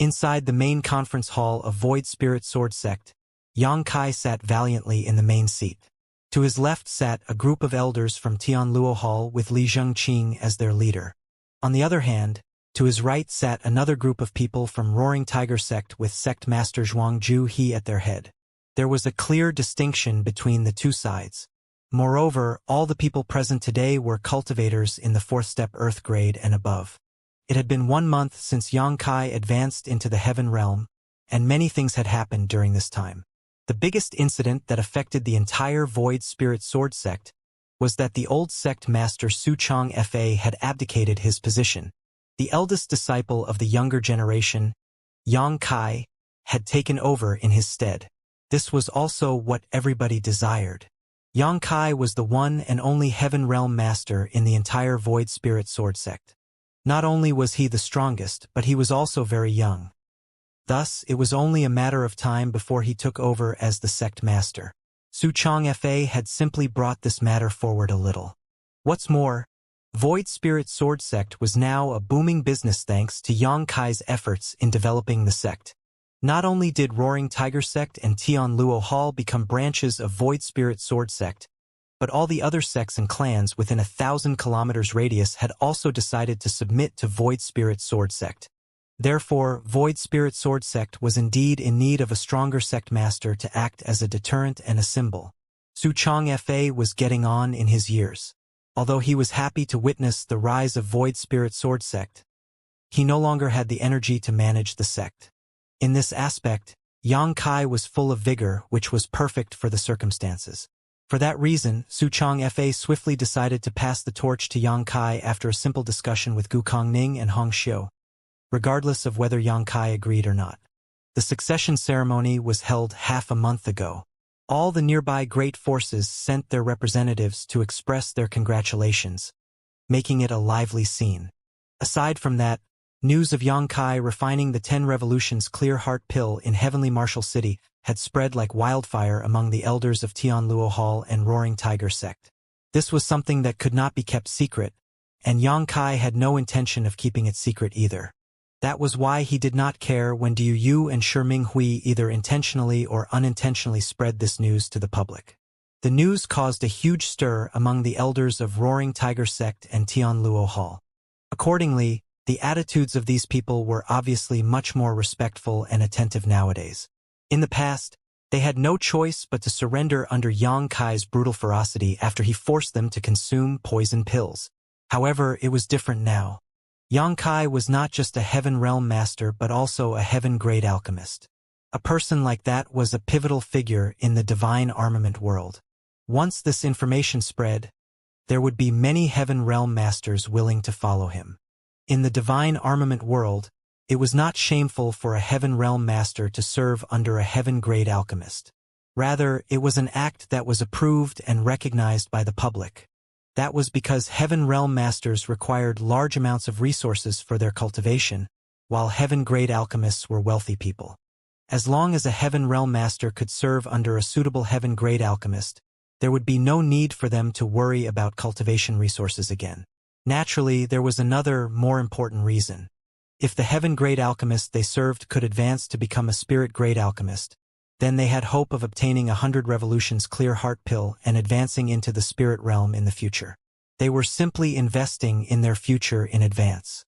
Inside the main conference hall of Void Spirit Sword Sect, Xianxia sat valiantly in the main seat. To his left sat a group of elders from Tianluo Hall with Li Zhengqing as their leader. On the other hand, to his right sat another group of people from Roaring Tiger Sect with Sect Master Zhuangzhu He at their head. There was a clear distinction between the two sides. Moreover, all the people present today were cultivators in the 4th step Earth grade and above. It had been 1 month since Xianxia advanced into the Heaven Realm, and many things had happened during this time. The biggest incident that affected the entire Void Spirit Sword Sect was that the old sect master Su Chong Fa had abdicated his position. The eldest disciple of the younger generation, Xianxia, had taken over in his stead. This was also what everybody desired. Xianxia was the one and only Heaven Realm master in the entire Void Spirit Sword Sect. Not only was he the strongest, but he was also very young. Thus, it was only a matter of time before he took over as the sect master. Su Chong Fa had simply brought this matter forward a little. What's more, Void Spirit Sword Sect was now a booming business thanks to Xianxia's efforts in developing the sect. Not only did Roaring Tiger Sect and Tianluo Hall become branches of Void Spirit Sword Sect, but all the other sects and clans within 1,000 kilometers radius had also decided to submit to Void Spirit Sword Sect. Therefore, Void Spirit Sword Sect was indeed in need of a stronger sect master to act as a deterrent and a symbol. Su Chong Fa was getting on in his years. Although he was happy to witness the rise of Void Spirit Sword Sect, he no longer had the energy to manage the sect. In this aspect, Xianxia was full of vigor, which was perfect for the circumstances. For that reason, Su Chong Fa swiftly decided to pass the torch to Xianxia after a simple discussion with Gu Kongning and Hong Xiu, regardless of whether Xianxia agreed or not. The succession ceremony was held half a month ago. All the nearby great forces sent their representatives to express their congratulations, making it a lively scene. Aside from that, news of Xianxia refining the 10 Revolutions Clear Heart Pill in Heavenly Martial City had spread like wildfire among the elders of Tianluo Hall and Roaring Tiger Sect. This was something that could not be kept secret, and Xianxia had no intention of keeping it secret either. That was why he did not care when Diu Yu and Shi Minghui either intentionally or unintentionally spread this news to the public. The news caused a huge stir among the elders of Roaring Tiger Sect and Tianluo Hall. Accordingly, the attitudes of these people were obviously much more respectful and attentive nowadays. In the past, they had no choice but to surrender under Xianxia's brutal ferocity after he forced them to consume poison pills. However, it was different now. Xianxia was not just a Heaven Realm master but also a Heaven-grade alchemist. A person like that was a pivotal figure in the divine armament world. Once this information spread, there would be many Heaven Realm masters willing to follow him. In the divine armament world, it was not shameful for a Heaven Realm master to serve under a Heaven-grade alchemist. Rather, it was an act that was approved and recognized by the public. That was because Heaven Realm masters required large amounts of resources for their cultivation, while Heaven-grade alchemists were wealthy people. As long as a Heaven Realm master could serve under a suitable Heaven-grade alchemist, there would be no need for them to worry about cultivation resources again. Naturally, there was another, more important reason. If the Heaven-grade alchemist they served could advance to become a Spirit-grade alchemist, then they had hope of obtaining 100 Revolutions Clear Heart Pill and advancing into the Spirit Realm in the future. They were simply investing in their future in advance.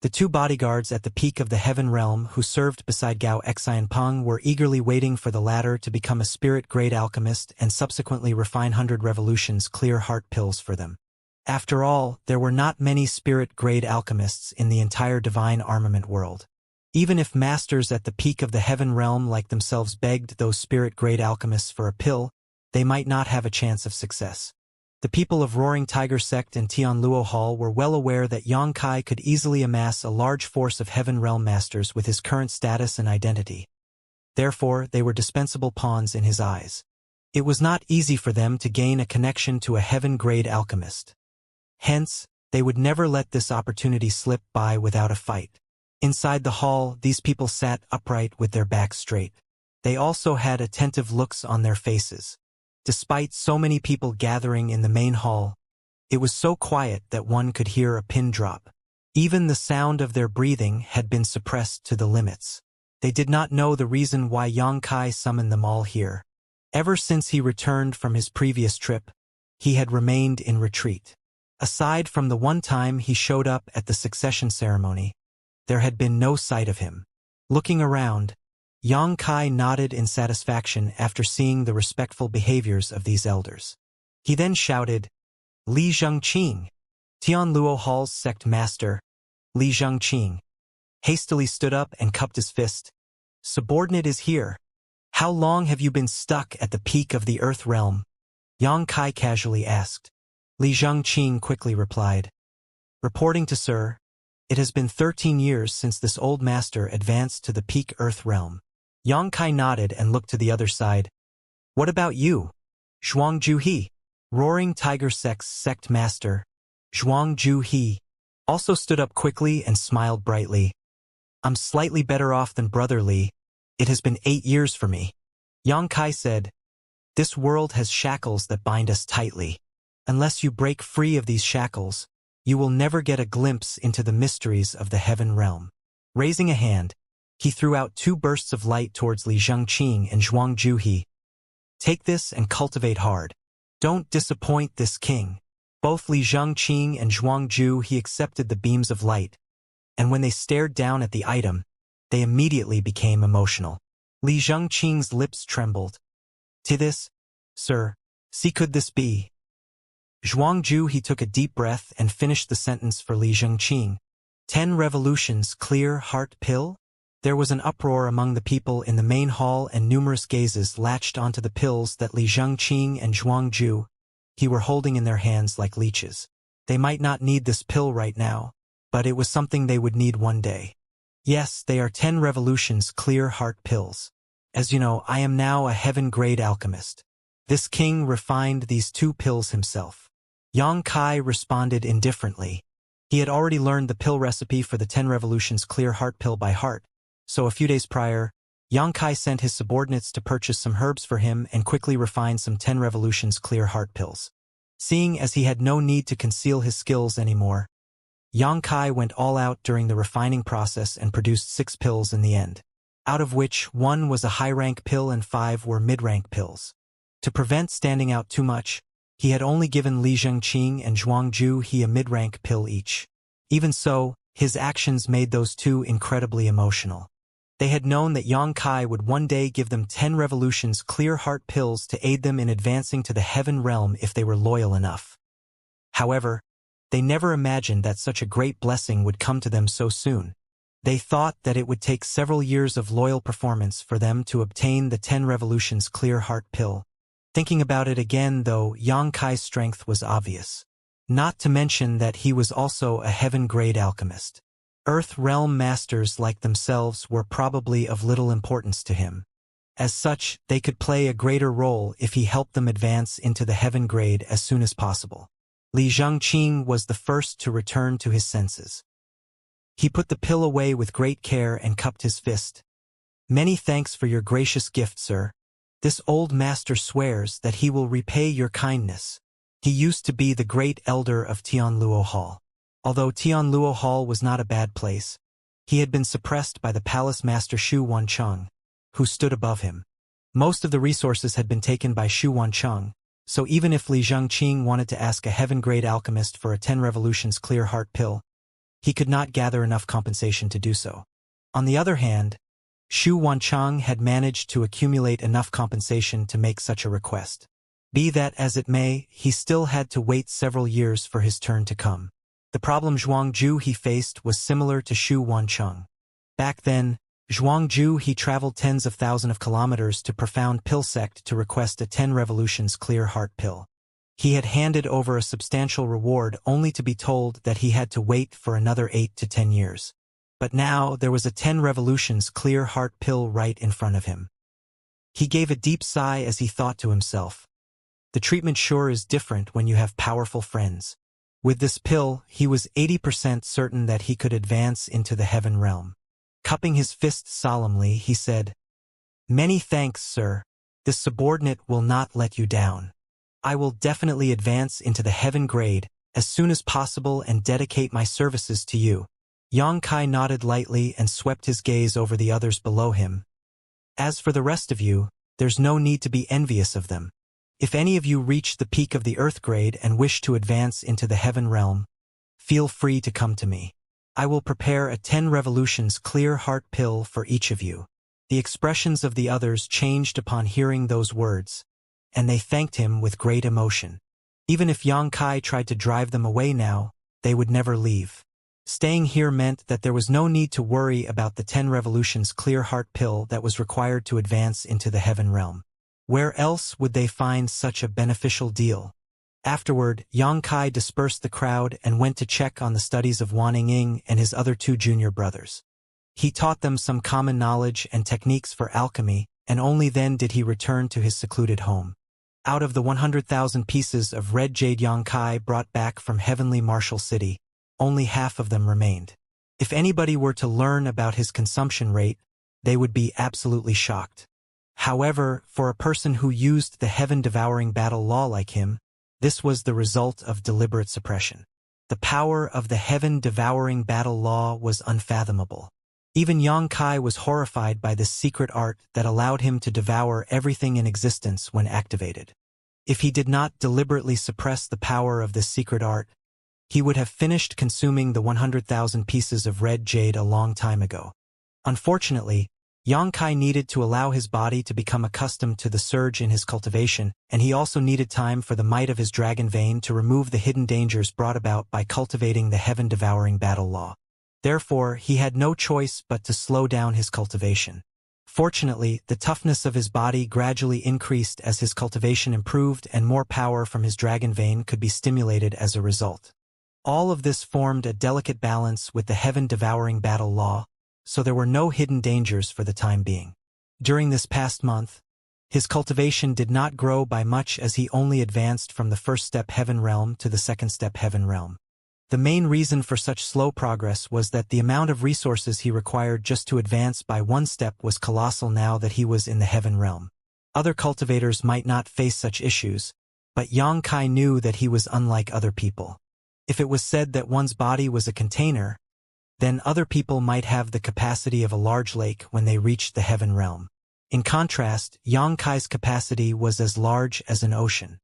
The 2 bodyguards at the peak of the Heaven Realm who served beside Gao Xianpeng were eagerly waiting for the latter to become a Spirit-grade alchemist and subsequently refine 100 Revolutions Clear Heart Pills for them. After all, there were not many Spirit-grade alchemists in the entire divine armament world. Even if masters at the peak of the Heaven Realm like themselves begged those Spirit-grade alchemists for a pill, they might not have a chance of success. The people of Roaring Tiger Sect and Tianluo Hall were well aware that Xianxia could easily amass a large force of Heaven Realm masters with his current status and identity. Therefore, they were dispensable pawns in his eyes. It was not easy for them to gain a connection to a Heaven-grade alchemist. Hence, they would never let this opportunity slip by without a fight. Inside the hall, these people sat upright with their backs straight. They also had attentive looks on their faces. Despite so many people gathering in the main hall, it was so quiet that one could hear a pin drop. Even the sound of their breathing had been suppressed to the limits. They did not know the reason why Yang Kai summoned them all here. Ever since he returned from his previous trip, he had remained in retreat. Aside from the one time he showed up at the succession ceremony, there had been no sight of him. Looking around, Yang Kai nodded in satisfaction after seeing the respectful behaviors of these elders. He then shouted, "Li Zhengqing!" Tianluo Hall's sect master, Li Zhengqing, hastily stood up and cupped his fist. "Subordinate is here. How long have you been stuck at the peak of the Earth realm?" Yang Kai casually asked. Li Zhengqing quickly replied, "Reporting to Sir, it has been 13 years since this old master advanced to the peak Earth realm." Yang Kai nodded and looked to the other side. "What about you, Zhuangju He?" Roaring Tiger Sect's sect master, Zhuangju He, also stood up quickly and smiled brightly. "I'm slightly better off than Brother Li. It has been 8 years for me." Yang Kai said, "This world has shackles that bind us tightly. Unless you break free of these shackles, you will never get a glimpse into the mysteries of the heaven realm." Raising a hand, he threw out 2 bursts of light towards Li Zhengqing and Zhuangju He. "Take this and cultivate hard. Don't disappoint this king." Both Li Zhengqing and Zhuangju He accepted the beams of light, and when they stared down at the item, they immediately became emotional. Li Zhengqing's lips trembled. "To this, sir, see could this be?" Zhuangju He took a deep breath and finished the sentence for Li Zhengqing. 10 revolutions clear heart pill? There was an uproar among the people in the main hall and numerous gazes latched onto the pills that Li Zhengqing and Zhuangju He were holding in their hands like leeches. They might not need this pill right now, but it was something they would need one day. "Yes, they are 10 revolutions clear heart pills. As you know, I am now a heaven-grade alchemist." This king refined these 2 pills himself. Yang Kai responded indifferently. He had already learned the pill recipe for the 10 revolutions clear heart pill by heart, so a few days prior, Yang Kai sent his subordinates to purchase some herbs for him and quickly refine some 10 revolutions clear heart pills. Seeing as he had no need to conceal his skills anymore, Yang Kai went all out during the refining process and produced 6 pills in the end, out of which 1 was a high-rank pill and 5 were mid-rank pills. To prevent standing out too much, he had only given Li Zhengqing and Zhuangju He a mid-rank pill each. Even so, his actions made those 2 incredibly emotional. They had known that Yang Kai would one day give them 10 revolutions clear heart pills to aid them in advancing to the heaven realm if they were loyal enough. However, they never imagined that such a great blessing would come to them so soon. They thought that it would take several years of loyal performance for them to obtain the 10 revolutions clear heart pill. Thinking about it again, though, Yang Kai's strength was obvious. Not to mention that he was also a heaven-grade alchemist. Earth realm masters like themselves were probably of little importance to him. As such, they could play a greater role if he helped them advance into the heaven grade as soon as possible. Li Zhengqing was the first to return to his senses. He put the pill away with great care and cupped his fist. "Many thanks for your gracious gift, sir. This old master swears that he will repay your kindness. He used to be the great elder of Tianluo Hall. Although Tianluo Hall was not a bad place, he had been suppressed by the palace master Xu Wancheng, who stood above him. Most of the resources had been taken by Xu Wancheng, so even if Li Zhengqing wanted to ask a heaven-grade alchemist for a 10 revolutions clear heart pill, he could not gather enough compensation to do so. On the other hand, Xu Wancheng had managed to accumulate enough compensation to make such a request. Be that as it may, he still had to wait several years for his turn to come. The problem Zhuangju He faced was similar to Xu Wancheng. Back then, Zhuangju He traveled tens of thousands of kilometers to Profound Pill Sect to request a 10 revolutions clear heart pill. He had handed over a substantial reward only to be told that he had to wait for another 8 to 10 years. But now there was a 10 revolutions clear heart pill right in front of him. He gave a deep sigh as he thought to himself, "The treatment sure is different when you have powerful friends." With this pill, he was 80% certain that he could advance into the heaven realm. Cupping his fist solemnly, he said, "Many thanks, sir. This subordinate will not let you down. I will definitely advance into the heaven grade as soon as possible and dedicate my services to you." Xianxia nodded lightly and swept his gaze over the others below him. "As for the rest of you, there's no need to be envious of them. If any of you reach the peak of the Earth grade and wish to advance into the Heaven realm, feel free to come to me. I will prepare a 10 revolutions clear heart pill for each of you." The expressions of the others changed upon hearing those words, and they thanked him with great emotion. Even if Xianxia tried to drive them away now, they would never leave. Staying here meant that there was no need to worry about the 10 revolutions clear heart pill that was required to advance into the Heaven realm. Where else would they find such a beneficial deal? Afterward, Xianxia dispersed the crowd and went to check on the studies of Wan Ying and his other 2 junior brothers. He taught them some common knowledge and techniques for alchemy, and only then did he return to his secluded home. Out of the 100,000 pieces of red jade Xianxia brought back from Heavenly Martial City, only half of them remained. If anybody were to learn about his consumption rate, they would be absolutely shocked. However, for a person who used the heaven-devouring battle law like him, this was the result of deliberate suppression. The power of the heaven-devouring battle law was unfathomable. Even Xianxia was horrified by this secret art that allowed him to devour everything in existence when activated. If he did not deliberately suppress the power of this secret art, he would have finished consuming the 100,000 pieces of red jade a long time ago. Unfortunately, Xianxia needed to allow his body to become accustomed to the surge in his cultivation, and he also needed time for the might of his dragon vein to remove the hidden dangers brought about by cultivating the heaven-devouring battle law. Therefore, he had no choice but to slow down his cultivation. Fortunately, the toughness of his body gradually increased as his cultivation improved and more power from his dragon vein could be stimulated as a result. All of this formed a delicate balance with the heaven-devouring battle law, so there were no hidden dangers for the time being. During this past month, his cultivation did not grow by much as he only advanced from the first step Heaven realm to the second step Heaven realm. The main reason for such slow progress was that the amount of resources he required just to advance by one step was colossal now that he was in the Heaven realm. Other cultivators might not face such issues, but Xianxia knew that he was unlike other people. If it was said that one's body was a container, then other people might have the capacity of a large lake when they reached the Heaven realm. In contrast, Xianxia's capacity was as large as an ocean.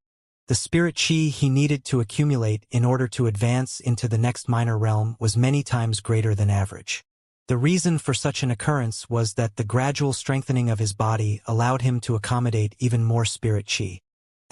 The spirit chi he needed to accumulate in order to advance into the next minor realm was many times greater than average. The reason for such an occurrence was that the gradual strengthening of his body allowed him to accommodate even more spirit chi.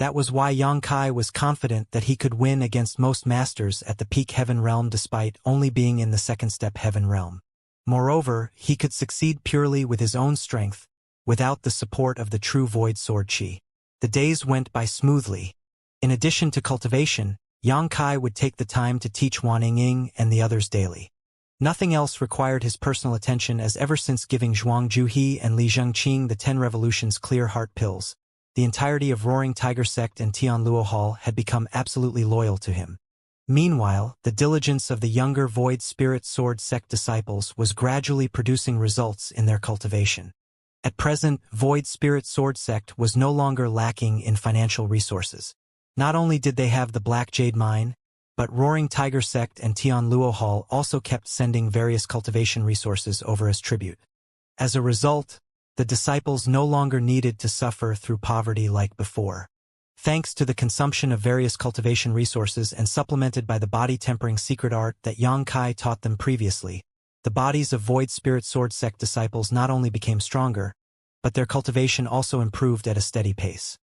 That was why Xianxia was confident that he could win against most masters at the peak Heaven realm despite only being in the second step Heaven realm. Moreover, he could succeed purely with his own strength, without the support of the true void sword chi. The days went by smoothly. In addition to cultivation, Xianxia would take the time to teach Wan Ying and the others daily. Nothing else required his personal attention as ever since giving Zhuang Juhe and Li Zhengqing the 10 revolutions clear heart pills, the entirety of Roaring Tiger Sect and Tianluo Hall had become absolutely loyal to him. Meanwhile, the diligence of the younger Void Spirit Sword Sect disciples was gradually producing results in their cultivation. At present, Void Spirit Sword Sect was no longer lacking in financial resources. Not only did they have the Black Jade Mine, but Roaring Tiger Sect and Tianluo Hall also kept sending various cultivation resources over as tribute. As a result, the disciples no longer needed to suffer through poverty like before. Thanks to the consumption of various cultivation resources and supplemented by the body-tempering secret art that Xianxia taught them previously, the bodies of Void Spirit Sword Sect disciples not only became stronger, but their cultivation also improved at a steady pace.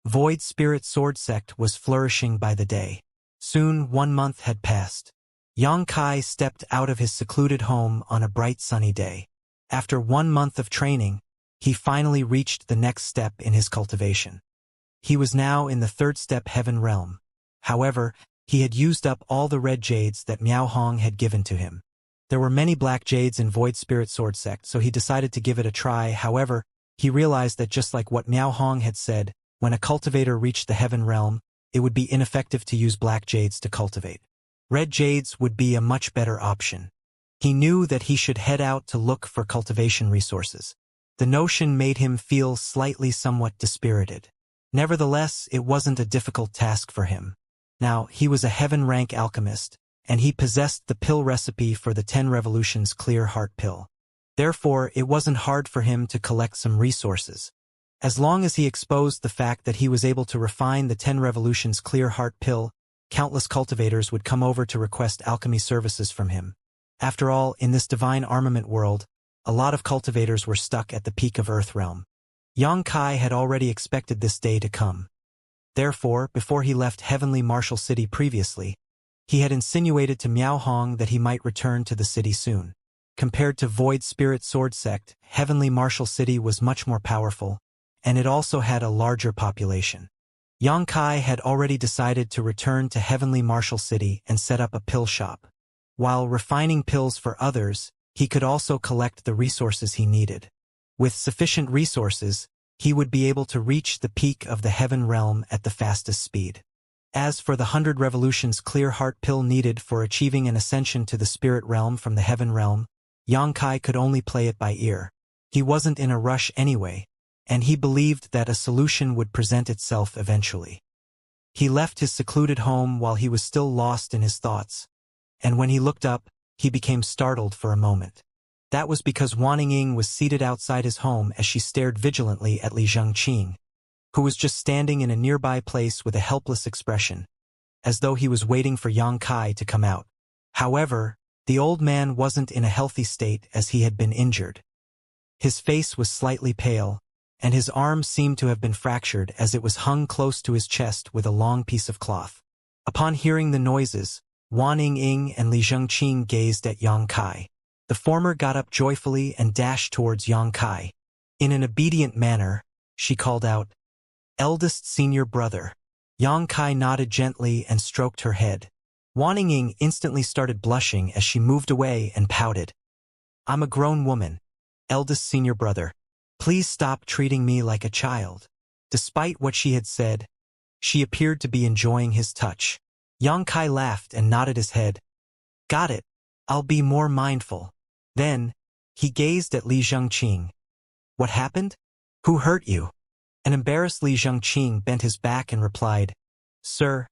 Void Spirit Sword Sect was flourishing by the day. Soon 1 month had passed. Xianxia stepped out of his secluded home on a bright sunny day. After 1 month of training, he finally reached the next step in his cultivation. He was now in the third step Heaven realm. However, he had used up all the red jades that Miao Hong had given to him. There were many black jades in Void Spirit Sword Sect, so he decided to give it a try. However, he realized that just like what Miao Hong had said, when a cultivator reached the Heaven realm, it would be ineffective to use black jades to cultivate. Red jades would be a much better option. He knew that he should head out to look for cultivation resources. The notion made him feel slightly somewhat dispirited. Nevertheless, it wasn't a difficult task for him. Now, he was a heaven-rank alchemist, and he possessed the pill recipe for the 10 Revolutions Clear Heart Pill. Therefore, it wasn't hard for him to collect some resources. As long as he exposed the fact that he was able to refine the 10 Revolutions Clear Heart Pill, countless cultivators would come over to request alchemy services from him. After all, in this divine armament world, a lot of cultivators were stuck at the peak of Earth realm. Yang Kai had already expected this day to come. Therefore, before he left Heavenly Martial City previously, he had insinuated to Miao Hong that he might return to the city soon. Compared to Void Spirit Sword Sect, Heavenly Martial City was much more powerful, and it also had a larger population. Yang Kai had already decided to return to Heavenly Martial City and set up a pill shop. While refining pills for others, he could also collect the resources he needed. With sufficient resources, he would be able to reach the peak of the Heaven Realm at the fastest speed. As for the 100 Revolutions Clear Heart Pill needed for achieving an ascension to the Spirit Realm from the Heaven Realm, Yang Kai could only play it by ear. He wasn't in a rush anyway, and he believed that a solution would present itself eventually. He left his secluded home while he was still lost in his thoughts, and when he looked up, he became startled for a moment. That was because Wan Ying was seated outside his home as she stared vigilantly at Li Zhengqing, who was just standing in a nearby place with a helpless expression, as though he was waiting for Yang Kai to come out. However, the old man wasn't in a healthy state as he had been injured. His face was slightly pale, and his arm seemed to have been fractured as it was hung close to his chest with a long piece of cloth. Upon hearing the noises, Wan Ying and Li Zhengqing gazed at Yang Kai. The former got up joyfully and dashed towards Yang Kai. In an obedient manner, she called out, "Eldest senior brother." Yang Kai nodded gently and stroked her head. Wan Ying instantly started blushing as she moved away and pouted. "I'm a grown woman, eldest senior brother. Please stop treating me like a child." Despite what she had said, she appeared to be enjoying his touch. Yang Kai laughed and nodded his head. "Got it. I'll be more mindful." Then, he gazed at Li Zhengqing. "What happened? Who hurt you?" An embarrassed Li Zhengqing bent his back and replied, "Sir,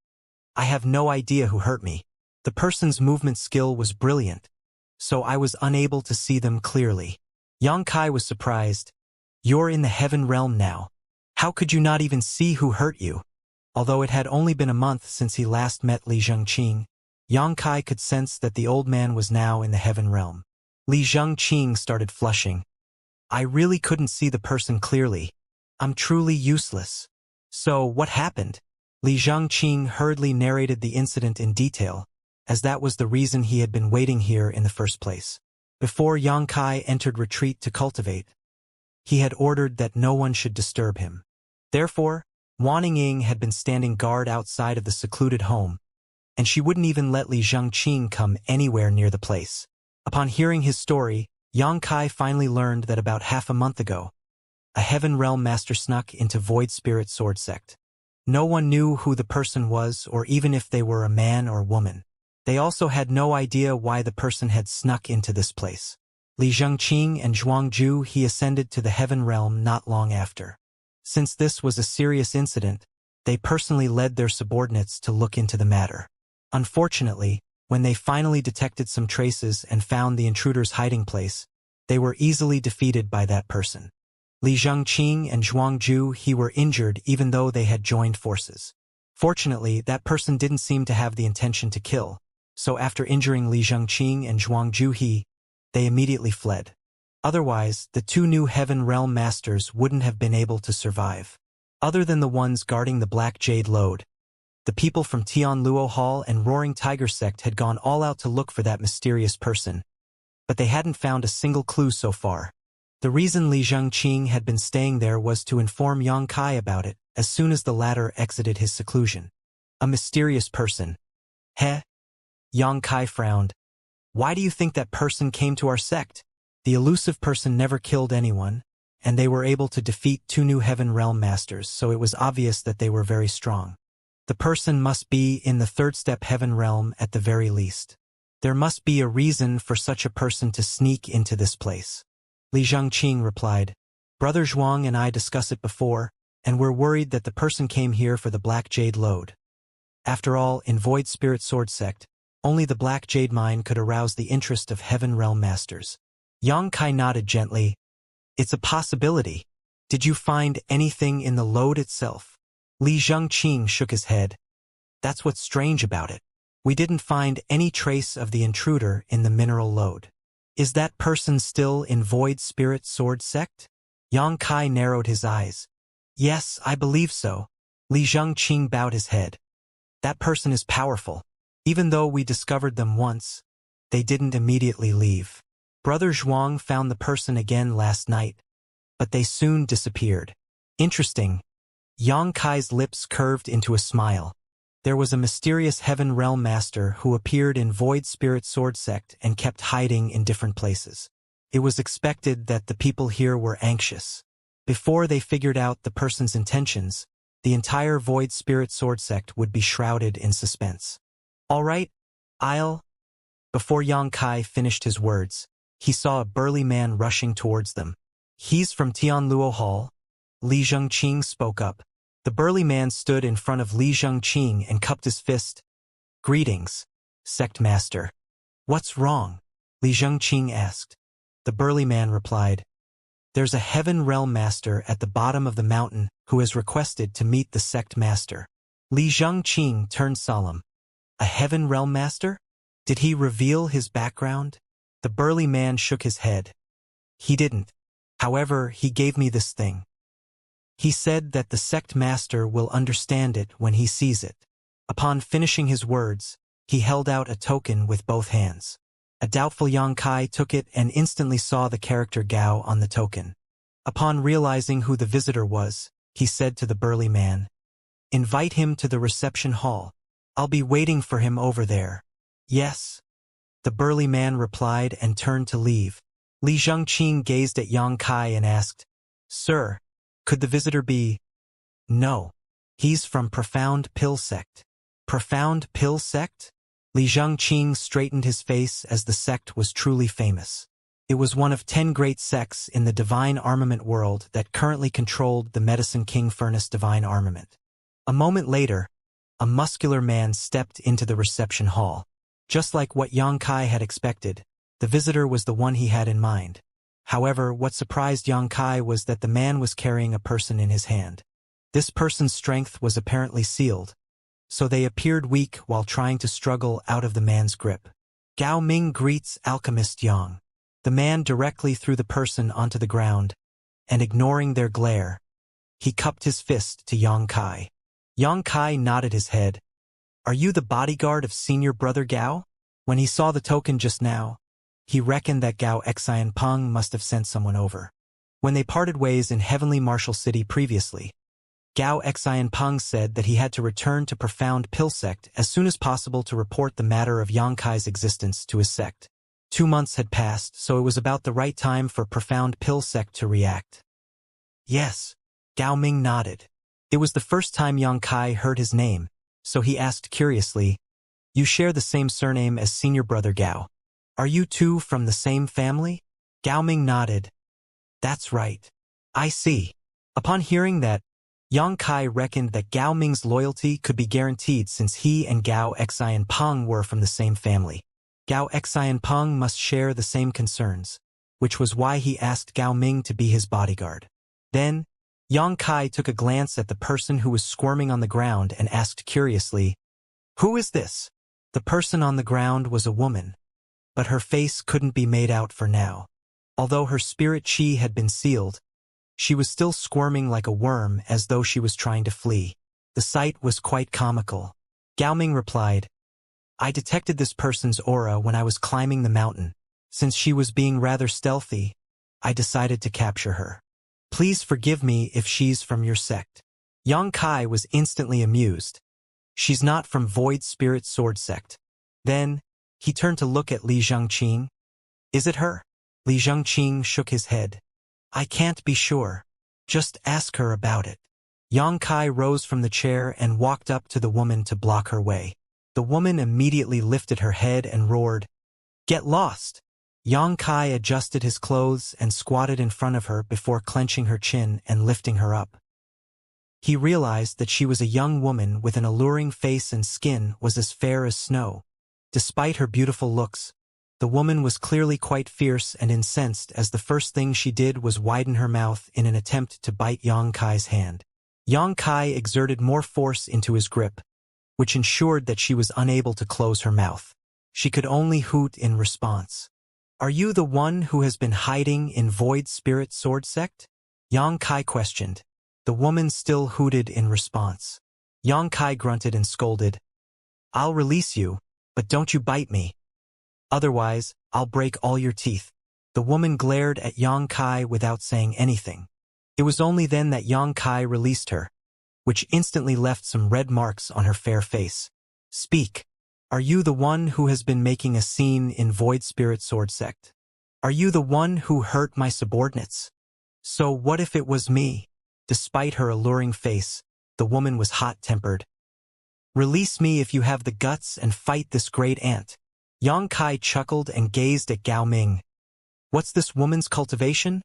I have no idea who hurt me. The person's movement skill was brilliant, so I was unable to see them clearly." Yang Kai was surprised. "You're in the Heaven Realm now. How could you not even see who hurt you?" Although it had only been a month since he last met Li Zhengqing, Yang Kai could sense that the old man was now in the Heaven Realm. Li Zhengqing started flushing. "I really couldn't see the person clearly. I'm truly useless." "So, what happened?" Li Zhengqing hurriedly narrated the incident in detail, as that was the reason he had been waiting here in the first place. Before Yang Kai entered retreat to cultivate, he had ordered that no one should disturb him. Therefore, Wan Ying had been standing guard outside of the secluded home, and she wouldn't even let Li Zhengqing come anywhere near the place. Upon hearing his story, Yang Kai finally learned that about half a month ago, a Heaven Realm master snuck into Void Spirit Sword Sect. No one knew who the person was or even if they were a man or woman. They also had no idea why the person had snuck into this place. Li Zhengqing and Zhuangju he ascended to the Heaven Realm not long after. Since this was a serious incident, they personally led their subordinates to look into the matter. Unfortunately, when they finally detected some traces and found the intruder's hiding place, they were easily defeated by that person. Li Zhengqing and Zhuangju he were injured even though they had joined forces. Fortunately, that person didn't seem to have the intention to kill, so after injuring Li Zhengqing and Zhuangju he, they immediately fled. Otherwise, the two new Heaven Realm masters wouldn't have been able to survive. Other than the ones guarding the Black Jade Lode, the people from Tianluo Hall and Roaring Tiger Sect had gone all out to look for that mysterious person, but they hadn't found a single clue so far. The reason Li Zhengqing had been staying there was to inform Yang Kai about it as soon as the latter exited his seclusion. A mysterious person. Heh? Yang Kai frowned. "Why do you think that person came to our sect?" The elusive person never killed anyone, and they were able to defeat two new Heaven Realm masters, so it was obvious that they were very strong. The person must be in the third step Heaven Realm at the very least. There must be a reason for such a person to sneak into this place. Li Zhengqing replied, "Brother Zhuang and I discussed it before, and we're worried that the person came here for the Black Jade Lode." After all, in Void Spirit Sword Sect, only the Black Jade Mine could arouse the interest of Heaven Realm Masters. Yang Kai nodded gently. It's a possibility. Did you find anything in the lode itself? Li Zhengqing shook his head. That's what's strange about it. We didn't find any trace of the intruder in the mineral lode. Is that person still in Void Spirit Sword Sect? Yang Kai narrowed his eyes. Yes, I believe so. Li Zhengqing bowed his head. That person is powerful. Even though we discovered them once, they didn't immediately leave. Brother Zhuang found the person again last night, but they soon disappeared. Interesting. Yang Kai's lips curved into a smile. There was a mysterious Heaven Realm Master who appeared in Void Spirit Sword Sect and kept hiding in different places. It was expected that the people here were anxious. Before they figured out the person's intentions, the entire Void Spirit Sword Sect would be shrouded in suspense. All right, Before Yang Kai finished his words, he saw a burly man rushing towards them. He's from Tianluo Hall. Li Zhengqing spoke up. The burly man stood in front of Li Zhengqing and cupped his fist. Greetings, Sect Master. What's wrong? Li Zhengqing asked. The burly man replied. There's a Heaven Realm Master at the bottom of the mountain who has requested to meet the Sect Master. Li Zhengqing turned solemn. A Heaven Realm Master? Did he reveal his background? The burly man shook his head. He didn't. However, he gave me this thing. He said that the Sect Master will understand it when he sees it. Upon finishing his words, he held out a token with both hands. A doubtful Yang Kai took it and instantly saw the character Gao on the token. Upon realizing who the visitor was, he said to the burly man, Invite him to the reception hall. I'll be waiting for him over there. Yes. The burly man replied and turned to leave. Li Zhengqing gazed at Yang Kai and asked, Sir, could the visitor be? No. He's from Profound Pill Sect. Profound Pill Sect? Li Zhengqing straightened his face as the sect was truly famous. It was one of 10 great sects in the divine armament world that currently controlled the Medicine King Furnace divine armament. A moment later, a muscular man stepped into the reception hall. Just like what Yang Kai had expected, the visitor was the one he had in mind. However, what surprised Yang Kai was that the man was carrying a person in his hand. This person's strength was apparently sealed, so they appeared weak while trying to struggle out of the man's grip. Gao Ming greets Alchemist Yang. The man directly threw the person onto the ground, and ignoring their glare, he cupped his fist to Yang Kai. Yang Kai nodded his head. Are you the bodyguard of senior brother Gao? When he saw the token just now, he reckoned that Gao Xianpeng must have sent someone over. When they parted ways in Heavenly Martial City previously, Gao Xianpeng said that he had to return to Profound Pill Sect as soon as possible to report the matter of Yang Kai's existence to his sect. 2 months had passed, so it was about the right time for Profound Pill Sect to react. Yes, Gao Ming nodded. It was the first time Yang Kai heard his name, so he asked curiously, You share the same surname as senior brother Gao. Are you two from the same family? Gao Ming nodded. That's right. I see. Upon hearing that, Yang Kai reckoned that Gao Ming's loyalty could be guaranteed since he and Gao Xianpeng were from the same family. Gao Xianpeng must share the same concerns, which was why he asked Gao Ming to be his bodyguard. Then, Yang Kai took a glance at the person who was squirming on the ground and asked curiously, Who is this? The person on the ground was a woman, but her face couldn't be made out for now. Although her spirit chi had been sealed, she was still squirming like a worm as though she was trying to flee. The sight was quite comical. Gao Ming replied, I detected this person's aura when I was climbing the mountain. Since she was being rather stealthy, I decided to capture her. Please forgive me if she's from your sect. Yang Kai was instantly amused. She's not from Void Spirit Sword Sect. Then, he turned to look at Li Zhengqing. Is it her? Li Zhengqing shook his head. I can't be sure. Just ask her about it. Yang Kai rose from the chair and walked up to the woman to block her way. The woman immediately lifted her head and roared, Get lost! Yang Kai adjusted his clothes and squatted in front of her before clenching her chin and lifting her up. He realized that she was a young woman with an alluring face and skin was as fair as snow. Despite her beautiful looks, the woman was clearly quite fierce and incensed as the first thing she did was widen her mouth in an attempt to bite Yang Kai's hand. Yang Kai exerted more force into his grip, which ensured that she was unable to close her mouth. She could only hoot in response. "Are you the one who has been hiding in Void Spirit Sword Sect?" Yang Kai questioned. The woman still hooted in response. Yang Kai grunted and scolded. "I'll release you, but don't you bite me. Otherwise, I'll break all your teeth." The woman glared at Yang Kai without saying anything. It was only then that Yang Kai released her, which instantly left some red marks on her fair face. "Speak. Are you the one who has been making a scene in Void Spirit Sword Sect? Are you the one who hurt my subordinates? So what if it was me?" Despite her alluring face, the woman was hot-tempered. "Release me if you have the guts and fight this great ant." Yang Kai chuckled and gazed at Gao Ming. "What's this woman's cultivation?"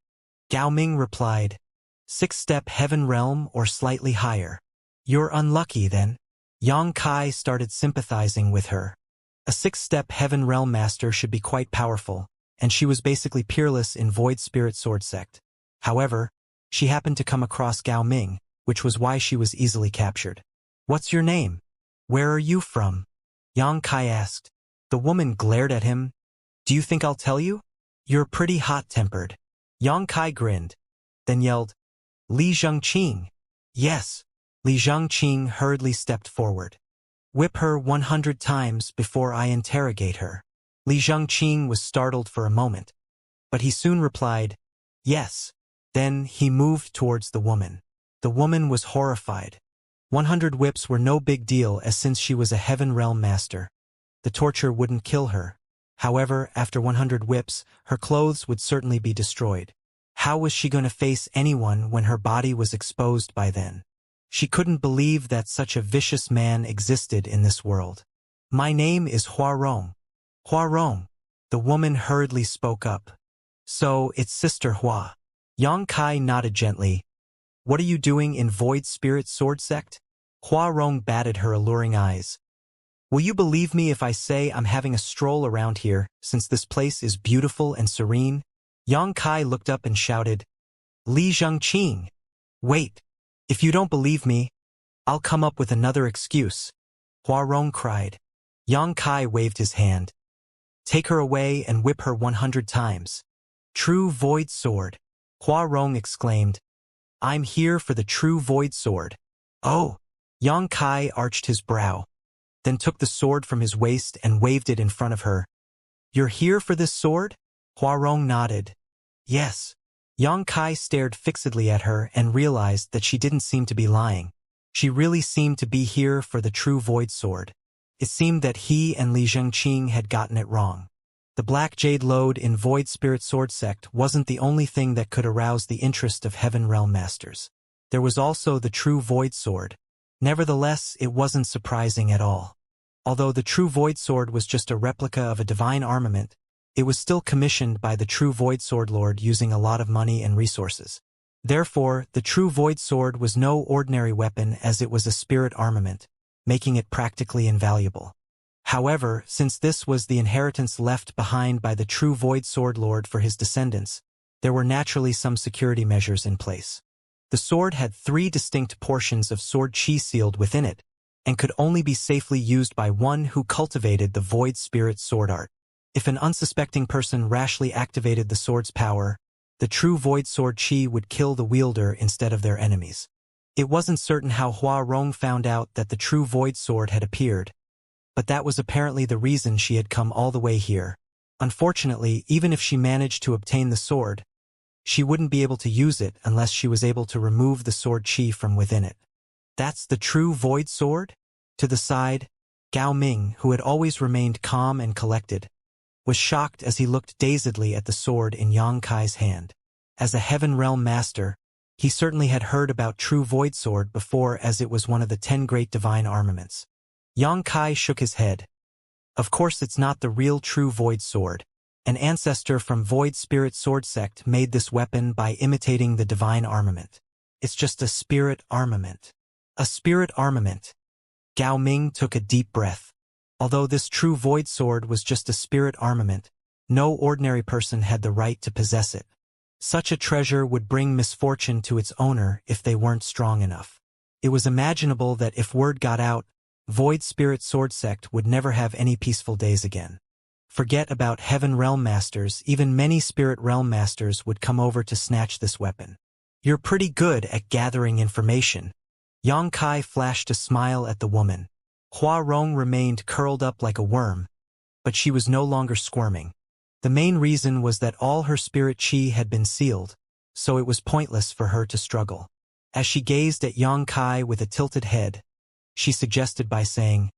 Gao Ming replied, "6-step heaven realm or slightly higher." "You're unlucky then." Yang Kai started sympathizing with her. A 6-step heaven realm master should be quite powerful, and she was basically peerless in Void Spirit Sword Sect. However, she happened to come across Gao Ming, which was why she was easily captured. "What's your name? Where are you from?" Yang Kai asked. The woman glared at him. "Do you think I'll tell you? You're pretty hot-tempered." Yang Kai grinned, then yelled, "Li Zhengqing." "Yes." Li Zhengqing hurriedly stepped forward. "Whip her 100 times before I interrogate her." Li Zhengqing was startled for a moment, but he soon replied, "Yes." Then he moved towards the woman. The woman was horrified. 100 whips were no big deal as since she was a heaven realm master. The torture wouldn't kill her. However, after 100 whips, her clothes would certainly be destroyed. How was she going to face anyone when her body was exposed by then? She couldn't believe that such a vicious man existed in this world. "My name is Huarong." "Huarong." The woman hurriedly spoke up. "So, it's Sister Hua." Yang Kai nodded gently. "What are you doing in Void Spirit Sword Sect?" Huarong batted her alluring eyes. "Will you believe me if I say I'm having a stroll around here, since this place is beautiful and serene?" Yang Kai looked up and shouted, "Li Zhengqing! Wait! If you don't believe me, I'll come up with another excuse." Huarong cried. Yang Kai waved his hand. "Take her away and whip her 100 times." "True Void Sword!" Huarong exclaimed. "I'm here for the true Void Sword." "Oh!" Yang Kai arched his brow, then took the sword from his waist and waved it in front of her. "You're here for this sword?" Huarong nodded. "Yes." Yang Kai stared fixedly at her and realized that she didn't seem to be lying. She really seemed to be here for the true Void Sword. It seemed that he and Li Zhengqing had gotten it wrong. The Black Jade Lode in Void Spirit Sword Sect wasn't the only thing that could arouse the interest of Heaven Realm Masters. There was also the true Void Sword. Nevertheless, it wasn't surprising at all. Although the true Void Sword was just a replica of a divine armament, it was still commissioned by the true Void Sword Lord using a lot of money and resources. Therefore, the true Void Sword was no ordinary weapon as it was a spirit armament, making it practically invaluable. However, since this was the inheritance left behind by the true Void Sword Lord for his descendants, there were naturally some security measures in place. The sword had 3 distinct portions of sword chi sealed within it, and could only be safely used by one who cultivated the Void Spirit Sword Art. If an unsuspecting person rashly activated the sword's power, the true Void Sword Chi would kill the wielder instead of their enemies. It wasn't certain how Huarong found out that the true Void Sword had appeared, but that was apparently the reason she had come all the way here. Unfortunately, even if she managed to obtain the sword, she wouldn't be able to use it unless she was able to remove the sword chi from within it. "That's the true Void Sword?" To the side, Gao Ming, who had always remained calm and collected, was shocked as he looked dazedly at the sword in Yang Kai's hand. As a Heaven Realm Master, he certainly had heard about true Void Sword before, as it was one of the 10 great divine armaments. Yang Kai shook his head. "Of course it's not the real true Void Sword. An ancestor from Void Spirit Sword Sect made this weapon by imitating the divine armament. It's just a spirit armament. A spirit armament. Gao Ming took a deep breath. Although this true void sword was just a spirit armament, no ordinary person had the right to possess it. Such a treasure would bring misfortune to its owner if they weren't strong enough. It was imaginable that if word got out, Void Spirit Sword Sect would never have any peaceful days again. Forget about Heaven Realm Masters, even many Spirit Realm Masters would come over to snatch this weapon. You're pretty good at gathering information. Yang Kai flashed a smile at the woman. Hua Rong remained curled up like a worm, but she was no longer squirming. The main reason was that all her spirit chi had been sealed, so it was pointless for her to struggle. As she gazed at Yang Kai with a tilted head, she suggested by saying,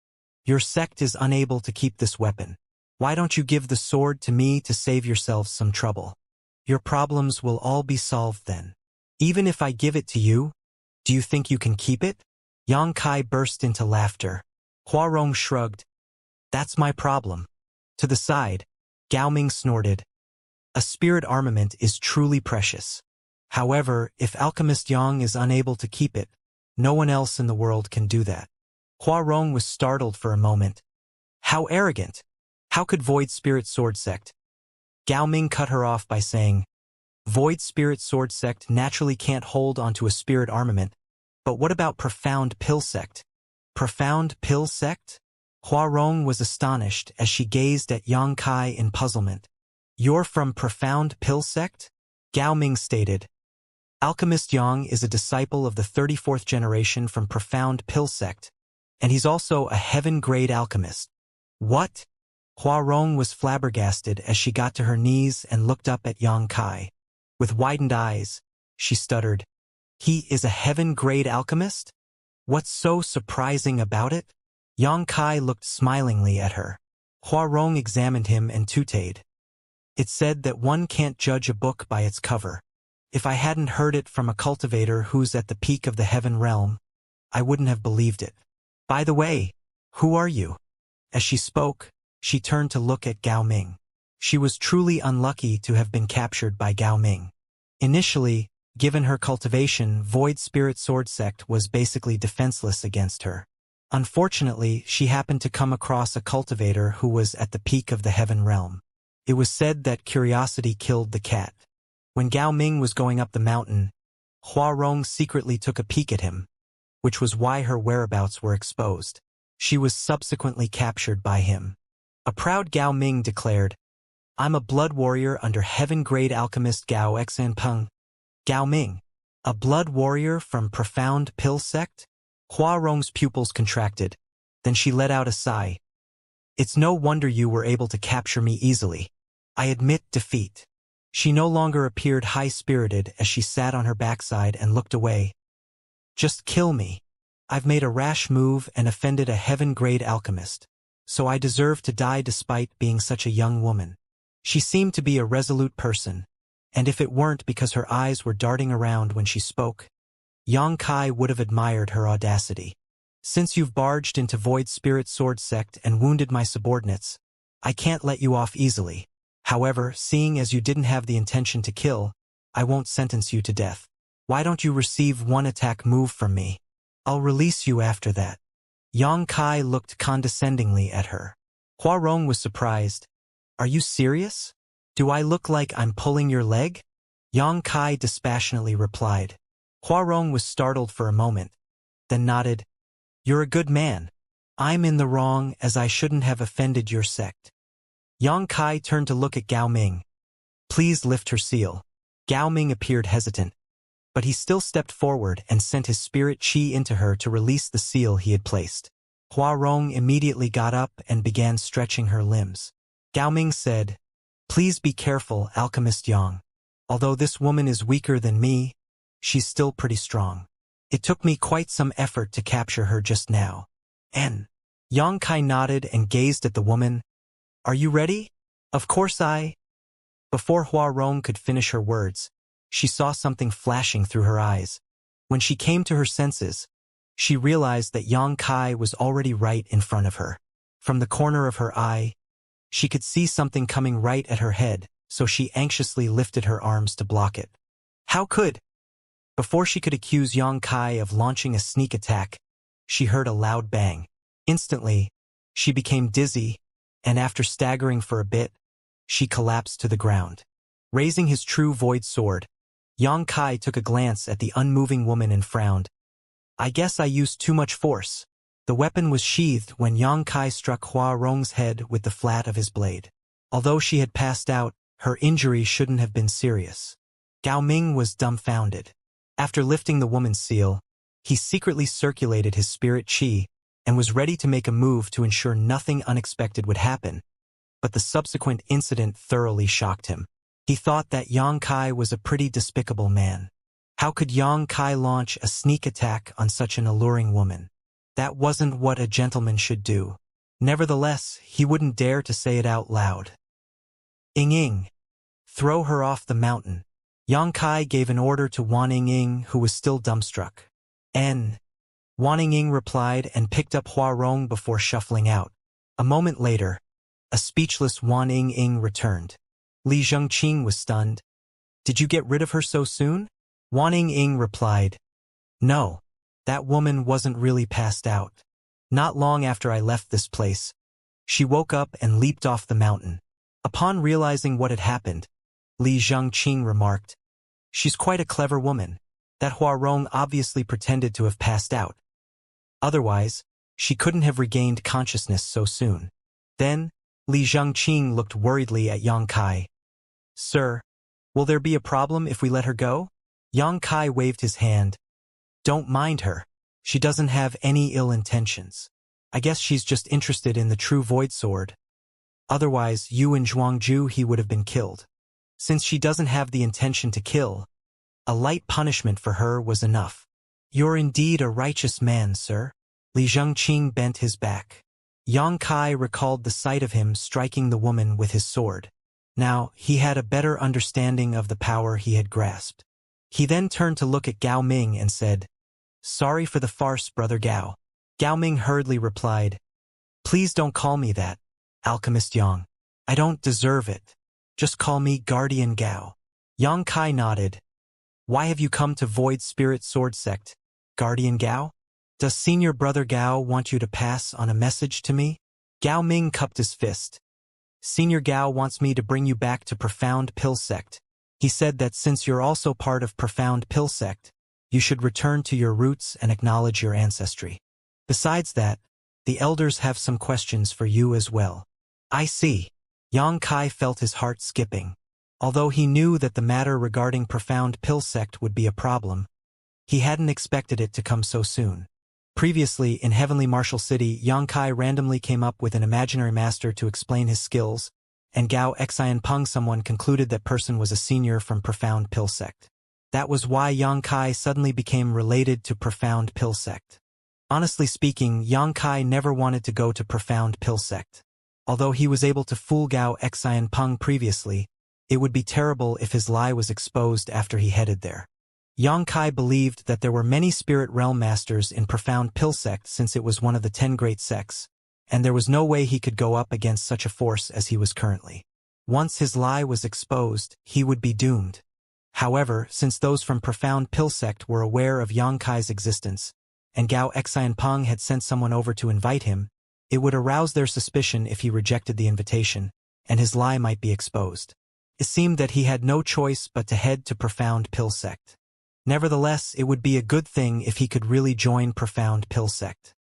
"Your sect is unable to keep this weapon. Why don't you give the sword to me to save yourselves some trouble? Your problems will all be solved then. Even if I give it to you, do you think you can keep it?" Yang Kai burst into laughter. Hua Rong shrugged. "That's my problem." To the side, Gao Ming snorted. "A spirit armament is truly precious. However, if Alchemist Yang is unable to keep it, no one else in the world can do that." Hua Rong was startled for a moment. How arrogant! How could Void Spirit Sword Sect? Gao Ming cut her off by saying, "Void Spirit Sword Sect naturally can't hold onto a spirit armament, but what about Profound Pill Sect?" Profound Pill Sect? Hua Rong was astonished as she gazed at Yang Kai in puzzlement. "You're from Profound Pill Sect?" Gao Ming stated. "Alchemist Yang is a disciple of the 34th generation from Profound Pill Sect, and he's also a heaven-grade alchemist." "What?" Hua Rong was flabbergasted as she got to her knees and looked up at Yang Kai. With widened eyes, she stuttered, "He is a heaven-grade alchemist? What's so surprising about it?" Yang Kai looked smilingly at her. Hua Rong examined him and tooted. "It said that one can't judge a book by its cover. If I hadn't heard it from a cultivator who's at the peak of the heaven realm, I wouldn't have believed it. By the way, who are you?" As she spoke, she turned to look at Gao Ming. She was truly unlucky to have been captured by Gao Ming. Initially, given her cultivation, Void Spirit Sword Sect was basically defenseless against her. Unfortunately, she happened to come across a cultivator who was at the peak of the heaven realm. It was said that curiosity killed the cat. When Gao Ming was going up the mountain, Hua Rong secretly took a peek at him, which was why her whereabouts were exposed. She was subsequently captured by him. A proud Gao Ming declared, "I'm a blood warrior under heaven-grade alchemist Gao Xanpeng." Gao Ming, a blood warrior from Profound Pill Sect? Hua Rong's pupils contracted. Then she let out a sigh. "It's no wonder you were able to capture me easily. I admit defeat." She no longer appeared high-spirited as she sat on her backside and looked away. "Just kill me. I've made a rash move and offended a heaven-grade alchemist, so I deserve to die despite being such a young woman." She seemed to be a resolute person, and if it weren't because her eyes were darting around when she spoke, Yang Kai would have admired her audacity. "Since you've barged into Void Spirit Sword Sect and wounded my subordinates, I can't let you off easily. However, seeing as you didn't have the intention to kill, I won't sentence you to death. Why don't you receive one attack move from me? I'll release you after that." Yang Kai looked condescendingly at her. Hua Rong was surprised. "Are you serious? Do I look like I'm pulling your leg?" Yang Kai dispassionately replied. Hua Rong was startled for a moment, then nodded. "You're a good man. I'm in the wrong as I shouldn't have offended your sect." Yang Kai turned to look at Gao Ming. "Please lift her seal." Gao Ming appeared hesitant, but he still stepped forward and sent his spirit chi into her to release the seal he had placed. Hua Rong immediately got up and began stretching her limbs. Gao Ming said, "Please be careful, Alchemist Yang. Although this woman is weaker than me, she's still pretty strong. It took me quite some effort to capture her just now." "And?" Yang Kai nodded and gazed at the woman. "Are you ready?" "Of course I—" Before Hua Rong could finish her words, she saw something flashing through her eyes. When she came to her senses, she realized that Yang Kai was already right in front of her. From the corner of her eye, she could see something coming right at her head, so she anxiously lifted her arms to block it. How could Before she could accuse Yang Kai of launching a sneak attack, she heard a loud bang. Instantly, she became dizzy, and after staggering for a bit, she collapsed to the ground. Raising his true void sword, Yang Kai took a glance at the unmoving woman and frowned. I guess I used too much force. The weapon was sheathed when Yang Kai struck Hua Rong's head with the flat of his blade. Although she had passed out, her injury shouldn't have been serious. Gao Ming was dumbfounded. After lifting the woman's seal, he secretly circulated his spirit qi and was ready to make a move to ensure nothing unexpected would happen. But the subsequent incident thoroughly shocked him. He thought that Yang Kai was a pretty despicable man. How could Yang Kai launch a sneak attack on such an alluring woman? That wasn't what a gentleman should do. Nevertheless, he wouldn't dare to say it out loud. Ying, throw her off the mountain. Yang Kai gave an order to Wan Ying, who was still dumbstruck. Wan Ying replied and picked up Hua Rong before shuffling out. A moment later, a speechless Wan Ying returned. Li Zhengqing was stunned. Did you get rid of her so soon? Wan Ying replied, No, that woman wasn't really passed out. Not long after I left this place, she woke up and leaped off the mountain. Upon realizing what had happened, Li Zhengqing remarked, She's quite a clever woman. That Hua Rong obviously pretended to have passed out. Otherwise, she couldn't have regained consciousness so soon. Then, Li Zhengqing looked worriedly at Yang Kai. Sir, will there be a problem if we let her go? Yang Kai waved his hand. Don't mind her. She doesn't have any ill intentions. I guess she's just interested in the true void sword. Otherwise, you and Zhuangju he would have been killed. Since she doesn't have the intention to kill, a light punishment for her was enough. You're indeed a righteous man, sir. Li Zhengqing bent his back. Yang Kai recalled the sight of him striking the woman with his sword. Now, he had a better understanding of the power he had grasped. He then turned to look at Gao Ming and said, Sorry for the farce, Brother Gao. Gao Ming hurriedly replied, Please don't call me that, Alchemist Yang. I don't deserve it. Just call me Guardian Gao. Yang Kai nodded. Why have you come to Void Spirit Sword Sect, Guardian Gao? Does Senior Brother Gao want you to pass on a message to me? Gao Ming cupped his fist. Senior Gao wants me to bring you back to Profound Pill Sect. He said that since you're also part of Profound Pill Sect, you should return to your roots and acknowledge your ancestry. Besides that, the elders have some questions for you as well. I see. Yang Kai felt his heart skipping. Although he knew that the matter regarding Profound Pill Sect would be a problem, he hadn't expected it to come so soon. Previously, in Heavenly Martial City, Yang Kai randomly came up with an imaginary master to explain his skills, and Gao Xianpeng someone concluded that person was a senior from Profound Pill Sect. That was why Yang Kai suddenly became related to Profound Pill Sect. Honestly speaking, Yang Kai never wanted to go to Profound Pill Sect. Although he was able to fool Gao Xianpeng previously, it would be terrible if his lie was exposed after he headed there. Yang Kai believed that there were many spirit realm masters in Profound Pill Sect since it was one of the 10 great sects, and there was no way he could go up against such a force as he was currently. Once his lie was exposed, he would be doomed. However, since those from Profound Pill Sect were aware of Yang Kai's existence, and Gao Xianpeng had sent someone over to invite him, it would arouse their suspicion if he rejected the invitation, and his lie might be exposed. It seemed that he had no choice but to head to Profound Pill Sect. Nevertheless, it would be a good thing if he could really join Profound Pill Sect.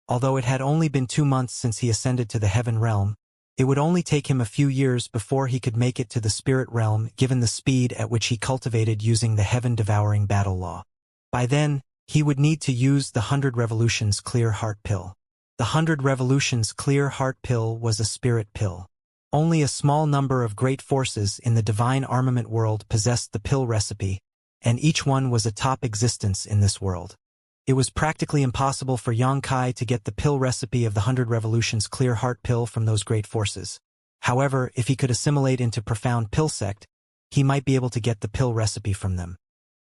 Although it had only been 2 months since he ascended to the Heaven Realm, it would only take him a few years before he could make it to the Spirit Realm given the speed at which he cultivated using the Heaven-devouring battle law. By then, he would need to use the 100 Revolutions Clear Heart Pill. The 100 Revolutions Clear Heart Pill was a spirit pill. Only a small number of great forces in the divine armament world possessed the pill recipe, and each one was a top existence in this world. It was practically impossible for Yang Kai to get the pill recipe of the 100 Revolutions Clear Heart Pill from those great forces. However, if he could assimilate into Profound Pill Sect, he might be able to get the pill recipe from them.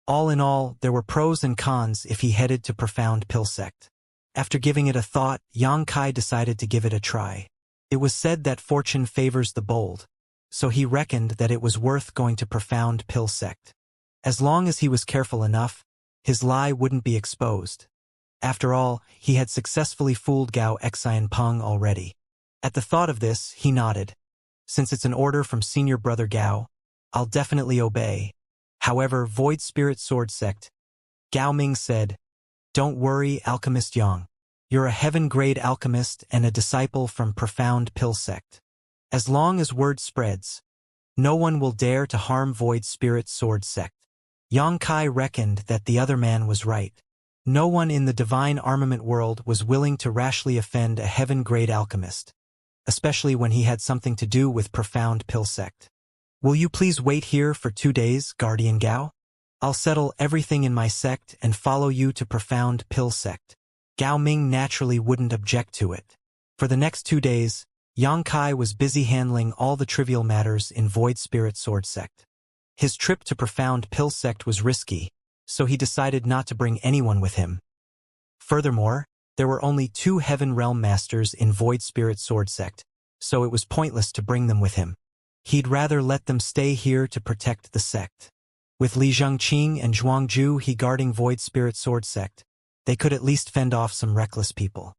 All in all, there were pros and cons if he headed to Profound Pill Sect. After giving it a thought, Yang Kai decided to give it a try. It was said that fortune favors the bold, so he reckoned that it was worth going to Profound Pill Sect. As long as he was careful enough, his lie wouldn't be exposed. After all, he had successfully fooled Gao Xian Peng already. At the thought of this, he nodded. Since it's an order from senior brother Gao, I'll definitely obey. However, Void Spirit Sword Sect, Gao Ming said, "Don't worry, Alchemist Yang. You're a heaven-grade alchemist and a disciple from Profound Pill Sect. As long as word spreads, no one will dare to harm Void Spirit Sword Sect." Yang Kai reckoned that the other man was right. No one in the divine armament world was willing to rashly offend a heaven-grade alchemist, especially when he had something to do with Profound Pill Sect. "Will you please wait here for 2 days, Guardian Gao? I'll settle everything in my sect and follow you to Profound Pill Sect." Gao Ming naturally wouldn't object to it. For the next 2 days, Yang Kai was busy handling all the trivial matters in Void Spirit Sword Sect. His trip to Profound Pill Sect was risky, so he decided not to bring anyone with him. Furthermore, there were only 2 Heaven Realm Masters in Void Spirit Sword Sect, so it was pointless to bring them with him. He'd rather let them stay here to protect the sect. With Li Zhengqing and Zhuangju he guarding Void Spirit Sword Sect, they could at least fend off some reckless people.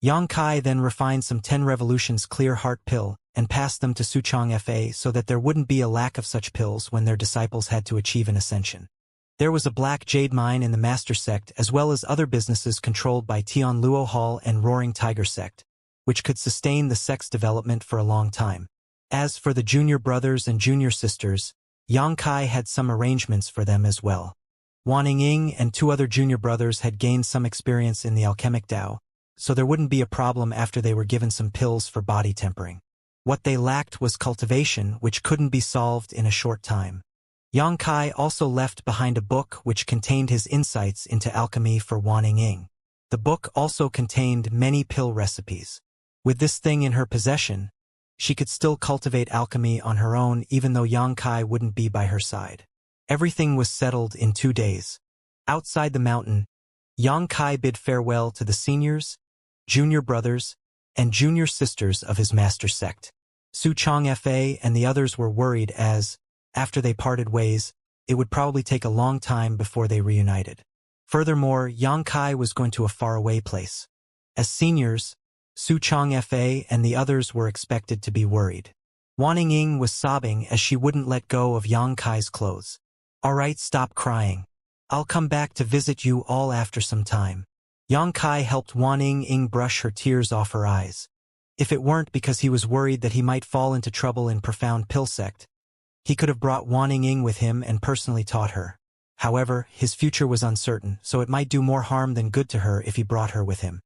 Yang Kai then refined some 10 Revolutions Clear Heart pill and passed them to Suchong Fa so that there wouldn't be a lack of such pills when their disciples had to achieve an ascension. There was a black jade mine in the Master Sect as well as other businesses controlled by Tian Luo Hall and Roaring Tiger Sect, which could sustain the sect's development for a long time. As for the junior brothers and junior sisters, Yang Kai had some arrangements for them as well. Wan Ying and 2 other junior brothers had gained some experience in the alchemic Dao, so there wouldn't be a problem after they were given some pills for body tempering. What they lacked was cultivation, which couldn't be solved in a short time. Yang Kai also left behind a book which contained his insights into alchemy for Wan Ying. The book also contained many pill recipes. With this thing in her possession, she could still cultivate alchemy on her own even though Yang Kai wouldn't be by her side. Everything was settled in 2 days. Outside the mountain, Yang Kai bid farewell to the seniors, junior brothers, and junior sisters of his master sect. Suchong Fa and the others were worried as, after they parted ways, it would probably take a long time before they reunited. Furthermore, Yang Kai was going to a faraway place. As seniors, Suchong Fa and the others were expected to be worried. Wan Ying was sobbing as she wouldn't let go of Yang Kai's clothes. "All right, stop crying. I'll come back to visit you all after some time." Yang Kai helped Wan Ying brush her tears off her eyes. If it weren't because he was worried that he might fall into trouble in Profound Pill Sect, he could have brought Wan Ying with him and personally taught her. However, his future was uncertain, so it might do more harm than good to her if he brought her with him.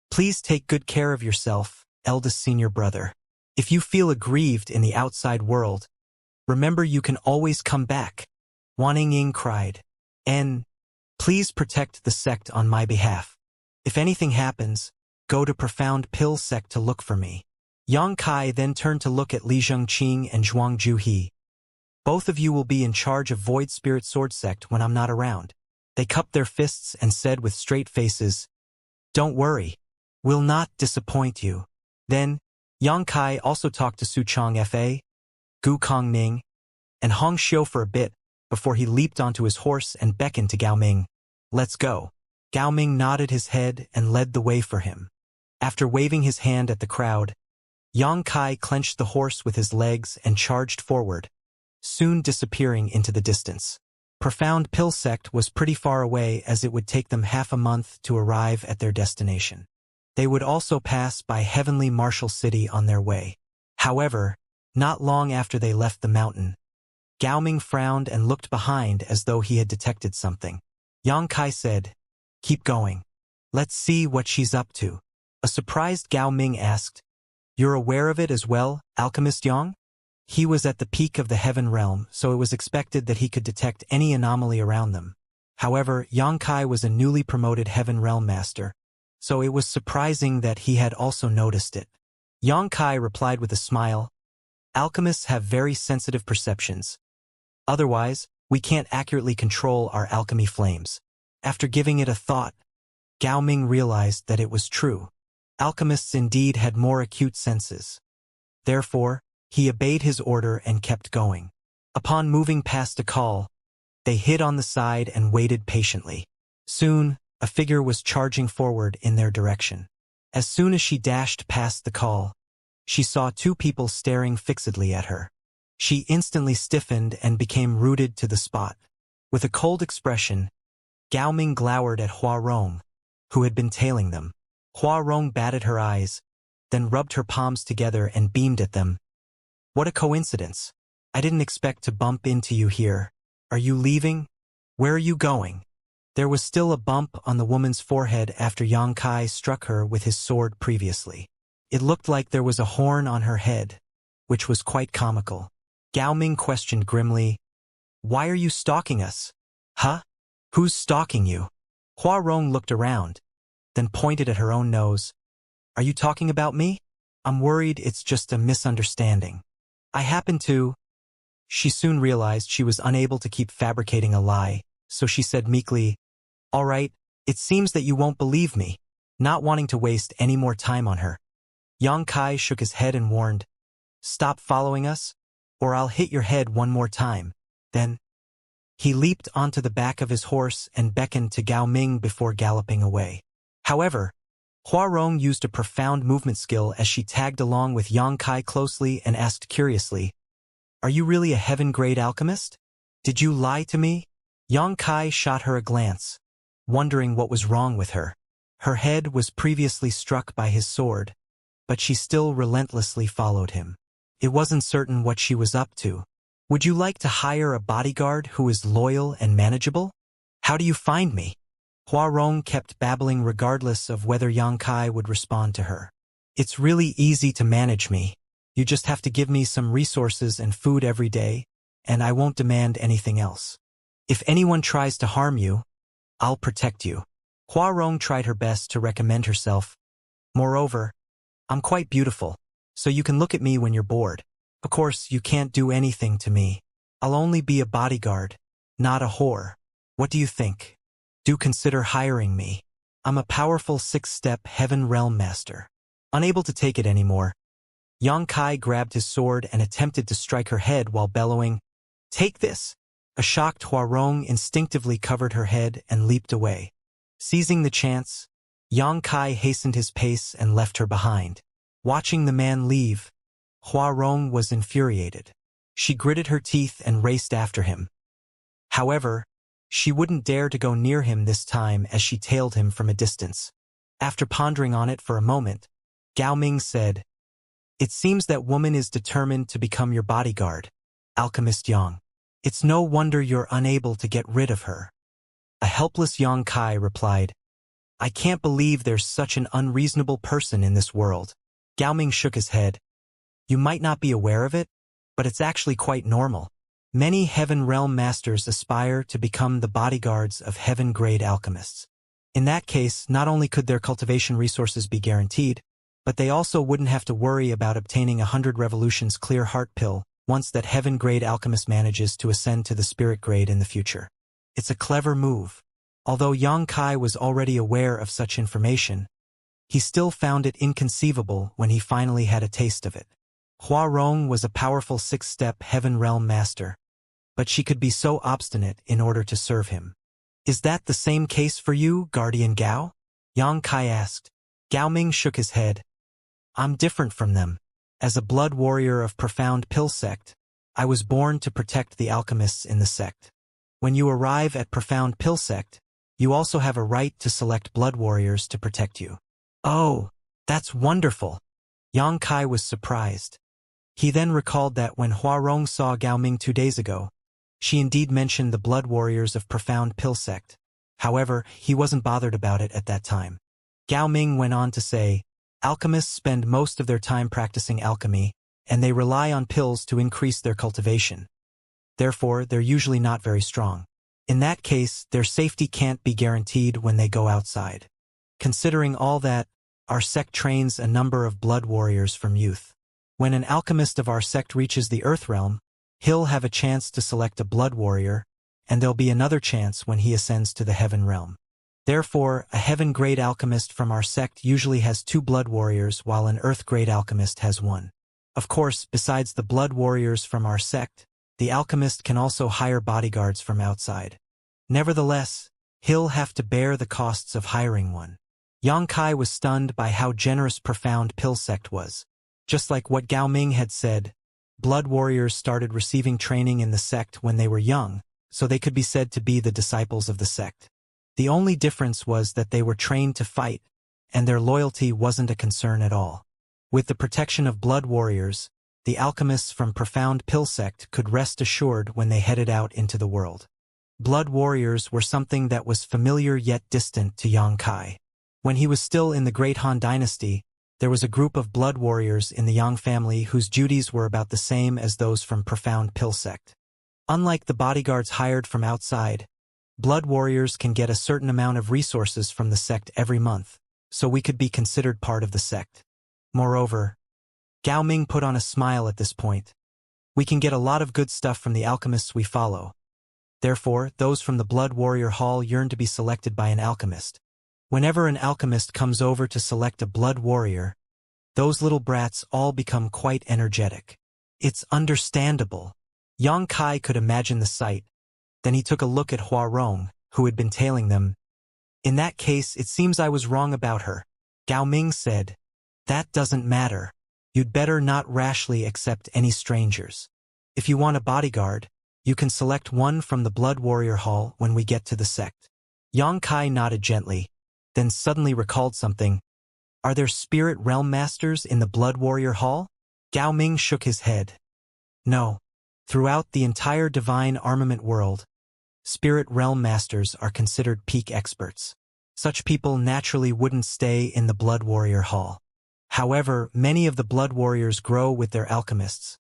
"Please take good care of yourself, eldest senior brother. If you feel aggrieved in the outside world, remember you can always come back," Wan Ying cried. "And please protect the sect on my behalf. If anything happens, go to Profound Pill Sect to look for me." Yang Kai then turned to look at Li Zhengqing and Zhuangju He. "Both of you will be in charge of Void Spirit Sword Sect when I'm not around." They cupped their fists and said with straight faces, "Don't worry. We'll not disappoint you." Then, Yang Kai also talked to Suchong Fa, Gu Kongming, and Hong Xiu for a bit before he leaped onto his horse and beckoned to Gao Ming. "Let's go." Gao Ming nodded his head and led the way for him. After waving his hand at the crowd, Yang Kai clenched the horse with his legs and charged forward, soon disappearing into the distance. Profound Pill Sect was pretty far away as it would take them half a month to arrive at their destination. They would also pass by Heavenly Martial City on their way. However, not long after they left the mountain, Gao Ming frowned and looked behind as though he had detected something. Yang Kai said, "Keep going. Let's see what she's up to." A surprised Gao Ming asked, "You're aware of it as well, Alchemist Yang?" He was at the peak of the Heaven Realm, so it was expected that he could detect any anomaly around them. However, Yang Kai was a newly promoted Heaven Realm Master, so it was surprising that he had also noticed it. Yang Kai replied with a smile, "Alchemists have very sensitive perceptions. Otherwise, we can't accurately control our alchemy flames." After giving it a thought, Gao Ming realized that it was true. Alchemists indeed had more acute senses. Therefore, he obeyed his order and kept going. Upon moving past a call, they hid on the side and waited patiently. Soon, a figure was charging forward in their direction. As soon as she dashed past the call, she saw two people staring fixedly at her. She instantly stiffened and became rooted to the spot. With a cold expression, Gao Ming glowered at Hua Rong, who had been tailing them. Hua Rong batted her eyes, then rubbed her palms together and beamed at them. What a coincidence. I didn't expect to bump into you here. Are you leaving? Where are you going? There was still a bump on the woman's forehead after Yang Kai struck her with his sword previously. It looked like there was a horn on her head, which was quite comical. Gao Ming questioned grimly, "Why are you stalking us?" "Huh? Who's stalking you?" Hua Rong looked around, then pointed at her own nose. "Are you talking about me? I'm worried it's just a misunderstanding. I happen to—" She soon realized she was unable to keep fabricating a lie, so she said meekly, "All right, it seems that you won't believe me," not wanting to waste any more time on her. Yang Kai shook his head and warned, "Stop following us, or I'll hit your head one more time." Then, he leaped onto the back of his horse and beckoned to Gao Ming before galloping away. However, Hua Rong used a profound movement skill as she tagged along with Yang Kai closely and asked curiously, "Are you really a heaven-grade alchemist? Did you lie to me?" Yang Kai shot her a glance, wondering what was wrong with her. Her head was previously struck by his sword, but she still relentlessly followed him. It wasn't certain what she was up to. "Would you like to hire a bodyguard who is loyal and manageable? How do you find me?" Hua Rong kept babbling regardless of whether Yang Kai would respond to her. "It's really easy to manage me. You just have to give me some resources and food every day, and I won't demand anything else. If anyone tries to harm you, I'll protect you." Hua Rong tried her best to recommend herself. "Moreover, I'm quite beautiful, so you can look at me when you're bored. Of course, you can't do anything to me. I'll only be a bodyguard, not a whore. What do you think? Do consider hiring me. I'm a powerful 6-step heaven realm master." Unable to take it anymore, Yang Kai grabbed his sword and attempted to strike her head while bellowing, "Take this!" A shocked Hua Rong instinctively covered her head and leaped away. Seizing the chance, Yang Kai hastened his pace and left her behind. Watching the man leave, Hua Rong was infuriated. She gritted her teeth and raced after him. However, she wouldn't dare to go near him this time as she tailed him from a distance. After pondering on it for a moment, Gao Ming said, "It seems that woman is determined to become your bodyguard, Alchemist Yang. It's no wonder you're unable to get rid of her." A helpless Yang Kai replied, "I can't believe there's such an unreasonable person in this world." Gao Ming shook his head. "You might not be aware of it, but it's actually quite normal. Many Heaven Realm Masters aspire to become the bodyguards of heaven-grade alchemists. In that case, not only could their cultivation resources be guaranteed, but they also wouldn't have to worry about obtaining 100 revolutions clear heart pill once that heaven-grade alchemist manages to ascend to the spirit grade in the future. It's a clever move." Although Yang Kai was already aware of such information, he still found it inconceivable when he finally had a taste of it. Hua Rong was a powerful 6-step Heaven Realm Master, but she could be so obstinate in order to serve him. "Is that the same case for you, Guardian Gao?" Yang Kai asked. Gao Ming shook his head. "I'm different from them. As a blood warrior of Profound Pill Sect, I was born to protect the alchemists in the sect. When you arrive at Profound Pill Sect, you also have a right to select blood warriors to protect you." "Oh, that's wonderful." Yang Kai was surprised. He then recalled that when Hua Rong saw Gao Ming 2 days ago, she indeed mentioned the blood warriors of Profound Pill Sect. However, he wasn't bothered about it at that time. Gao Ming went on to say, "Alchemists spend most of their time practicing alchemy, and they rely on pills to increase their cultivation. Therefore, they're usually not very strong. In that case, their safety can't be guaranteed when they go outside. Considering all that, our sect trains a number of blood warriors from youth. When an alchemist of our sect reaches the Earth Realm, he'll have a chance to select a blood warrior, and there'll be another chance when he ascends to the Heaven Realm. Therefore, a Heaven-grade alchemist from our sect usually has 2 blood warriors while an Earth-grade alchemist has 1. Of course, besides the blood warriors from our sect, the alchemist can also hire bodyguards from outside. Nevertheless, He'll have to bear the costs of hiring one. Xianxia was stunned by how generous Profound Pill Sect was. Just like what Gao Ming had said, blood warriors started receiving training in the sect when they were young, so they could be said to be the disciples of the sect. The only difference was that they were trained to fight, and their loyalty wasn't a concern at all. With the protection of blood warriors, the alchemists from Profound Pill Sect could rest assured when they headed out into the world. Blood warriors were something that was familiar yet distant to Xianxia. When he was still in the Great Han Dynasty, there was a group of blood warriors in the Yang family whose duties were about the same as those from Profound Pill Sect. Unlike the bodyguards hired from outside, blood warriors can get a certain amount of resources from the sect every month, so we could be considered part of the sect. Moreover, Gao Ming put on a smile at this point. We can get a lot of good stuff from the alchemists we follow. Therefore, those from the Blood Warrior Hall yearn to be selected by an alchemist. Whenever an alchemist comes over to select a blood warrior, those little brats all become quite energetic. It's understandable. Xianxia could imagine the sight. Then he took a look at Hua Rong, who had been tailing them. In that case, it seems I was wrong about her. Gao Ming said. That doesn't matter. You'd better not rashly accept any strangers. If you want a bodyguard, you can select one from the Blood Warrior Hall when we get to the sect. Xianxia nodded gently, then suddenly recalled something. Are there spirit realm masters in the Blood Warrior Hall? Gao Ming shook his head. No. Throughout the entire divine armament world, spirit realm masters are considered peak experts. Such people naturally wouldn't stay in the Blood Warrior Hall. However, many of the blood warriors grow with their alchemists.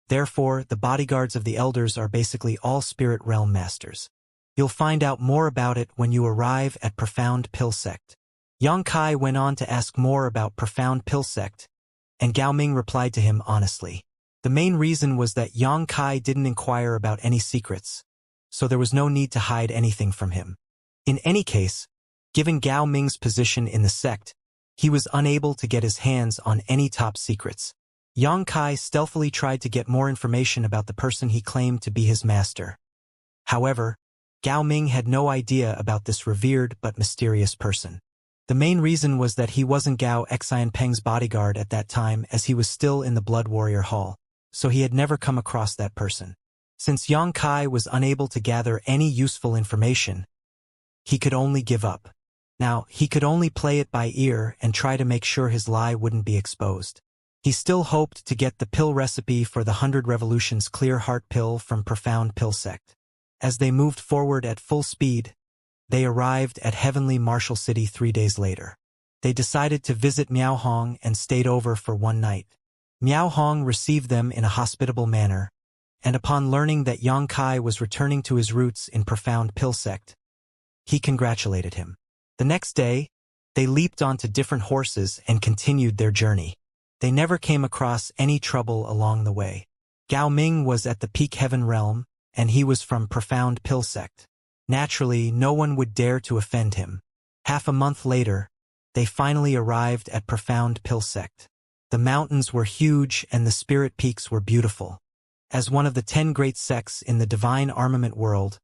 Therefore, the bodyguards of the elders are basically all spirit realm masters. You'll find out more about it when you arrive at Profound Pill Sect. Xianxia went on to ask more about Profound Pill Sect, and Gao Ming replied to him honestly. The main reason was that Xianxia didn't inquire about any secrets, so there was no need to hide anything from him. In any case, given Gao Ming's position in the sect, he was unable to get his hands on any top secrets. Xianxia stealthily tried to get more information about the person he claimed to be his master. However, Gao Ming had no idea about this revered but mysterious person. The main reason was that he wasn't Gao Xianpeng's bodyguard at that time, as he was still in the Blood Warrior Hall, so he had never come across that person. Since Xianxia was unable to gather any useful information, he could only give up. Now, he could only play it by ear and try to make sure his lie wouldn't be exposed. He still hoped to get the pill recipe for the 100 Revolutions Clear Heart Pill from Profound Pill Sect. As they moved forward at full speed, they arrived at Heavenly Martial City 3 days later. They decided to visit Miao Hong and stayed over for one night. Miao Hong received them in a hospitable manner, and upon learning that Xianxia was returning to his roots in Profound Pill Sect, he congratulated him. The next day, they leaped onto different horses and continued their journey. They never came across any trouble along the way. Gao Ming was at the Peak Heaven Realm, and he was from Profound Pill Sect. Naturally, no one would dare to offend him. Half a month later, they finally arrived at Profound Pill Sect. The mountains were huge and the spirit peaks were beautiful. As one of the 10 great sects in the divine armament world,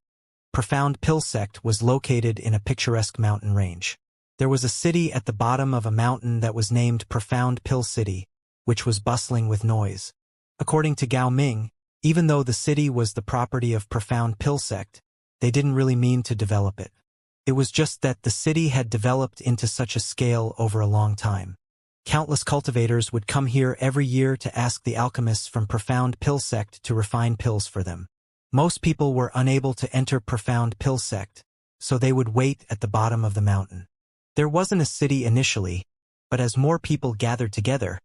Profound Pill Sect was located in a picturesque mountain range. There was a city at the bottom of a mountain that was named Profound Pill City, which was bustling with noise. According to Gao Ming, even though the city was the property of Profound Pill Sect, they didn't really mean to develop it. It was just that the city had developed into such a scale over a long time. Countless cultivators would come here every year to ask the alchemists from Profound Pill Sect to refine pills for them. Most people were unable to enter Profound Pill Sect, so they would wait at the bottom of the mountain. There wasn't a city initially, but as more people gathered together,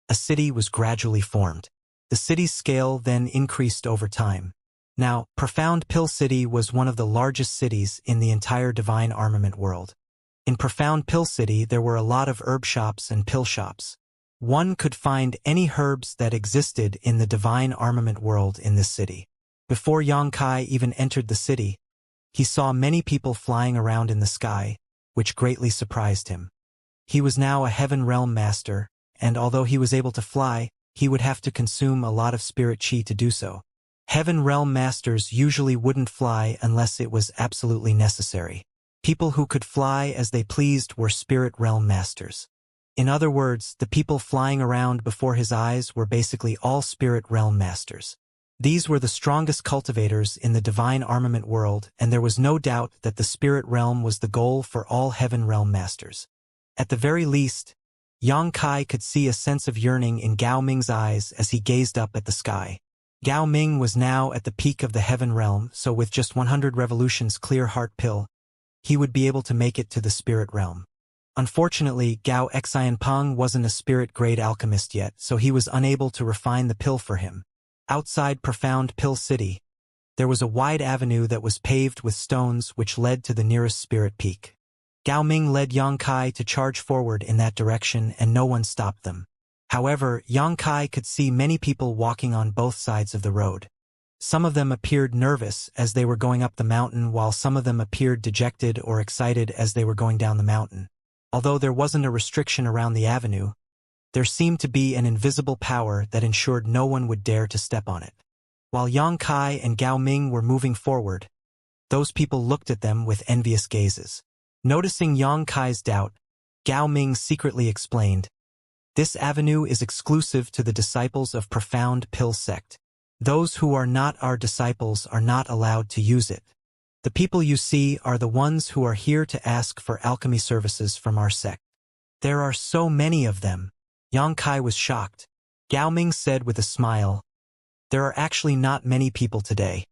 a city was gradually formed. The city's scale then increased over time. Now, Profound Pill City was one of the largest cities in the entire divine armament world. In Profound Pill City, there were a lot of herb shops and pill shops. One could find any herbs that existed in the divine armament world in this city. Before Xianxia even entered the city, he saw many people flying around in the sky, which greatly surprised him. He was now a Heaven Realm Master, and although he was able to fly, he would have to consume a lot of spirit chi to do so. Heaven Realm Masters usually wouldn't fly unless it was absolutely necessary. People who could fly as they pleased were spirit realm masters. In other words, the people flying around before his eyes were basically all spirit realm masters. These were the strongest cultivators in the divine armament world, and there was no doubt that the spirit realm was the goal for all heaven realm masters. At the very least, Yang Kai could see a sense of yearning in Gao Ming's eyes as he gazed up at the sky. Gao Ming was now at the peak of the heaven realm, so with just 100 revolutions clear heart pill, he would be able to make it to the spirit realm. Unfortunately, Gao Xianpeng wasn't a spirit-grade alchemist yet, so he was unable to refine the pill for him. Outside Profound Pill City, there was a wide avenue that was paved with stones which led to the nearest spirit peak. Gao Ming led Yang Kai to charge forward in that direction, and no one stopped them. However, Yang Kai could see many people walking on both sides of the road. Some of them appeared nervous as they were going up the mountain, while some of them appeared dejected or excited as they were going down the mountain. Although there wasn't a restriction around the avenue, there seemed to be an invisible power that ensured no one would dare to step on it. While Yang Kai and Gao Ming were moving forward, those people looked at them with envious gazes. Noticing Yang Kai's doubt, Gao Ming secretly explained, "This avenue is exclusive to the disciples of Profound Pill Sect. Those who are not our disciples are not allowed to use it. The people you see are the ones who are here to ask for alchemy services from our sect." "There are so many of them." Yang Kai was shocked. Gao Ming said with a smile, "There are actually not many people today.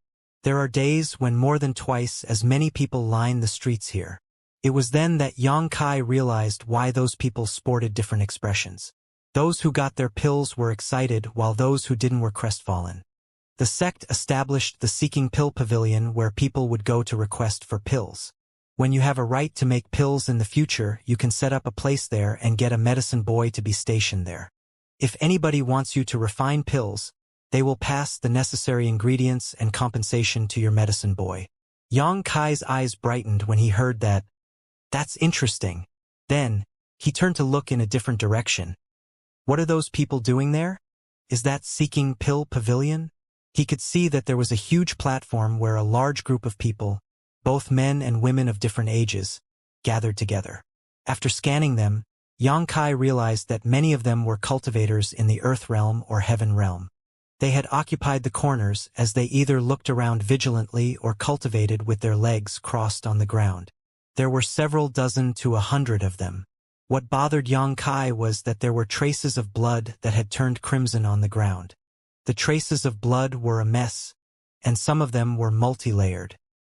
There are days when more than twice as many people line the streets here." It was then that Yang Kai realized why those people sported different expressions. Those who got their pills were excited, while those who didn't were crestfallen. The sect established the Seeking Pill Pavilion, where people would go to request for pills. When you have a right to make pills in the future, you can set up a place there and get a medicine boy to be stationed there. If anybody wants you to refine pills, they will pass the necessary ingredients and compensation to your medicine boy. Yang Kai's eyes brightened when he heard that. "That's interesting." Then, he turned to look in a different direction. "What are those people doing there? Is that Seeking Pill Pavilion?" He could see that there was a huge platform where a large group of people, both men and women of different ages, gathered together. After scanning them, Yang Kai realized that many of them were cultivators in the earth realm or heaven realm. They had occupied the corners as they either looked around vigilantly or cultivated with their legs crossed on the ground. There were several dozen to 100 of them. What bothered Yang Kai was that there were traces of blood that had turned crimson on the ground. The traces of blood were a mess, and some of them were multi-layered.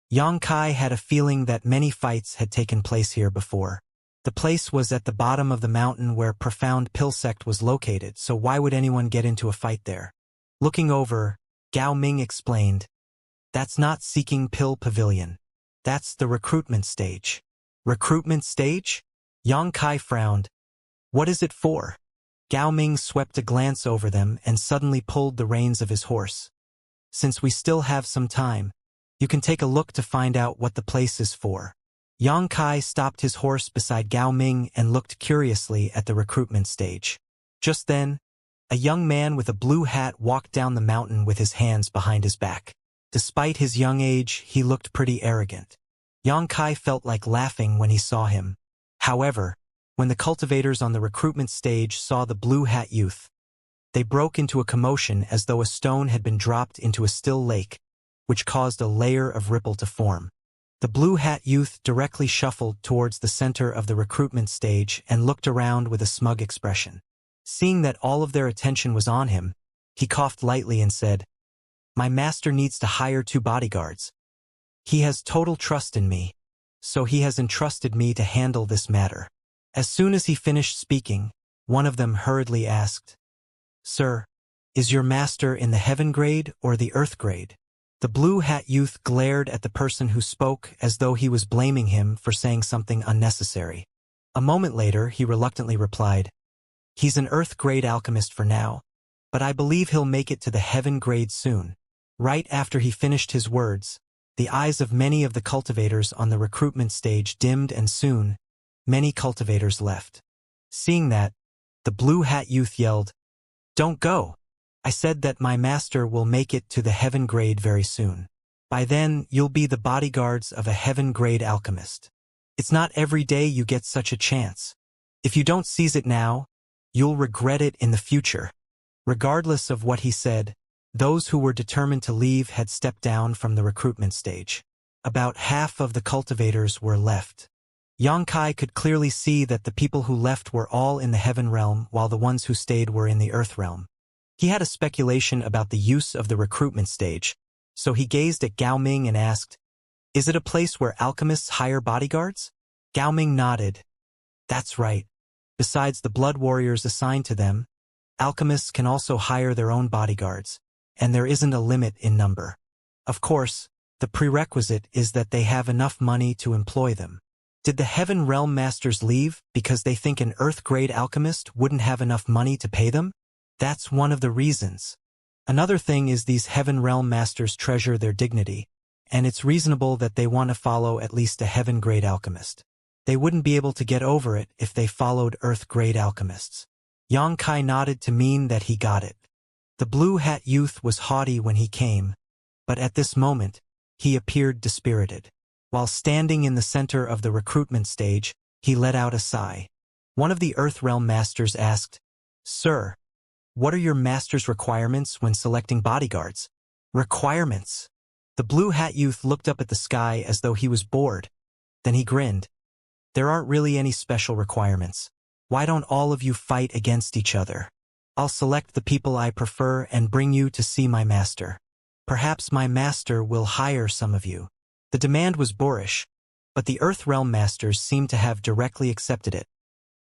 Yang Kai had a feeling that many fights had taken place here before. The place was at the bottom of the mountain where Profound Pill Sect was located, so why would anyone get into a fight there? Looking over, Gao Ming explained, "That's not Seeking Pill Pavilion. That's the recruitment stage." "Recruitment stage?" Yang Kai frowned. "What is it for?" Gao Ming swept a glance over them and suddenly pulled the reins of his horse. "Since we still have some time, you can take a look to find out what the place is for." Yang Kai stopped his horse beside Gao Ming and looked curiously at the recruitment stage. Just then, a young man with a blue hat walked down the mountain with his hands behind his back. Despite his young age, he looked pretty arrogant. Yang Kai felt like laughing when he saw him. However, when the cultivators on the recruitment stage saw the blue hat youth, they broke into a commotion as though a stone had been dropped into a still lake, which caused a layer of ripple to form. The blue hat youth directly shuffled towards the center of the recruitment stage and looked around with a smug expression. Seeing that all of their attention was on him, he coughed lightly and said, "My master needs to hire 2 bodyguards. He has total trust in me, so he has entrusted me to handle this matter." As soon as he finished speaking, one of them hurriedly asked, "Sir, is your master in the heaven grade or the earth grade?" The blue hat youth glared at the person who spoke as though he was blaming him for saying something unnecessary. A moment later, he reluctantly replied, "He's an earth grade alchemist for now, but I believe he'll make it to the heaven grade soon." Right after he finished his words, the eyes of many of the cultivators on the recruitment stage dimmed, and soon, many cultivators left. Seeing that, the blue hat youth yelled, "Don't go! I said that my master will make it to the heaven grade very soon. By then, you'll be the bodyguards of a heaven grade alchemist." It's not every day you get such a chance. If you don't seize it now, you'll regret it in the future. Regardless of what he said, those who were determined to leave had stepped down from the recruitment stage. About half of the cultivators were left. Xianxia could clearly see that the people who left were all in the heaven realm while the ones who stayed were in the earth realm. He had a speculation about the use of the recruitment stage, so he gazed at Gao Ming and asked, "Is it a place where alchemists hire bodyguards?" Gao Ming nodded. "That's right. Besides the blood warriors assigned to them, alchemists can also hire their own bodyguards, and there isn't a limit in number. Of course, the prerequisite is that they have enough money to employ them. Did the Heaven Realm Masters leave because they think an Earth-grade alchemist wouldn't have enough money to pay them? That's one of the reasons. Another thing is these Heaven Realm Masters treasure their dignity, and it's reasonable that they want to follow at least a Heaven-grade alchemist. They wouldn't be able to get over it if they followed Earth-grade alchemists." Xianxia nodded to mean that he got it. The blue hat youth was haughty when he came, but at this moment, he appeared dispirited. While standing in the center of the recruitment stage, he let out a sigh. One of the Earth Realm Masters asked, "Sir, what are your master's requirements when selecting bodyguards?" "Requirements?" The blue hat youth looked up at the sky as though he was bored. Then he grinned. "There aren't really any special requirements. Why don't all of you fight against each other? I'll select the people I prefer and bring you to see my master. Perhaps my master will hire some of you." The demand was boorish, but the Earth Realm Masters seemed to have directly accepted it.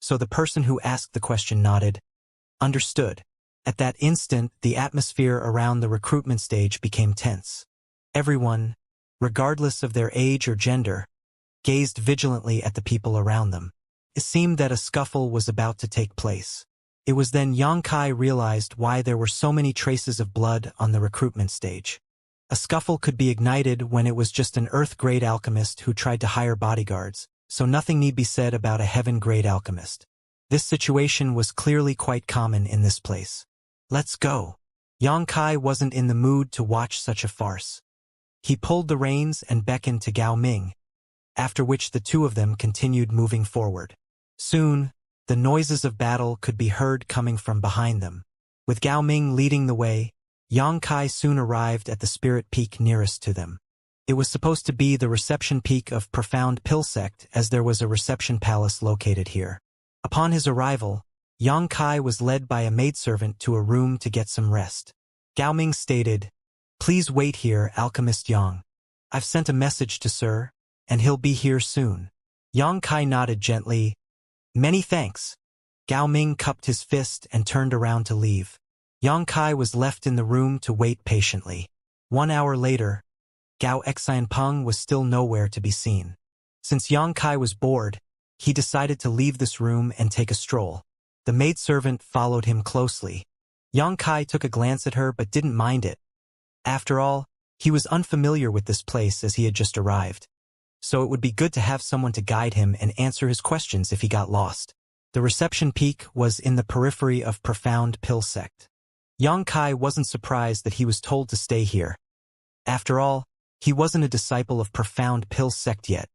So the person who asked the question nodded. "Understood." At that instant, the atmosphere around the recruitment stage became tense. Everyone, regardless of their age or gender, gazed vigilantly at the people around them. It seemed that a scuffle was about to take place. It was then Xianxia realized why there were so many traces of blood on the recruitment stage. A scuffle could be ignited when it was just an Earth-grade alchemist who tried to hire bodyguards, so nothing need be said about a Heaven-grade alchemist. This situation was clearly quite common in this place. "Let's go." Xianxia wasn't in the mood to watch such a farce. He pulled the reins and beckoned to Gao Ming, after which the two of them continued moving forward. Soon, the noises of battle could be heard coming from behind them. With Gao Ming leading the way, Xianxia soon arrived at the spirit peak nearest to them. It was supposed to be the reception peak of Profound Pill Sect, as there was a reception palace located here. Upon his arrival, Xianxia was led by a maidservant to a room to get some rest. Gao Ming stated, "Please wait here, Alchemist Yang. I've sent a message to Sir, and he'll be here soon." Xianxia nodded gently. "Many thanks." Gao Ming cupped his fist and turned around to leave. Xianxia was left in the room to wait patiently. 1 hour later, Gao Xianpeng was still nowhere to be seen. Since Xianxia was bored, he decided to leave this room and take a stroll. The maidservant followed him closely. Xianxia took a glance at her but didn't mind it. After all, he was unfamiliar with this place as he had just arrived. So it would be good to have someone to guide him and answer his questions if he got lost. The reception peak was in the periphery of Profound Pill Sect. Xianxia wasn't surprised that he was told to stay here. After all, he wasn't a disciple of Profound Pill Sect yet,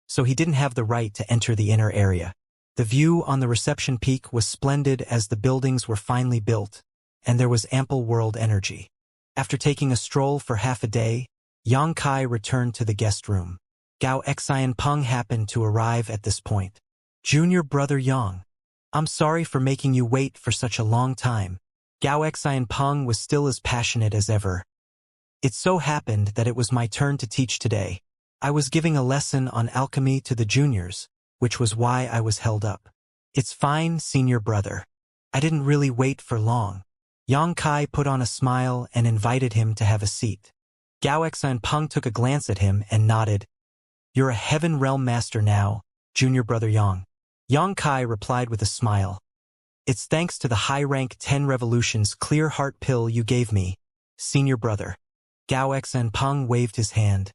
so he didn't have the right to enter the inner area. The view on the reception peak was splendid as the buildings were finely built, and there was ample world energy. After taking a stroll for half a day, Xianxia returned to the guest room. Gao Xianpeng happened to arrive at this point. "Junior brother Yang, I'm sorry for making you wait for such a long time." Gao Xianpeng was still as passionate as ever. "It so happened that it was my turn to teach today. I was giving a lesson on alchemy to the juniors, which was why I was held up." "It's fine, senior brother. I didn't really wait for long." Xianxia put on a smile and invited him to have a seat. Gao Xianpeng took a glance at him and nodded. "You're a Heaven Realm Master now, junior brother Yang." Xianxia replied with a smile. "It's thanks to the high-rank 10 revolutions clear heart pill you gave me, senior brother." Gao Xianpeng waved his hand.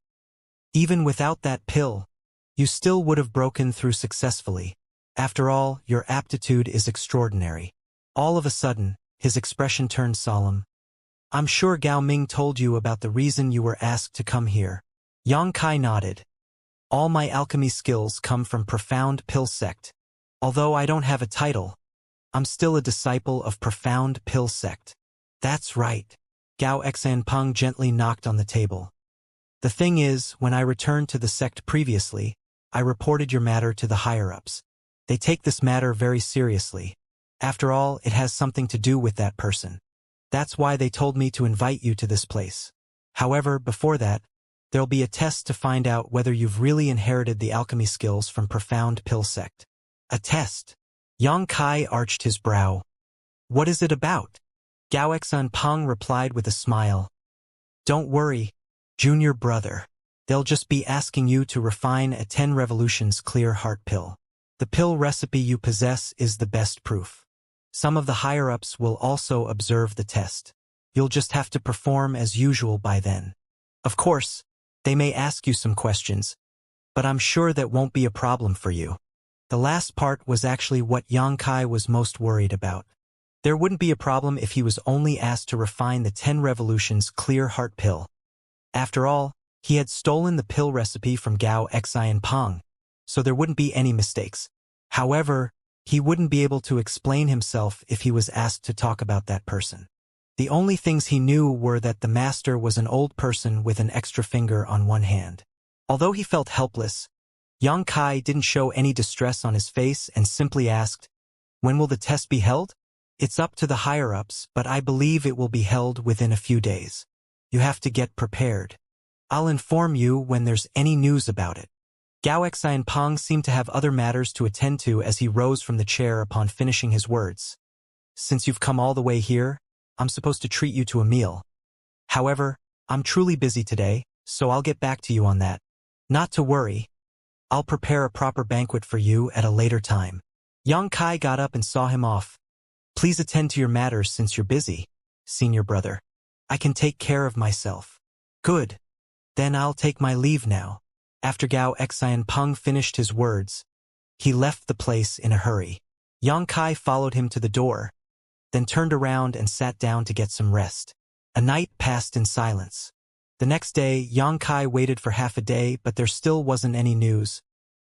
"Even without that pill, you still would have broken through successfully. After all, your aptitude is extraordinary." All of a sudden, his expression turned solemn. "I'm sure Gao Ming told you about the reason you were asked to come here." Xianxia nodded. All my alchemy skills come from Profound Pill Sect. Although I don't have a title, I'm still a disciple of Profound Pill Sect. That's right. Gao Xianpeng gently knocked on the table. The thing is, when I returned to the sect previously, I reported your matter to the higher-ups. They take this matter very seriously. After all, it has something to do with that person. That's why they told me to invite you to this place. However, before that, there'll be a test to find out whether you've really inherited the alchemy skills from Profound Pill Sect. A test? Yang Kai arched his brow. What is it about? Gao Xianpeng replied with a smile. Don't worry, junior brother. They'll just be asking you to refine a 10 revolutions clear heart pill. The pill recipe you possess is the best proof. Some of the higher-ups will also observe the test. You'll just have to perform as usual by then. Of course, they may ask you some questions, but I'm sure that won't be a problem for you. The last part was actually what Yang Kai was most worried about. There wouldn't be a problem if he was only asked to refine the 10 revolutions clear heart pill. After all, he had stolen the pill recipe from Gao Xianpeng, so there wouldn't be any mistakes. However, he wouldn't be able to explain himself if he was asked to talk about that person. The only things he knew were that the master was an old person with an extra finger on one hand. Although he felt helpless, Yang Kai didn't show any distress on his face and simply asked, "When will the test be held?" "It's up to the higher-ups, but I believe it will be held within a few days. You have to get prepared. I'll inform you when there's any news about it." Gao Xianpeng seemed to have other matters to attend to as he rose from the chair upon finishing his words. "Since you've come all the way here, I'm supposed to treat you to a meal. However, I'm truly busy today, so I'll get back to you on that. Not to worry. I'll prepare a proper banquet for you at a later time." Yang Kai got up and saw him off. "Please attend to your matters since you're busy, senior brother. I can take care of myself." "Good. Then I'll take my leave now." After Gao Xianpeng finished his words, he left the place in a hurry. Yang Kai followed him to the door, then turned around and sat down to get some rest. A night passed in silence. The next day, Yang Kai waited for half a day, but there still wasn't any news,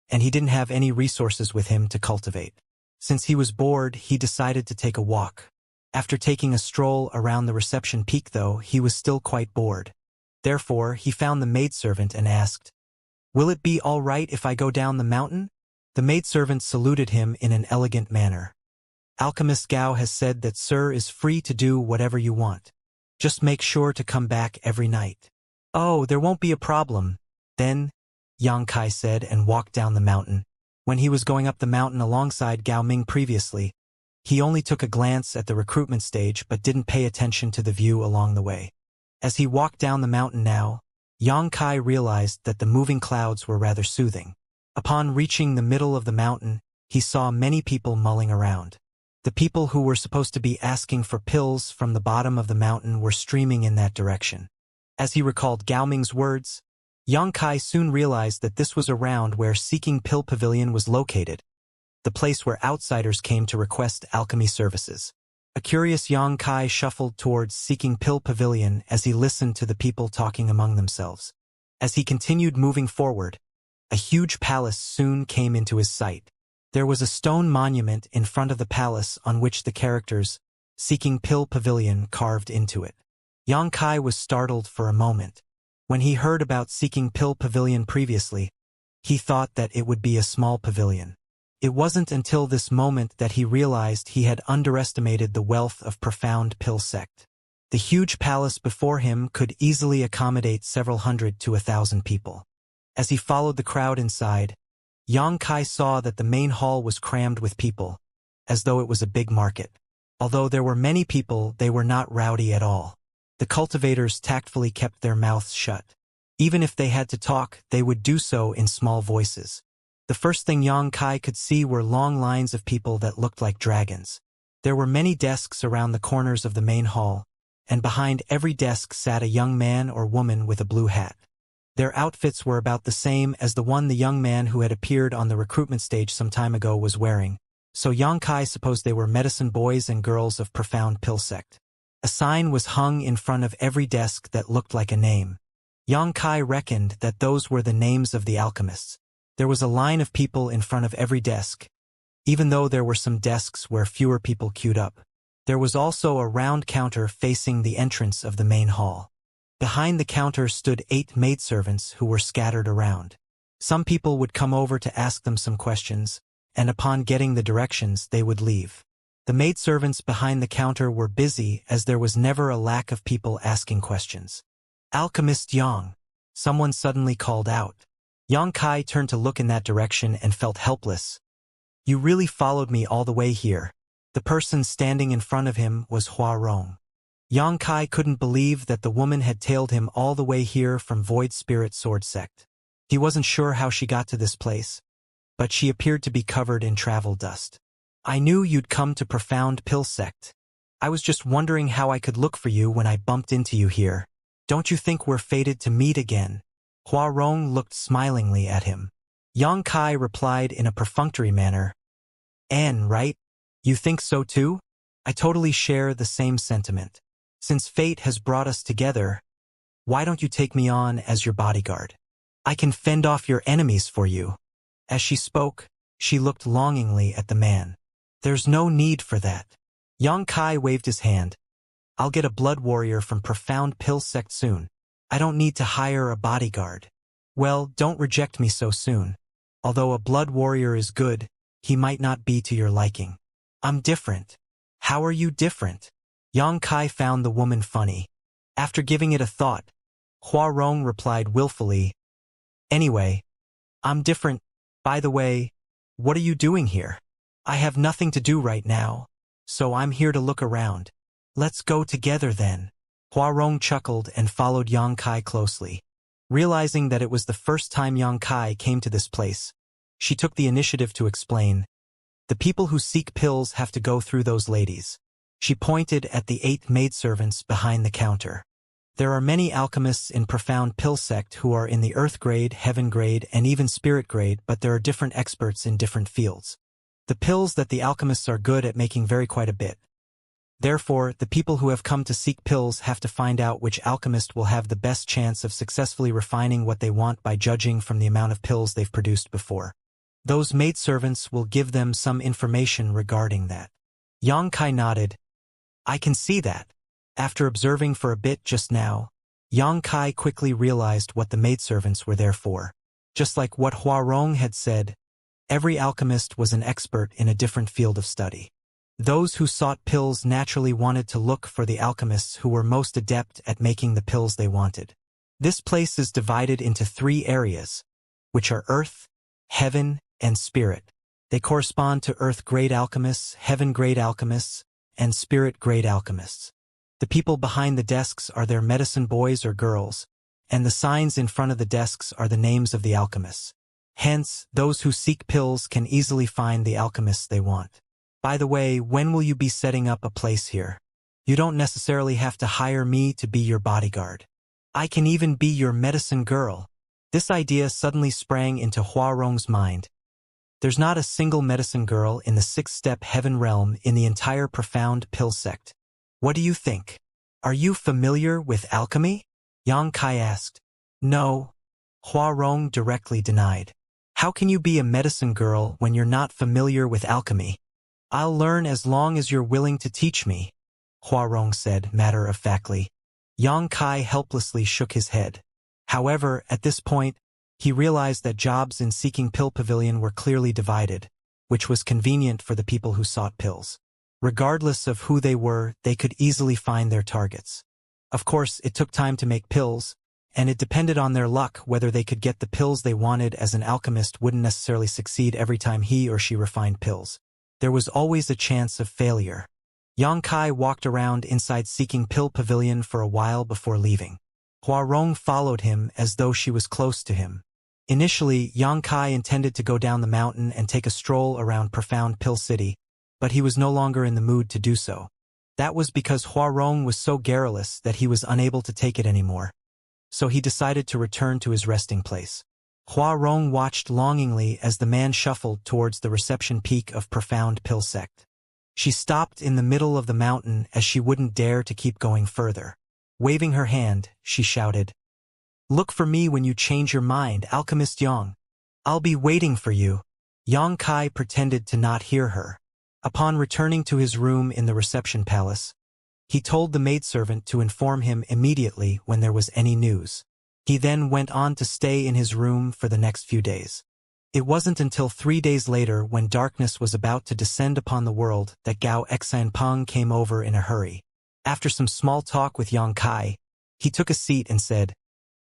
and he didn't have any resources with him to cultivate. Since he was bored, he decided to take a walk. After taking a stroll around the reception peak, though, he was still quite bored. Therefore, he found the maidservant and asked, "Will it be all right if I go down the mountain?" The maidservant saluted him in an elegant manner. "Alchemist Gao has said that Sir is free to do whatever you want. Just make sure to come back every night." "Oh, there won't be a problem, then," Yang Kai said and walked down the mountain. When he was going up the mountain alongside Gao Ming previously, he only took a glance at the recruitment stage but didn't pay attention to the view along the way. As he walked down the mountain now, Yang Kai realized that the moving clouds were rather soothing. Upon reaching the middle of the mountain, he saw many people mulling around. The people who were supposed to be asking for pills from the bottom of the mountain were streaming in that direction. As he recalled Gao Ming's words, Yang Kai soon realized that this was around where Seeking Pill Pavilion was located, the place where outsiders came to request alchemy services. A curious Yang Kai shuffled towards Seeking Pill Pavilion as he listened to the people talking among themselves. As he continued moving forward, a huge palace soon came into his sight. There was a stone monument in front of the palace on which the characters Seeking Pill Pavilion carved into it. Yang Kai was startled for a moment. When he heard about Seeking Pill Pavilion previously, he thought that it would be a small pavilion. It wasn't until this moment that he realized he had underestimated the wealth of Profound Pill Sect. The huge palace before him could easily accommodate several hundred to 1,000 people. As he followed the crowd inside, Yang Kai saw that the main hall was crammed with people, as though it was a big market. Although there were many people, they were not rowdy at all. The cultivators tactfully kept their mouths shut. Even if they had to talk, they would do so in small voices. The first thing Yang Kai could see were long lines of people that looked like dragons. There were many desks around the corners of the main hall, and behind every desk sat a young man or woman with a blue hat. Their outfits were about the same as the one the young man who had appeared on the recruitment stage some time ago was wearing, so Yang Kai supposed they were medicine boys and girls of Profound Pill Sect. A sign was hung in front of every desk that looked like a name. Yang Kai reckoned that those were the names of the alchemists. There was a line of people in front of every desk, even though there were some desks where fewer people queued up. There was also a round counter facing the entrance of the main hall. Behind the counter stood 8 maidservants who were scattered around. Some people would come over to ask them some questions, and upon getting the directions they would leave. The maidservants behind the counter were busy as there was never a lack of people asking questions. "Alchemist Yang," someone suddenly called out. Yang Kai turned to look in that direction and felt helpless. "You really followed me all the way here." The person standing in front of him was Hua Rong. Yang Kai couldn't believe that the woman had tailed him all the way here from Void Spirit Sword Sect. He wasn't sure how she got to this place, but she appeared to be covered in travel dust. "I knew you'd come to Profound Pill Sect. I was just wondering how I could look for you when I bumped into you here. Don't you think we're fated to meet again?" Hua Rong looked smilingly at him. Yang Kai replied in a perfunctory manner, Right? You think so too? I totally share the same sentiment. Since fate has brought us together, why don't you take me on as your bodyguard? I can fend off your enemies for you." As she spoke, she looked longingly at the man. "There's no need for that." Yang Kai waved his hand. "I'll get a blood warrior from Profound Pill Sect soon. I don't need to hire a bodyguard." "Well, don't reject me so soon. Although a blood warrior is good, he might not be to your liking. I'm different." "How are you different?" Yang Kai found the woman funny. After giving it a thought, Hua Rong replied willfully, "Anyway, I'm different. By the way, what are you doing here?" "I have nothing to do right now, so I'm here to look around." "Let's go together then." Hua Rong chuckled and followed Yang Kai closely. Realizing that it was the first time Yang Kai came to this place, she took the initiative to explain, "The people who seek pills have to go through those ladies." She pointed at the 8 maidservants behind the counter. "There are many alchemists in Profound Pill Sect who are in the Earth grade, Heaven grade, and even Spirit grade, but there are different experts in different fields. The pills that the alchemists are good at making vary quite a bit. Therefore, the people who have come to seek pills have to find out which alchemist will have the best chance of successfully refining what they want by judging from the amount of pills they've produced before. Those maidservants will give them some information regarding that." Yang Kai nodded. "I can see that." After observing for a bit just now, Yang Kai quickly realized what the maidservants were there for. Just like what Hua Rong had said, every alchemist was an expert in a different field of study. Those who sought pills naturally wanted to look for the alchemists who were most adept at making the pills they wanted. This place is divided into 3 areas, which are Earth, Heaven, and Spirit. They correspond to Earth-grade alchemists, Heaven-grade alchemists, and Spirit-grade alchemists. The people behind the desks are their medicine boys or girls, and the signs in front of the desks are the names of the alchemists. Hence, those who seek pills can easily find the alchemists they want. By the way, when will you be setting up a place here? You don't necessarily have to hire me to be your bodyguard. I can even be your medicine girl." This idea suddenly sprang into Hua Rong's mind. There's not a single medicine girl in the 6-step heaven realm in the entire Profound Pill Sect. What do you think? Are you familiar with alchemy? Yang Kai asked. No, Hua Rong directly denied. How can you be a medicine girl when you're not familiar with alchemy? I'll learn as long as you're willing to teach me, Hua Rong said matter-of-factly. Yang Kai helplessly shook his head. However, at this point, he realized that jobs in Seeking Pill Pavilion were clearly divided, which was convenient for the people who sought pills. Regardless of who they were, they could easily find their targets. Of course, it took time to make pills, and it depended on their luck whether they could get the pills they wanted, as an alchemist wouldn't necessarily succeed every time he or she refined pills. There was always a chance of failure. Yang Kai walked around inside Seeking Pill Pavilion for a while before leaving. Hua Rong followed him as though she was close to him. Initially, Yang Kai intended to go down the mountain and take a stroll around Profound Pill City, but he was no longer in the mood to do so. That was because Hua Rong was so garrulous that he was unable to take it anymore. So he decided to return to his resting place. Hua Rong watched longingly as the man shuffled towards the reception peak of Profound Pill Sect. She stopped in the middle of the mountain as she wouldn't dare to keep going further. Waving her hand, she shouted, Look for me when you change your mind, Alchemist Yang. I'll be waiting for you. Yang Kai pretended to not hear her. Upon returning to his room in the reception palace, he told the maidservant to inform him immediately when there was any news. He then went on to stay in his room for the next few days. It wasn't until 3 days later, when darkness was about to descend upon the world, that Gao Xianpeng came over in a hurry. After some small talk with Yang Kai, he took a seat and said,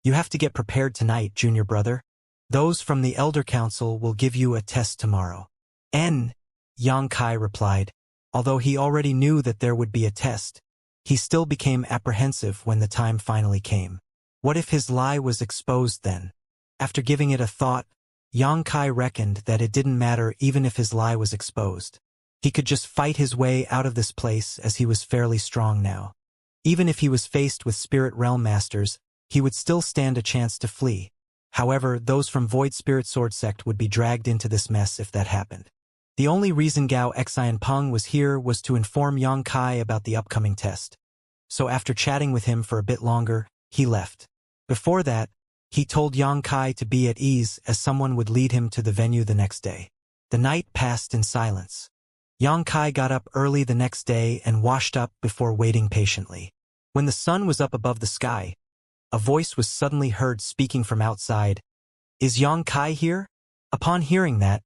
"You have to get prepared tonight, junior brother. Those from the Elder Council will give you a test tomorrow." Yang Kai replied. Although he already knew that there would be a test, he still became apprehensive when the time finally came. What if his lie was exposed then? After giving it a thought, Yang Kai reckoned that it didn't matter even if his lie was exposed. He could just fight his way out of this place, as he was fairly strong now. Even if he was faced with Spirit Realm Masters, he would still stand a chance to flee. However, those from Void Spirit Sword Sect would be dragged into this mess if that happened. The only reason Gao Xianpeng was here was to inform Yang Kai about the upcoming test. So after chatting with him for a bit longer, he left. Before that, he told Yang Kai to be at ease, as someone would lead him to the venue the next day. The night passed in silence. Yang Kai got up early the next day and washed up before waiting patiently. When the sun was up above the sky, a voice was suddenly heard speaking from outside. "Is Yang Kai here?" Upon hearing that,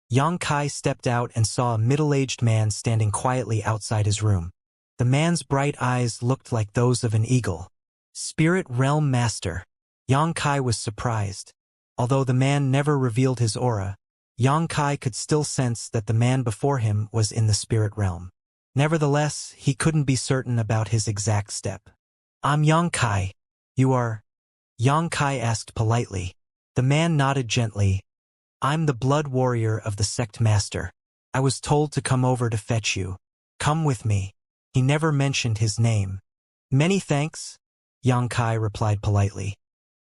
Yang Kai stepped out and saw a middle-aged man standing quietly outside his room. The man's bright eyes looked like those of an eagle. Spirit Realm Master. Yang Kai was surprised. Although the man never revealed his aura, Yang Kai could still sense that the man before him was in the spirit realm. Nevertheless, he couldn't be certain about his exact step. "I'm Yang Kai. You are?" Yang Kai asked politely. The man nodded gently. "I'm the blood warrior of the sect master. I was told to come over to fetch you. Come with me." He never mentioned his name. "Many thanks," Yang Kai replied politely,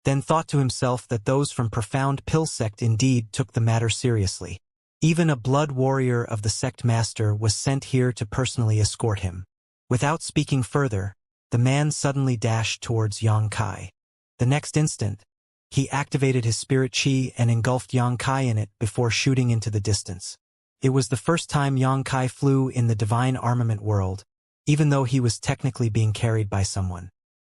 then thought to himself that those from Profound Pill Sect indeed took the matter seriously. Even a blood warrior of the sect master was sent here to personally escort him. Without speaking further, the man suddenly dashed towards Yang Kai. The next instant, he activated his spirit chi and engulfed Yang Kai in it before shooting into the distance. It was the first time Yang Kai flew in the divine armament world, even though he was technically being carried by someone.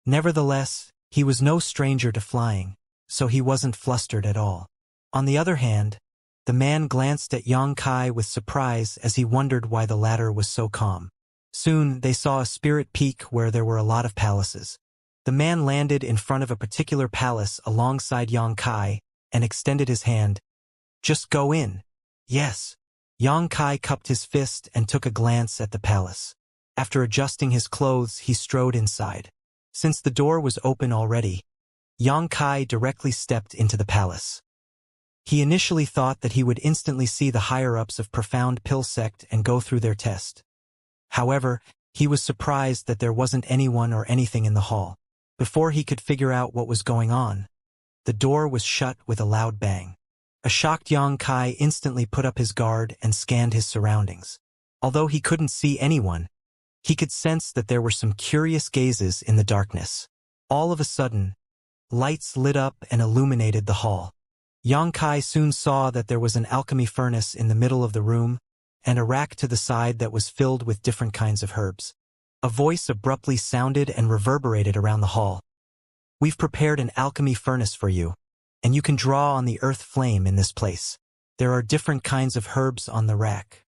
Nevertheless, he was no stranger to flying, so he wasn't flustered at all. On the other hand, the man glanced at Yang Kai with surprise as he wondered why the latter was so calm. Soon, they saw a spirit peak where there were a lot of palaces. The man landed in front of a particular palace alongside Yang Kai and extended his hand. "Just go in." "Yes." Yang Kai cupped his fist and took a glance at the palace. After adjusting his clothes, he strode inside. Since the door was open already, Yang Kai directly stepped into the palace. He initially thought that he would instantly see the higher-ups of Profound Pill Sect and go through their test. However, he was surprised that there wasn't anyone or anything in the hall. Before he could figure out what was going on, the door was shut with a loud bang. A shocked Yang Kai instantly put up his guard and scanned his surroundings. Although he couldn't see anyone, he could sense that there were some curious gazes in the darkness. All of a sudden, lights lit up and illuminated the hall. Yang Kai soon saw that there was an alchemy furnace in the middle of the room and a rack to the side that was filled with different kinds of herbs. A voice abruptly sounded and reverberated around the hall. "We've prepared an alchemy furnace for you, and you can draw on the earth flame in this place. There are different kinds of herbs on the rack.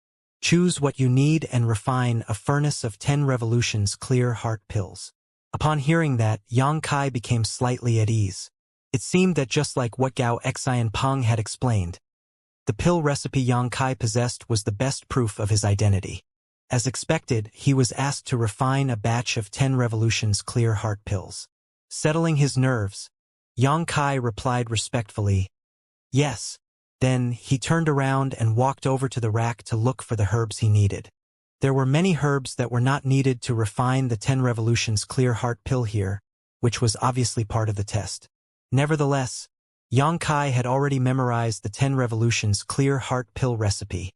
Choose what you need and refine a furnace of 10 revolutions clear heart pills." Upon hearing that, Yang Kai became slightly at ease. It seemed that just like what Gao Xianpeng had explained, the pill recipe Yang Kai possessed was the best proof of his identity. As expected, he was asked to refine a batch of 10 revolutions clear heart pills. Settling his nerves, Yang Kai replied respectfully, "Yes." Then he turned around and walked over to the rack to look for the herbs he needed. There were many herbs that were not needed to refine the 10 revolutions clear heart pill here, which was obviously part of the test. Nevertheless, Yang Kai had already memorized the 10 revolutions clear heart pill recipe,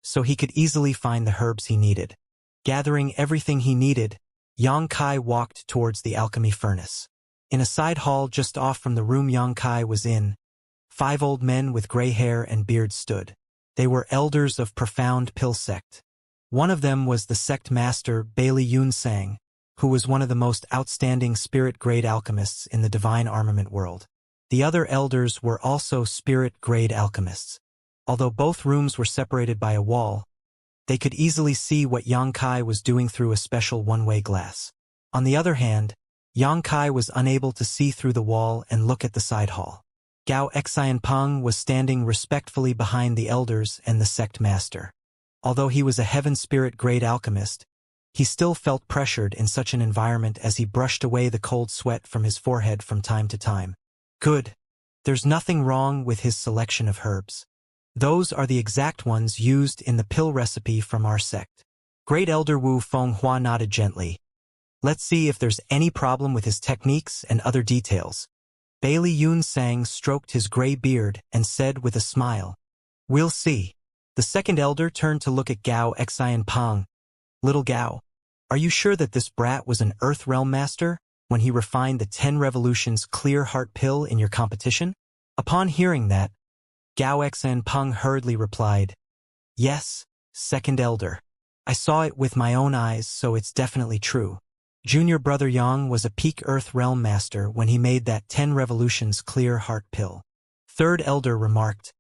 so he could easily find the herbs he needed. Gathering everything he needed, Yang Kai walked towards the alchemy furnace. In a side hall just off from the room Xianxia was in, 5 old men with gray hair and beards stood. They were elders of profound pill sect. One of them was the sect master Bailey Yunsang, who was one of the most outstanding spirit-grade alchemists in the divine armament world. The other elders were also spirit-grade alchemists. Although both rooms were separated by a wall, they could easily see what Xianxia was doing through a special one-way glass. On the other hand, Xianxia was unable to see through the wall and look at the side hall. Gao Xianpeng was standing respectfully behind the elders and the sect master. Although he was a heaven spirit-grade alchemist, he still felt pressured in such an environment as he brushed away the cold sweat from his forehead from time to time. Good. There's nothing wrong with his selection of herbs. Those are the exact ones used in the pill recipe from our sect. Great Elder Wu Fenghua nodded gently. Let's see if there's any problem with his techniques and other details. Bailey Yunsang stroked his gray beard and said with a smile, "We'll see." The second elder turned to look at Gao Xianpeng. "Little Gao, are you sure that this brat was an Earth Realm master when he refined the 10 Revolutions Clear Heart pill in your competition?" Upon hearing that, Gao Xianpeng hurriedly replied, "Yes, second elder. I saw it with my own eyes, so it's definitely true. Junior brother Yang was a peak Earth Realm master when he made that 10 Revolutions Clear Heart pill." Third elder remarked,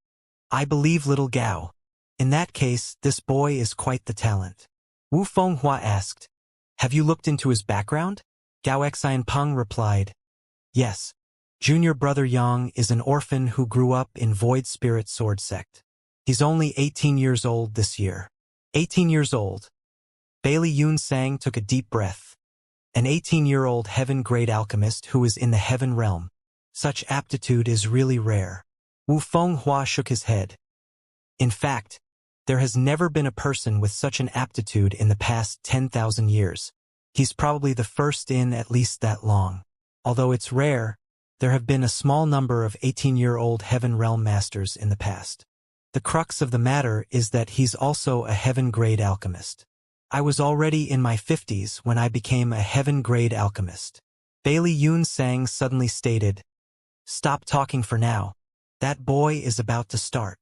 "I believe little Gao. In that case, this boy is quite the talent." Wu Fenghua asked, "Have you looked into his background?" Gao Xianpeng replied, "Yes. Junior brother Yang is an orphan who grew up in Void Spirit Sword sect. He's only 18 years old this year." 18 years old. Bailey Yunsang took a deep breath. An 18-year-old heaven-grade alchemist who is in the heaven realm. Such aptitude is really rare. Wu Fenghua shook his head. In fact, there has never been a person with such an aptitude in the past 10,000 years. He's probably the first in at least that long. Although it's rare, there have been a small number of 18-year-old heaven realm masters in the past. The crux of the matter is that he's also a heaven-grade alchemist. I was already in my 50s when I became a heaven-grade alchemist. Bailey Yunsang suddenly stated, "Stop talking for now. That boy is about to start."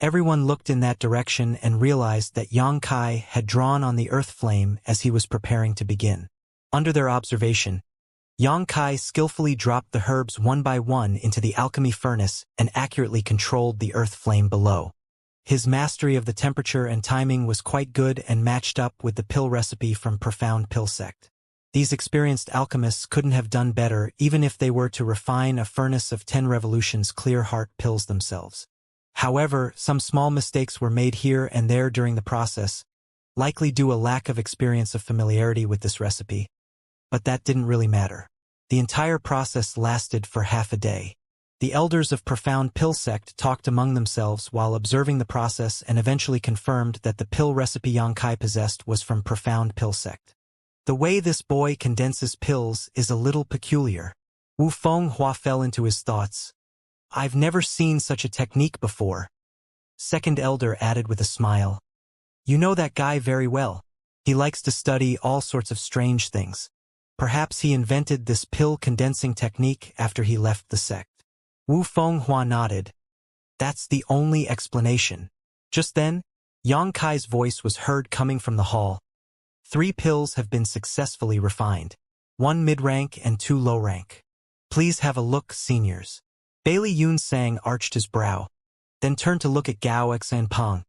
Everyone looked in that direction and realized that Xianxia had drawn on the earth flame as he was preparing to begin. Under their observation, Xianxia skillfully dropped the herbs one by one into the alchemy furnace and accurately controlled the earth flame below. His mastery of the temperature and timing was quite good and matched up with the pill recipe from Profound Pill Sect. These experienced alchemists couldn't have done better even if they were to refine a furnace of 10 Revolutions Clear Heart pills themselves. However, some small mistakes were made here and there during the process, likely due a lack of experience of familiarity with this recipe. But that didn't really matter. The entire process lasted for half a day. The elders of Profound Pill Sect talked among themselves while observing the process and eventually confirmed that the pill recipe Xianxia possessed was from Profound Pill Sect. The way this boy condenses pills is a little peculiar. Wu Fenghua fell into his thoughts. "I've never seen such a technique before." Second elder added with a smile, "You know that guy very well. He likes to study all sorts of strange things. Perhaps he invented this pill condensing technique after he left the sect." Wu Fenghua nodded. "That's the only explanation." Just then, Xianxia's voice was heard coming from the hall. 3 pills have been successfully refined. 1 mid-rank and 2 low-rank. Please have a look, seniors. Bailey Yunsang arched his brow, then turned to look at Gao Xianpeng.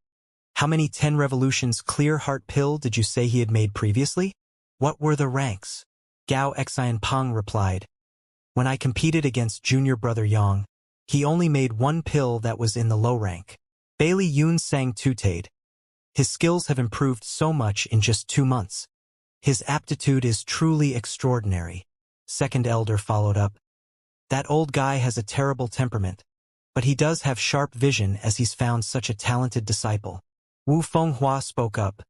"How many 10 Revolutions Clear Heart pill did you say he had made previously? What were the ranks?" Gao Xianpeng replied, "When I competed against junior brother Yang, he only made 1 pill that was in the low rank." Bailey Yunsang tooted. "His skills have improved so much in just 2 months. His aptitude is truly extraordinary." Second elder followed up. "That old guy has a terrible temperament, but he does have sharp vision as he's found such a talented disciple." Wu Fenghua spoke up.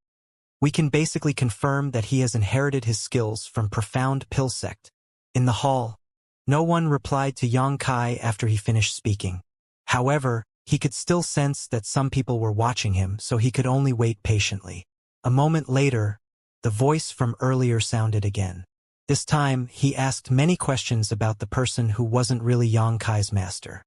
"We can basically confirm that he has inherited his skills from Profound Pill Sect." In the hall, no one replied to Xianxia after he finished speaking. However, he could still sense that some people were watching him, so he could only wait patiently. A moment later, the voice from earlier sounded again. This time, he asked many questions about the person who wasn't really Yang Kai's master.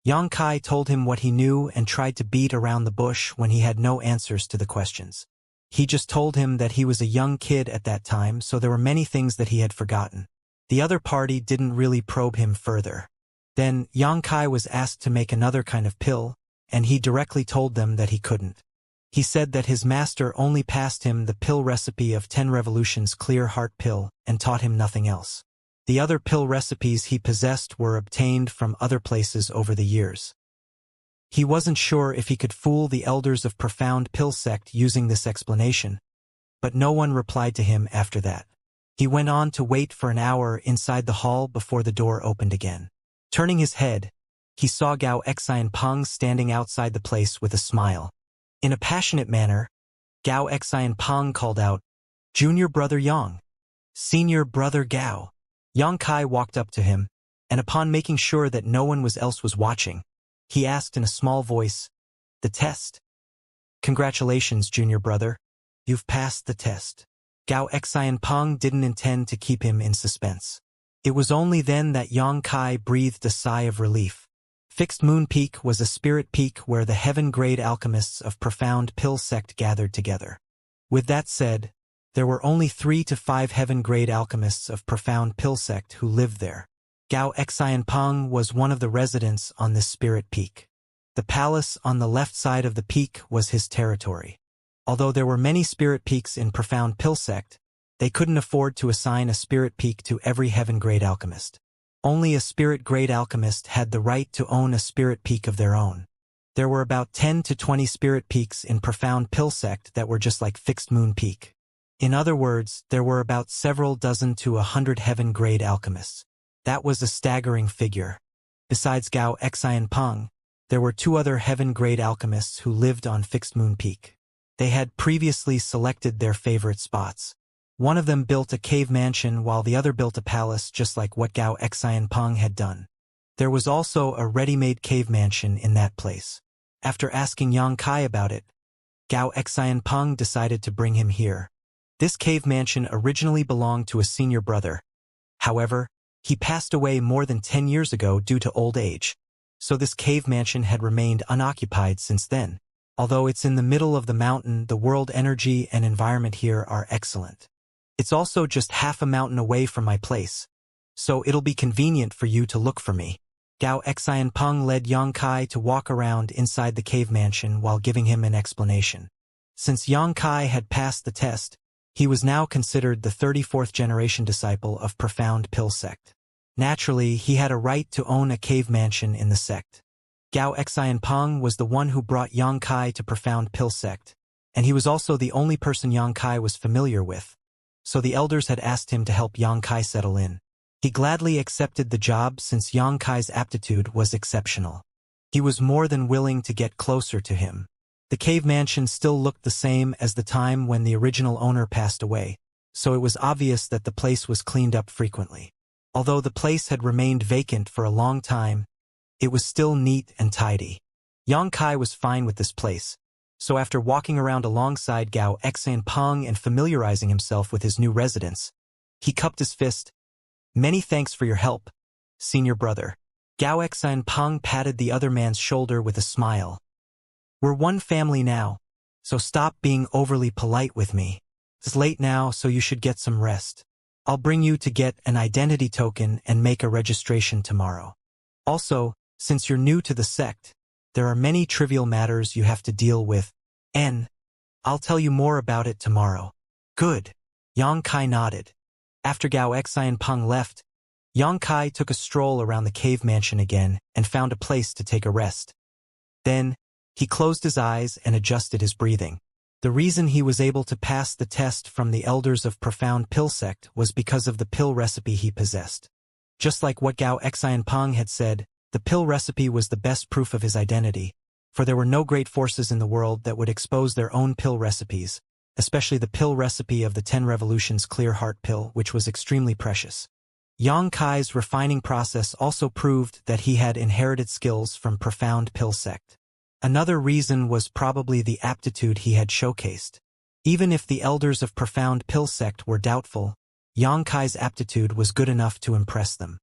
Yang Kai told him what he knew and tried to beat around the bush when he had no answers to the questions. He just told him that he was a young kid at that time, so there were many things that he had forgotten. The other party didn't really probe him further. Then, Yang Kai was asked to make another kind of pill, and he directly told them that he couldn't. He said that his master only passed him the pill recipe of 10 Revolutions Clear Heart Pill and taught him nothing else. The other pill recipes he possessed were obtained from other places over the years. He wasn't sure if he could fool the elders of Profound Pill Sect using this explanation, but no one replied to him after that. He went on to wait for an hour inside the hall before the door opened again. Turning his head, he saw Gao Xianpeng standing outside the place with a smile. In a passionate manner, Gao Xianpeng called out, "Junior brother Yang." "Senior brother Gao." Yang Kai walked up to him, and upon making sure that no one else was watching, he asked in a small voice, "The test?" "Congratulations, junior brother. You've passed the test." Gao Xianpeng didn't intend to keep him in suspense. It was only then that Yang Kai breathed a sigh of relief. Fixed Moon Peak was a spirit peak where the heaven-grade alchemists of Profound Pill Sect gathered together. With that said, there were only 3 to 5 heaven-grade alchemists of Profound Pill Sect who lived there. Gao Xianpeng was one of the residents on this spirit peak. The palace on the left side of the peak was his territory. Although there were many spirit peaks in Profound Pill Sect, they couldn't afford to assign a spirit peak to every heaven-grade alchemist. Only a spirit-grade alchemist had the right to own a spirit peak of their own. There were about 10 to 20 spirit peaks in Profound Pill Sect that were just like Fixed Moon Peak. In other words, there were about several dozen to 100 heaven-grade alchemists. That was a staggering figure. Besides Gao Xianpeng, there were 2 other heaven-grade alchemists who lived on Fixed Moon Peak. They had previously selected their favorite spots. One of them built a cave mansion while the other built a palace just like what Gao Xianpeng had done. There was also a ready-made cave mansion in that place. After asking Yang Kai about it, Gao Xianpeng decided to bring him here. This cave mansion originally belonged to a senior brother. However, he passed away more than 10 years ago due to old age, so this cave mansion had remained unoccupied since then. Although it's in the middle of the mountain, the world energy and environment here are excellent. It's also just half a mountain away from my place, so it'll be convenient for you to look for me. Gao Xianpeng led Yang Kai to walk around inside the cave mansion while giving him an explanation. Since Yang Kai had passed the test, he was now considered the 34th generation disciple of Profound Pill Sect. Naturally, he had a right to own a cave mansion in the sect. Gao Xianpeng was the one who brought Yang Kai to Profound Pill Sect, and he was also the only person Yang Kai was familiar with, so the elders had asked him to help Yang Kai settle in. He gladly accepted the job since Yang Kai's aptitude was exceptional. He was more than willing to get closer to him. The cave mansion still looked the same as the time when the original owner passed away, so it was obvious that the place was cleaned up frequently. Although the place had remained vacant for a long time, it was still neat and tidy. Yang Kai was fine with this place, so after walking around alongside Gao Xianpeng and familiarizing himself with his new residence, he cupped his fist. "Many thanks for your help, senior brother." Gao Xianpeng patted the other man's shoulder with a smile. "We're one family now, so stop being overly polite with me. It's late now, so you should get some rest. I'll bring you to get an identity token and make a registration tomorrow. Also, since you're new to the sect, there are many trivial matters you have to deal with, and I'll tell you more about it tomorrow." "Good." Yang Kai nodded. After Gao Xianpeng left, Yang Kai took a stroll around the cave mansion again and found a place to take a rest. Then, he closed his eyes and adjusted his breathing. The reason he was able to pass the test from the elders of Profound Pill Sect was because of the pill recipe he possessed. Just like what Gao Xianpeng had said, the pill recipe was the best proof of his identity, for there were no great forces in the world that would expose their own pill recipes, especially the pill recipe of the 10 Revolutions Clear Heart Pill, which was extremely precious. Yang Kai's refining process also proved that he had inherited skills from Profound Pill Sect. Another reason was probably the aptitude he had showcased. Even if the elders of Profound Pill Sect were doubtful, Xianxia's aptitude was good enough to impress them.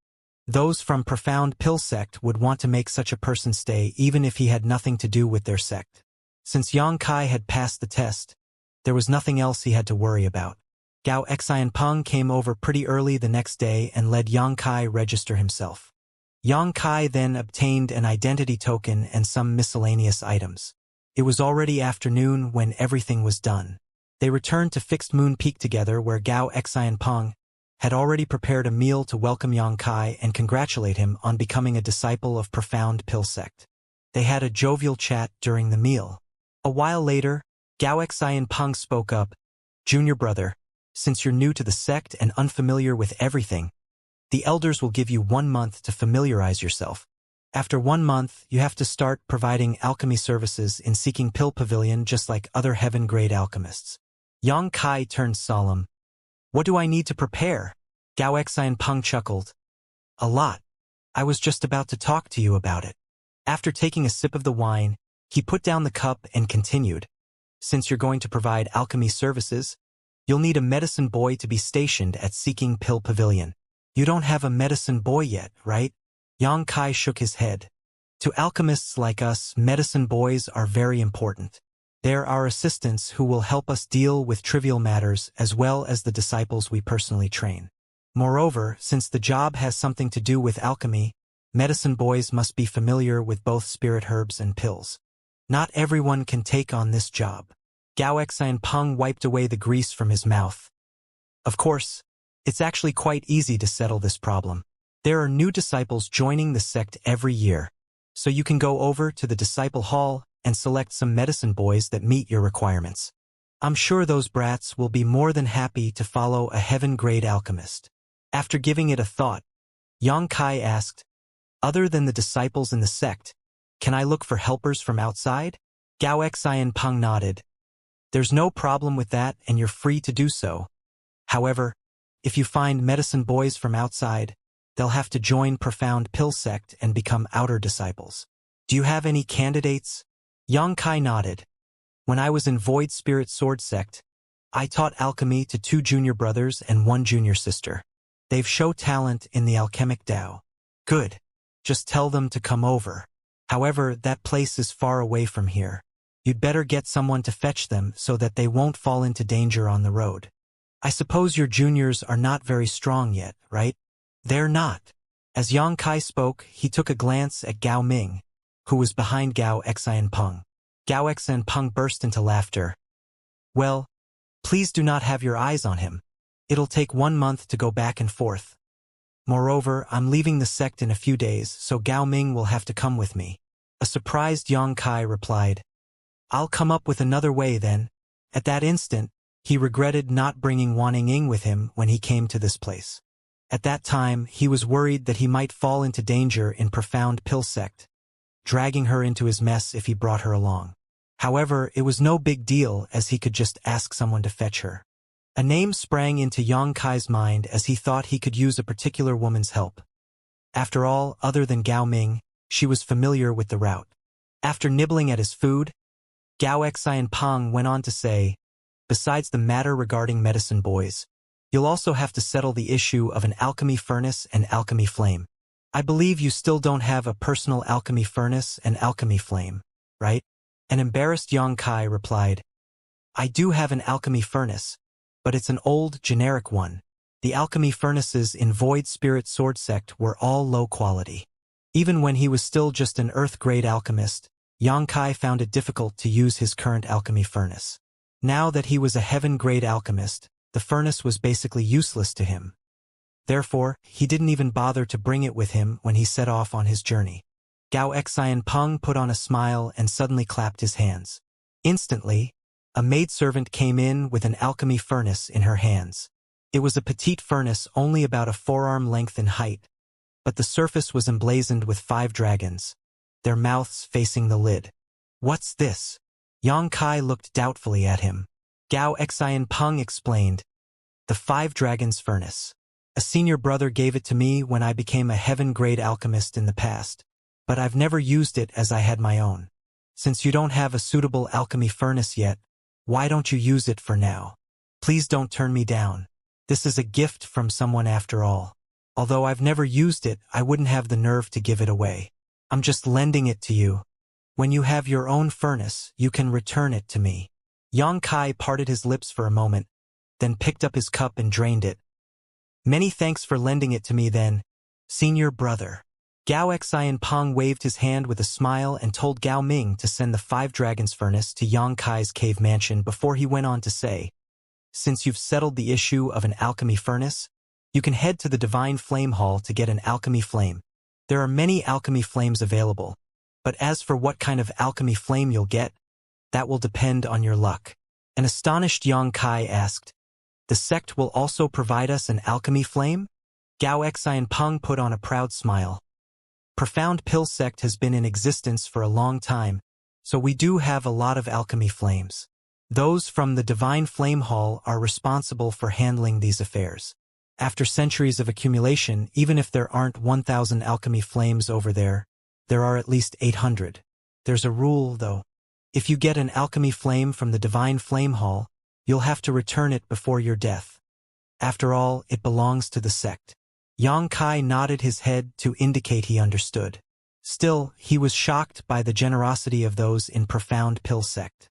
Those from profound pill sect would want to make such a person stay even if he had nothing to do with their sect. Since Xianxia had passed the test, there was nothing else he had to worry about. Gao Xianpeng came over pretty early the next day and led Xianxia register himself. Xianxia then obtained an identity token and some miscellaneous items. It was already afternoon when everything was done. They returned to Fixed Moon Peak together where Gao Xianpeng had already prepared a meal to welcome Xianxia and congratulate him on becoming a disciple of Profound Pill Sect. They had a jovial chat during the meal. A while later, Gao Xianpeng spoke up, "Junior brother, since you're new to the sect and unfamiliar with everything, the elders will give you 1 month to familiarize yourself. After 1 month, you have to start providing alchemy services in Seeking Pill Pavilion just like other heaven-grade alchemists." Xianxia turned solemn. "What do I need to prepare?" Gao Xianpeng chuckled. "A lot. I was just about to talk to you about it." After taking a sip of the wine, he put down the cup and continued. "Since you're going to provide alchemy services, you'll need a medicine boy to be stationed at Seeking Pill Pavilion. You don't have a medicine boy yet, right?" Xianxia shook his head. "To alchemists like us, medicine boys are very important. They're our assistants who will help us deal with trivial matters as well as the disciples we personally train. Moreover, since the job has something to do with alchemy, medicine boys must be familiar with both spirit herbs and pills. Not everyone can take on this job." Gao Xianpeng wiped away the grease from his mouth. "Of course, it's actually quite easy to settle this problem. There are new disciples joining the sect every year, so you can go over to the disciple hall and select some medicine boys that meet your requirements. I'm sure those brats will be more than happy to follow a heaven-grade alchemist." After giving it a thought, Xianxia asked, "Other than the disciples in the sect, can I look for helpers from outside?" Gao Xianpeng nodded. "There's no problem with that and you're free to do so. However, if you find medicine boys from outside, they'll have to join Profound Pill Sect and become outer disciples. Do you have any candidates?" Xianxia nodded. "When I was in Void Spirit Sword Sect, I taught alchemy to 2 junior brothers and 1 junior sister. They've shown talent in the alchemic Tao." "Good. Just tell them to come over. However, that place is far away from here. You'd better get someone to fetch them so that they won't fall into danger on the road. I suppose your juniors are not very strong yet, right?" "They're not." As Xianxia spoke, he took a glance at Gao Ming, who was behind Gao Xianpeng. Gao Xianpeng burst into laughter. "Well, please do not have your eyes on him. It'll take 1 month to go back and forth. Moreover, I'm leaving the sect in a few days, so Gao Ming will have to come with me." A surprised Xianxia replied, "I'll come up with another way then." At that instant, he regretted not bringing Wanning with him when he came to this place. At that time, he was worried that he might fall into danger in Profound Pill Sect, dragging her into his mess if he brought her along. However, it was no big deal as he could just ask someone to fetch her. A name sprang into Xianxia's mind as he thought he could use a particular woman's help. After all, other than Gao Ming, she was familiar with the route. After nibbling at his food, Gao Xianpeng went on to say, "Besides the matter regarding medicine boys, you'll also have to settle the issue of an alchemy furnace and alchemy flame. I believe you still don't have a personal alchemy furnace and alchemy flame, right?" An embarrassed Xianxia replied, "I do have an alchemy furnace, but it's an old, generic one. The alchemy furnaces in Void Spirit Sword Sect were all low quality." Even when he was still just an earth-grade alchemist, Xianxia found it difficult to use his current alchemy furnace. Now that he was a heaven-grade alchemist, the furnace was basically useless to him. Therefore, he didn't even bother to bring it with him when he set off on his journey. Gao Xianpeng put on a smile and suddenly clapped his hands. Instantly, a maidservant came in with an alchemy furnace in her hands. It was a petite furnace only about a forearm length in height, but the surface was emblazoned with 5 dragons, their mouths facing the lid. "What's this?" Xianxia looked doubtfully at him. Gao Xianpeng explained, "The 5 dragons furnace. A senior brother gave it to me when I became a heaven-grade alchemist in the past, but I've never used it as I had my own. Since you don't have a suitable alchemy furnace yet, why don't you use it for now? Please don't turn me down. This is a gift from someone after all. Although I've never used it, I wouldn't have the nerve to give it away. I'm just lending it to you. When you have your own furnace, you can return it to me." Xianxia parted his lips for a moment, then picked up his cup and drained it. "Many thanks for lending it to me then, senior brother." Gao Xianpeng waved his hand with a smile and told Gao Ming to send the 5 dragons furnace to Xianxia's cave mansion before he went on to say, "Since you've settled the issue of an alchemy furnace, you can head to the Divine Flame Hall to get an alchemy flame. There are many alchemy flames available, but as for what kind of alchemy flame you'll get, that will depend on your luck." An astonished Xianxia asked, "The sect will also provide us an alchemy flame?" Gao Xianpeng put on a proud smile. "Profound Pill sect has been in existence for a long time, so we do have a lot of alchemy flames. Those from the Divine Flame Hall are responsible for handling these affairs. After centuries of accumulation, even if there aren't 1,000 alchemy flames over there, there are at least 800. There's a rule, though. If you get an alchemy flame from the Divine Flame Hall, you'll have to return it before your death. After all, it belongs to the sect." Xianxia nodded his head to indicate he understood. Still, he was shocked by the generosity of those in Profound Pill sect.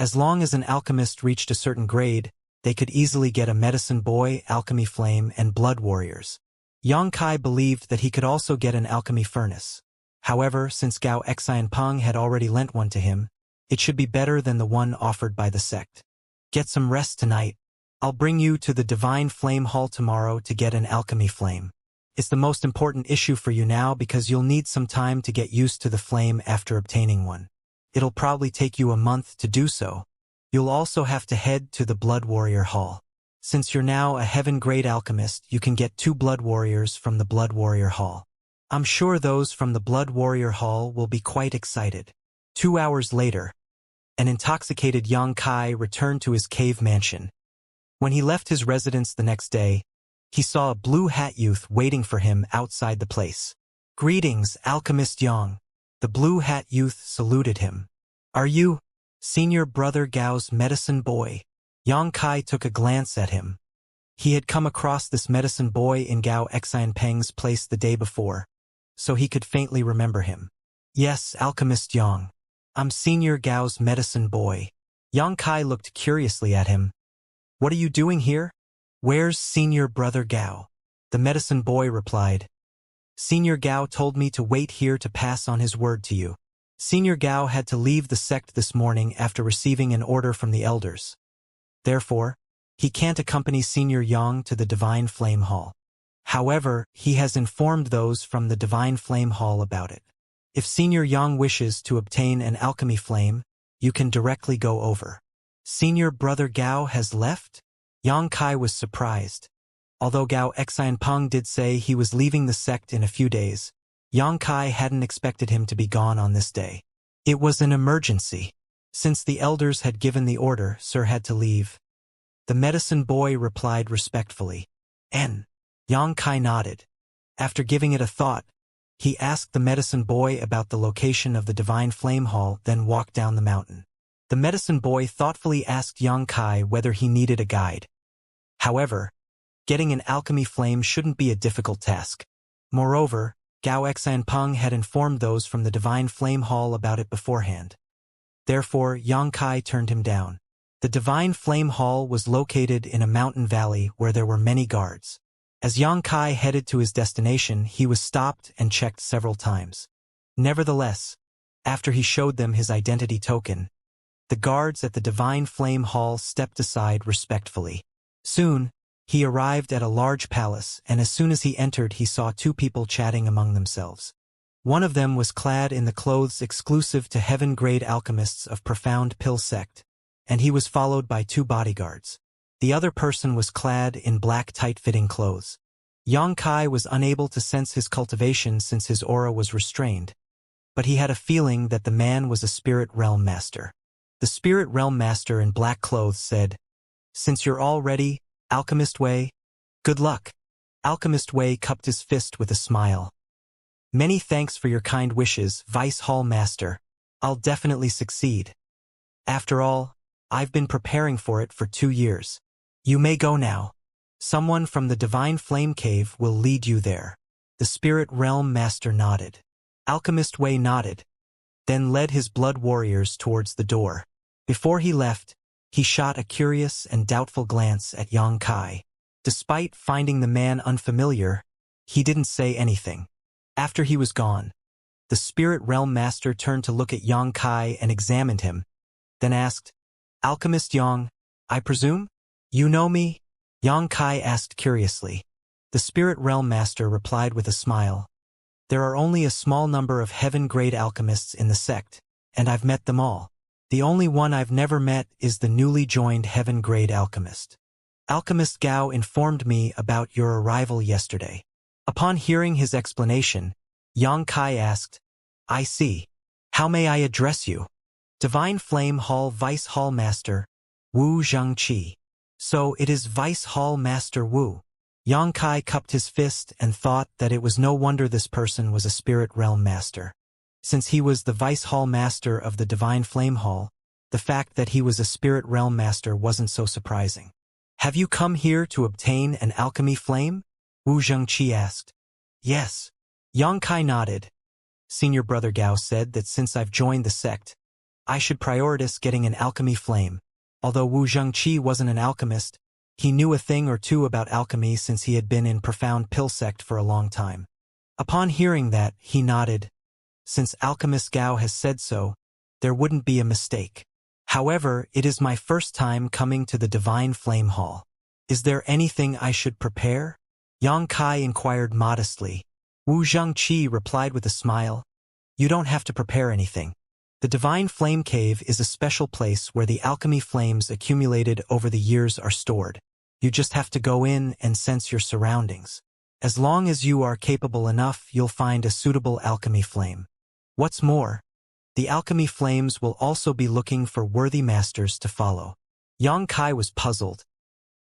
As long as an alchemist reached a certain grade, they could easily get a medicine boy, alchemy flame, and blood warriors. Xianxia believed that he could also get an alchemy furnace. However, since Gao Xianpeng had already lent one to him, it should be better than the one offered by the sect. "Get some rest tonight. I'll bring you to the Divine Flame Hall tomorrow to get an alchemy flame. It's the most important issue for you now because you'll need some time to get used to the flame after obtaining one. It'll probably take you a month to do so. You'll also have to head to the Blood Warrior Hall. Since you're now a heaven-grade alchemist, you can get 2 Blood Warriors from the Blood Warrior Hall. I'm sure those from the Blood Warrior Hall will be quite excited." 2 hours later, an intoxicated Xianxia returned to his cave mansion. When he left his residence the next day, he saw a blue hat youth waiting for him outside the place. "Greetings, Alchemist Yang." The blue hat youth saluted him. "Are you senior brother Gao's medicine boy?" Xianxia took a glance at him. He had come across this medicine boy in Gao Xianpeng's place the day before, so he could faintly remember him. "Yes, Alchemist Yang. I'm senior Gao's medicine boy." Xianxia looked curiously at him. "What are you doing here?" "Where's senior brother Gao?" The medicine boy replied. "Senior Gao told me to wait here to pass on his word to you. Senior Gao had to leave the sect this morning after receiving an order from the elders. Therefore, he can't accompany Senior Yang to the Divine Flame Hall. However, he has informed those from the Divine Flame Hall about it. If Senior Yang wishes to obtain an alchemy flame, you can directly go over." "Senior brother Gao has left?" Xianxia was surprised. Although Gao Xianpeng did say he was leaving the sect in a few days, Xianxia hadn't expected him to be gone on this day. It was an emergency. Since the elders had given the order, Sir had to leave. The medicine boy replied respectfully. "N." Xianxia nodded. After giving it a thought, he asked the medicine boy about the location of the Divine Flame Hall, then walked down the mountain. The medicine boy thoughtfully asked Xianxia whether he needed a guide. However, getting an alchemy flame shouldn't be a difficult task. Moreover, Gao Xianpeng had informed those from the Divine Flame Hall about it beforehand. Therefore, Xianxia turned him down. The Divine Flame Hall was located in a mountain valley where there were many guards. As Xianxia headed to his destination, he was stopped and checked several times. Nevertheless, after he showed them his identity token, the guards at the Divine Flame Hall stepped aside respectfully. Soon, he arrived at a large palace, and as soon as he entered he saw 2 people chatting among themselves. One of them was clad in the clothes exclusive to heaven-grade alchemists of Profound Pill sect, and he was followed by 2 bodyguards. The other person was clad in black tight-fitting clothes. Xianxia was unable to sense his cultivation since his aura was restrained, but he had a feeling that the man was a spirit realm master. The spirit realm master in black clothes said, "Since you're all ready, Alchemist Wei, good luck." Alchemist Wei cupped his fist with a smile. "Many thanks for your kind wishes, Vice Hall Master. I'll definitely succeed. After all, I've been preparing for it for 2 years. You may go now." Someone from the Divine Flame Cave will lead you there. The Spirit Realm Master nodded. Alchemist Wei nodded, then led his blood warriors towards the door. Before he left, he shot a curious and doubtful glance at Yang Kai. Despite finding the man unfamiliar, he didn't say anything. After he was gone, the Spirit Realm Master turned to look at Yang Kai and examined him, then asked, "Alchemist Yang, I presume? You know me?" Yang Kai asked curiously. The Spirit Realm Master replied with a smile. "There are only a small number of heaven-grade alchemists in the sect, and I've met them all. The only one I've never met is the newly joined heaven-grade alchemist. Alchemist Gao informed me about your arrival yesterday." Upon hearing his explanation, Yang Kai asked, "I see. How may I address you?" "Divine Flame Hall Vice Hall Master, Wu Xianxia." "So it is Vice Hall Master Wu." Yang Kai cupped his fist and thought that it was no wonder this person was a Spirit Realm Master. Since he was the Vice Hall Master of the Divine Flame Hall, the fact that he was a Spirit Realm Master wasn't so surprising. "Have you come here to obtain an alchemy flame?" Wu Xianxia asked. "Yes." Yang Kai nodded. "Senior Brother Gao said that since I've joined the sect, I should prioritize getting an alchemy flame." Although Wu Xianxia wasn't an alchemist, he knew a thing or two about alchemy since he had been in Profound Pill Sect for a long time. Upon hearing that, he nodded. Since Alchemist Gao has said so, there wouldn't be a mistake. "However, it is my first time coming to the Divine Flame Hall. Is there anything I should prepare?" Yang Kai inquired modestly. Wu Xianxia replied with a smile. "You don't have to prepare anything. The Divine Flame Cave is a special place where the alchemy flames accumulated over the years are stored. You just have to go in and sense your surroundings. As long as you are capable enough, you'll find a suitable alchemy flame. What's more, the alchemy flames will also be looking for worthy masters to follow." Yang Kai was puzzled.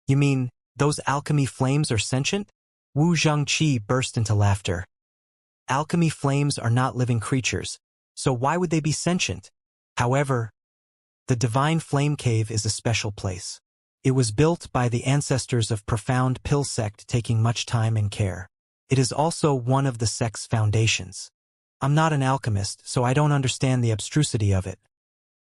"You mean, those alchemy flames are sentient?" Wu Xianxia burst into laughter. "Alchemy flames are not living creatures, so why would they be sentient? However, the Divine Flame Cave is a special place. It was built by the ancestors of Profound Pill Sect, taking much time and care. It is also one of the sect's foundations. I'm not an alchemist, so I don't understand the abstrusity of it.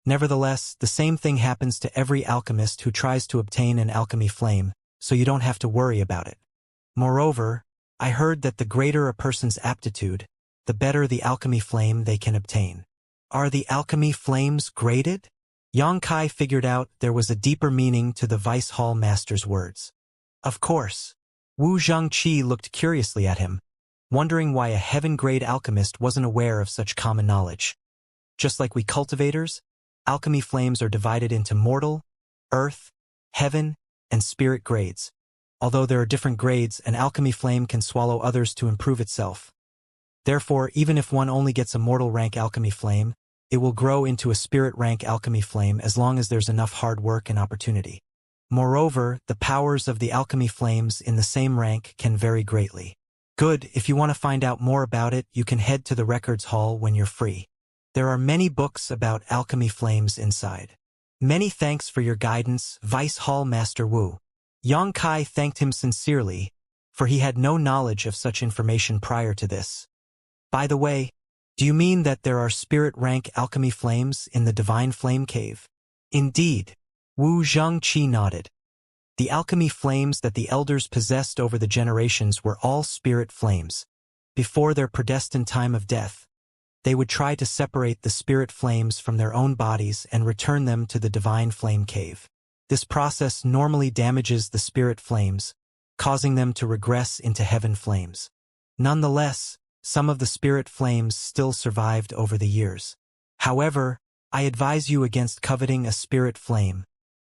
Nevertheless, the same thing happens to every alchemist who tries to obtain an alchemy flame, so you don't have to worry about it. Moreover, I heard that the greater a person's aptitude, the better the alchemy flame they can obtain." "Are the alchemy flames graded?" Yang Kai figured out there was a deeper meaning to the Vice Hall Master's words. "Of course." Wu Xianxia looked curiously at him, wondering why a heaven-grade alchemist wasn't aware of such common knowledge. Just like we cultivators, alchemy flames are divided into mortal, earth, heaven, and spirit grades. Although there are different grades, an alchemy flame can swallow others to improve itself. Therefore, even if one only gets a mortal rank alchemy flame, it will grow into a spirit rank alchemy flame as long as there's enough hard work and opportunity. Moreover, the powers of the alchemy flames in the same rank can vary greatly. Good, if you want to find out more about it, you can head to the records hall when you're free. There are many books about alchemy flames inside. Many thanks for your guidance, Vice Hall Master Wu. Yang Kai thanked him sincerely, for he had no knowledge of such information prior to this. "By the way, do you mean that there are spirit rank alchemy flames in the Divine Flame Cave?" "Indeed." Wu Xianxia nodded. The alchemy flames that the elders possessed over the generations were all spirit flames. Before their predestined time of death, they would try to separate the spirit flames from their own bodies and return them to the Divine Flame Cave. This process normally damages the spirit flames, causing them to regress into heaven flames. Nonetheless, some of the spirit flames still survived over the years. However, I advise you against coveting a spirit flame.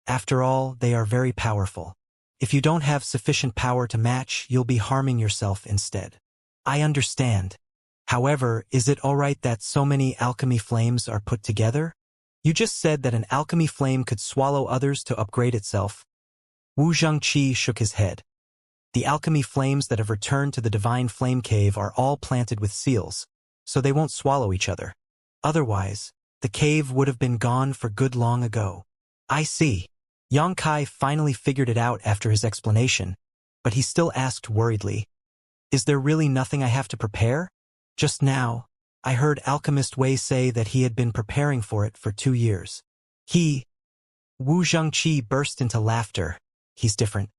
After all, they are very powerful. If you don't have sufficient power to match, you'll be harming yourself instead. "I understand. However, is it alright that so many alchemy flames are put together? You just said that an alchemy flame could swallow others to upgrade itself." Wu Xianxia shook his head. "The alchemy flames that have returned to the Divine Flame Cave are all planted with seals, so they won't swallow each other. Otherwise, the cave would have been gone for good long ago." "I see." Yang Kai finally figured it out after his explanation, but he still asked worriedly, "Is there really nothing I have to prepare? Just now, I heard Alchemist Wei say that he had been preparing for it for 2 years. Wu Zhengqi burst into laughter. He's different.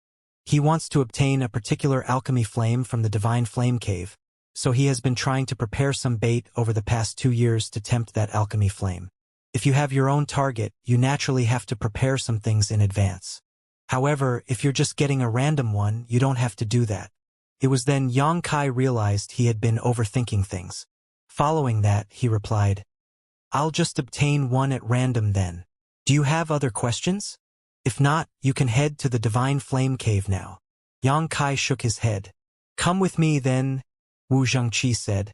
He wants to obtain a particular alchemy flame from the Divine Flame Cave, so he has been trying to prepare some bait over the past 2 years to tempt that alchemy flame. If you have your own target, you naturally have to prepare some things in advance. However, if you're just getting a random one, you don't have to do that." It was then Yang Kai realized he had been overthinking things. Following that, he replied, "I'll just obtain one at random then. Do you have other questions? If not, you can head to the Divine Flame Cave now." Yang Kai shook his head. "Come with me then," Wu Zhengqi said,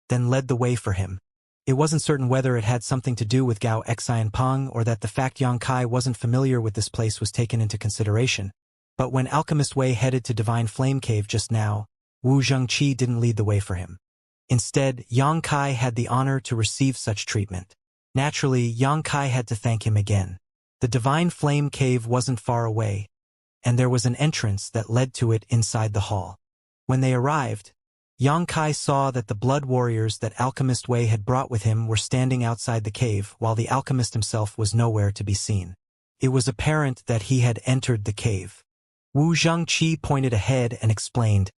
then led the way for him. It wasn't certain whether it had something to do with Gao Xianpeng or that the fact Yang Kai wasn't familiar with this place was taken into consideration. But when Alchemist Wei headed to Divine Flame Cave just now, Wu Zhengqi didn't lead the way for him. Instead, Yang Kai had the honor to receive such treatment. Naturally, Yang Kai had to thank him again. The Divine Flame Cave wasn't far away, and there was an entrance that led to it inside the hall. When they arrived, Yang Kai saw that the blood warriors that Alchemist Wei had brought with him were standing outside the cave, while the alchemist himself was nowhere to be seen. It was apparent that he had entered the cave. Wu Zhengqi pointed ahead and explained,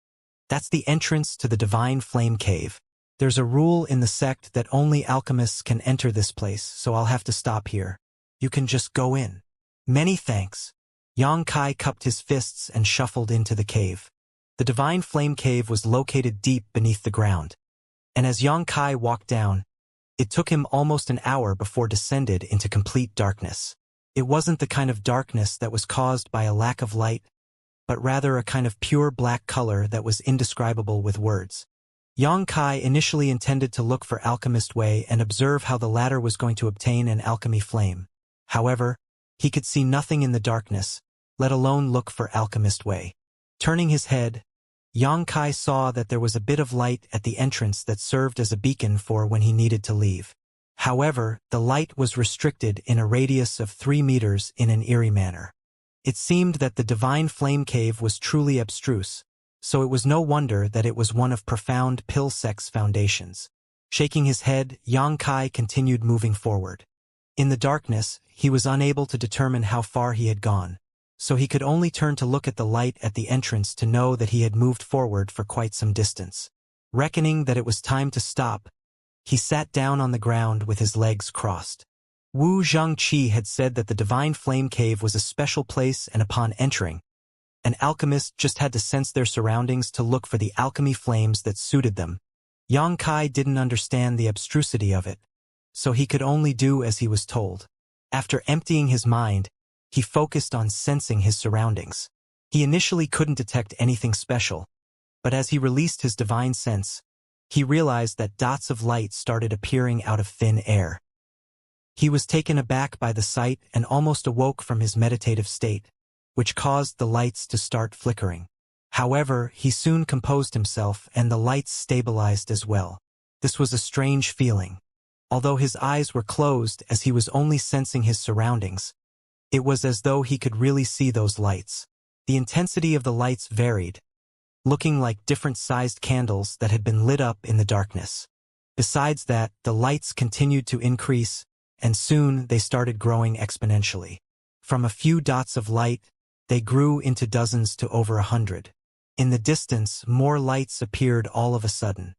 "That's the entrance to the Divine Flame Cave. There's a rule in the sect that only alchemists can enter this place, so I'll have to stop here. You can just go in." "Many thanks." Yang Kai cupped his fists and shuffled into the cave. The Divine Flame Cave was located deep beneath the ground, and as Yang Kai walked down, it took him almost an hour before descended into complete darkness. It wasn't the kind of darkness that was caused by a lack of light, but rather a kind of pure black color that was indescribable with words. Yang Kai initially intended to look for Alchemist Wei and observe how the latter was going to obtain an alchemy flame. However, he could see nothing in the darkness, let alone look for Alchemist Wei. Turning his head, Yang Kai saw that there was a bit of light at the entrance that served as a beacon for when he needed to leave. However, the light was restricted in a radius of 3 meters in an eerie manner. It seemed that the Divine Flame Cave was truly abstruse, so it was no wonder that it was one of profound Pill Sect's foundations. Shaking his head, Yang Kai continued moving forward. In the darkness, he was unable to determine how far he had gone, so he could only turn to look at the light at the entrance to know that he had moved forward for quite some distance. Reckoning that it was time to stop, he sat down on the ground with his legs crossed. Wu Zhengqi had said that the Divine Flame Cave was a special place, and upon entering, an alchemist just had to sense their surroundings to look for the alchemy flames that suited them. Yang Kai didn't understand the abstrusity of it, so he could only do as he was told. After emptying his mind, he focused on sensing his surroundings. He initially couldn't detect anything special, but as he released his divine sense, he realized that dots of light started appearing out of thin air. He was taken aback by the sight and almost awoke from his meditative state, which caused the lights to start flickering. However, he soon composed himself and the lights stabilized as well. This was a strange feeling. Although his eyes were closed as he was only sensing his surroundings, it was as though he could really see those lights. The intensity of the lights varied, looking like different-sized candles that had been lit up in the darkness. Besides that, the lights continued to increase, and soon they started growing exponentially. From a few dots of light, they grew into dozens to over 100. In the distance, more lights appeared all of a sudden.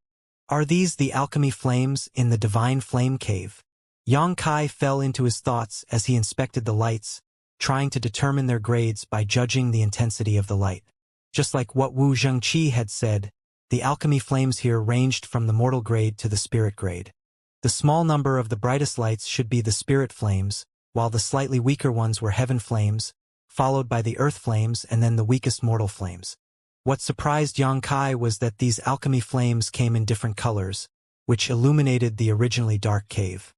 Are these the alchemy flames in the Divine Flame Cave? Yang Kai fell into his thoughts as he inspected the lights, trying to determine their grades by judging the intensity of the light. Just like what Wu Zhengqi had said, the alchemy flames here ranged from the mortal grade to the spirit grade. The small number of the brightest lights should be the spirit flames, while the slightly weaker ones were heaven flames, followed by the earth flames and then the weakest mortal flames. What surprised Yang Kai was that these alchemy flames came in different colors, which illuminated the originally dark cave.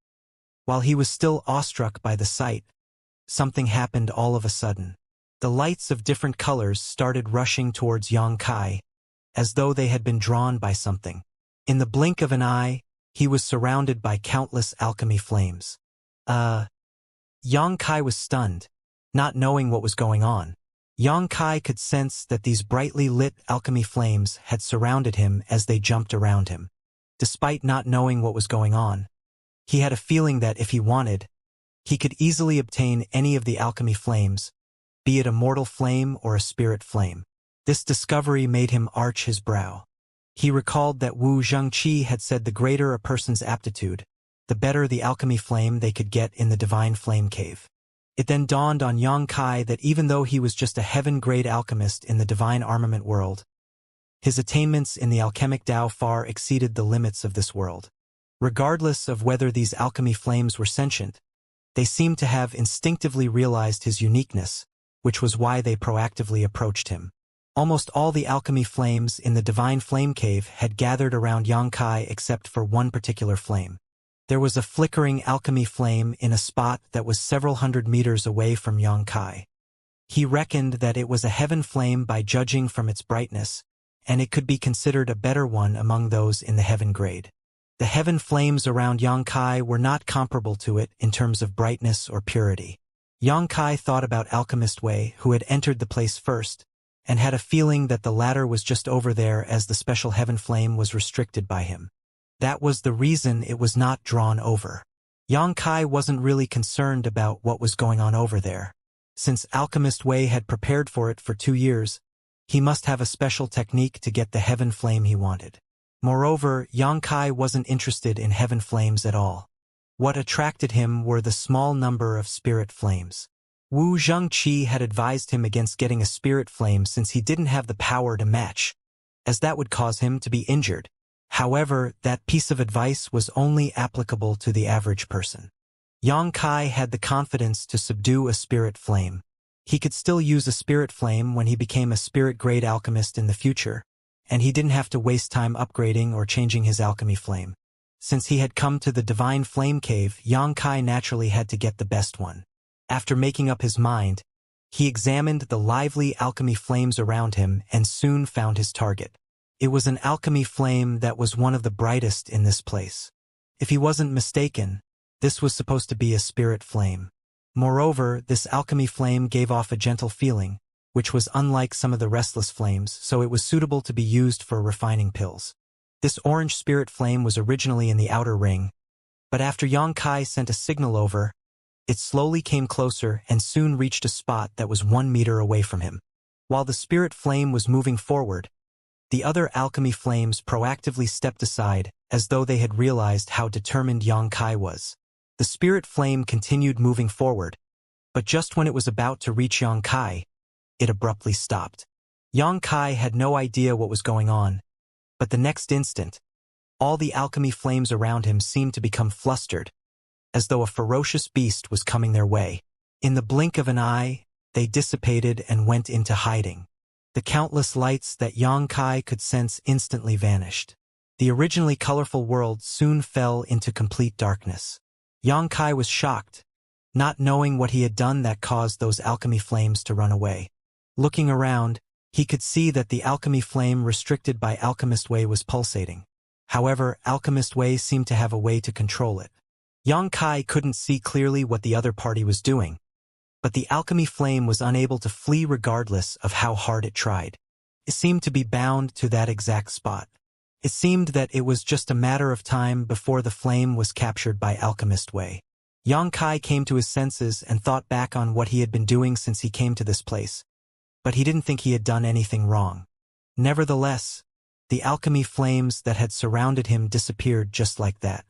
While he was still awestruck by the sight, something happened all of a sudden. The lights of different colors started rushing towards Yang Kai, as though they had been drawn by something. In the blink of an eye, he was surrounded by countless alchemy flames. Yang Kai was stunned, not knowing what was going on. Yang Kai could sense that these brightly lit alchemy flames had surrounded him as they jumped around him. Despite not knowing what was going on, he had a feeling that if he wanted, he could easily obtain any of the alchemy flames, be it a mortal flame or a spirit flame. This discovery made him arch his brow. He recalled that Wu Zhengqi had said the greater a person's aptitude, the better the alchemy flame they could get in the divine flame cave. It then dawned on Yang Kai that even though he was just a heaven-grade alchemist in the divine armament world, his attainments in the alchemic Tao far exceeded the limits of this world. Regardless of whether these alchemy flames were sentient, they seemed to have instinctively realized his uniqueness, which was why they proactively approached him. Almost all the alchemy flames in the divine flame cave had gathered around Yang Kai except for one particular flame. There was a flickering alchemy flame in a spot that was several hundred meters away from Yang Kai. He reckoned that it was a heaven flame by judging from its brightness, and it could be considered a better one among those in the heaven grade. The heaven flames around Yang Kai were not comparable to it in terms of brightness or purity. Yang Kai thought about Alchemist Wei, who had entered the place first, and had a feeling that the latter was just over there as the special heaven flame was restricted by him. That was the reason it was not drawn over. Yang Kai wasn't really concerned about what was going on over there. Since Alchemist Wei had prepared for it for 2 years, he must have a special technique to get the heaven flame he wanted. Moreover, Yang Kai wasn't interested in heaven flames at all. What attracted him were the small number of spirit flames. Wu Zhengqi had advised him against getting a spirit flame since he didn't have the power to match, as that would cause him to be injured. However, that piece of advice was only applicable to the average person. Yang Kai had the confidence to subdue a spirit flame. He could still use a spirit flame when he became a spirit-grade alchemist in the future, and he didn't have to waste time upgrading or changing his alchemy flame. Since he had come to the divine flame cave, Yang Kai naturally had to get the best one. After making up his mind, he examined the lively alchemy flames around him and soon found his target. It was an alchemy flame that was one of the brightest in this place. If he wasn't mistaken, this was supposed to be a spirit flame. Moreover, this alchemy flame gave off a gentle feeling, which was unlike some of the restless flames, so it was suitable to be used for refining pills. This orange spirit flame was originally in the outer ring, but after Yang Kai sent a signal over, it slowly came closer and soon reached a spot that was 1 meter away from him. While the spirit flame was moving forward, the other alchemy flames proactively stepped aside as though they had realized how determined Yang Kai was. The spirit flame continued moving forward, but just when it was about to reach Yang Kai, it abruptly stopped. Yang Kai had no idea what was going on, but the next instant, all the alchemy flames around him seemed to become flustered, as though a ferocious beast was coming their way. In the blink of an eye, they dissipated and went into hiding. The countless lights that Yang Kai could sense instantly vanished. The originally colorful world soon fell into complete darkness. Yang Kai was shocked, not knowing what he had done that caused those alchemy flames to run away. Looking around, he could see that the alchemy flame restricted by Alchemist Wei was pulsating. However, Alchemist Wei seemed to have a way to control it. Yang Kai couldn't see clearly what the other party was doing, but the alchemy flame was unable to flee regardless of how hard it tried. It seemed to be bound to that exact spot. It seemed that it was just a matter of time before the flame was captured by Alchemist Wei. Yang Kai came to his senses and thought back on what he had been doing since he came to this place, but he didn't think he had done anything wrong. Nevertheless, the alchemy flames that had surrounded him disappeared just like that.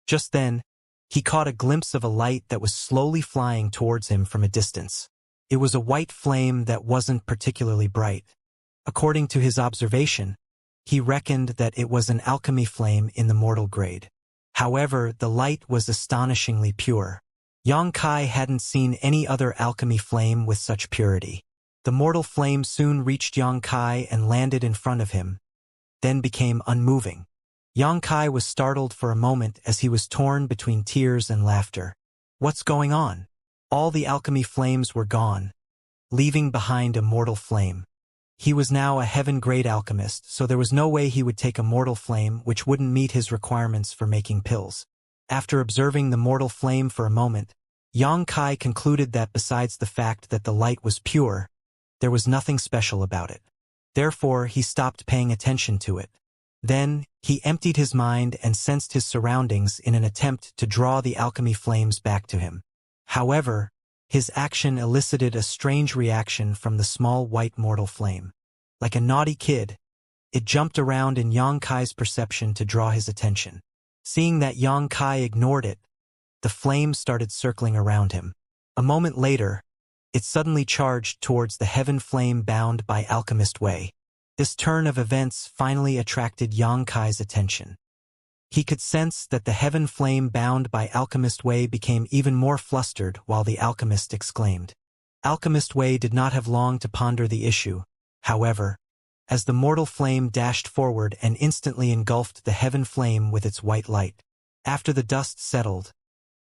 Just then, he caught a glimpse of a light that was slowly flying towards him from a distance. It was a white flame that wasn't particularly bright. According to his observation, he reckoned that it was an alchemy flame in the mortal grade. However, the light was astonishingly pure. Yang Kai hadn't seen any other alchemy flame with such purity. The mortal flame soon reached Yang Kai and landed in front of him, then became unmoving. Yang Kai was startled for a moment as he was torn between tears and laughter. What's going on? All the alchemy flames were gone, leaving behind a mortal flame. He was now a heaven-grade alchemist, so there was no way he would take a mortal flame which wouldn't meet his requirements for making pills. After observing the mortal flame for a moment, Yang Kai concluded that besides the fact that the light was pure, There was nothing special about it. Therefore, he stopped paying attention to it. Then, he emptied his mind and sensed his surroundings in an attempt to draw the alchemy flames back to him. However, his action elicited a strange reaction from the small white mortal flame. Like a naughty kid, it jumped around in Yang Kai's perception to draw his attention. Seeing that Yang Kai ignored it, the flame started circling around him. A moment later, it suddenly charged towards the heaven flame bound by Alchemist Wei. This turn of events finally attracted Yang Kai's attention. He could sense that the heaven flame bound by Alchemist Wei became even more flustered while the alchemist exclaimed. Alchemist Wei did not have long to ponder the issue, however, as the mortal flame dashed forward and instantly engulfed the heaven flame with its white light. After the dust settled,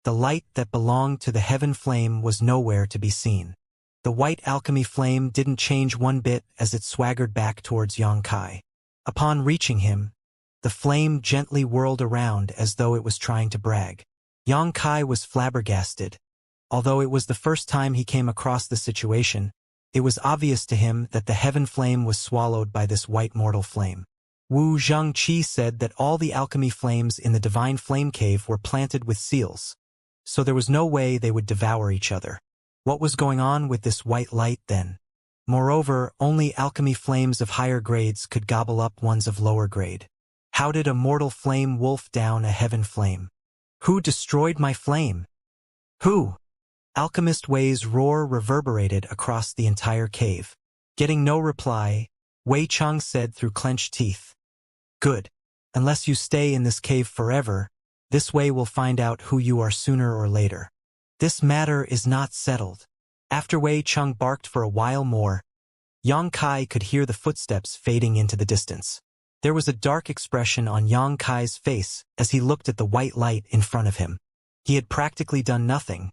the light that belonged to the heaven flame was nowhere to be seen. The white alchemy flame didn't change one bit as it swaggered back towards Yang Kai. Upon reaching him, the flame gently whirled around as though it was trying to brag. Yang Kai was flabbergasted. Although it was the first time he came across the situation, it was obvious to him that the heaven flame was swallowed by this white mortal flame. Wu Zhangqi said that all the alchemy flames in the divine flame cave were planted with seals, so there was no way they would devour each other. What was going on with this white light then? Moreover, only alchemy flames of higher grades could gobble up ones of lower grade. How did a mortal flame wolf down a heaven flame? Who destroyed my flame? Who? Alchemist Wei's roar reverberated across the entire cave. Getting no reply, Wei Chang said through clenched teeth. Good. Unless you stay in this cave forever, this way we'll find out who you are sooner or later. This matter is not settled. After Wei Chang barked for a while more, Yang Kai could hear the footsteps fading into the distance. There was a dark expression on Yang Kai's face as he looked at the white light in front of him. He had practically done nothing,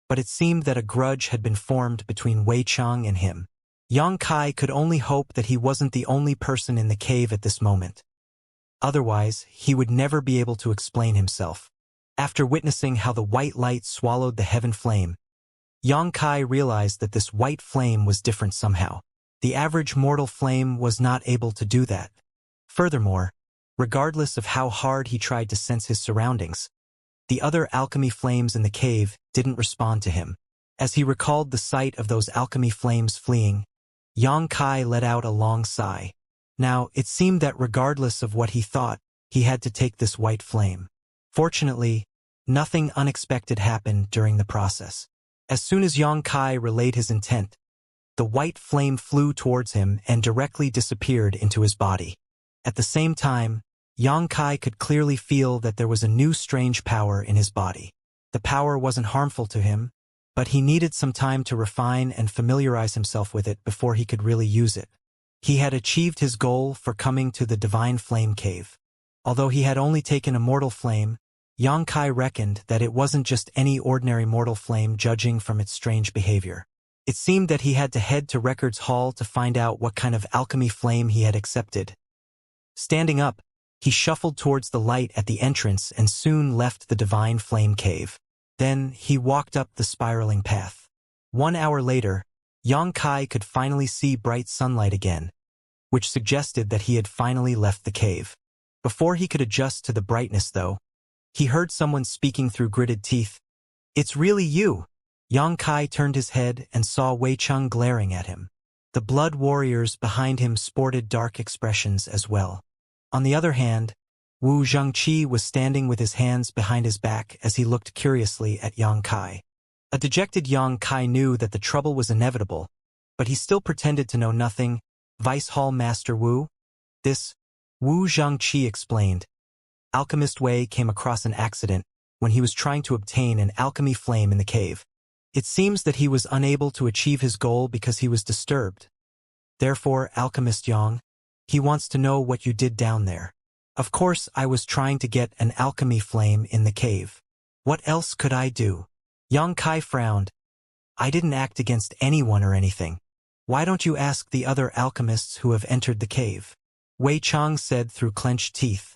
but it seemed that a grudge had been formed between Wei Chang and him. Yang Kai could only hope that he wasn't the only person in the cave at this moment. Otherwise, he would never be able to explain himself. After witnessing how the white light swallowed the heaven flame, Yang Kai realized that this white flame was different somehow. The average mortal flame was not able to do that. Furthermore, regardless of how hard he tried to sense his surroundings, the other alchemy flames in the cave didn't respond to him. As he recalled the sight of those alchemy flames fleeing, Yang Kai let out a long sigh. Now, it seemed that regardless of what he thought, he had to take this white flame. Fortunately, nothing unexpected happened during the process. As soon as Yang Kai relayed his intent, the white flame flew towards him and directly disappeared into his body. At the same time, Yang Kai could clearly feel that there was a new strange power in his body. The power wasn't harmful to him, but he needed some time to refine and familiarize himself with it before he could really use it. He had achieved his goal for coming to the Divine Flame Cave. Although he had only taken a mortal flame, Yang Kai reckoned that it wasn't just any ordinary mortal flame judging from its strange behavior. It seemed that he had to head to Records Hall to find out what kind of alchemy flame he had accepted. Standing up, he shuffled towards the light at the entrance and soon left the Divine Flame Cave. Then, he walked up the spiraling path. 1 hour later, Yang Kai could finally see bright sunlight again, which suggested that he had finally left the cave. Before he could adjust to the brightness though, he heard someone speaking through gritted teeth. It's really you. Yang Kai turned his head and saw Wei Chang glaring at him. The blood warriors behind him sported dark expressions as well. On the other hand, Wu Zhangqi was standing with his hands behind his back as he looked curiously at Yang Kai. A dejected Yang Kai knew that the trouble was inevitable, but he still pretended to know nothing. Vice Hall Master Wu? This, Wu Zhangqi explained. Alchemist Wei came across an accident when he was trying to obtain an alchemy flame in the cave. It seems that he was unable to achieve his goal because he was disturbed. Therefore, Alchemist Yang, he wants to know what you did down there. Of course, I was trying to get an alchemy flame in the cave. What else could I do? Yang Kai frowned. I didn't act against anyone or anything. Why don't you ask the other alchemists who have entered the cave? Wei Chang said through clenched teeth.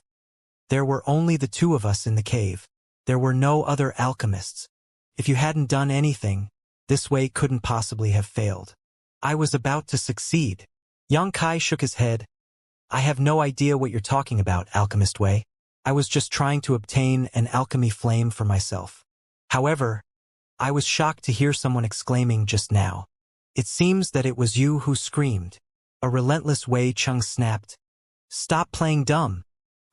There were only the two of us in the cave. There were no other alchemists. If you hadn't done anything, this way couldn't possibly have failed. I was about to succeed. Yang Kai shook his head. I have no idea what you're talking about, Alchemist Wei. I was just trying to obtain an alchemy flame for myself. However, I was shocked to hear someone exclaiming just now. It seems that it was you who screamed. A relentless Wei Cheng snapped. Stop playing dumb.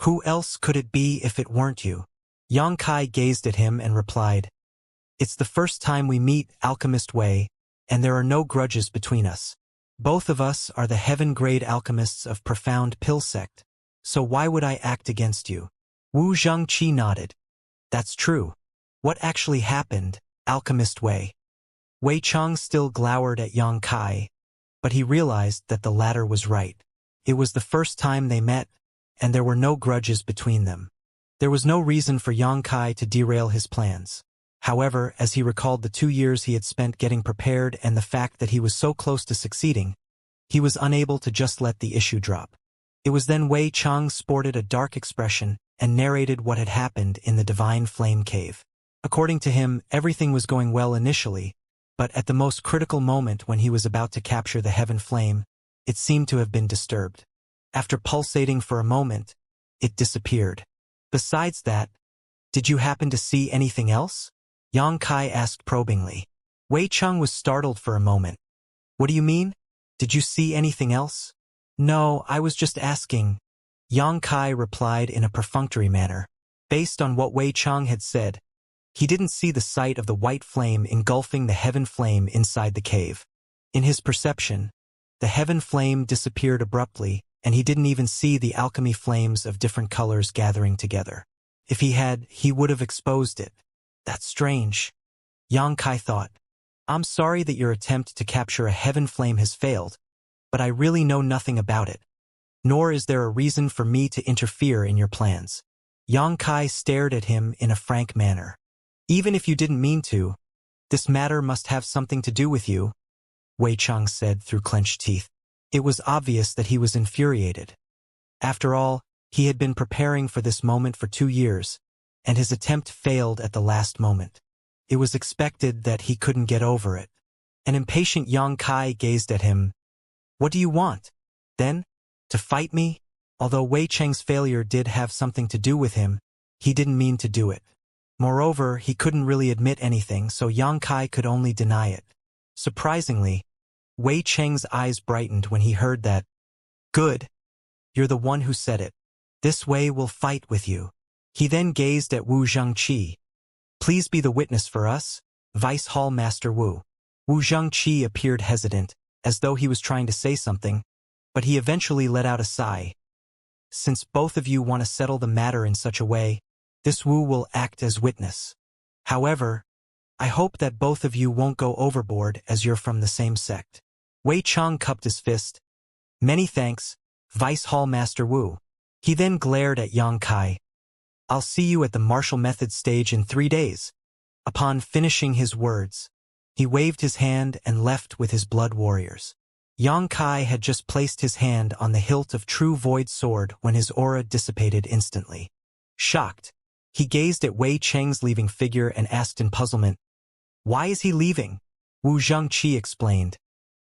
Who else could it be if it weren't you? Yang Kai gazed at him and replied, It's the first time we meet, Alchemist Wei, and there are no grudges between us. Both of us are the heaven-grade alchemists of profound pill sect, so why would I act against you? Wu Zhengqi nodded. That's true. What actually happened, Alchemist Wei? Wei Cheng still glowered at Yang Kai, but he realized that the latter was right. It was the first time they met, and there were no grudges between them. There was no reason for Yang Kai to derail his plans. However, as he recalled the 2 years he had spent getting prepared and the fact that he was so close to succeeding, he was unable to just let the issue drop. It was then Wei Cheng sported a dark expression and narrated what had happened in the Divine Flame Cave. According to him, everything was going well initially, but at the most critical moment when he was about to capture the Heaven Flame, it seemed to have been disturbed. After pulsating for a moment, it disappeared. Besides that, did you happen to see anything else? Yang Kai asked probingly. Wei Cheng was startled for a moment. What do you mean? Did you see anything else? No, I was just asking. Yang Kai replied in a perfunctory manner. Based on what Wei Cheng had said, he didn't see the sight of the white flame engulfing the heaven flame inside the cave. In his perception, the heaven flame disappeared abruptly, and he didn't even see the alchemy flames of different colors gathering together. If he had, he would have exposed it. That's strange. Yang Kai thought. I'm sorry that your attempt to capture a heaven flame has failed, but I really know nothing about it. Nor is there a reason for me to interfere in your plans. Yang Kai stared at him in a frank manner. Even if you didn't mean to, this matter must have something to do with you, Wei Cheng said through clenched teeth. It was obvious that he was infuriated. After all, he had been preparing for this moment for 2 years, and his attempt failed at the last moment. It was expected that he couldn't get over it. An impatient Yang Kai gazed at him. What do you want? Then? To fight me? Although Wei Cheng's failure did have something to do with him, he didn't mean to do it. Moreover, he couldn't really admit anything, so Yang Kai could only deny it. Surprisingly, Wei Cheng's eyes brightened when he heard that. Good. You're the one who said it. This Wei will fight with you. He then gazed at Wu Zhengqi. Please be the witness for us, Vice Hall Master Wu. Wu Zhengqi appeared hesitant, as though he was trying to say something, but he eventually let out a sigh. Since both of you want to settle the matter in such a way, this Wu will act as witness. However, I hope that both of you won't go overboard as you're from the same sect. Wei Cheng cupped his fist. Many thanks, Vice Hall Master Wu. He then glared at Yang Kai. I'll see you at the martial method stage in 3 days. Upon finishing his words, he waved his hand and left with his blood warriors. Yang Kai had just placed his hand on the hilt of True Void Sword when his aura dissipated instantly. Shocked, he gazed at Wei Cheng's leaving figure and asked in puzzlement, Why is he leaving? Wu Zhengqi explained.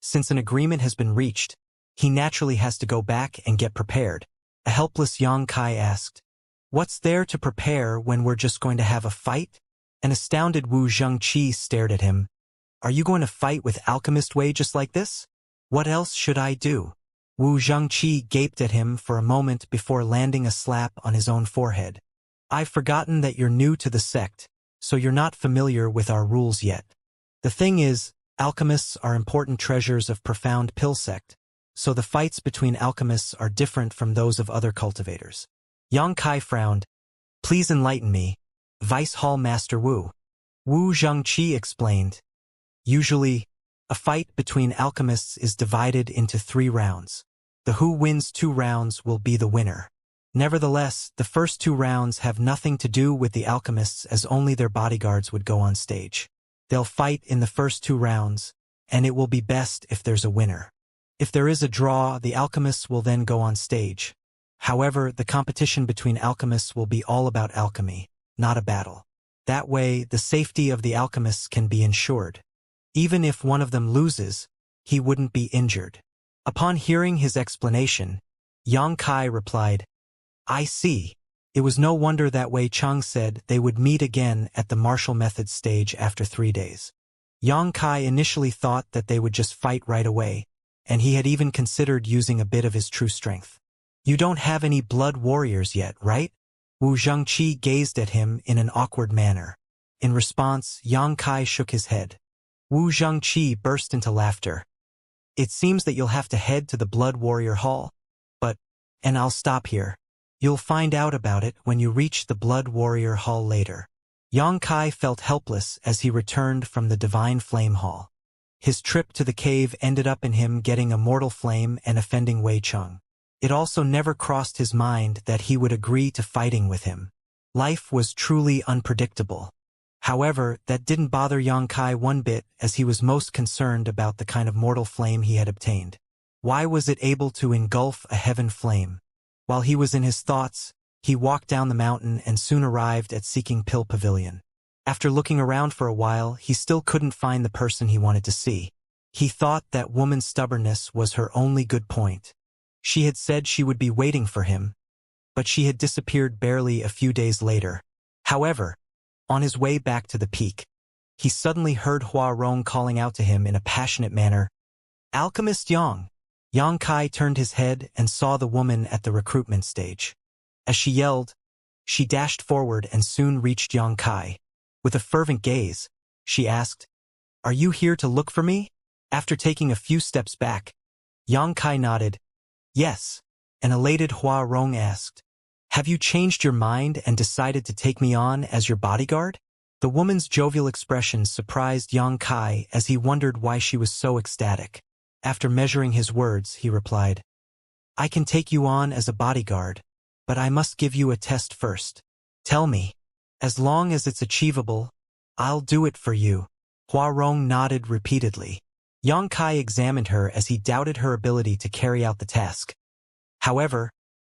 Since an agreement has been reached, he naturally has to go back and get prepared. A helpless Yang Kai asked, What's there to prepare when we're just going to have a fight? An astounded Wu Zhengqi stared at him. Are you going to fight with Alchemist Wei just like this? What else should I do? Wu Zhengqi gaped at him for a moment before landing a slap on his own forehead. I've forgotten that you're new to the sect, so you're not familiar with our rules yet. The thing is, alchemists are important treasures of profound pill sect, so the fights between alchemists are different from those of other cultivators. Yang Kai frowned. Please enlighten me, Vice Hall Master Wu. Wu Zhengqi explained. Usually, a fight between alchemists is divided into 3 rounds. The who wins 2 rounds will be the winner. Nevertheless, the first 2 rounds have nothing to do with the alchemists as only their bodyguards would go on stage. They'll fight in the first 2 rounds, and it will be best if there's a winner. If there is a draw, the alchemists will then go on stage. However, the competition between alchemists will be all about alchemy, not a battle. That way, the safety of the alchemists can be ensured. Even if one of them loses, he wouldn't be injured. Upon hearing his explanation, Yang Kai replied, I see. It was no wonder that Wei Cheng said they would meet again at the martial method stage after 3 days. Yang Kai initially thought that they would just fight right away, and he had even considered using a bit of his true strength. You don't have any blood warriors yet, right? Wu Zhengqi gazed at him in an awkward manner. In response, Yang Kai shook his head. Wu Zhengqi burst into laughter. It seems that you'll have to head to the Blood Warrior Hall. And I'll stop here. You'll find out about it when you reach the Blood Warrior Hall later. Yang Kai felt helpless as he returned from the Divine Flame Hall. His trip to the cave ended up in him getting a mortal flame and offending Wei Cheng. It also never crossed his mind that he would agree to fighting with him. Life was truly unpredictable. However, that didn't bother Yang Kai one bit, as he was most concerned about the kind of mortal flame he had obtained. Why was it able to engulf a heaven flame? While he was in his thoughts, he walked down the mountain and soon arrived at Seeking Pill Pavilion. After looking around for a while, he still couldn't find the person he wanted to see. He thought that woman's stubbornness was her only good point. She had said she would be waiting for him, but she had disappeared barely a few days later. However, on his way back to the peak, he suddenly heard Hua Rong calling out to him in a passionate manner, Alchemist Yang. Yang Kai turned his head and saw the woman at the recruitment stage. As she yelled, she dashed forward and soon reached Yang Kai. With a fervent gaze, she asked, Are you here to look for me? After taking a few steps back, Yang Kai nodded, Yes. An elated Hua Rong asked, Have you changed your mind and decided to take me on as your bodyguard? The woman's jovial expression surprised Yang Kai as he wondered why she was so ecstatic. After measuring his words, he replied, I can take you on as a bodyguard, but I must give you a test first. Tell me. As long as it's achievable, I'll do it for you. Hua Rong nodded repeatedly. Yang Kai examined her as he doubted her ability to carry out the task. However,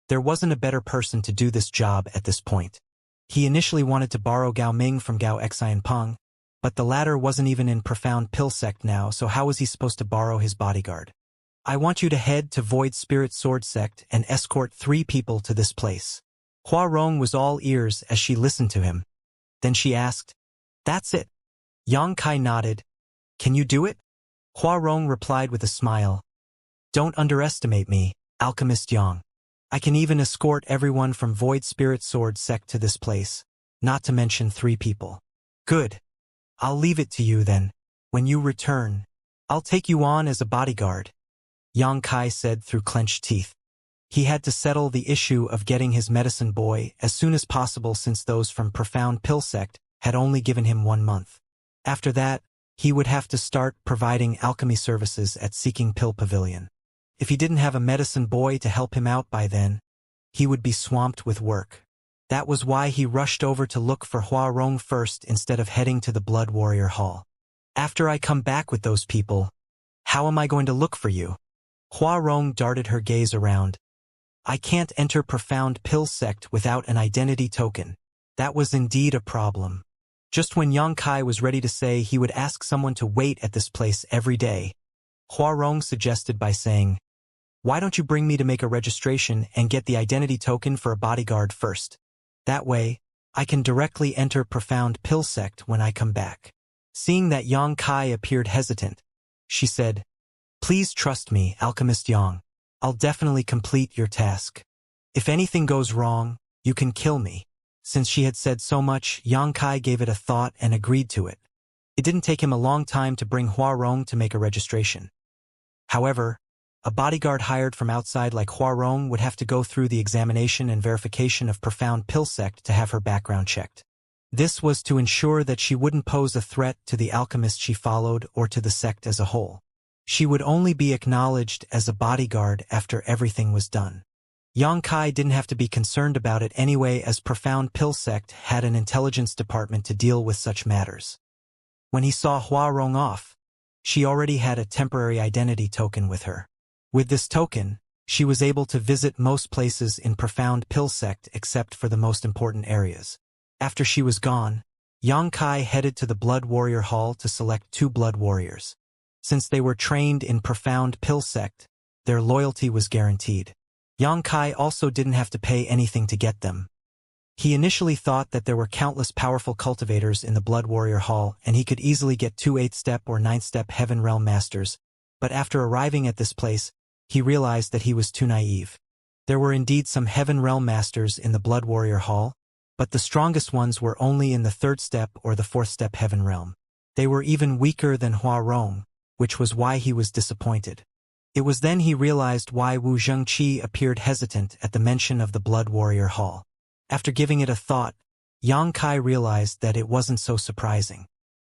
there wasn't a better person to do this job at this point. He initially wanted to borrow Gao Ming from Gao Xianpeng, but the latter wasn't even in Profound Pill Sect now, so how was he supposed to borrow his bodyguard? I want you to head to Void Spirit Sword Sect and escort 3 people to this place. Hua Rong was all ears as she listened to him. Then she asked, That's it. Yang Kai nodded. Can you do it? Hua Rong replied with a smile. Don't underestimate me, Alchemist Yang. I can even escort everyone from Void Spirit Sword Sect to this place, not to mention 3 people. Good. I'll leave it to you then. When you return, I'll take you on as a bodyguard, Yang Kai said through clenched teeth. He had to settle the issue of getting his medicine boy as soon as possible, since those from Profound Pill Sect had only given him 1 month. After that, he would have to start providing alchemy services at Seeking Pill Pavilion. If he didn't have a medicine boy to help him out by then, he would be swamped with work. That was why he rushed over to look for Hua Rong first instead of heading to the Blood Warrior Hall. After I come back with those people, how am I going to look for you? Hua Rong darted her gaze around. I can't enter Profound Pill Sect without an identity token. That was indeed a problem. Just when Yang Kai was ready to say he would ask someone to wait at this place every day, Hua Rong suggested by saying, Why don't you bring me to make a registration and get the identity token for a bodyguard first? That way, I can directly enter Profound Pill Sect when I come back. Seeing that Yang Kai appeared hesitant, she said, Please trust me, Alchemist Yang. I'll definitely complete your task. If anything goes wrong, you can kill me. Since she had said so much, Yang Kai gave it a thought and agreed to it. It didn't take him a long time to bring Hua Rong to make a registration. However, a bodyguard hired from outside like Hua Rong would have to go through the examination and verification of Profound Pill Sect to have her background checked. This was to ensure that she wouldn't pose a threat to the alchemist she followed or to the sect as a whole. She would only be acknowledged as a bodyguard after everything was done. Yang Kai didn't have to be concerned about it anyway, as Profound Pill Sect had an intelligence department to deal with such matters. When he saw Hua Rong off, she already had a temporary identity token with her. With this token, she was able to visit most places in Profound Pill Sect except for the most important areas. After she was gone, Yang Kai headed to the Blood Warrior Hall to select 2 blood warriors. Since they were trained in profound pill sect, their loyalty was guaranteed. Yang Kai also didn't have to pay anything to get them. He initially thought that there were countless powerful cultivators in the Blood Warrior Hall and he could easily get 2 8th-step or 9th-step Heaven Realm Masters, but after arriving at this place, he realized that he was too naive. There were indeed some Heaven Realm Masters in the Blood Warrior Hall, but the strongest ones were only in the 3rd step or the 4th step Heaven Realm. They were even weaker than Hua Rong, which was why he was disappointed. It was then he realized why Wu Zhengqi appeared hesitant at the mention of the Blood Warrior Hall. After giving it a thought, Yang Kai realized that it wasn't so surprising.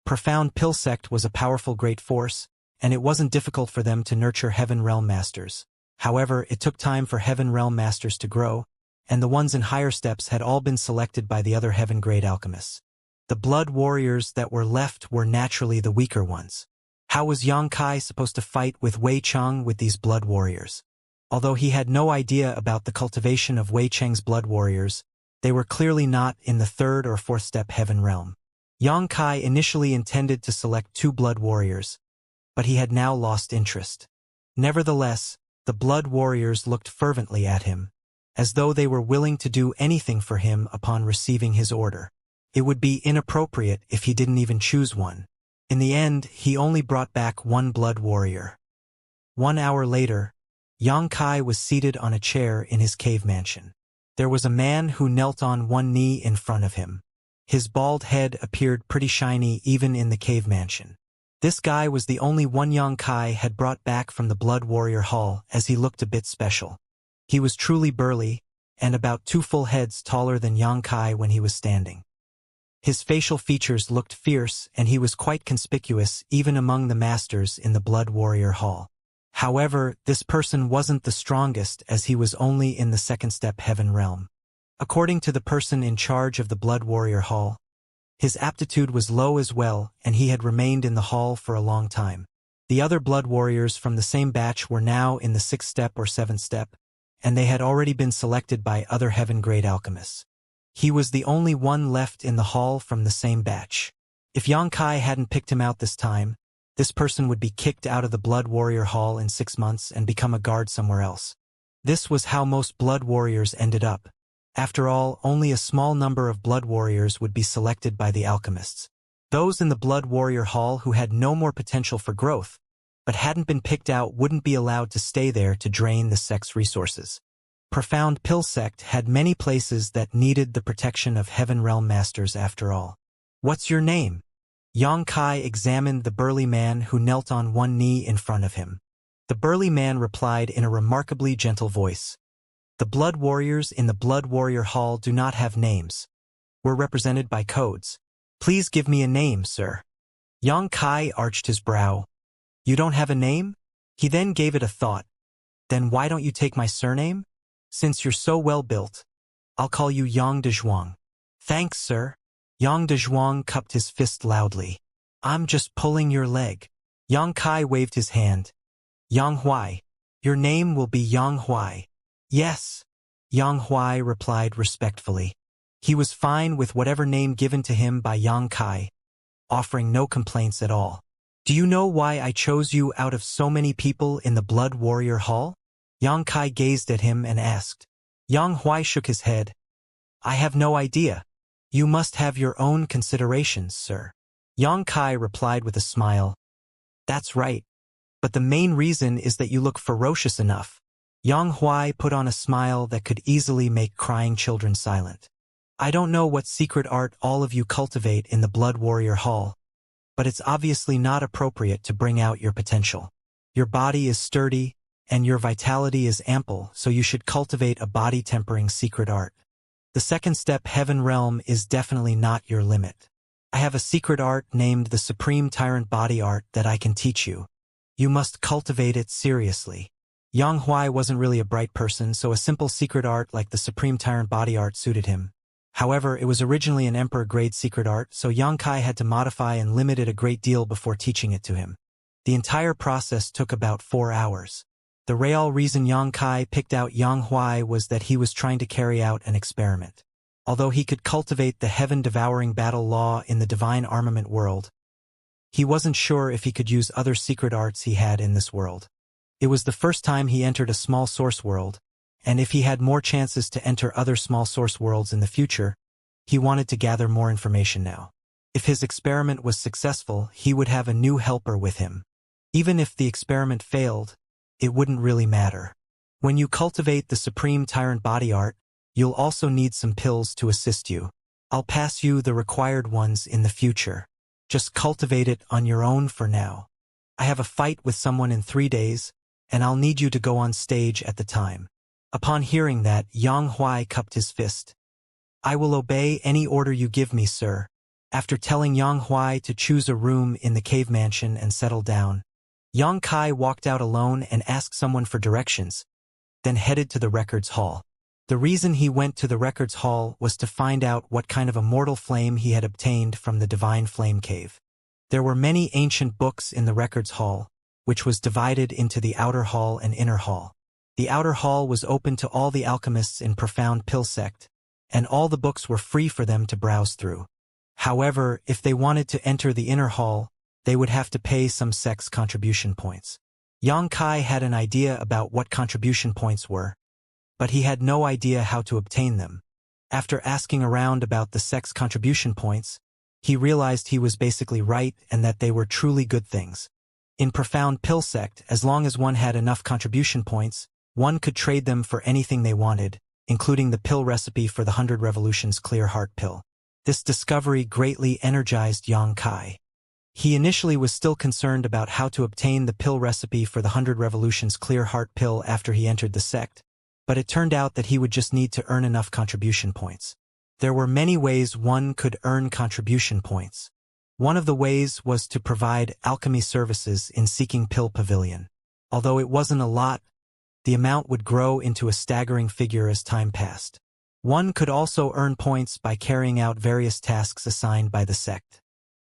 Profound Pill Sect was a powerful great force, and it wasn't difficult for them to nurture Heaven Realm Masters. However, it took time for Heaven Realm Masters to grow, and the ones in higher steps had all been selected by the other Heaven Grade alchemists. The Blood Warriors that were left were naturally the weaker ones. How was Yang Kai supposed to fight with Wei Cheng with these Blood Warriors? Although he had no idea about the cultivation of Wei Cheng's Blood Warriors, they were clearly not in the 3rd or 4th step Heaven Realm. Yang Kai initially intended to select 2 Blood Warriors, but he had now lost interest. Nevertheless, the Blood Warriors looked fervently at him, as though they were willing to do anything for him upon receiving his order. It would be inappropriate if he didn't even choose one. In the end, he only brought back 1 Blood Warrior. 1 hour later, Yang Kai was seated on a chair in his cave mansion. There was a man who knelt on one knee in front of him. His bald head appeared pretty shiny even in the cave mansion. This guy was the only one Yang Kai had brought back from the Blood Warrior Hall, as he looked a bit special. He was truly burly, and about 2 full heads taller than Yang Kai when he was standing. His facial features looked fierce and he was quite conspicuous even among the masters in the Blood Warrior Hall. However, this person wasn't the strongest as he was only in the 2nd step Heaven Realm. According to the person in charge of the Blood Warrior Hall, his aptitude was low as well and he had remained in the hall for a long time. The other Blood Warriors from the same batch were now in the 6th step or 7th step, and they had already been selected by other Heaven Grade alchemists. He was the only one left in the hall from the same batch. If Yang Kai hadn't picked him out this time, this person would be kicked out of the Blood Warrior Hall in 6 months and become a guard somewhere else. This was how most Blood Warriors ended up. After all, only a small number of Blood Warriors would be selected by the alchemists. Those in the Blood Warrior Hall who had no more potential for growth, but hadn't been picked out wouldn't be allowed to stay there to drain the sect's resources. Profound Pill Sect had many places that needed the protection of Heaven Realm Masters after all. "What's your name?" Yang Kai examined the burly man who knelt on one knee in front of him. The burly man replied in a remarkably gentle voice. "The Blood Warriors in the Blood Warrior Hall do not have names. We're represented by codes. Please give me a name, sir." Yang Kai arched his brow. "You don't have a name?" He then gave it a thought. "Then why don't you take my surname? Since you're so well built, I'll call you Yang de Zhuang." "Thanks, sir." Yang de Zhuang cupped his fist loudly. "I'm just pulling your leg." Yang Kai waved his hand. "Yang Huai. Your name will be Yang Huai." "Yes." Yang Huai replied respectfully. He was fine with whatever name given to him by Yang Kai, offering no complaints at all. "Do you know why I chose you out of so many people in the Blood Warrior Hall?" Yang Kai gazed at him and asked. Yang Huai shook his head. "I have no idea. You must have your own considerations, sir." Yang Kai replied with a smile. "That's right. But the main reason is that you look ferocious enough." Yang Huai put on a smile that could easily make crying children silent. "I don't know what secret art all of you cultivate in the Blood Warrior Hall, but it's obviously not appropriate to bring out your potential. Your body is sturdy, and your vitality is ample, so you should cultivate a body-tempering secret art. The 2nd step Heaven Realm is definitely not your limit. I have a secret art named the Supreme Tyrant Body Art that I can teach you. You must cultivate it seriously." Yang Huai wasn't really a bright person, so a simple secret art like the Supreme Tyrant Body Art suited him. However, it was originally an Emperor-grade secret art, so Yang Kai had to modify and limit it a great deal before teaching it to him. The entire process took about 4 hours. The real reason Yang Kai picked out Yang Huai was that he was trying to carry out an experiment. Although he could cultivate the heaven-devouring battle law in the divine armament world, He wasn't sure if he could use other secret arts he had in this world. It was the first time he entered a small source world, and if he had more chances to enter other small source worlds in the future, he wanted to gather more information now. If his experiment was successful, he would have a new helper with him. Even if the experiment failed, it wouldn't really matter. When you cultivate the Supreme Tyrant Body Art, you'll also need some pills to assist you. I'll pass you the required ones in the future. Just cultivate it on your own for now. I have a fight with someone in 3 days, and I'll need you to go on stage at the time. Upon hearing that, Yang Huai cupped his fist. I will obey any order you give me, sir. After telling Yang Huai to choose a room in the cave mansion and settle down, Yang Kai walked out alone and asked someone for directions, then headed to the records hall. The reason he went to the records hall was to find out what kind of immortal flame he had obtained from the divine flame cave. There were many ancient books in the records hall, which was divided into the outer hall and inner hall. The outer hall was open to all the alchemists in Profound Pill Sect, and all the books were free for them to browse through. However, if they wanted to enter the inner hall, they would have to pay some sect's contribution points. Yang Kai had an idea about what contribution points were, but he had no idea how to obtain them. After asking around about the sect's contribution points, he realized he was basically right and that they were truly good things. In Profound Pill Sect, as long as one had enough contribution points, one could trade them for anything they wanted, including the pill recipe for the 100 Revolutions Clear Heart Pill. This discovery greatly energized Yang Kai. He initially was still concerned about how to obtain the pill recipe for the 100 Revolutions Clear Heart Pill after he entered the sect, but it turned out that he would just need to earn enough contribution points. There were many ways one could earn contribution points. One of the ways was to provide alchemy services in Seeking Pill Pavilion. Although it wasn't a lot, the amount would grow into a staggering figure as time passed. One could also earn points by carrying out various tasks assigned by the sect.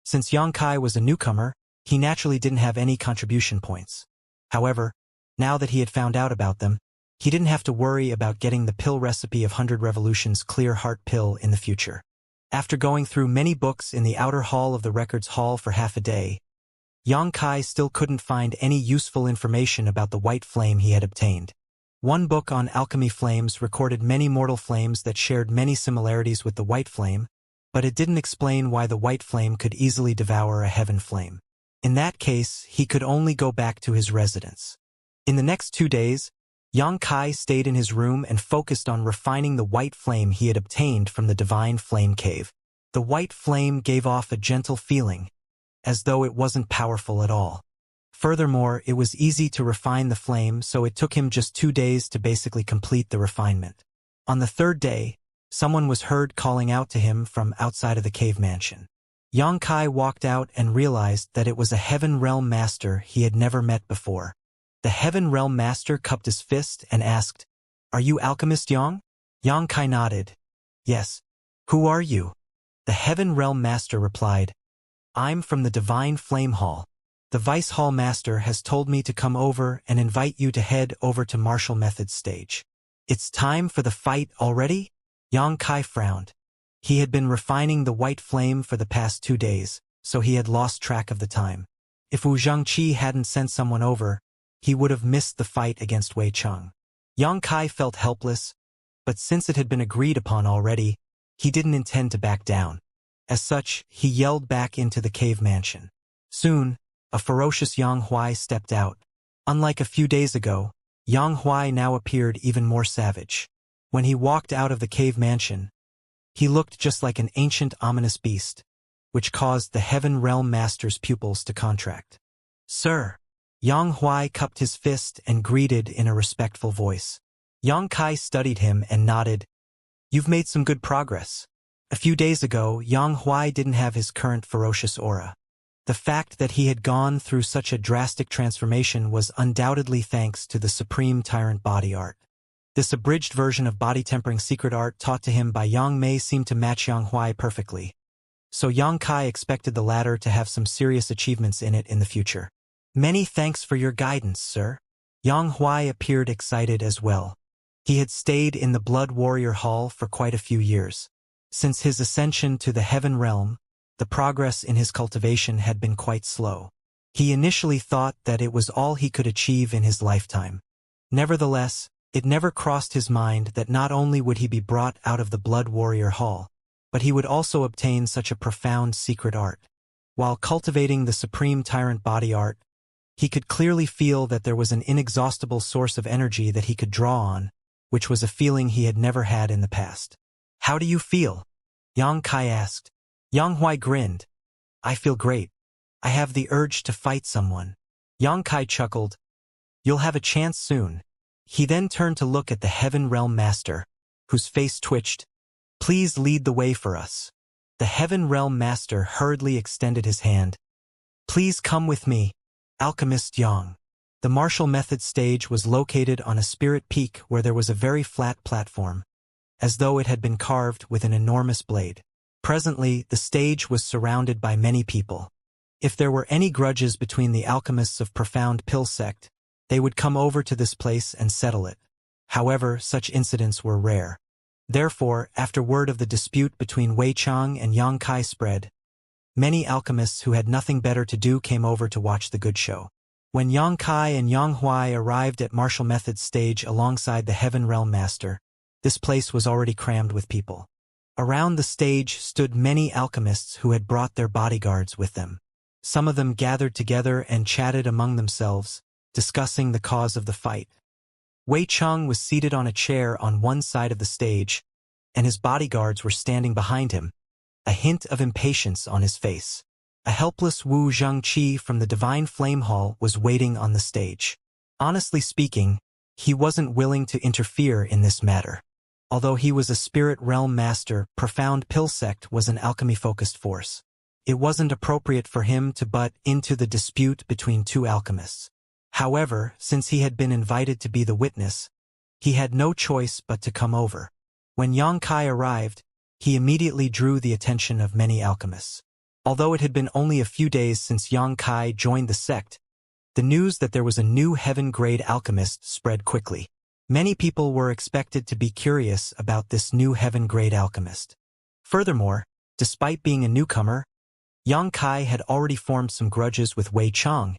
Since Yang Kai was a newcomer, he naturally didn't have any contribution points. However, now that he had found out about them, he didn't have to worry about getting the pill recipe of 100 Revolutions Clear Heart Pill in the future. After going through many books in the outer hall of the records hall for half a day, Yang Kai still couldn't find any useful information about the white flame he had obtained. One book on alchemy flames recorded many mortal flames that shared many similarities with the white flame, but it didn't explain why the white flame could easily devour a heaven flame. In that case, he could only go back to his residence. In the next 2 days, Yang Kai stayed in his room and focused on refining the white flame he had obtained from the divine flame cave. The white flame gave off a gentle feeling, as though it wasn't powerful at all. Furthermore, it was easy to refine the flame, so it took him just 2 days to basically complete the refinement. On the 3rd day, someone was heard calling out to him from outside of the cave mansion. Yang Kai walked out and realized that it was a Heaven Realm Master he had never met before. The Heaven Realm Master cupped his fist and asked, "Are you Alchemist Yang?" Yang Kai nodded. "Yes. Who are you?" The Heaven Realm Master replied, "I'm from the Divine Flame Hall. The Vice Hall Master has told me to come over and invite you to head over to Martial Methods stage." "It's time for the fight already?" Yang Kai frowned. He had been refining the white flame for the past 2 days, so he had lost track of the time. If Wu Zhengqi hadn't sent someone over, he would have missed the fight against Wei Cheng. Yang Kai felt helpless, but since it had been agreed upon already, he didn't intend to back down. As such, he yelled back into the cave mansion. Soon, a ferocious Yang Huai stepped out. Unlike a few days ago, Yang Huai now appeared even more savage. When he walked out of the cave mansion, he looked just like an ancient ominous beast, which caused the Heaven Realm Master's pupils to contract. "Sir!" Yang Huai cupped his fist and greeted in a respectful voice. Yang Kai studied him and nodded. "You've made some good progress." A few days ago, Yang Huai didn't have his current ferocious aura. The fact that he had gone through such a drastic transformation was undoubtedly thanks to the Supreme Tyrant Body Art. This abridged version of body tempering secret art taught to him by Yang Mei seemed to match Yang Huai perfectly. So Yang Kai expected the latter to have some serious achievements in it in the future. "Many thanks for your guidance, sir." Yang Huai appeared excited as well. He had stayed in the Blood Warrior Hall for quite a few years. Since his ascension to the Heaven Realm, the progress in his cultivation had been quite slow. He initially thought that it was all he could achieve in his lifetime. Nevertheless, it never crossed his mind that not only would he be brought out of the Blood Warrior Hall, but he would also obtain such a profound secret art. While cultivating the supreme tyrant body art, he could clearly feel that there was an inexhaustible source of energy that he could draw on, which was a feeling he had never had in the past. "How do you feel?" Yang Kai asked. Yang Huai grinned. "I feel great. I have the urge to fight someone." Yang Kai chuckled. "You'll have a chance soon." He then turned to look at the Heaven Realm Master, whose face twitched. "Please lead the way for us." The Heaven Realm Master hurriedly extended his hand. "Please come with me, Alchemist Yang." The martial method stage was located on a spirit peak where there was a very flat platform, as though it had been carved with an enormous blade. Presently, the stage was surrounded by many people. If there were any grudges between the alchemists of Profound Pill Sect, they would come over to this place and settle it. However, such incidents were rare. Therefore, after word of the dispute between Wei Chang and Yang Kai spread, many alchemists who had nothing better to do came over to watch the good show. When Yang Kai and Yang Huai arrived at martial methods stage alongside the Heaven Realm Master, this place was already crammed with people. Around the stage stood many alchemists who had brought their bodyguards with them. Some of them gathered together and chatted among themselves, discussing the cause of the fight. Wei Chang was seated on a chair on one side of the stage, and his bodyguards were standing behind him, a hint of impatience on his face. A helpless Wu Zhengqi from the Divine Flame Hall was waiting on the stage. Honestly speaking, he wasn't willing to interfere in this matter. Although he was a spirit realm master, Profound Pill Sect was an alchemy-focused force. It wasn't appropriate for him to butt into the dispute between two alchemists. However, since he had been invited to be the witness, he had no choice but to come over. When Yang Kai arrived, he immediately drew the attention of many alchemists. Although it had been only a few days since Yang Kai joined the sect, the news that there was a new heaven-grade alchemist spread quickly. Many people were expected to be curious about this new heaven-grade alchemist. Furthermore, despite being a newcomer, Yang Kai had already formed some grudges with Wei Chang,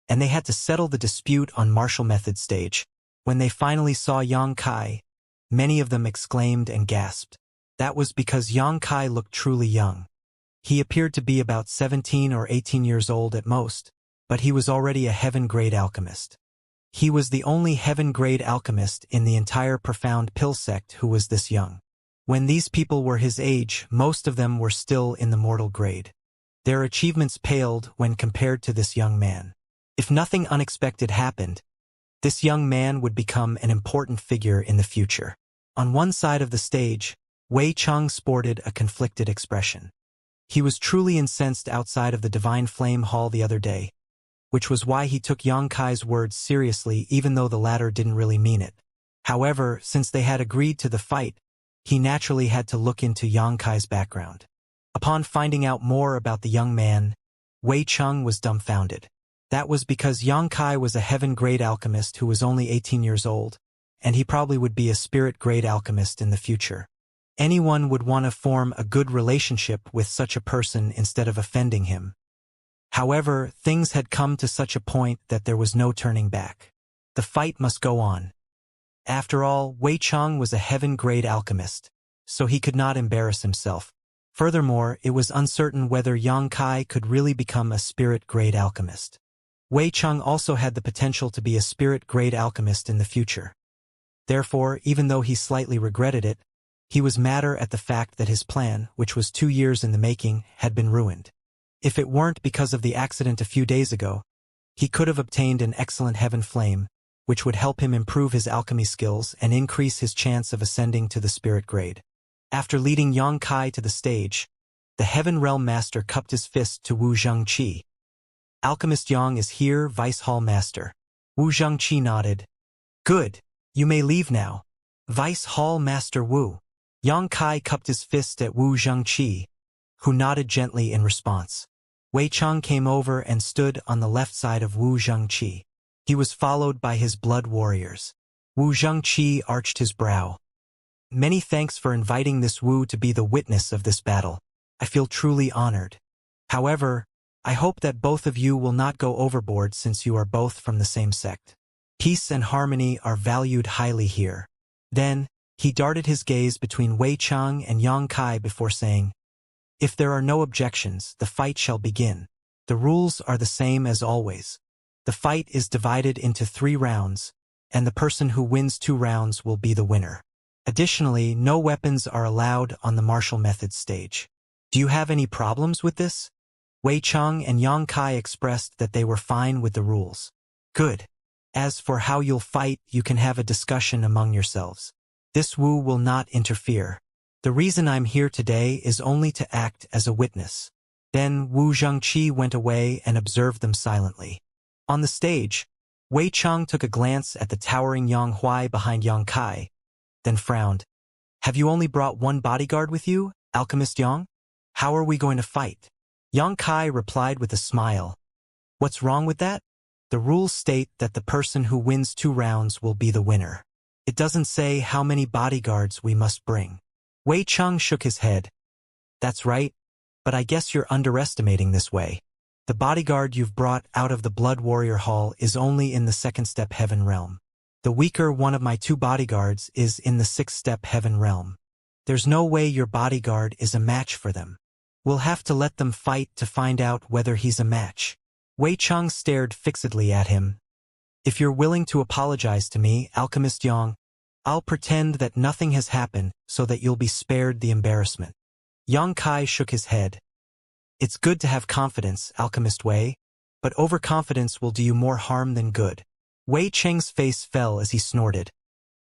and they had to settle the dispute on martial method stage. When they finally saw Yang Kai, many of them exclaimed and gasped. That was because Yang Kai looked truly young. He appeared to be about 17 or 18 years old at most, but he was already a heaven-grade alchemist. He was the only heaven-grade alchemist in the entire Profound Pill Sect who was this young. When these people were his age, most of them were still in the mortal grade. Their achievements paled when compared to this young man. If nothing unexpected happened, this young man would become an important figure in the future. On one side of the stage, Wei Chang sported a conflicted expression. He was truly incensed outside of the Divine Flame Hall the other day, which was why he took Yang Kai's words seriously even though the latter didn't really mean it. However, since they had agreed to the fight, he naturally had to look into Yang Kai's background. Upon finding out more about the young man, Wei Chang was dumbfounded. That was because Yang Kai was a heaven-grade alchemist who was only 18 years old, and he probably would be a spirit-grade alchemist in the future. Anyone would want to form a good relationship with such a person instead of offending him. However, things had come to such a point that there was no turning back. The fight must go on. After all, Wei Chang was a heaven-grade alchemist, so he could not embarrass himself. Furthermore, it was uncertain whether Yang Kai could really become a spirit-grade alchemist. Wei Chang also had the potential to be a spirit-grade alchemist in the future. Therefore, even though he slightly regretted it, he was madder at the fact that his plan, which was 2 years in the making, had been ruined. If it weren't because of the accident a few days ago, he could have obtained an excellent heaven flame, which would help him improve his alchemy skills and increase his chance of ascending to the spirit grade. After leading Yang Kai to the stage, the Heaven Realm Master cupped his fist to Wu Zhengqi. "Alchemist Yang is here, Vice Hall Master." Wu Zhengqi nodded. "Good. You may leave now. Vice Hall Master Wu." Yang Kai cupped his fist at Wu Zhengqi, who nodded gently in response. Wei Chang came over and stood on the left side of Wu Zhengqi. He was followed by his blood warriors. Wu Zhengqi arched his brow. "Many thanks for inviting this Wu to be the witness of this battle. I feel truly honored." However, I hope that both of you will not go overboard since you are both from the same sect. Peace and harmony are valued highly here. Then, he darted his gaze between Wei Chang and Yang Kai before saying, "If there are no objections, the fight shall begin. The rules are the same as always. The fight is divided into 3 rounds, and the person who wins 2 rounds will be the winner. Additionally, no weapons are allowed on the martial methods stage. Do you have any problems with this?" Wei Chang and Yang Kai expressed that they were fine with the rules. "Good. As for how you'll fight, you can have a discussion among yourselves. This Wu will not interfere. The reason I'm here today is only to act as a witness." Then Wu Zhengqi went away and observed them silently. On the stage, Wei Chang took a glance at the towering Yang Huai behind Yang Kai, then frowned. "Have you only brought 1 bodyguard with you, Alchemist Yang? How are we going to fight?" Yang Kai replied with a smile. "What's wrong with that? The rules state that the person who wins 2 rounds will be the winner. It doesn't say how many bodyguards we must bring." Wei Chang shook his head. "That's right, but I guess you're underestimating this way. The bodyguard you've brought out of the Blood Warrior Hall is only in the 2nd step heaven realm. The weaker one of my 2 bodyguards is in the 6th step heaven realm. There's no way your bodyguard is a match for them. We'll have to let them fight to find out whether he's a match." Wei Chang stared fixedly at him. "If you're willing to apologize to me, Alchemist Yang, I'll pretend that nothing has happened so that you'll be spared the embarrassment." Yang Kai shook his head. "It's good to have confidence, Alchemist Wei, but overconfidence will do you more harm than good." Wei Cheng's face fell as he snorted.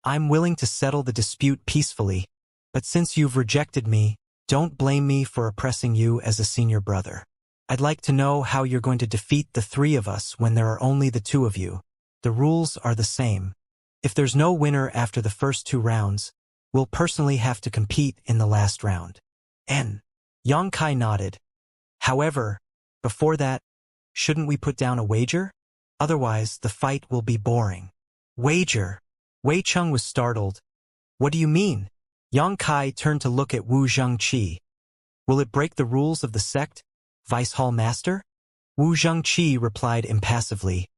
"I'm willing to settle the dispute peacefully, but since you've rejected me, don't blame me for oppressing you as a senior brother. I'd like to know how you're going to defeat the 3 of us when there are only the 2 of you. The rules are the same. If there's no winner after the first 2 rounds, we'll personally have to compete in the last round." Yang Kai nodded. "However, before that, shouldn't we put down a wager? Otherwise, the fight will be boring." "Wager?" Wei Chang was startled. "What do you mean?" Yang Kai turned to look at Wu Zhengqi. "Will it break the rules of the sect, Vice Hall Master?" Wu Zhengqi replied impassively.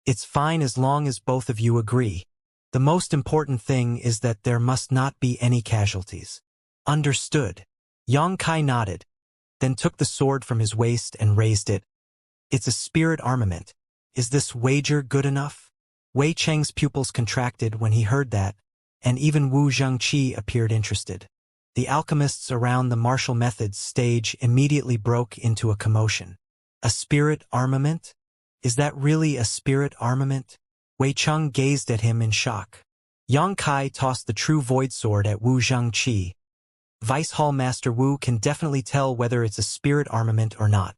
"It's fine as long as both of you agree. The most important thing is that there must not be any casualties." "Understood." Yang Kai nodded, then took the sword from his waist and raised it. "It's a spirit armament. Is this wager good enough?" Wei Cheng's pupils contracted when he heard that, and even Wu Zhengqi appeared interested. The alchemists around the martial methods stage immediately broke into a commotion. "A spirit armament? Is that really a spirit armament?" Wei Cheng gazed at him in shock. Yang Kai tossed the true void sword at Wu Zhengqi. "Vice Hall Master Wu can definitely tell whether it's a spirit armament or not."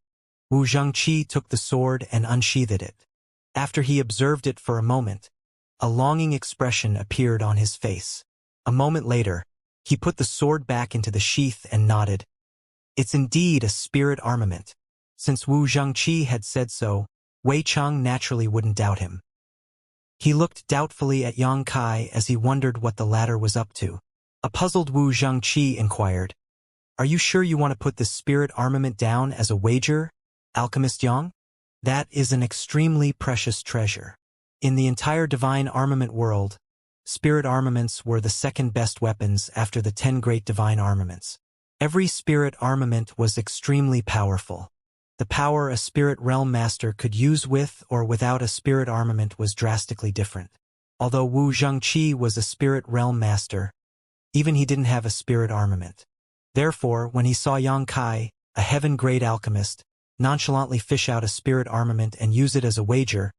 Wu Zhengqi took the sword and unsheathed it. After he observed it for a moment, a longing expression appeared on his face. A moment later, he put the sword back into the sheath and nodded. "It's indeed a spirit armament." Since Wu Zhengqi had said so, Wei Cheng naturally wouldn't doubt him. He looked doubtfully at Yang Kai as he wondered what the latter was up to. A puzzled Wu Zhengqi inquired, "Are you sure you want to put this spirit armament down as a wager, Alchemist Yang? That is an extremely precious treasure. In the entire divine armament world, spirit armaments were the 2nd best weapons after the 10 great divine armaments. Every spirit armament was extremely powerful. The power a spirit realm master could use with or without a spirit armament was drastically different. Although Wu Zhengqi was a spirit realm master, even he didn't have a spirit armament. Therefore, when he saw Yang Kai, a heaven-grade alchemist, nonchalantly fish out a spirit armament and use it as a wager,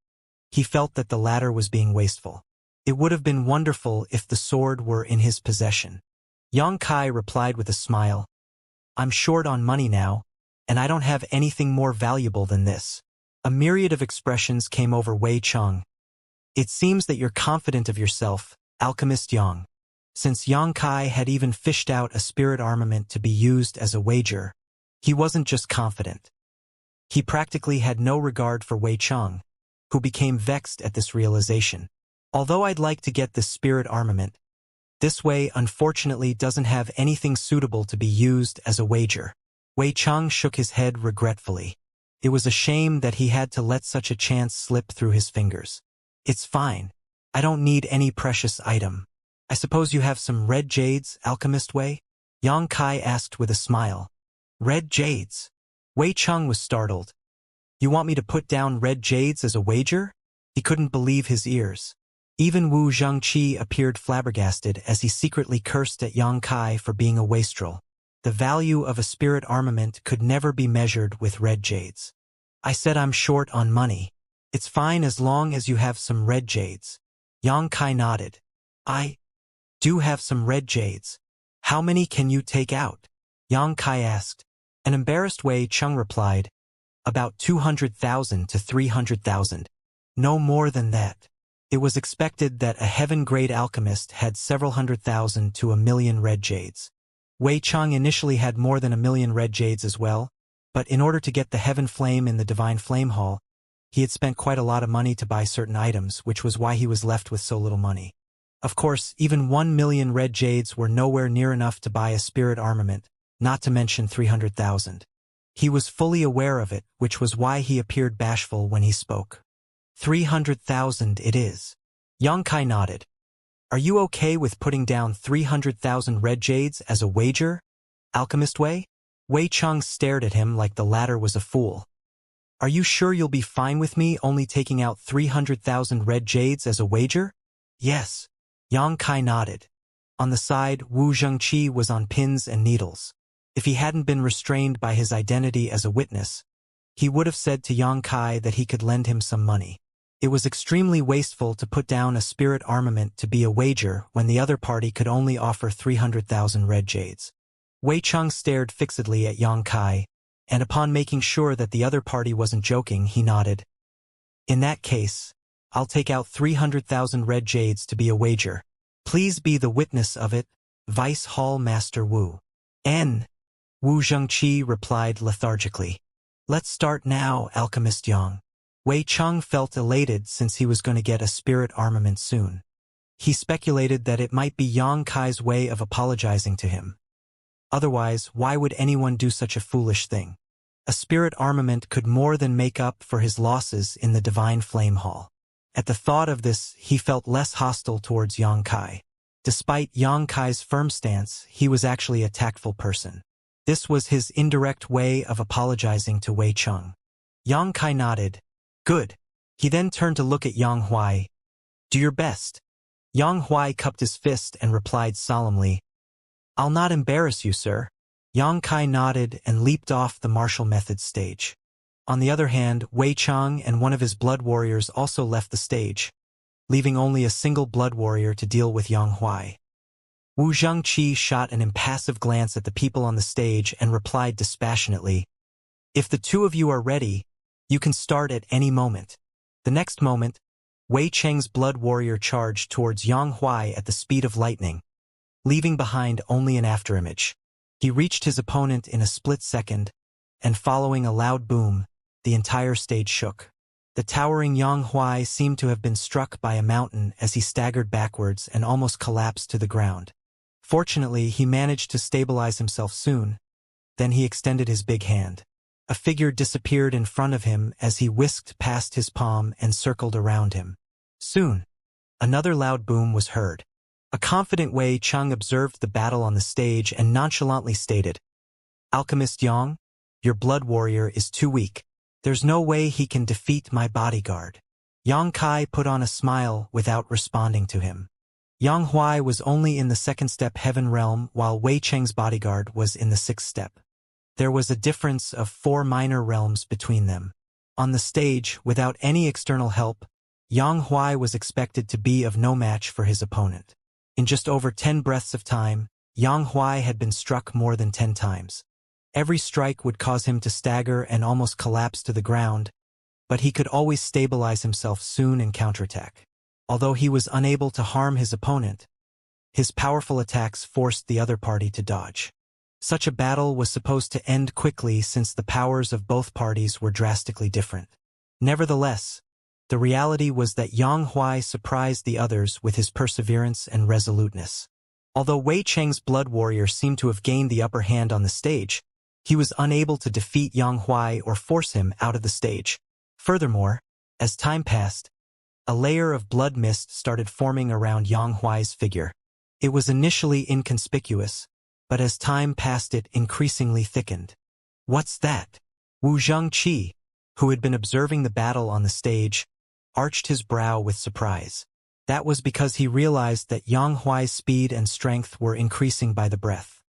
he felt that the latter was being wasteful. It would have been wonderful if the sword were in his possession. Yang Kai replied with a smile, "I'm short on money now, and I don't have anything more valuable than this." A myriad of expressions came over Wei Cheng. "It seems that you're confident of yourself, Alchemist Yang." Since Yang Kai had even fished out a spirit armament to be used as a wager, he wasn't just confident. He practically had no regard for Wei Cheng, who became vexed at this realization. "Although I'd like to get this spirit armament, this way unfortunately doesn't have anything suitable to be used as a wager." Wei Cheng shook his head regretfully. It was a shame that he had to let such a chance slip through his fingers. It's fine. I don't need any precious item. I suppose you have some red jades, Alchemist Wei? Yang Kai asked with a smile. Red jades? Wei Cheng was startled. You want me to put down red jades as a wager? He couldn't believe his ears. Even Wu Zhengqi appeared flabbergasted as he secretly cursed at Yang Kai for being a wastrel. The value of a spirit armament could never be measured with red jades. I said I'm short on money. It's fine as long as you have some red jades. Yang Kai nodded. I do have some red jades. How many can you take out? Yang Kai asked. An embarrassed Wei Cheng replied, about 200,000 to 300,000. No more than that. It was expected that a heaven-grade alchemist had several 100,000 to 1,000,000 red jades. Wei Cheng initially had more than 1,000,000 red jades as well, but in order to get the heaven flame in the divine flame hall, he had spent quite a lot of money to buy certain items, which was why he was left with so little money. Of course, even 1,000,000 red jades were nowhere near enough to buy a spirit armament, not to mention 300,000. He was fully aware of it, which was why he appeared bashful when he spoke. 300,000 it is. Yang Kai nodded. Are you okay with putting down 300,000 red jades as a wager, Alchemist Wei? Wei Cheng stared at him like the latter was a fool. Are you sure you'll be fine with me only taking out 300,000 red jades as a wager? Yes. Yang Kai nodded. On the side, Wu Zhengqi was on pins and needles. If he hadn't been restrained by his identity as a witness, he would have said to Yang Kai that he could lend him some money. It was extremely wasteful to put down a spirit armament to be a wager when the other party could only offer 300,000 red jades. Wei Cheng stared fixedly at Yang Kai, and upon making sure that the other party wasn't joking, he nodded. In that case, I'll take out 300,000 red jades to be a wager. Please be the witness of it, Vice Hall Master Wu. Wu Zhengqi replied lethargically. Let's start now, Alchemist Yang. Wei Cheng felt elated since he was going to get a spirit armament soon. He speculated that it might be Yang Kai's way of apologizing to him. Otherwise, why would anyone do such a foolish thing? A spirit armament could more than make up for his losses in the Divine Flame Hall. At the thought of this, he felt less hostile towards Yang Kai. Despite Yang Kai's firm stance, he was actually a tactful person. This was his indirect way of apologizing to Wei Cheng. Yang Kai nodded. Good. He then turned to look at Yang Huai. Do your best. Yang Huai cupped his fist and replied solemnly, I'll not embarrass you, sir. Yang Kai nodded and leaped off the martial method stage. On the other hand, Wei Cheng and one of his blood warriors also left the stage, leaving only a single blood warrior to deal with Yang Huai. Wu Zhengqi shot an impassive glance at the people on the stage and replied dispassionately, If the two of you are ready, you can start at any moment. The next moment, Wei Cheng's blood warrior charged towards Yang Huai at the speed of lightning, leaving behind only an afterimage. He reached his opponent in a split second, and following a loud boom, the entire stage shook. The towering Yang Huai seemed to have been struck by a mountain as he staggered backwards and almost collapsed to the ground. Fortunately, he managed to stabilize himself soon. Then he extended his big hand. A figure disappeared in front of him as he whisked past his palm and circled around him. Soon, another loud boom was heard. A confident Wei Cheng observed the battle on the stage and nonchalantly stated, Alchemist Yang, your blood warrior is too weak. There's no way he can defeat my bodyguard. Yang Kai put on a smile without responding to him. Yang Huai was only in the second step heaven realm while Wei Cheng's bodyguard was in the sixth step. There was a difference of 4 minor realms between them. On the stage, without any external help, Yang Huai was expected to be of no match for his opponent. In just over 10 breaths of time, Yang Huai had been struck more than 10 times. Every strike would cause him to stagger and almost collapse to the ground, but he could always stabilize himself soon and counterattack. Although he was unable to harm his opponent, his powerful attacks forced the other party to dodge. Such a battle was supposed to end quickly since the powers of both parties were drastically different. Nevertheless, the reality was that Yang Huai surprised the others with his perseverance and resoluteness. Although Wei Cheng's blood warrior seemed to have gained the upper hand on the stage, He was unable to defeat Yang Huai or force him out of the stage. Furthermore, as time passed, a layer of blood mist started forming around Yang Huai's figure. It was initially inconspicuous, but as time passed it increasingly thickened. "What's that?" Wu Zhengqi, who had been observing the battle on the stage, arched his brow with surprise. That was because he realized that Yang Huai's speed and strength were increasing by the breath.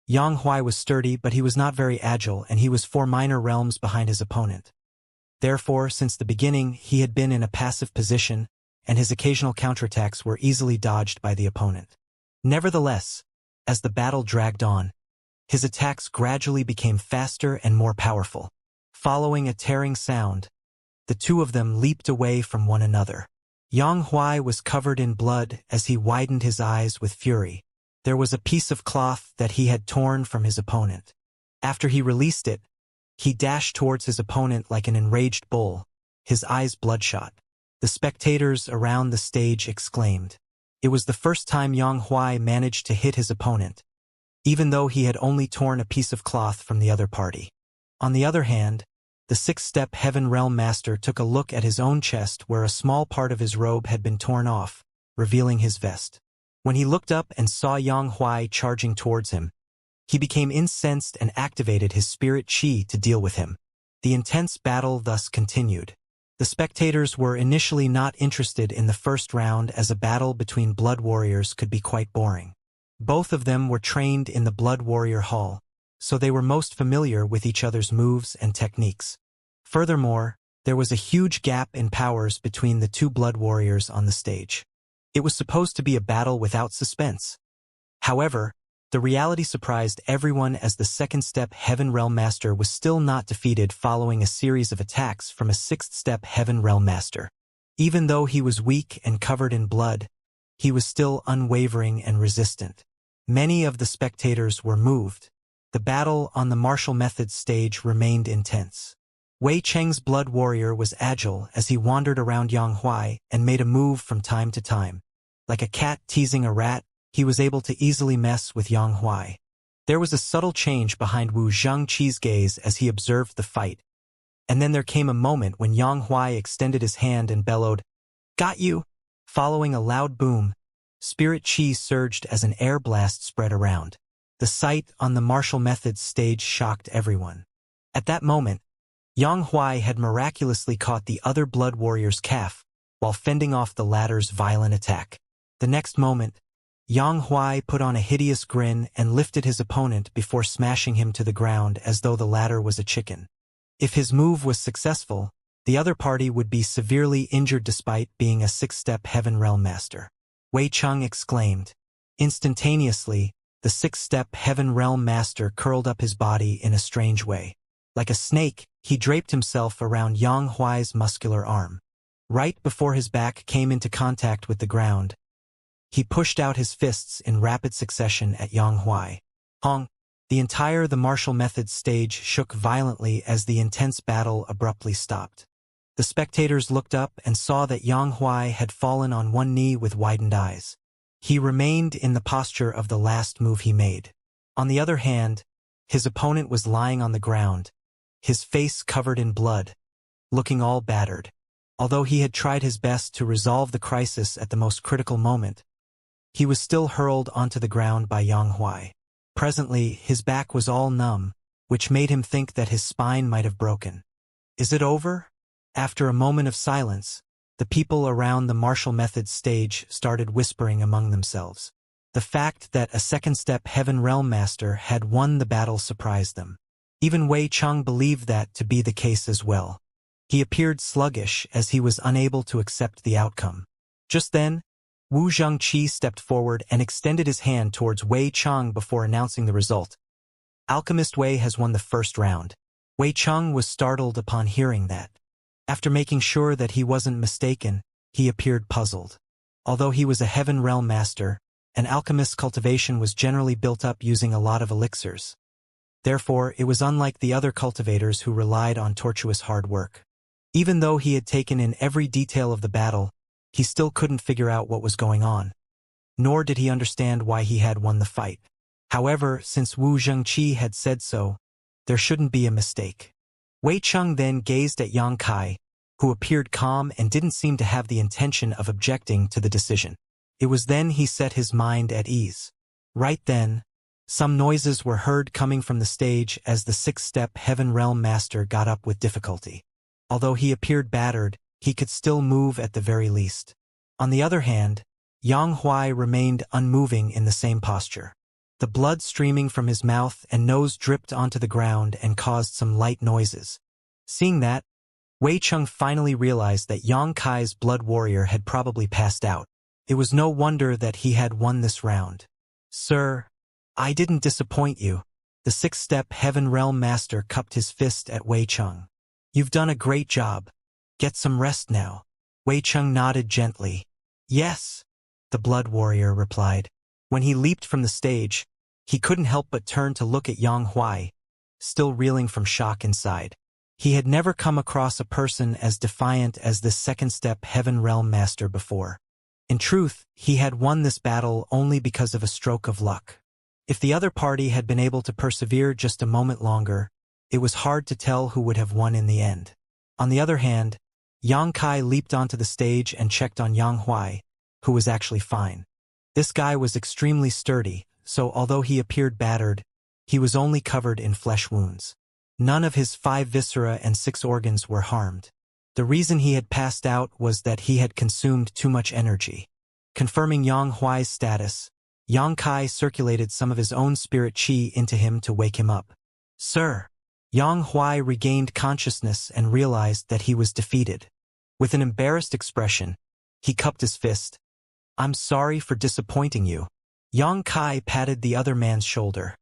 Yang Huai was sturdy, but he was not very agile, and he was 4 minor realms behind his opponent. Therefore, since the beginning, he had been in a passive position, and his occasional counterattacks were easily dodged by the opponent. Nevertheless, as the battle dragged on, his attacks gradually became faster and more powerful. Following a tearing sound, the two of them leaped away from one another. Yang Huai was covered in blood as he widened his eyes with fury. There was a piece of cloth that he had torn from his opponent. After he released it, he dashed towards his opponent like an enraged bull, his eyes bloodshot. The spectators around the stage exclaimed. It was the first time Yang Huai managed to hit his opponent, even though he had only torn a piece of cloth from the other party. On the other hand, the 6-step Heaven Realm Master took a look at his own chest where a small part of his robe had been torn off, revealing his vest. When he looked up and saw Yang Huai charging towards him, he became incensed and activated his spirit chi to deal with him. The intense battle thus continued. The spectators were initially not interested in the first round as a battle between blood warriors could be quite boring. Both of them were trained in the Blood Warrior Hall, so they were most familiar with each other's moves and techniques. Furthermore, there was a huge gap in powers between the two blood warriors on the stage. It was supposed to be a battle without suspense. However, the reality surprised everyone as the 2nd-step Heaven Realm Master was still not defeated following a series of attacks from a 6th-step Heaven Realm Master. Even though he was weak and covered in blood, he was still unwavering and resistant. Many of the spectators were moved. The battle on the martial methods stage remained intense. Wei Cheng's blood warrior was agile as he wandered around Yang Huai and made a move from time to time. Like a cat teasing a rat, he was able to easily mess with Yang Huai. There was a subtle change behind Wu Zhengqi's gaze as he observed the fight. And then there came a moment when Yang Huai extended his hand and bellowed, "Got you!" Following a loud boom, spirit chi surged as an air blast spread around. The sight on the martial methods stage shocked everyone. At that moment, Yang Huai had miraculously caught the other blood warrior's calf while fending off the latter's violent attack. The next moment, Yang Huai put on a hideous grin and lifted his opponent before smashing him to the ground as though the latter was a chicken. If his move was successful, the other party would be severely injured despite being a 6-step Heaven Realm Master. Wei Cheng exclaimed. Instantaneously, the 6-step Heaven Realm Master curled up his body in a strange way. Like a snake, he draped himself around Yang Huai's muscular arm. Right before his back came into contact with the ground, he pushed out his fists in rapid succession at Yang Huai. Hong! The martial methods stage shook violently as the intense battle abruptly stopped. The spectators looked up and saw that Yang Huai had fallen on one knee with widened eyes. He remained in the posture of the last move he made. On the other hand, his opponent was lying on the ground, his face covered in blood, looking all battered. Although he had tried his best to resolve the crisis at the most critical moment, he was still hurled onto the ground by Yang Huai. Presently, his back was all numb, which made him think that his spine might have broken. Is it over? After a moment of silence, the people around the martial methods stage started whispering among themselves. The fact that a 2nd-step Heaven Realm Master had won the battle surprised them. Even Wei Cheng believed that to be the case as well. He appeared sluggish as he was unable to accept the outcome. Just then, Wu Zhengqi stepped forward and extended his hand towards Wei Cheng before announcing the result. Alchemist Wei has won the first round. Wei Cheng was startled upon hearing that. After making sure that he wasn't mistaken, he appeared puzzled. Although he was a Heaven Realm Master, an alchemist's cultivation was generally built up using a lot of elixirs. Therefore, it was unlike the other cultivators who relied on tortuous hard work. Even though he had taken in every detail of the battle, he still couldn't figure out what was going on. Nor did he understand why he had won the fight. However, since Wu Zhengqi had said so, There shouldn't be a mistake. Wei Cheng then gazed at Yang Kai, who appeared calm and didn't seem to have the intention of objecting to the decision. It was then he set his mind at ease. Right then, some noises were heard coming from the stage as the sixth-step Heaven Realm Master got up with difficulty. Although he appeared battered, he could still move at the very least. On the other hand, Yang Huai remained unmoving in the same posture. The blood streaming from his mouth and nose dripped onto the ground and caused some light noises. Seeing that, Wei Cheng finally realized that Yang Kai's blood warrior had probably passed out. It was no wonder that he had won this round. Sir, I didn't disappoint you. The sixth-step Heaven Realm Master cupped his fist at Wei Cheng. You've done a great job. Get some rest now. Wei Cheng nodded gently. Yes, the blood warrior replied. When he leaped from the stage, he couldn't help but turn to look at Yang Huai, still reeling from shock inside. He had never come across a person as defiant as this second-step Heaven Realm Master before. In truth, he had won this battle only because of a stroke of luck. If the other party had been able to persevere just a moment longer, it was hard to tell who would have won in the end. On the other hand, Yang Kai leaped onto the stage and checked on Yang Huai, who was actually fine. This guy was extremely sturdy, so although he appeared battered, he was only covered in flesh wounds. None of his 5 viscera and 6 organs were harmed. The reason he had passed out was that he had consumed too much energy. Confirming Yang Huai's status, Yang Kai circulated some of his own spirit qi into him to wake him up. Sir! Yang Huai regained consciousness and realized that he was defeated. With an embarrassed expression, he cupped his fist. I'm sorry for disappointing you. Yang Kai patted the other man's shoulder.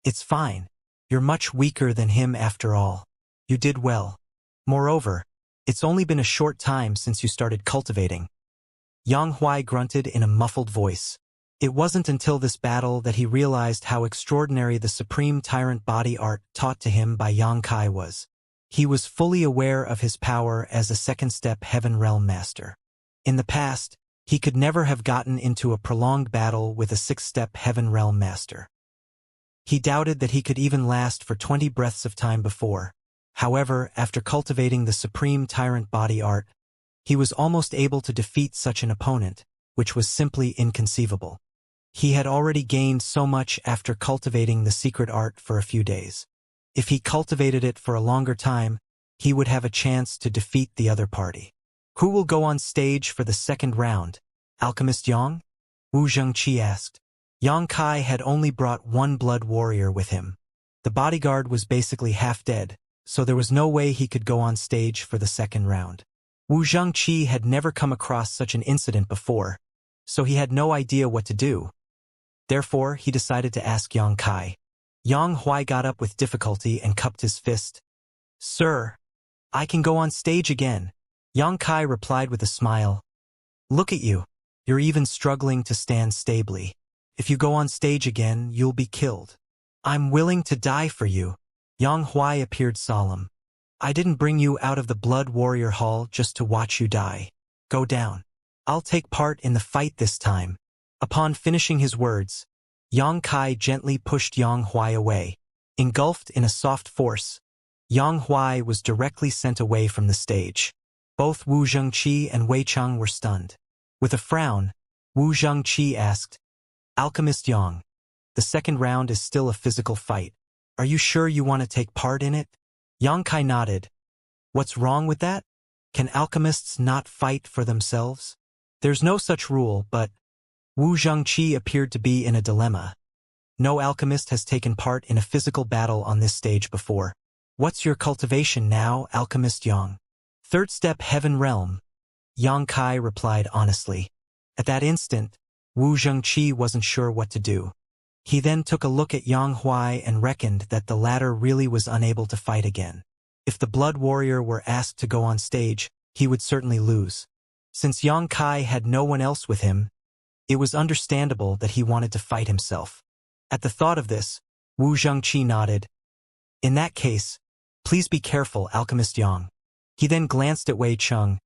It's fine. You're much weaker than him after all. You did well. Moreover, it's only been a short time since you started cultivating. Yang Huai grunted in a muffled voice. It wasn't until this battle that he realized how extraordinary the supreme tyrant body art taught to him by Yang Kai was. He was fully aware of his power as a second-step Heaven Realm Master. In the past, he could never have gotten into a prolonged battle with a 6th-step Heaven Realm Master. He doubted that he could even last for 20 breaths of time before. However, after cultivating the supreme tyrant body art, he was almost able to defeat such an opponent, which was simply inconceivable. He had already gained so much after cultivating the secret art for a few days. If he cultivated it for a longer time, he would have a chance to defeat the other party. Who will go on stage for the second round? Alchemist Yang? Wu Xianxia asked. Yang Kai had only brought 1 blood warrior with him. The bodyguard was basically half dead, so there was no way he could go on stage for the second round. Wu Xianxia had never come across such an incident before, so he had no idea what to do. Therefore, he decided to ask Yang Kai. Yang Huai got up with difficulty and cupped his fist. Sir, I can go on stage again. Yang Kai replied with a smile. Look at you. You're even struggling to stand stably. If you go on stage again, you'll be killed. I'm willing to die for you. Yang Huai appeared solemn. I didn't bring you out of the Blood Warrior Hall just to watch you die. Go down. I'll take part in the fight this time. Upon finishing his words, Yang Kai gently pushed Yang Huai away. Engulfed in a soft force, Yang Huai was directly sent away from the stage. Both Wu Xianxia and Wei Cheng were stunned. With a frown, Wu Xianxia asked, Alchemist Yang, the second round is still a physical fight. Are you sure you want to take part in it? Yang Kai nodded. What's wrong with that? Can alchemists not fight for themselves? There's no such rule, but Wu Xianxia appeared to be in a dilemma. No alchemist has taken part in a physical battle on this stage before. What's your cultivation now, Alchemist Yang? 3rd step Heaven Realm. Yang Kai replied honestly. At that instant, Wu Xianxia wasn't sure what to do. He then took a look at Yang Huai and reckoned that the latter really was unable to fight again. If the Blood Warrior were asked to go on stage, he would certainly lose. Since Yang Kai had no one else with him, it was understandable that he wanted to fight himself. At the thought of this, Wu Xianxia nodded. In that case, please be careful, Alchemist Yang. He then glanced at Wei Cheng.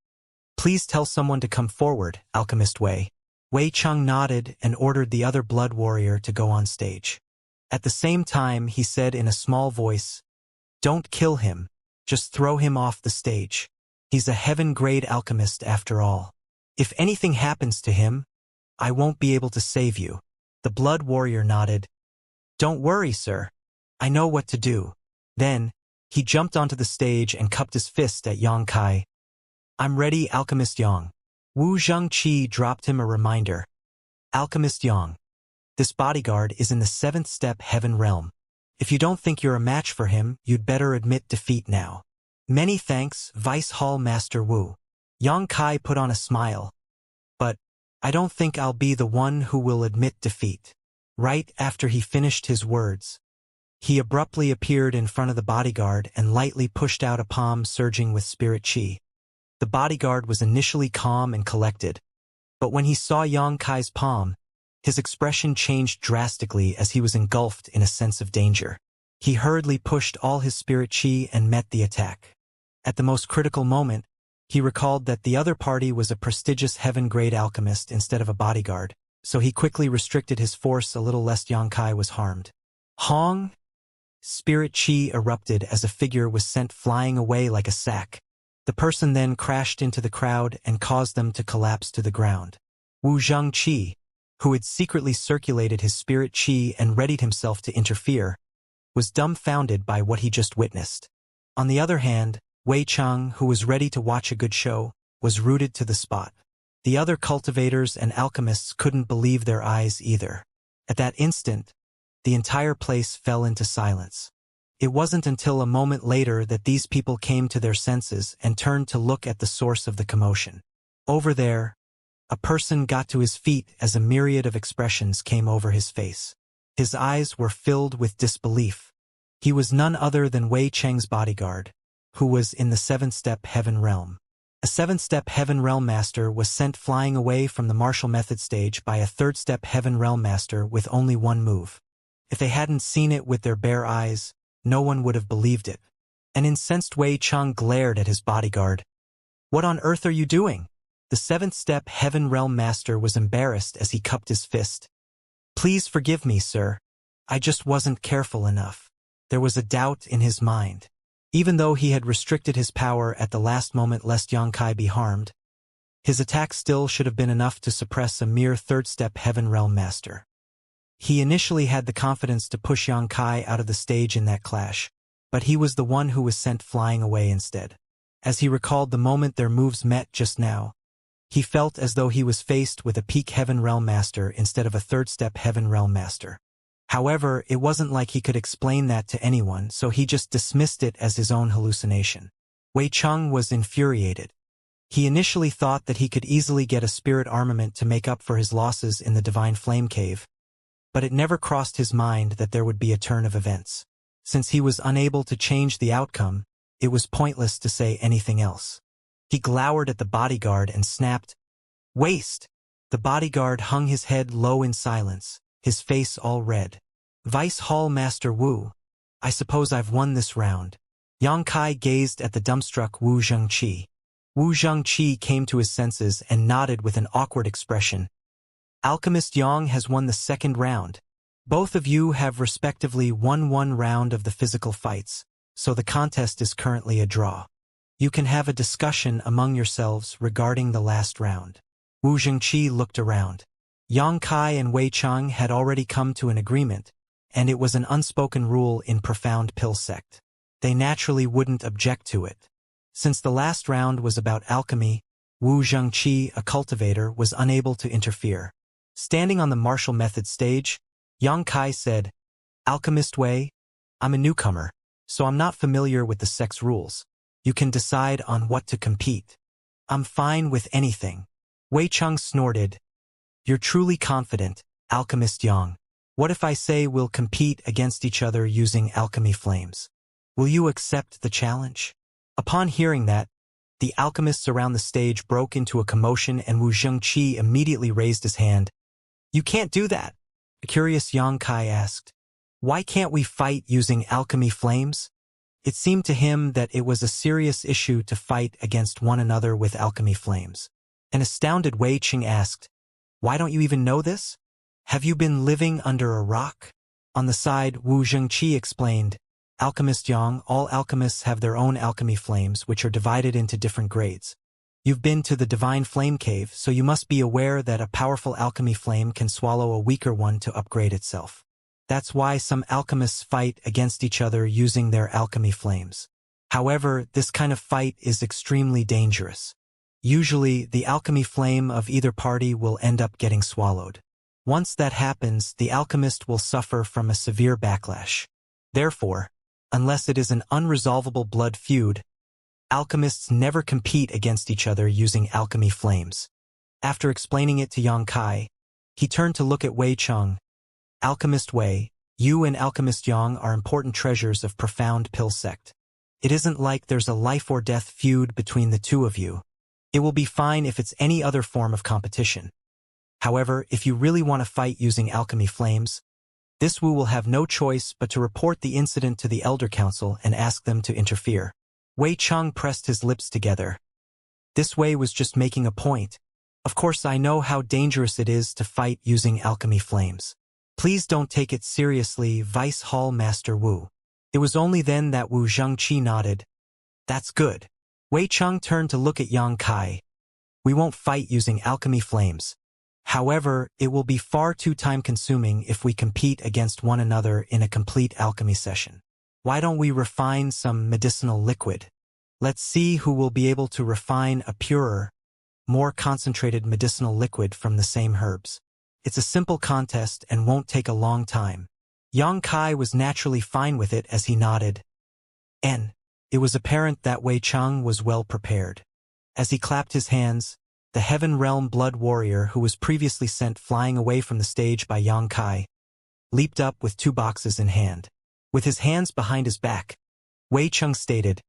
Please tell someone to come forward, Alchemist Wei. Wei Cheng nodded and ordered the other blood warrior to go on stage. At the same time, he said in a small voice, Don't kill him. Just throw him off the stage. He's a heaven-grade alchemist after all. If anything happens to him, I won't be able to save you. The blood warrior nodded. Don't worry, sir. I know what to do. Then, he jumped onto the stage and cupped his fist at Yang Kai. I'm ready, Alchemist Yang. Wu Zhengqi dropped him a reminder. Alchemist Yang. This bodyguard is in the 7th step heaven realm. If you don't think you're a match for him, you'd better admit defeat now. Many thanks, Vice Hall Master Wu. Yang Kai put on a smile. But, I don't think I'll be the one who will admit defeat. Right after he finished his words, he abruptly appeared in front of the bodyguard and lightly pushed out a palm surging with spirit chi. The bodyguard was initially calm and collected, but when he saw Yang Kai's palm, his expression changed drastically as he was engulfed in a sense of danger. He hurriedly pushed all his spirit chi and met the attack. At the most critical moment, he recalled that the other party was a prestigious heaven-grade alchemist instead of a bodyguard, so he quickly restricted his force a little lest Yang Kai was harmed. Hong! Spirit chi erupted as a figure was sent flying away like a sack. The person then crashed into the crowd and caused them to collapse to the ground. Wu Zhengqi, who had secretly circulated his spirit chi and readied himself to interfere, was dumbfounded by what he just witnessed. On the other hand, Wei Cheng, who was ready to watch a good show, was rooted to the spot. The other cultivators and alchemists couldn't believe their eyes either. At that instant, the entire place fell into silence. It wasn't until a moment later that these people came to their senses and turned to look at the source of the commotion. Over there, a person got to his feet as a myriad of expressions came over his face. His eyes were filled with disbelief. He was none other than Wei Cheng's bodyguard, who was in the 7th step heaven realm. A 7th step heaven realm master was sent flying away from the martial method stage by a 3rd step heaven realm master with only one move. If they hadn't seen it with their bare eyes, no one would have believed it. An incensed Wei Cheng glared at his bodyguard. What on earth are you doing? The 7th step heaven realm master was embarrassed as he cupped his fist. Please forgive me, sir. I just wasn't careful enough. There was a doubt in his mind. Even though he had restricted his power at the last moment lest Yang Kai be harmed, his attack still should have been enough to suppress a mere 3rd step heaven realm master. He initially had the confidence to push Yang Kai out of the stage in that clash, but he was the one who was sent flying away instead. As he recalled the moment their moves met just now, he felt as though he was faced with a peak heaven realm master instead of a 3rd step heaven realm master. However, it wasn't like he could explain that to anyone, so he just dismissed it as his own hallucination. Wei Cheng was infuriated. He initially thought that he could easily get a spirit armament to make up for his losses in the Divine Flame Cave, but it never crossed his mind that there would be a turn of events. Since he was unable to change the outcome, it was pointless to say anything else. He glowered at the bodyguard and snapped, "Waste!" The bodyguard hung his head low in silence, his face all red. Vice Hall Master Wu, I suppose I've won this round. Yang Kai gazed at the dumbstruck Wu Zhengqi. Wu Zhengqi came to his senses and nodded with an awkward expression. Alchemist Yang has won the 2nd round. Both of you have respectively won 1 round of the physical fights, so the contest is currently a draw. You can have a discussion among yourselves regarding the last round. Wu Zhengqi looked around. Yang Kai and Wei Cheng had already come to an agreement, and it was an unspoken rule in Profound Pill Sect. They naturally wouldn't object to it. Since the last round was about alchemy, Wu Zhengqi, a cultivator, was unable to interfere. Standing on the martial method stage, Yang Kai said, Alchemist Wei, I'm a newcomer, so I'm not familiar with the sect's rules. You can decide on what to compete. I'm fine with anything. Wei Cheng snorted. You're truly confident, Alchemist Yang. What if I say we'll compete against each other using alchemy flames? Will you accept the challenge? Upon hearing that, the alchemists around the stage broke into a commotion and Wu Zhengqi immediately raised his hand. You can't do that, a curious Yang Kai asked. Why can't we fight using alchemy flames? It seemed to him that it was a serious issue to fight against one another with alchemy flames. An astounded Wei Cheng asked, Why don't you even know this? Have you been living under a rock? On the side, Wu Zhengqi explained, Alchemist Yang, all alchemists have their own alchemy flames which are divided into different grades. You've been to the Divine Flame Cave, so you must be aware that a powerful alchemy flame can swallow a weaker one to upgrade itself. That's why some alchemists fight against each other using their alchemy flames. However, this kind of fight is extremely dangerous. Usually, the alchemy flame of either party will end up getting swallowed. Once that happens, the alchemist will suffer from a severe backlash. Therefore, unless it is an unresolvable blood feud, alchemists never compete against each other using alchemy flames. After explaining it to Yang Kai, he turned to look at Wei Cheng. Alchemist Wei, you and Alchemist Yang are important treasures of profound pill sect. It isn't like there's a life or death feud between the two of you. It will be fine if it's any other form of competition. However, if you really want to fight using alchemy flames, this Wu will have no choice but to report the incident to the Elder Council and ask them to interfere. Wei Cheng pressed his lips together. This Wei was just making a point. Of course I know how dangerous it is to fight using alchemy flames. Please don't take it seriously, Vice Hall Master Wu. It was only then that Wu Zhengqi nodded. That's good. Wei Cheng turned to look at Yang Kai. We won't fight using alchemy flames. However, it will be far too time-consuming if we compete against one another in a complete alchemy session. Why don't we refine some medicinal liquid? Let's see who will be able to refine a purer, more concentrated medicinal liquid from the same herbs. It's a simple contest and won't take a long time. Yang Kai was naturally fine with it as he nodded. And it was apparent that Wei Cheng was well prepared. As he clapped his hands, the Heaven Realm Blood Warrior, who was previously sent flying away from the stage by Yang Kai, leaped up with 2 boxes in hand. With his hands behind his back, Wei Cheng stated,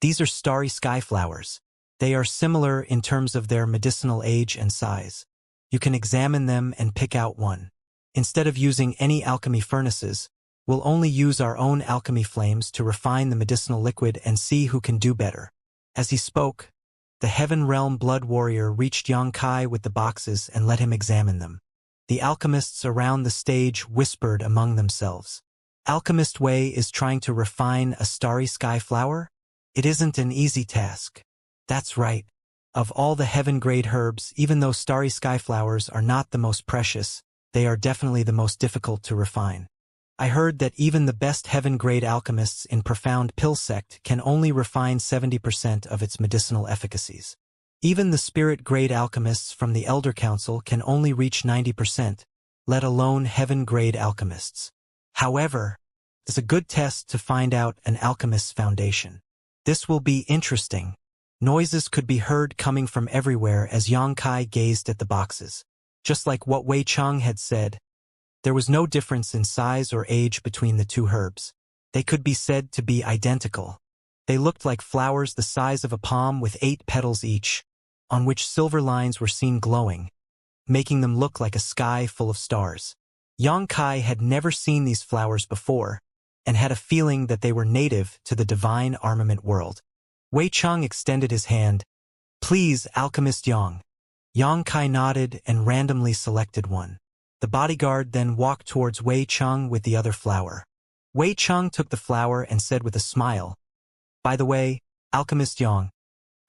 "These are starry sky flowers. They are similar in terms of their medicinal age and size. You can examine them and pick out one. Instead of using any alchemy furnaces, we'll only use our own alchemy flames to refine the medicinal liquid and see who can do better." As he spoke, the Heaven Realm Blood Warrior reached Yang Kai with the boxes and let him examine them. The alchemists around the stage whispered among themselves. Alchemist Wei is trying to refine a starry sky flower? It isn't an easy task. That's right. Of all the heaven-grade herbs, even though starry sky flowers are not the most precious, they are definitely the most difficult to refine. I heard that even the best heaven-grade alchemists in profound pill sect can only refine 70% of its medicinal efficacies. Even the spirit-grade alchemists from the Elder Council can only reach 90%, let alone heaven-grade alchemists. However, it's a good test to find out an alchemist's foundation. This will be interesting. Noises could be heard coming from everywhere as Yang Kai gazed at the boxes. Just like what Wei Cheng had said, there was no difference in size or age between the 2 herbs. They could be said to be identical. They looked like flowers the size of a palm with 8 petals each, on which silver lines were seen glowing, making them look like a sky full of stars. Yang Kai had never seen these flowers before, and had a feeling that they were native to the divine armament world. Wei Cheng extended his hand. "Please, Alchemist Yang." Yang Kai nodded and randomly selected one. The bodyguard then walked towards Wei Cheng with the other flower. Wei Cheng took the flower and said with a smile, "By the way, Alchemist Yang,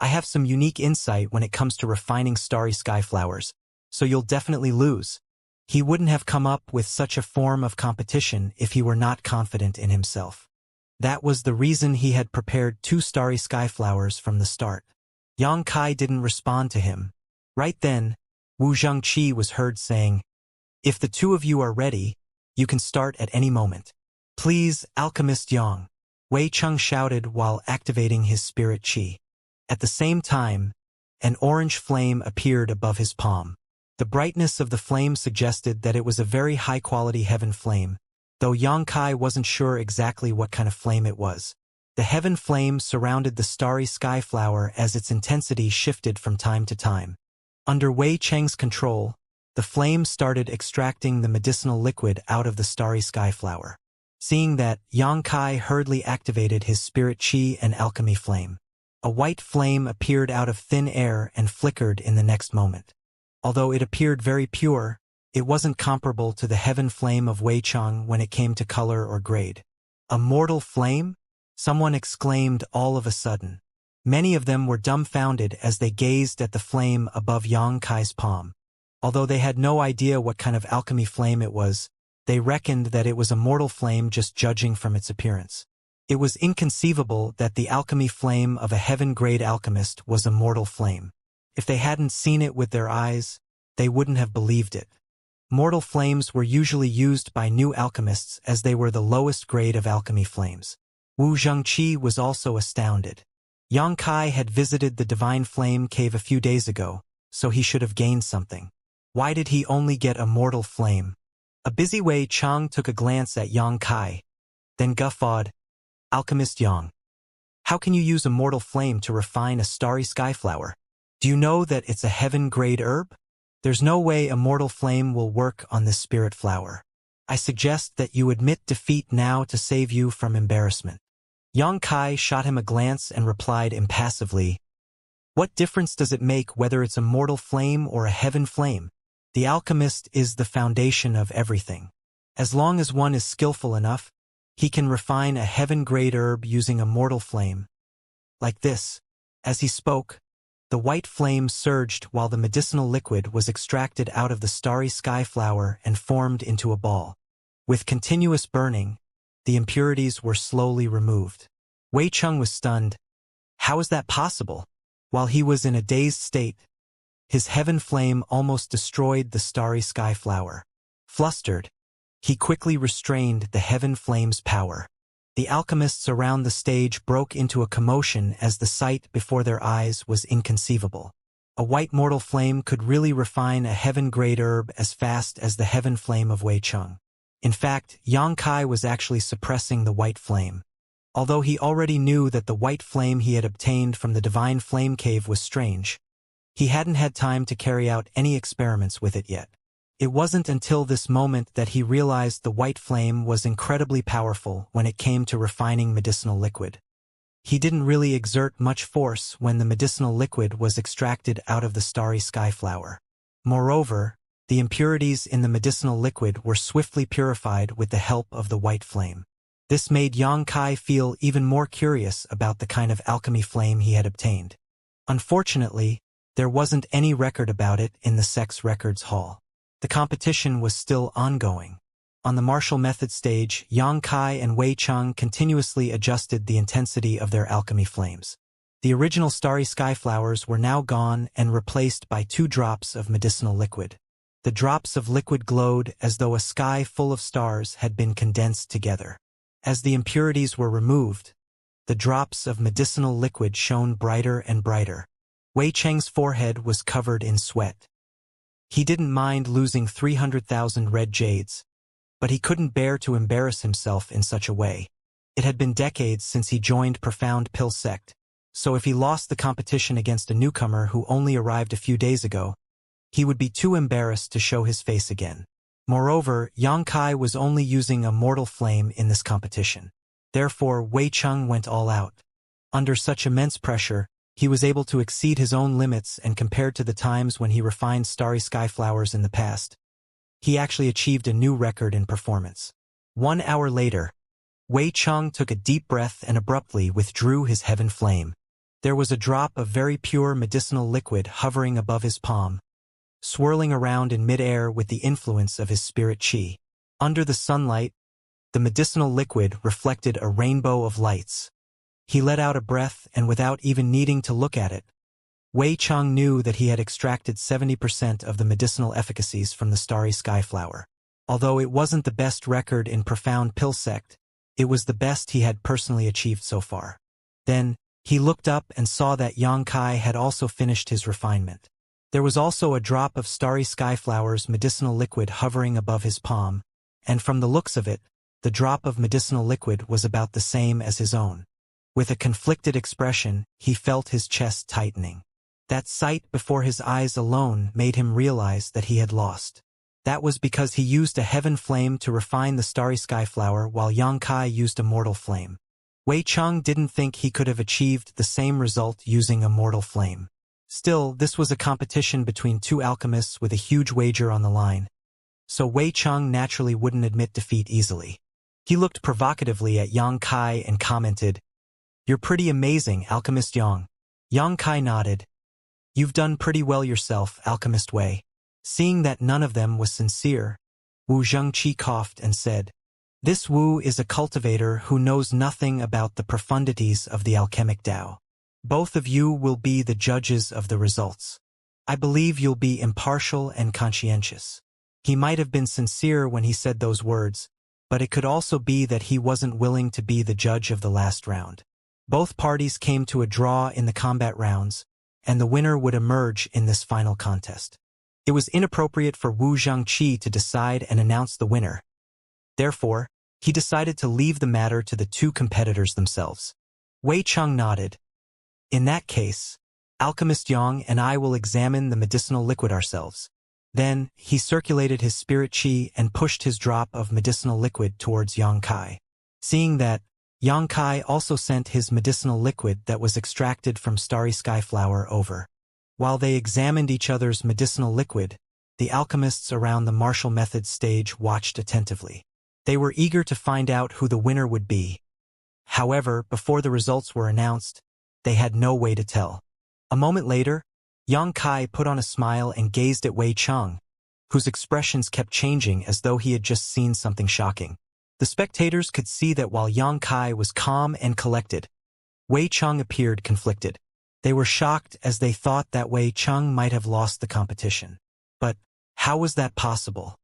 I have some unique insight when it comes to refining starry sky flowers, so you'll definitely lose." He wouldn't have come up with such a form of competition if he were not confident in himself. That was the reason he had prepared 2 starry sky flowers from the start. Yang Kai didn't respond to him. Right then, Wu Zhengqi was heard saying, "If the 2 of you are ready, you can start at any moment." "Please, Alchemist Yang," Wei Cheng shouted while activating his spirit qi. At the same time, an orange flame appeared above his palm. The brightness of the flame suggested that it was a very high-quality heaven flame, though Yang Kai wasn't sure exactly what kind of flame it was. The heaven flame surrounded the starry sky flower as its intensity shifted from time to time. Under Wei Cheng's control, the flame started extracting the medicinal liquid out of the starry sky flower. Seeing that, Yang Kai hurriedly activated his spirit qi and alchemy flame. A white flame appeared out of thin air and flickered in the next moment. Although it appeared very pure, it wasn't comparable to the heaven flame of Wei Cheng when it came to color or grade. A mortal flame? Someone exclaimed all of a sudden. Many of them were dumbfounded as they gazed at the flame above Yang Kai's palm. Although they had no idea what kind of alchemy flame it was, they reckoned that it was a mortal flame just judging from its appearance. It was inconceivable that the alchemy flame of a heaven-grade alchemist was a mortal flame. If they hadn't seen it with their eyes, they wouldn't have believed it. Mortal flames were usually used by new alchemists as they were the lowest grade of alchemy flames. Wu Zhengqi was also astounded. Yang Kai had visited the Divine Flame Cave a few days ago, so he should have gained something. Why did he only get a mortal flame? A busy Wei Cheng took a glance at Yang Kai, then guffawed. Alchemist Yang, how can you use a mortal flame to refine a starry sky flower? Do you know that it's a heaven-grade herb? There's no way a mortal flame will work on this spirit flower. I suggest that you admit defeat now to save you from embarrassment. Yang Kai shot him a glance and replied impassively, what difference does it make whether it's a mortal flame or a heaven flame? The alchemist is the foundation of everything. As long as one is skillful enough, he can refine a heaven-grade herb using a mortal flame. Like this. As he spoke, the white flame surged while the medicinal liquid was extracted out of the starry sky flower and formed into a ball. With continuous burning, the impurities were slowly removed. Wei Cheng was stunned. How is that possible? While he was in a dazed state, his heaven flame almost destroyed the starry sky flower. Flustered, he quickly restrained the heaven flame's power. The alchemists around the stage broke into a commotion as the sight before their eyes was inconceivable. A white mortal flame could really refine a heaven-grade herb as fast as the heaven flame of Wei Cheng. In fact, Yang Kai was actually suppressing the white flame. Although he already knew that the white flame he had obtained from the Divine Flame Cave was strange, he hadn't had time to carry out any experiments with it yet. It wasn't until this moment that he realized the white flame was incredibly powerful when it came to refining medicinal liquid. He didn't really exert much force when the medicinal liquid was extracted out of the starry sky flower. Moreover, the impurities in the medicinal liquid were swiftly purified with the help of the white flame. This made Yang Kai feel even more curious about the kind of alchemy flame he had obtained. Unfortunately, there wasn't any record about it in the Sex Records Hall. The competition was still ongoing. On the martial method stage, Yang Kai and Wei Cheng continuously adjusted the intensity of their alchemy flames. The original starry sky flowers were now gone and replaced by 2 drops of medicinal liquid. The drops of liquid glowed as though a sky full of stars had been condensed together. As the impurities were removed, the drops of medicinal liquid shone brighter and brighter. Wei Cheng's forehead was covered in sweat. He didn't mind losing 300,000 red jades, but he couldn't bear to embarrass himself in such a way. It had been decades since he joined Profound Pill Sect, so if he lost the competition against a newcomer who only arrived a few days ago, he would be too embarrassed to show his face again. Moreover, Yang Kai was only using a mortal flame in this competition. Therefore, Wei Cheng went all out. Under such immense pressure, he was able to exceed his own limits, and compared to the times when he refined starry sky flowers in the past, he actually achieved a new record in performance. 1 hour later, Wei Cheng took a deep breath and abruptly withdrew his heaven flame. There was a drop of very pure medicinal liquid hovering above his palm, swirling around in mid-air with the influence of his spirit qi. Under the sunlight, the medicinal liquid reflected a rainbow of lights. He let out a breath, and without even needing to look at it, Wei Cheng knew that he had extracted 70% of the medicinal efficacies from the starry sky flower. Although it wasn't the best record in Profound Pill Sect, it was the best he had personally achieved so far. Then, he looked up and saw that Yang Kai had also finished his refinement. There was also a drop of starry sky flower's medicinal liquid hovering above his palm, and from the looks of it, the drop of medicinal liquid was about the same as his own. With a conflicted expression, he felt his chest tightening. That sight before his eyes alone made him realize that he had lost. That was because he used a heaven flame to refine the starry sky flower while Yang Kai used a mortal flame. Wei Cheng didn't think he could have achieved the same result using a mortal flame. Still, this was a competition between 2 alchemists with a huge wager on the line, so Wei Cheng naturally wouldn't admit defeat easily. He looked provocatively at Yang Kai and commented, "You're pretty amazing, Alchemist Yang." Yang Kai nodded. "You've done pretty well yourself, Alchemist Wei." Seeing that none of them was sincere, Wu Zhengqi coughed and said, "This Wu is a cultivator who knows nothing about the profundities of the alchemic Tao. Both of you will be the judges of the results. I believe you'll be impartial and conscientious." He might have been sincere when he said those words, but it could also be that he wasn't willing to be the judge of the last round. Both parties came to a draw in the combat rounds, and the winner would emerge in this final contest. It was inappropriate for Wu Zhengqi to decide and announce the winner. Therefore, he decided to leave the matter to the two competitors themselves. Wei Cheng nodded. "In that case, Alchemist Yang and I will examine the medicinal liquid ourselves." Then, he circulated his spirit qi and pushed his drop of medicinal liquid towards Yang Kai. Seeing that, Yang Kai also sent his medicinal liquid that was extracted from starry sky flower over. While they examined each other's medicinal liquid, the alchemists around the martial method stage watched attentively. They were eager to find out who the winner would be. However, before the results were announced, they had no way to tell. A moment later, Yang Kai put on a smile and gazed at Wei Cheng, whose expressions kept changing as though he had just seen something shocking. The spectators could see that while Yang Kai was calm and collected, Wei Cheng appeared conflicted. They were shocked as they thought that Wei Cheng might have lost the competition. But how was that possible?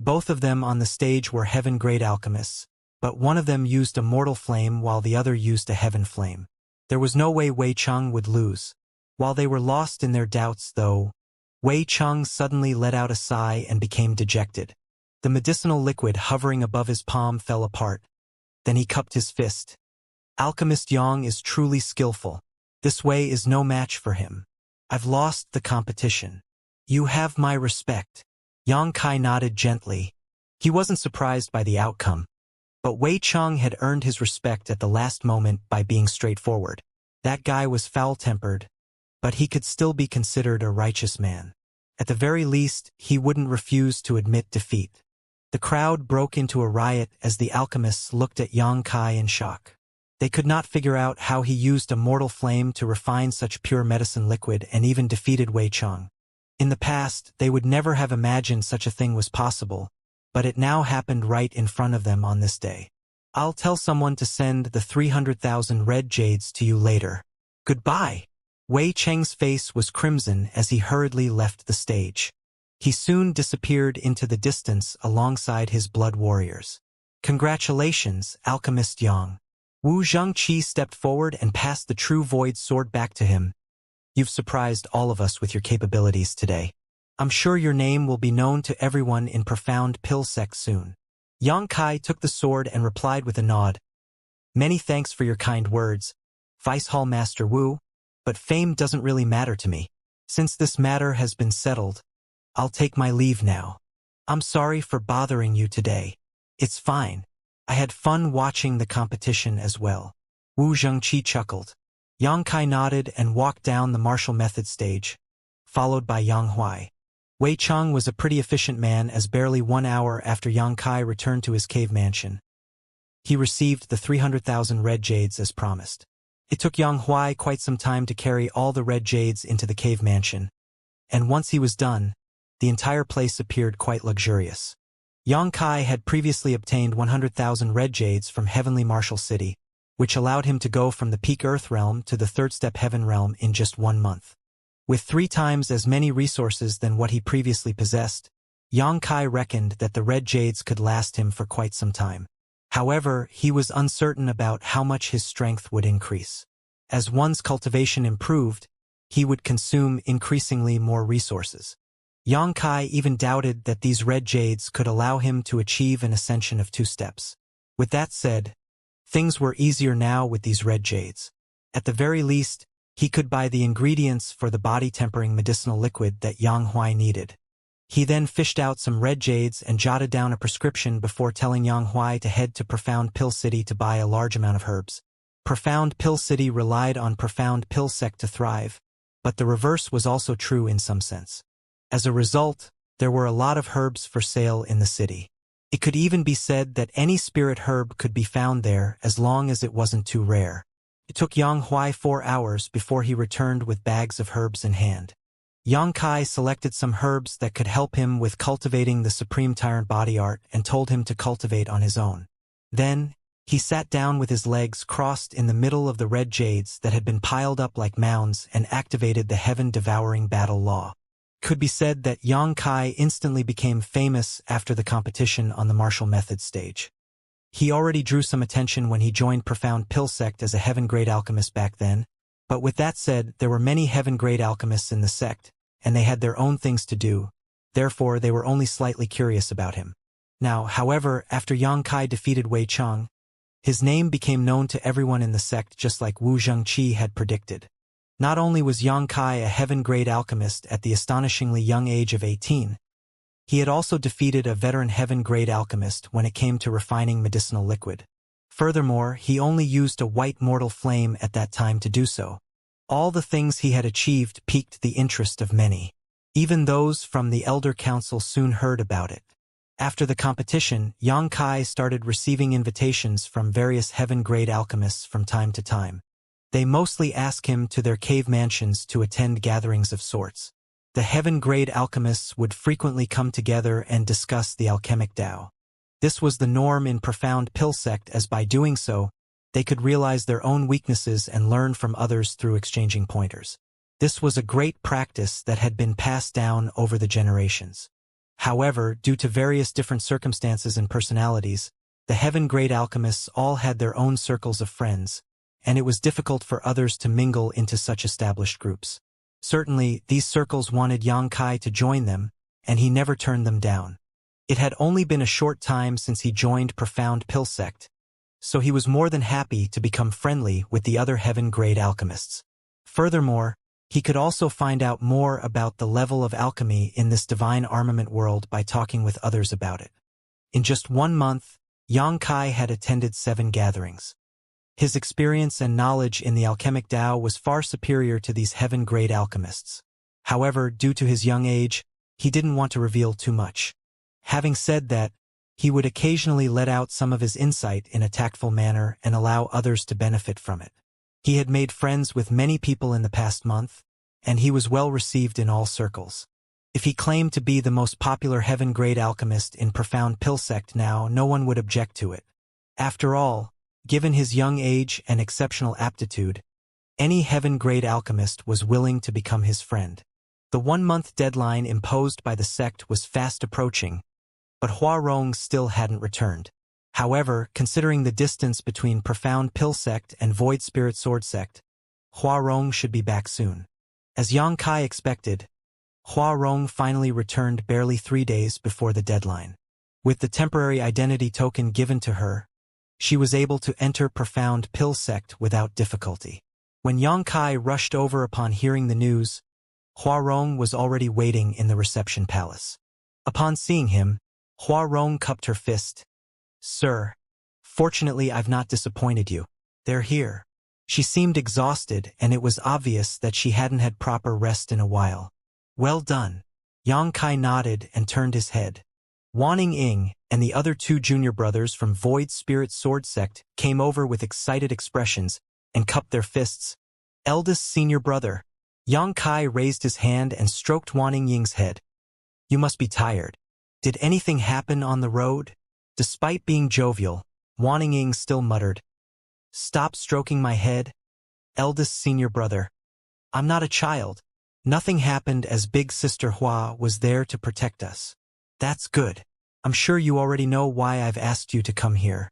Both of them on the stage were heaven-grade alchemists, but one of them used a mortal flame while the other used a heaven flame. There was no way Wei Cheng would lose. While they were lost in their doubts, though, Wei Cheng suddenly let out a sigh and became dejected. The medicinal liquid hovering above his palm fell apart. Then he cupped his fist. "Alchemist Yang is truly skillful. This Wei is no match for him. I've lost the competition. You have my respect." Yang Kai nodded gently. He wasn't surprised by the outcome. But Wei Cheng had earned his respect at the last moment by being straightforward. That guy was foul-tempered, but he could still be considered a righteous man. At the very least, he wouldn't refuse to admit defeat. The crowd broke into a riot as the alchemists looked at Yang Kai in shock. They could not figure out how he used a mortal flame to refine such pure medicine liquid and even defeated Wei Cheng. In the past, they would never have imagined such a thing was possible, but it now happened right in front of them on this day. "I'll tell someone to send the 300,000 red jades to you later. Goodbye." Wei Cheng's face was crimson as he hurriedly left the stage. He soon disappeared into the distance alongside his blood warriors. "Congratulations, Alchemist Yang." Wu Zhengqi stepped forward and passed the true void sword back to him. "You've surprised all of us with your capabilities today. I'm sure your name will be known to everyone in profound pill sect soon." Yang Kai took the sword and replied with a nod. "Many thanks for your kind words, Vice Hall Master Wu, but fame doesn't really matter to me. Since this matter has been settled, I'll take my leave now. I'm sorry for bothering you today. It's fine. I had fun watching the competition as well." Wu Zhengqi chuckled. Yang Kai nodded and walked down the martial method stage, followed by Yang Huai. Wei Cheng was a pretty efficient man as barely 1 hour after Yang Kai returned to his cave mansion, he received the 300,000 red jades as promised. It took Yang Huai quite some time to carry all the red jades into the cave mansion, and once he was done, the entire place appeared quite luxurious. Yang Kai had previously obtained 100,000 red jades from Heavenly Martial City, which allowed him to go from the peak Earth realm to the third step Heaven realm in just 1 month. With 3 times as many resources than what he previously possessed, Yang Kai reckoned that the red jades could last him for quite some time. However, he was uncertain about how much his strength would increase. As one's cultivation improved, he would consume increasingly more resources. Yang Kai even doubted that these red jades could allow him to achieve an ascension of 2 steps. With that said, things were easier now with these red jades. At the very least, he could buy the ingredients for the body-tempering medicinal liquid that Yang Huai needed. He then fished out some red jades and jotted down a prescription before telling Yang Huai to head to Profound Pill City to buy a large amount of herbs. Profound Pill City relied on Profound Pill Sect to thrive, but the reverse was also true in some sense. As a result, there were a lot of herbs for sale in the city. It could even be said that any spirit herb could be found there as long as it wasn't too rare. It took Yang Huai 4 hours before he returned with bags of herbs in hand. Yang Kai selected some herbs that could help him with cultivating the Supreme Tyrant body art and told him to cultivate on his own. Then, he sat down with his legs crossed in the middle of the red jades that had been piled up like mounds and activated the heaven-devouring battle law. It could be said that Yang Kai instantly became famous after the competition on the martial method stage. He already drew some attention when he joined Profound Pill Sect as a heaven-grade alchemist back then, but with that said, there were many heaven-grade alchemists in the sect, and they had their own things to do, therefore they were only slightly curious about him. Now, however, after Yang Kai defeated Wei Cheng, his name became known to everyone in the sect just like Wu Zhengqi had predicted. Not only was Yang Kai a heaven-grade alchemist at the astonishingly young age of 18, he had also defeated a veteran heaven-grade alchemist when it came to refining medicinal liquid. Furthermore, he only used a white mortal flame at that time to do so. All the things he had achieved piqued the interest of many. Even those from the Elder Council soon heard about it. After the competition, Yang Kai started receiving invitations from various heaven-grade alchemists from time to time. They mostly asked him to their cave mansions to attend gatherings of sorts. The heaven-grade alchemists would frequently come together and discuss the alchemic Tao. This was the norm in Profound Pill Sect, as by doing so, they could realize their own weaknesses and learn from others through exchanging pointers. This was a great practice that had been passed down over the generations. However, due to various different circumstances and personalities, the heaven-grade alchemists all had their own circles of friends, and it was difficult for others to mingle into such established groups. Certainly, these circles wanted Yang Kai to join them, and he never turned them down. It had only been a short time since he joined Profound Pill Sect, so he was more than happy to become friendly with the other heaven-grade alchemists. Furthermore, he could also find out more about the level of alchemy in this divine armament world by talking with others about it. In just 1 month, Yang Kai had attended 7 gatherings. His experience and knowledge in the alchemic Tao was far superior to these heaven-grade alchemists. However, due to his young age, he didn't want to reveal too much. Having said that, he would occasionally let out some of his insight in a tactful manner and allow others to benefit from it. He had made friends with many people in the past month, and he was well received in all circles. If he claimed to be the most popular heaven-grade alchemist in Profound Pill Sect now, no one would object to it. After all, given his young age and exceptional aptitude, any heaven-grade alchemist was willing to become his friend. The 1-month deadline imposed by the sect was fast approaching, but Huarong still hadn't returned. However, considering the distance between Profound Pill Sect and Void Spirit Sword Sect, Huarong should be back soon. As Yang Kai expected, Huarong finally returned barely 3 days before the deadline. With the temporary identity token given to her, she was able to enter Profound Pill Sect without difficulty. When Yang Kai rushed over upon hearing the news, Huarong was already waiting in the reception palace. Upon seeing him, Huarong cupped her fist. "Sir, fortunately I've not disappointed you. They're here." She seemed exhausted, and it was obvious that she hadn't had proper rest in a while. "Well done." Yang Kai nodded and turned his head. Wanning Ying and the other 2 junior brothers from Void Spirit Sword Sect came over with excited expressions and cupped their fists. "Eldest senior brother." Yang Kai raised his hand and stroked Wanning Ying's head. "You must be tired. Did anything happen on the road?" Despite being jovial, Wanning Ying still muttered, "Stop stroking my head, eldest senior brother. I'm not a child. Nothing happened as Big Sister Hua was there to protect us." "That's good. I'm sure you already know why I've asked you to come here.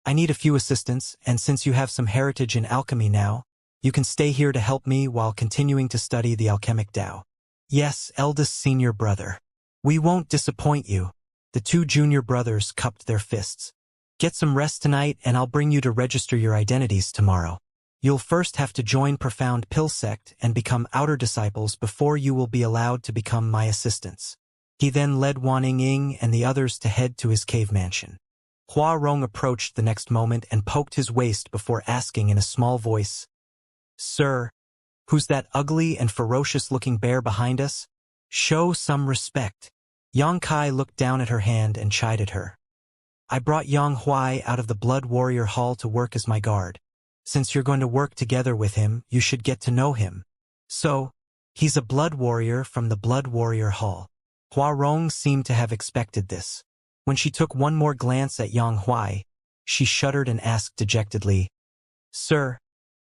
I need a few assistants, and since you have some heritage in alchemy now, you can stay here to help me while continuing to study the alchemic Tao." "Yes, eldest senior brother. We won't disappoint you." The 2 junior brothers cupped their fists. "Get some rest tonight, and I'll bring you to register your identities tomorrow. You'll first have to join Profound Pill Sect and become outer disciples before you will be allowed to become my assistants." He then led Wanning Ying and the others to head to his cave mansion. Huarong approached the next moment and poked his waist before asking in a small voice, "Sir, who's that ugly and ferocious-looking bear behind us? Show some respect." Yang Kai looked down at her hand and chided her. I brought Yang Huai out of the Blood Warrior Hall to work as my guard. Since you're going to work together with him, you should get to know him. So, he's a Blood Warrior from the Blood Warrior Hall. Hua Rong seemed to have expected this. When she took one more glance at Yang Huai, she shuddered and asked dejectedly, "Sir,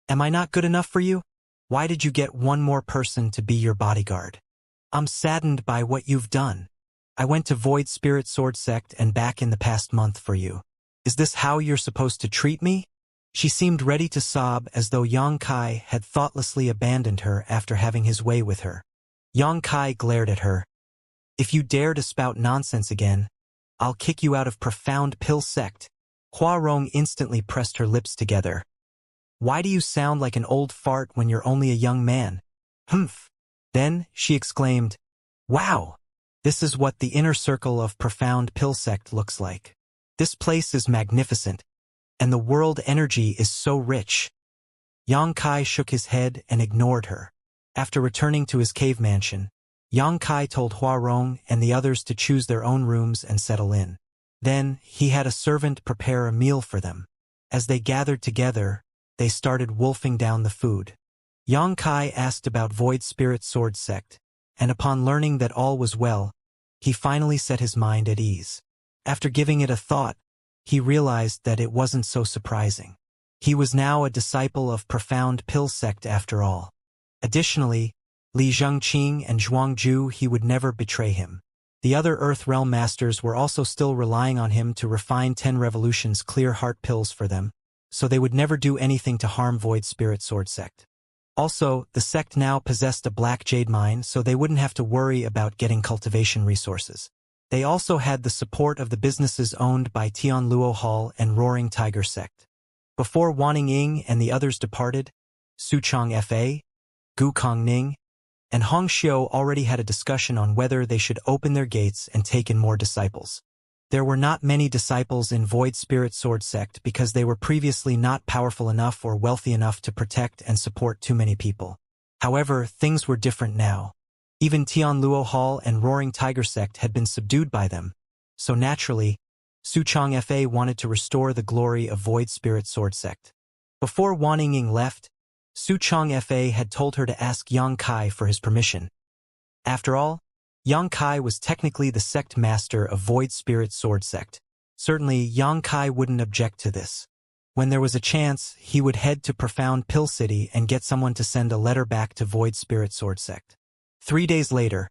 am I not good enough for you? Why did you get one more person to be your bodyguard? I'm saddened by what you've done. I went to Void Spirit Sword Sect and back in the past month for you. Is this how you're supposed to treat me?" She seemed ready to sob as though Yang Kai had thoughtlessly abandoned her after having his way with her. Yang Kai glared at her. "If you dare to spout nonsense again, I'll kick you out of Profound Pill Sect." Hua Rong instantly pressed her lips together. "Why do you sound like an old fart when you're only a young man?" "Humph." Then she exclaimed, "Wow! This is what the inner circle of Profound Pill Sect looks like. This place is magnificent, and the world energy is so rich." Yang Kai shook his head and ignored her. After returning to his cave mansion, Yang Kai told Hua Rong and the others to choose their own rooms and settle in. Then, he had a servant prepare a meal for them. As they gathered together, they started wolfing down the food. Yang Kai asked about Void Spirit Sword Sect, and upon learning that all was well, he finally set his mind at ease. After giving it a thought, he realized that it wasn't so surprising. He was now a disciple of Profound Pill Sect after all. Additionally, Li Zhengqing and Zhuangju, he would never betray him. The other Earth Realm Masters were also still relying on him to refine 10 Revolution's clear heart pills for them, so they would never do anything to harm Void Spirit Sword Sect. Also, the sect now possessed a black jade mine, so they wouldn't have to worry about getting cultivation resources. They also had the support of the businesses owned by Tianluo Hall and Roaring Tiger Sect. Before Wanning Ying and the others departed, Su Chong Fa, Gu Kongning, and Hong Xiu already had a discussion on whether they should open their gates and take in more disciples. There were not many disciples in Void Spirit Sword Sect because they were previously not powerful enough or wealthy enough to protect and support too many people. However, things were different now. Even Tianluo Hall and Roaring Tiger Sect had been subdued by them, so naturally, Su Chong Fa wanted to restore the glory of Void Spirit Sword Sect. Before Wanning Ying left, Su Chong Fa had told her to ask Yang Kai for his permission. After all, Yang Kai was technically the sect master of Void Spirit Sword Sect. Certainly, Yang Kai wouldn't object to this. When there was a chance, he would head to Profound Pill City and get someone to send a letter back to Void Spirit Sword Sect. 3 days later,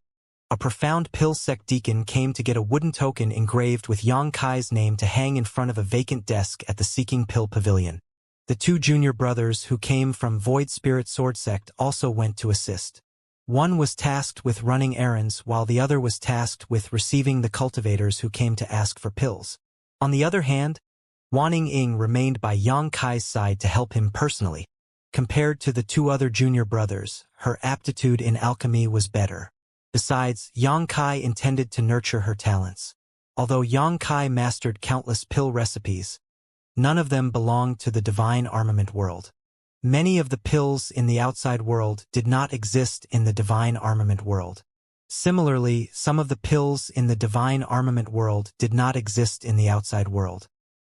a Profound Pill Sect deacon came to get a wooden token engraved with Yang Kai's name to hang in front of a vacant desk at the Seeking Pill Pavilion. The 2 junior brothers who came from Void Spirit Sword Sect also went to assist. One was tasked with running errands while the other was tasked with receiving the cultivators who came to ask for pills. On the other hand, Wanning Ying remained by Yang Kai's side to help him personally. Compared to the 2 other junior brothers, her aptitude in alchemy was better. Besides, Yang Kai intended to nurture her talents. Although Yang Kai mastered countless pill recipes, none of them belonged to the divine armament world. Many of the pills in the outside world did not exist in the divine armament world. Similarly, some of the pills in the divine armament world did not exist in the outside world.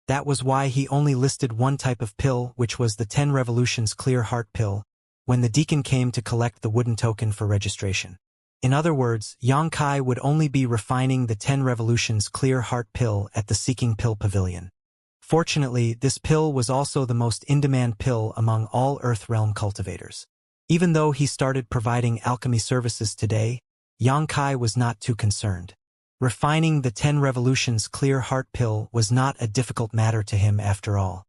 That was why he only listed one type of pill, which was the 10 Revolutions Clear Heart Pill, when the deacon came to collect the wooden token for registration. In other words, Yang Kai would only be refining the 10 Revolutions Clear Heart Pill at the Seeking Pill Pavilion. Fortunately, this pill was also the most in-demand pill among all Earth Realm cultivators. Even though he started providing alchemy services today, Yang Kai was not too concerned. Refining the 10 Revolutions Clear Heart Pill was not a difficult matter to him after all.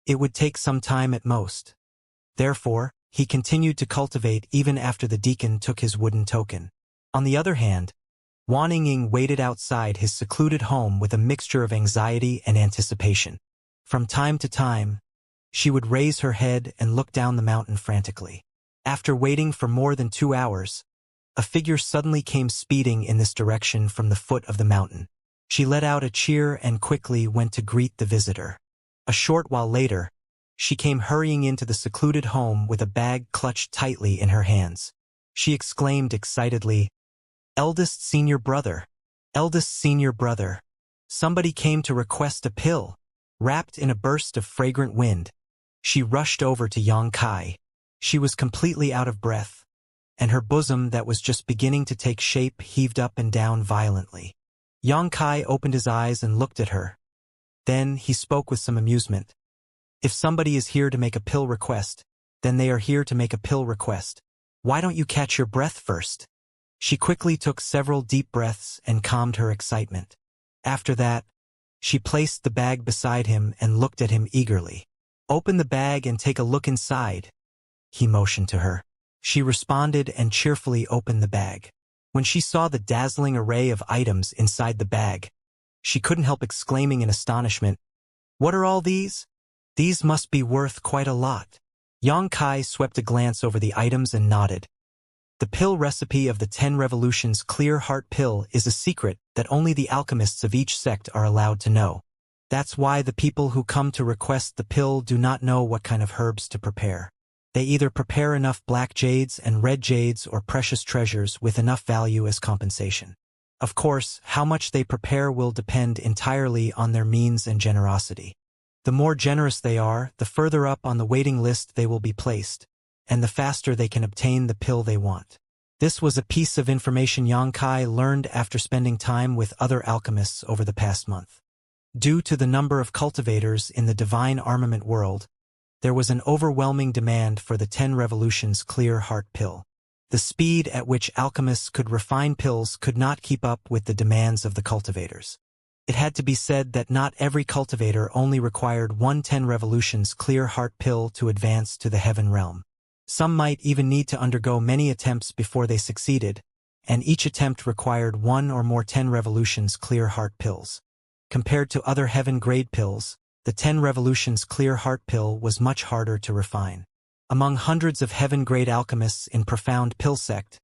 It would take some time at most. Therefore, he continued to cultivate even after the deacon took his wooden token. On the other hand, Wanning Ying waited outside his secluded home with a mixture of anxiety and anticipation. From time to time, she would raise her head and look down the mountain frantically. After waiting for more than 2 hours, a figure suddenly came speeding in this direction from the foot of the mountain. She let out a cheer and quickly went to greet the visitor. A short while later, she came hurrying into the secluded home with a bag clutched tightly in her hands. She exclaimed excitedly, "Eldest senior brother! Eldest senior brother! Somebody came to request a pill. Wrapped in a burst of fragrant wind, she rushed over to Yang Kai. She was completely out of breath, and her bosom that was just beginning to take shape heaved up and down violently. Yang Kai opened his eyes and looked at her. Then he spoke with some amusement. If somebody is here to make a pill request, then they are here to make a pill request. Why don't you catch your breath first? She quickly took several deep breaths and calmed her excitement. After that, she placed the bag beside him and looked at him eagerly. Open the bag and take a look inside, he motioned to her. She responded and cheerfully opened the bag. When she saw the dazzling array of items inside the bag, she couldn't help exclaiming in astonishment, "What are all these? These must be worth quite a lot." Yang Kai swept a glance over the items and nodded. The pill recipe of the 10 Revolutions Clear Heart Pill is a secret that only the alchemists of each sect are allowed to know. That's why the people who come to request the pill do not know what kind of herbs to prepare. They either prepare enough black jades and red jades or precious treasures with enough value as compensation. Of course, how much they prepare will depend entirely on their means and generosity. The more generous they are, the further up on the waiting list they will be placed, and the faster they can obtain the pill they want. This was a piece of information Yang Kai learned after spending time with other alchemists over the past month. Due to the number of cultivators in the divine armament world, there was an overwhelming demand for the 10 Revolutions Clear Heart Pill. The speed at which alchemists could refine pills could not keep up with the demands of the cultivators. It had to be said that not every cultivator only required one 10 Revolutions Clear Heart Pill to advance to the heaven realm. Some might even need to undergo many attempts before they succeeded, and each attempt required one or more 10 Revolutions Clear Heart Pills. Compared to other heaven-grade pills, the 10 Revolutions Clear Heart Pill was much harder to refine. Among hundreds of heaven-grade alchemists in Profound Pill Sect,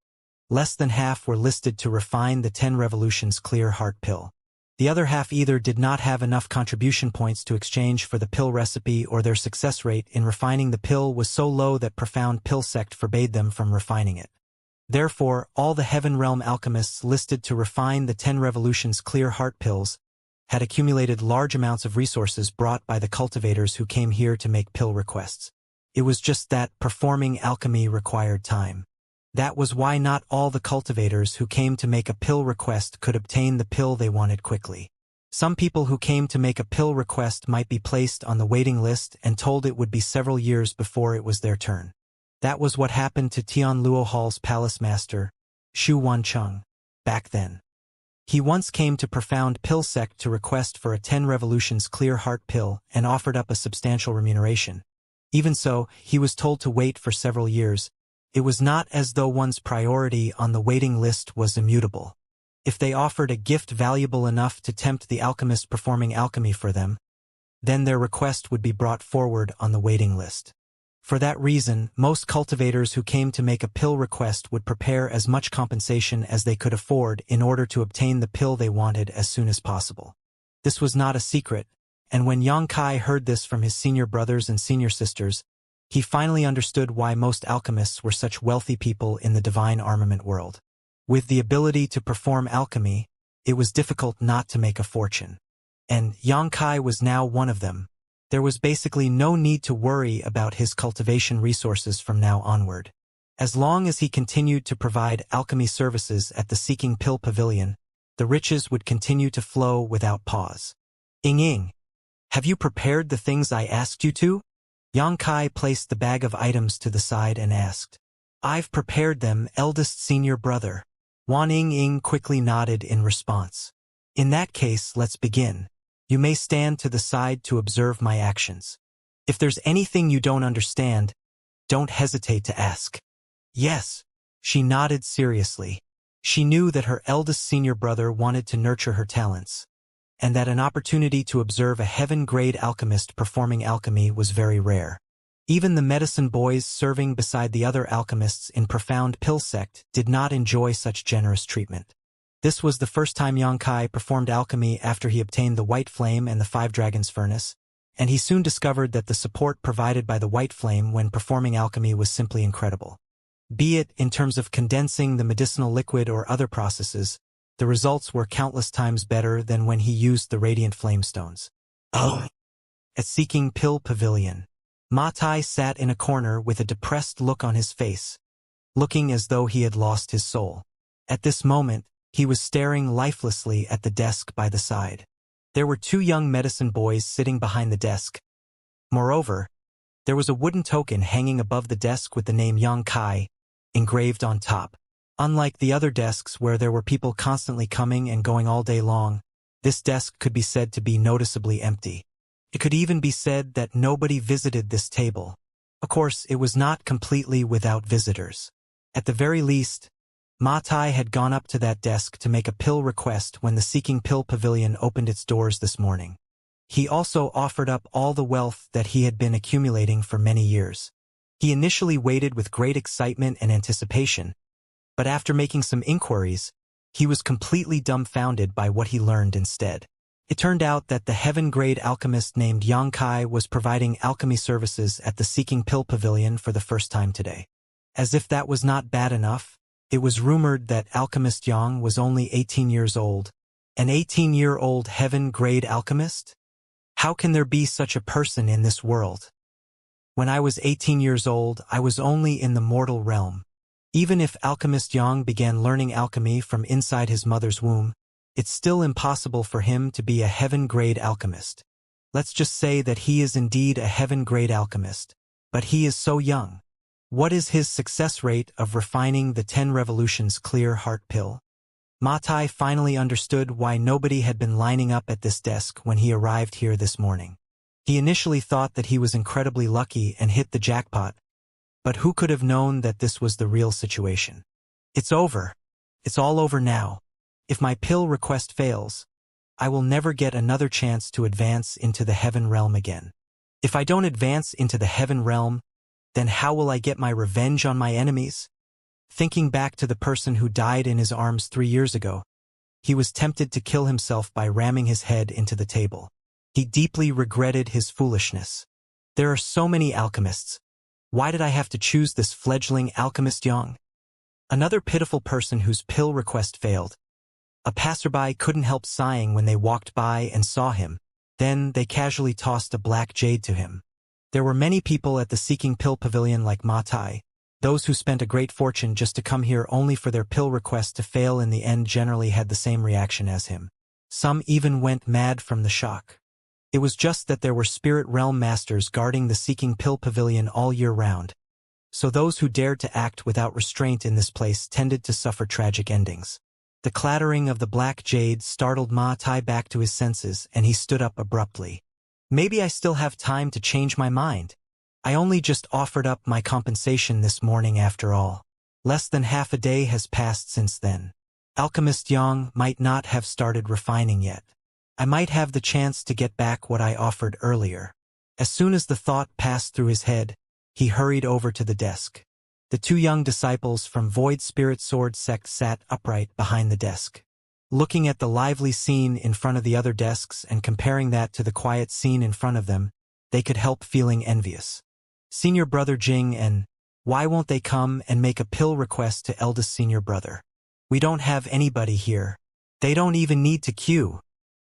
less than half were listed to refine the 10 Revolutions Clear Heart Pill. The other half either did not have enough contribution points to exchange for the pill recipe, or their success rate in refining the pill was so low that Profound Pill Sect forbade them from refining it. Therefore, all the Heaven Realm alchemists listed to refine the 10 Revolutions Clear Heart Pills had accumulated large amounts of resources brought by the cultivators who came here to make pill requests. It was just that performing alchemy required time. That was why not all the cultivators who came to make a pill request could obtain the pill they wanted quickly. Some people who came to make a pill request might be placed on the waiting list and told it would be several years before it was their turn. That was what happened to Tianluo Hall's palace master, Xu Wancheng, back then. He once came to Profound Pill Sect to request for a 10 Revolutions Clear Heart Pill and offered up a substantial remuneration. Even so, he was told to wait for several years. It was not as though one's priority on the waiting list was immutable. If they offered a gift valuable enough to tempt the alchemist performing alchemy for them, then their request would be brought forward on the waiting list. For that reason, most cultivators who came to make a pill request would prepare as much compensation as they could afford in order to obtain the pill they wanted as soon as possible. This was not a secret, and when Yang Kai heard this from his senior brothers and senior sisters, he finally understood why most alchemists were such wealthy people in the divine armament world. With the ability to perform alchemy, it was difficult not to make a fortune. And Yang Kai was now one of them. There was basically no need to worry about his cultivation resources from now onward. As long as he continued to provide alchemy services at the Seeking Pill Pavilion, the riches would continue to flow without pause. Ying, have you prepared the things I asked you to? Yang Kai placed the bag of items to the side and asked. I've prepared them, eldest senior brother. Wan Ying quickly nodded in response. In that case, let's begin. You may stand to the side to observe my actions. If there's anything you don't understand, don't hesitate to ask. Yes, she nodded seriously. She knew that her eldest senior brother wanted to nurture her talents, and that an opportunity to observe a heaven-grade alchemist performing alchemy was very rare. Even the medicine boys serving beside the other alchemists in Profound Pill Sect did not enjoy such generous treatment. This was the first time Yang Kai performed alchemy after he obtained the White Flame and the Five Dragons Furnace, and he soon discovered that the support provided by the White Flame when performing alchemy was simply incredible. Be it in terms of condensing the medicinal liquid or other processes, The results were countless times better than when he used the radiant flamestones. Oh! At Seeking Pill Pavilion, Ma Tai sat in a corner with a depressed look on his face, looking as though he had lost his soul. At this moment, he was staring lifelessly at the desk by the side. There were two young medicine boys sitting behind the desk. Moreover, there was a wooden token hanging above the desk with the name Yang Kai engraved on top. Unlike the other desks where there were people constantly coming and going all day long, this desk could be said to be noticeably empty. It could even be said that nobody visited this table. Of course, it was not completely without visitors. At the very least, Ma Tai had gone up to that desk to make a pill request when the Seeking Pill Pavilion opened its doors this morning. He also offered up all the wealth that he had been accumulating for many years. He initially waited with great excitement and anticipation, but after making some inquiries, he was completely dumbfounded by what he learned instead. It turned out that the heaven-grade alchemist named Yang Kai was providing alchemy services at the Seeking Pill Pavilion for the first time today. As if that was not bad enough, it was rumored that alchemist Yang was only 18 years old. An 18-year-old heaven-grade alchemist? How can there be such a person in this world? When I was 18 years old, I was only in the mortal realm. Even if alchemist Yang began learning alchemy from inside his mother's womb, it's still impossible for him to be a heaven-grade alchemist. Let's just say that he is indeed a heaven-grade alchemist, but he is so young. What is his success rate of refining the 10 revolutions clear heart pill? Ma Tai finally understood why nobody had been lining up at this desk when he arrived here this morning. He initially thought that he was incredibly lucky and hit the jackpot, but who could have known that this was the real situation? It's over. It's all over now. If my pill request fails, I will never get another chance to advance into the heaven realm again. If I don't advance into the heaven realm, then how will I get my revenge on my enemies? Thinking back to the person who died in his arms 3 years ago, he was tempted to kill himself by ramming his head into the table. He deeply regretted his foolishness. There are so many alchemists. Why did I have to choose this fledgling alchemist Yang? Another pitiful person whose pill request failed. A passerby couldn't help sighing when they walked by and saw him. Then they casually tossed a black jade to him. There were many people at the Seeking Pill Pavilion like Ma Tai. Those who spent a great fortune just to come here only for their pill request to fail in the end generally had the same reaction as him. Some even went mad from the shock. It was just that there were spirit realm masters guarding the Seeking Pill Pavilion all year round. So those who dared to act without restraint in this place tended to suffer tragic endings. The clattering of the black jade startled Ma Tai back to his senses, and he stood up abruptly. Maybe I still have time to change my mind. I only just offered up my compensation this morning after all. Less than half a day has passed since then. Alchemist Yang might not have started refining yet. I might have the chance to get back what I offered earlier. As soon as the thought passed through his head, he hurried over to the desk. The two young disciples from Void Spirit Sword sect sat upright behind the desk. Looking at the lively scene in front of the other desks and comparing that to the quiet scene in front of them, they could help feeling envious. Senior Brother Jing and, why won't they come and make a pill request to eldest senior brother? We don't have anybody here. They don't even need to queue,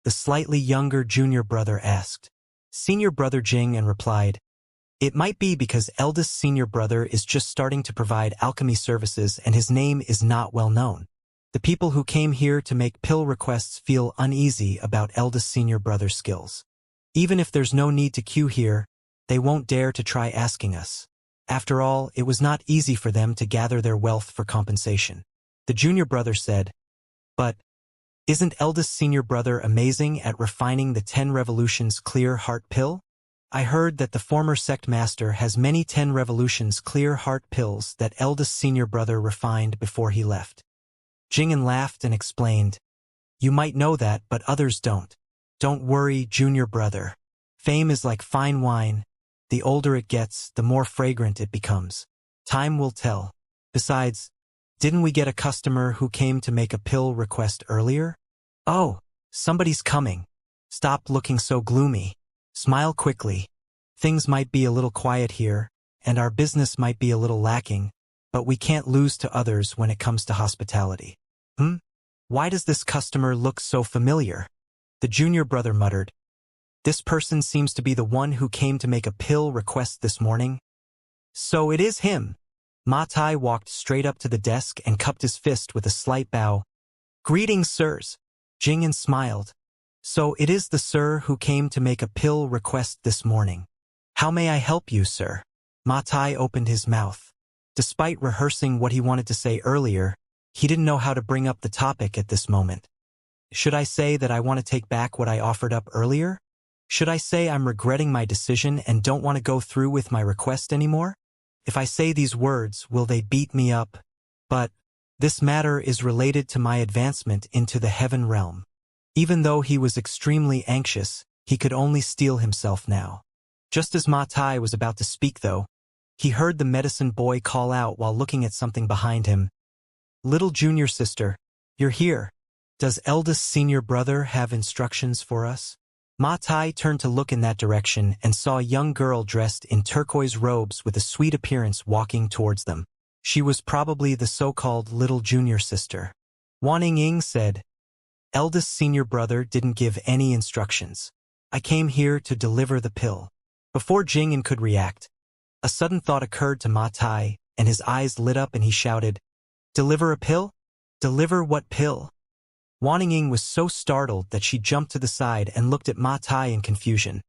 the slightly younger junior brother asked. Senior Brother Jing and replied, it might be because eldest senior brother is just starting to provide alchemy services and his name is not well known. The people who came here to make pill requests feel uneasy about eldest senior brother's skills. Even if there's no need to queue here, they won't dare to try asking us. After all, it was not easy for them to gather their wealth for compensation. The junior brother said, but isn't eldest senior brother amazing at refining the 10 revolutions clear heart pill? I heard that the former sect master has many 10 revolutions clear heart pills that eldest senior brother refined before he left. Jing'an laughed and explained, you might know that, but others don't. Don't worry, junior brother. Fame is like fine wine. The older it gets, the more fragrant it becomes. Time will tell. Besides, didn't we get a customer who came to make a pill request earlier? Oh, somebody's coming. Stop looking so gloomy. Smile quickly. Things might be a little quiet here, and our business might be a little lacking, but we can't lose to others when it comes to hospitality. Why does this customer look so familiar? The junior brother muttered. This person seems to be the one who came to make a pill request this morning. So it is him. Ma Tai walked straight up to the desk and cupped his fist with a slight bow. Greetings, sirs. Jing'an smiled. So it is the sir who came to make a pill request this morning. How may I help you, sir? Ma Tai opened his mouth. Despite rehearsing what he wanted to say earlier, he didn't know how to bring up the topic at this moment. Should I say that I want to take back what I offered up earlier? Should I say I'm regretting my decision and don't want to go through with my request anymore? If I say these words, will they beat me up? But this matter is related to my advancement into the heaven realm. Even though he was extremely anxious, he could only steel himself now. Just as Ma Tai was about to speak, though, he heard the medicine boy call out while looking at something behind him. Little junior sister, you're here. Does eldest senior brother have instructions for us? Ma Tai turned to look in that direction and saw a young girl dressed in turquoise robes with a sweet appearance walking towards them. She was probably the so-called little junior sister. Wan Ying said, Eldest senior brother didn't give any instructions. I came here to deliver the pill. Before Jing'an could react, a sudden thought occurred to Ma Tai, and his eyes lit up and he shouted, Deliver a pill? Deliver what pill? Wan Ying was so startled that she jumped to the side and looked at Ma Tai in confusion.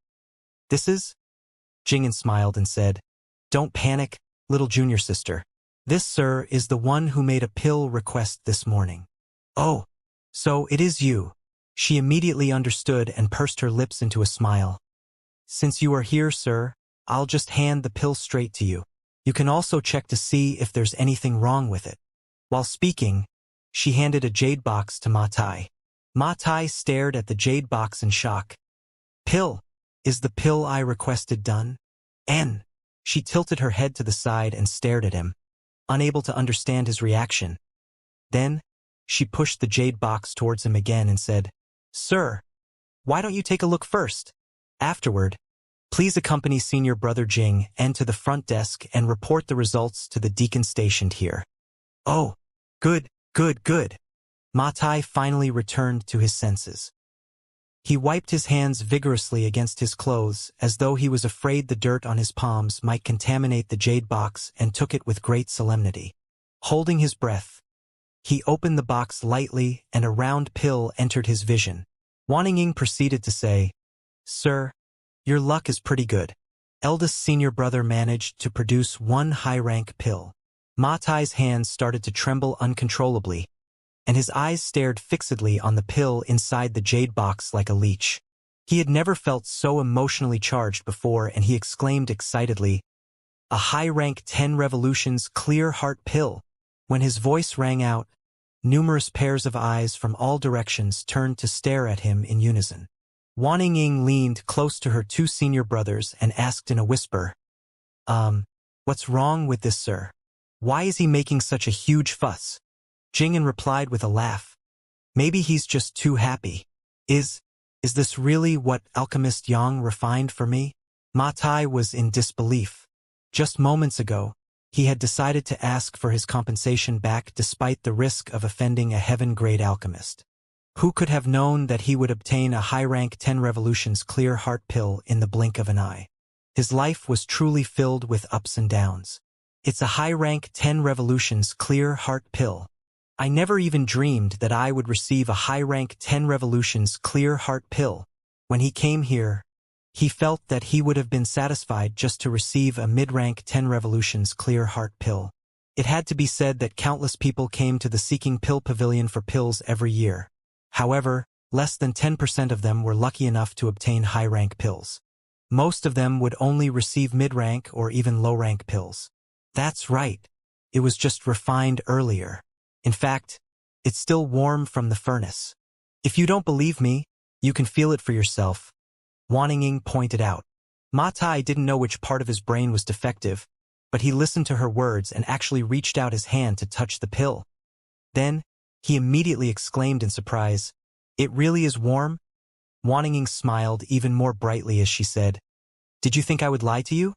This is? Jing'an smiled and said, Don't panic, little junior sister. This, sir, is the one who made a pill request this morning. Oh, so it is you. She immediately understood and pursed her lips into a smile. Since you are here, sir, I'll just hand the pill straight to you. You can also check to see if there's anything wrong with it. While speaking, she handed a jade box to Ma Tai. Ma Tai stared at the jade box in shock. Pill? Is the pill I requested done? N. She tilted her head to the side and stared at him, unable to understand his reaction. Then, she pushed the jade box towards him again and said, Sir, why don't you take a look first? Afterward, please accompany senior brother Jing'an to the front desk and report the results to the deacon stationed here. Oh, good. Ma Tai finally returned to his senses. He wiped his hands vigorously against his clothes as though he was afraid the dirt on his palms might contaminate the jade box and took it with great solemnity. Holding his breath, he opened the box lightly and a round pill entered his vision. Wan Ying proceeded to say, Sir, your luck is pretty good. Eldest senior brother managed to produce one high-rank pill. Ma Tai's hands started to tremble uncontrollably, and his eyes stared fixedly on the pill inside the jade box like a leech. He had never felt so emotionally charged before, and he exclaimed excitedly, A high-rank 10 revolutions clear heart pill. When his voice rang out, numerous pairs of eyes from all directions turned to stare at him in unison. Wan Ying leaned close to her two senior brothers and asked in a whisper, What's wrong with this, sir? Why is he making such a huge fuss? Jing'an replied with a laugh. Maybe he's just too happy. Is this really what Alchemist Yang refined for me? Ma Tai was in disbelief. Just moments ago, he had decided to ask for his compensation back despite the risk of offending a heaven-grade alchemist. Who could have known that he would obtain a high-rank 10 revolutions clear heart pill in the blink of an eye? His life was truly filled with ups and downs. It's a high-rank 10 revolutions clear heart pill. I never even dreamed that I would receive a high-rank 10 revolutions clear heart pill. When he came here, he felt that he would have been satisfied just to receive a mid-rank 10 revolutions clear heart pill. It had to be said that countless people came to the Seeking Pill Pavilion for pills every year. However, less than 10% of them were lucky enough to obtain high-rank pills. Most of them would only receive mid-rank or even low-rank pills. That's right. It was just refined earlier. In fact, it's still warm from the furnace. If you don't believe me, you can feel it for yourself, Wan Ying pointed out. Ma Tai didn't know which part of his brain was defective, but he listened to her words and actually reached out his hand to touch the pill. Then, he immediately exclaimed in surprise, It really is warm? Wan Ying smiled even more brightly as she said, Did you think I would lie to you?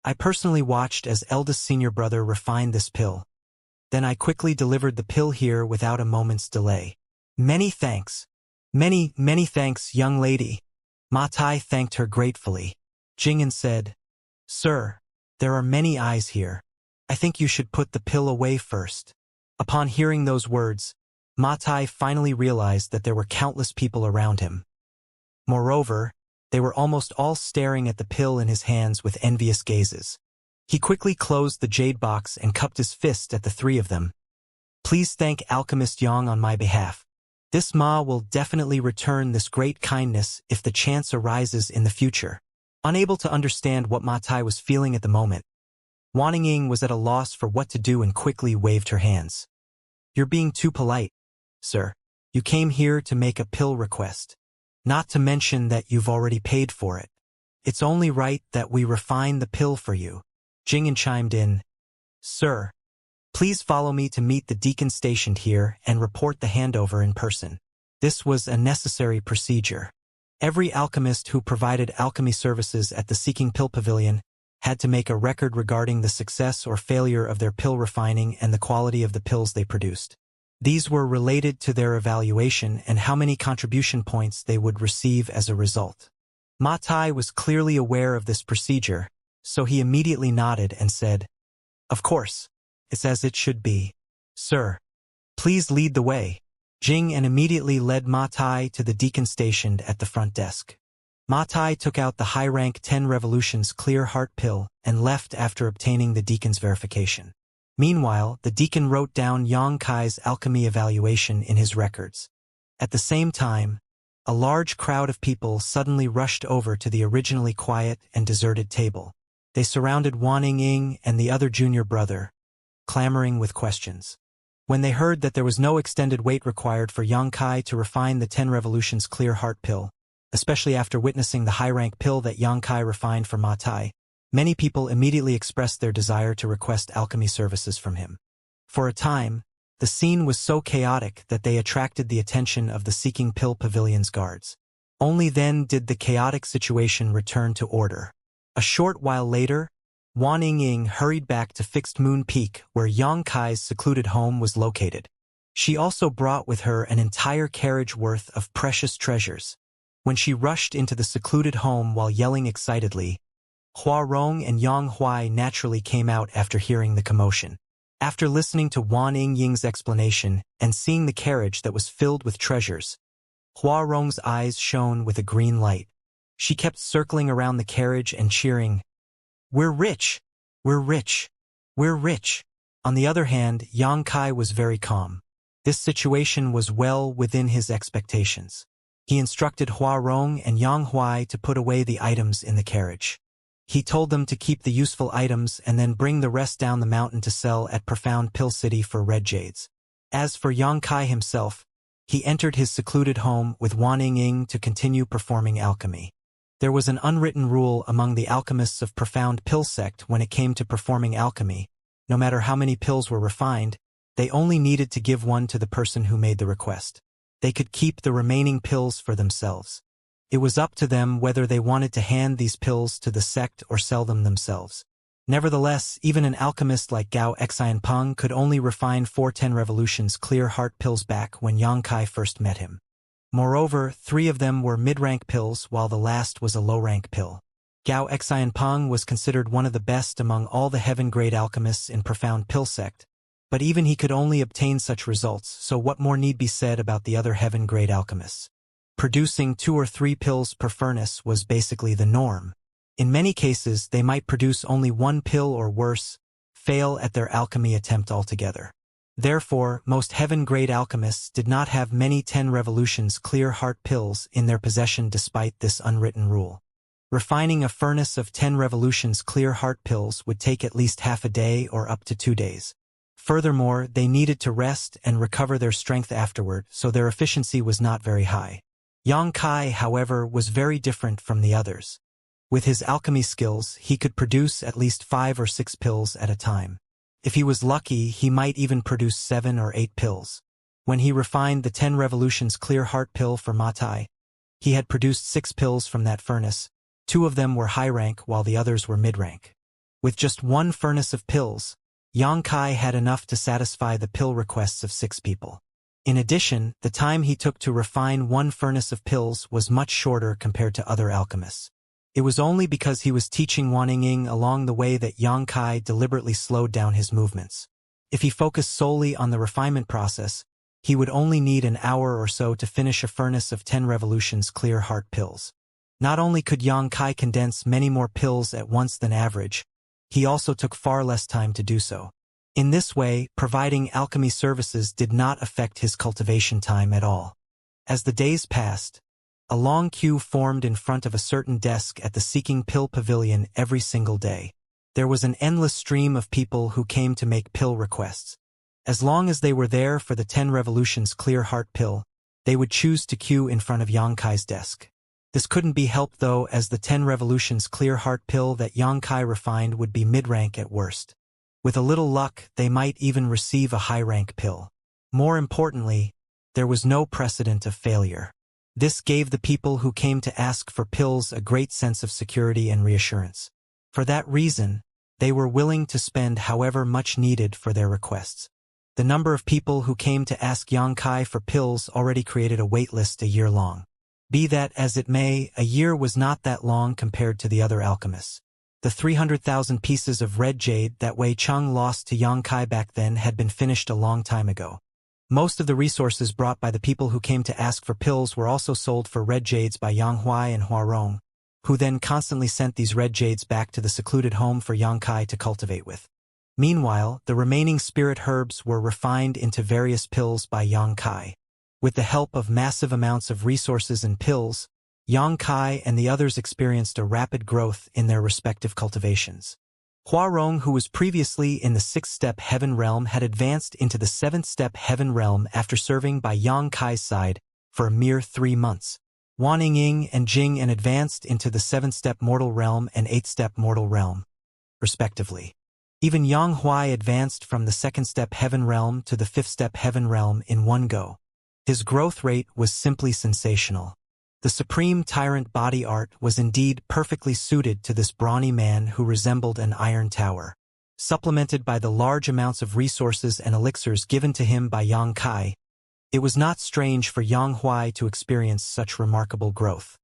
I personally watched as eldest senior brother refined this pill. Then I quickly delivered the pill here without a moment's delay. Many thanks. Many thanks, young lady. Ma Tai thanked her gratefully. Jing'an said, Sir, there are many eyes here. I think you should put the pill away first. Upon hearing those words, Ma Tai finally realized that there were countless people around him. Moreover, they were almost all staring at the pill in his hands with envious gazes. He quickly closed the jade box and cupped his fist at the three of them. Please thank Alchemist Yang on my behalf. This Ma will definitely return this great kindness if the chance arises in the future. Unable to understand what Ma Tai was feeling at the moment, Wan Ying was at a loss for what to do and quickly waved her hands. You're being too polite, sir. You came here to make a pill request. Not to mention that you've already paid for it. It's only right that we refine the pill for you. Jing'an chimed in. Sir, please follow me to meet the deacon stationed here and report the handover in person. This was a necessary procedure. Every alchemist who provided alchemy services at the Seeking Pill Pavilion had to make a record regarding the success or failure of their pill refining and the quality of the pills they produced. These were related to their evaluation and how many contribution points they would receive as a result. Ma Tai was clearly aware of this procedure, so he immediately nodded and said, Of course, it's as it should be. Sir, please lead the way. Jing'an immediately led Ma Tai to the deacon stationed at the front desk. Ma Tai took out the high-rank 10 Revolutions Clear Heart pill and left after obtaining the deacon's verification. Meanwhile, the deacon wrote down Yang Kai's alchemy evaluation in his records. At the same time, a large crowd of people suddenly rushed over to the originally quiet and deserted table. They surrounded Wan Ying and the other junior brother, clamoring with questions. When they heard that there was no extended wait required for Yang Kai to refine the 10 Revolutions Clear Heart pill, especially after witnessing the high-rank pill that Yang Kai refined for Ma Tai, many people immediately expressed their desire to request alchemy services from him. For a time, the scene was so chaotic that they attracted the attention of the Seeking Pill Pavilion's guards. Only then did the chaotic situation return to order. A short while later, Wan Ying hurried back to Fixed Moon Peak where Yang Kai's secluded home was located. She also brought with her an entire carriage worth of precious treasures. When she rushed into the secluded home while yelling excitedly, Hua Rong and Yang Huai naturally came out after hearing the commotion. After listening to Wan Ying's explanation and seeing the carriage that was filled with treasures, Hua Rong's eyes shone with a green light. She kept circling around the carriage and cheering, We're rich! We're rich! We're rich! On the other hand, Yang Kai was very calm. This situation was well within his expectations. He instructed Hua Rong and Yang Huai to put away the items in the carriage. He told them to keep the useful items and then bring the rest down the mountain to sell at Profound Pill City for red jades. As for Yang Kai himself, he entered his secluded home with Wan Ying to continue performing alchemy. There was an unwritten rule among the alchemists of Profound Pill Sect when it came to performing alchemy. No matter how many pills were refined, they only needed to give one to the person who made the request. They could keep the remaining pills for themselves. It was up to them whether they wanted to hand these pills to the sect or sell them themselves. Nevertheless, even an alchemist like Gao Xianpeng could only refine 410 Revolutions Clear Heart pills back when Yang Kai first met him. Moreover, 3 of them were mid-rank pills while the last was a low-rank pill. Gao Xianpeng was considered one of the best among all the heaven-grade alchemists in Profound Pill Sect, but even he could only obtain such results, so what more need be said about the other heaven-grade alchemists? Producing 2 or 3 pills per furnace was basically the norm. In many cases, they might produce only 1 pill or worse, fail at their alchemy attempt altogether. Therefore, most heaven-grade alchemists did not have many 10 Revolutions Clear Heart pills in their possession despite this unwritten rule. Refining a furnace of 10 Revolutions Clear Heart pills would take at least half a day or up to 2 days. Furthermore, they needed to rest and recover their strength afterward, so their efficiency was not very high. Yang Kai, however, was very different from the others. With his alchemy skills, he could produce at least 5 or 6 pills at a time. If he was lucky, he might even produce 7 or 8 pills. When he refined the 10 Revolutions Clear Heart pill for Ma Tai, he had produced 6 pills from that furnace. 2 of them were high rank while the others were mid-rank. With just 1 furnace of pills, Yang Kai had enough to satisfy the pill requests of 6 people. In addition, the time he took to refine one furnace of pills was much shorter compared to other alchemists. It was only because he was teaching Wanningying along the way that Yang Kai deliberately slowed down his movements. If he focused solely on the refinement process, he would only need an hour or so to finish a furnace of 10 revolutions clear heart pills. Not only could Yang Kai condense many more pills at once than average, he also took far less time to do so. In this way, providing alchemy services did not affect his cultivation time at all. As the days passed, a long queue formed in front of a certain desk at the Seeking Pill Pavilion every single day. There was an endless stream of people who came to make pill requests. As long as they were there for the 10 revolutions clear heart pill, they would choose to queue in front of Yang Kai's desk. This couldn't be helped though, as the 10 revolutions clear heart pill that Yang Kai refined would be mid-rank at worst. With a little luck, they might even receive a high-rank pill. More importantly, there was no precedent of failure. This gave the people who came to ask for pills a great sense of security and reassurance. For that reason, they were willing to spend however much needed for their requests. The number of people who came to ask Yang Kai for pills already created a waitlist a year long. Be that as it may, a year was not that long compared to the other alchemists. The 300,000 pieces of red jade that Wei Cheng lost to Yang Kai back then had been finished a long time ago. Most of the resources brought by the people who came to ask for pills were also sold for red jades by Yang Huai and Huarong, who then constantly sent these red jades back to the secluded home for Yang Kai to cultivate with. Meanwhile, the remaining spirit herbs were refined into various pills by Yang Kai. With the help of massive amounts of resources and pills, Yang Kai and the others experienced a rapid growth in their respective cultivations. Huarong, who was previously in the 6th-step heaven realm, had advanced into the 7th-step heaven realm after serving by Yang Kai's side for a mere 3 months. Wanningying and Jing advanced into the 7th-step mortal realm and 8th-step mortal realm, respectively. Even Yang Huai advanced from the 2nd-step heaven realm to the 5th-step heaven realm in one go. His growth rate was simply sensational. The supreme tyrant body art was indeed perfectly suited to this brawny man who resembled an iron tower. Supplemented by the large amounts of resources and elixirs given to him by Yang Kai, it was not strange for Yang Huai to experience such remarkable growth.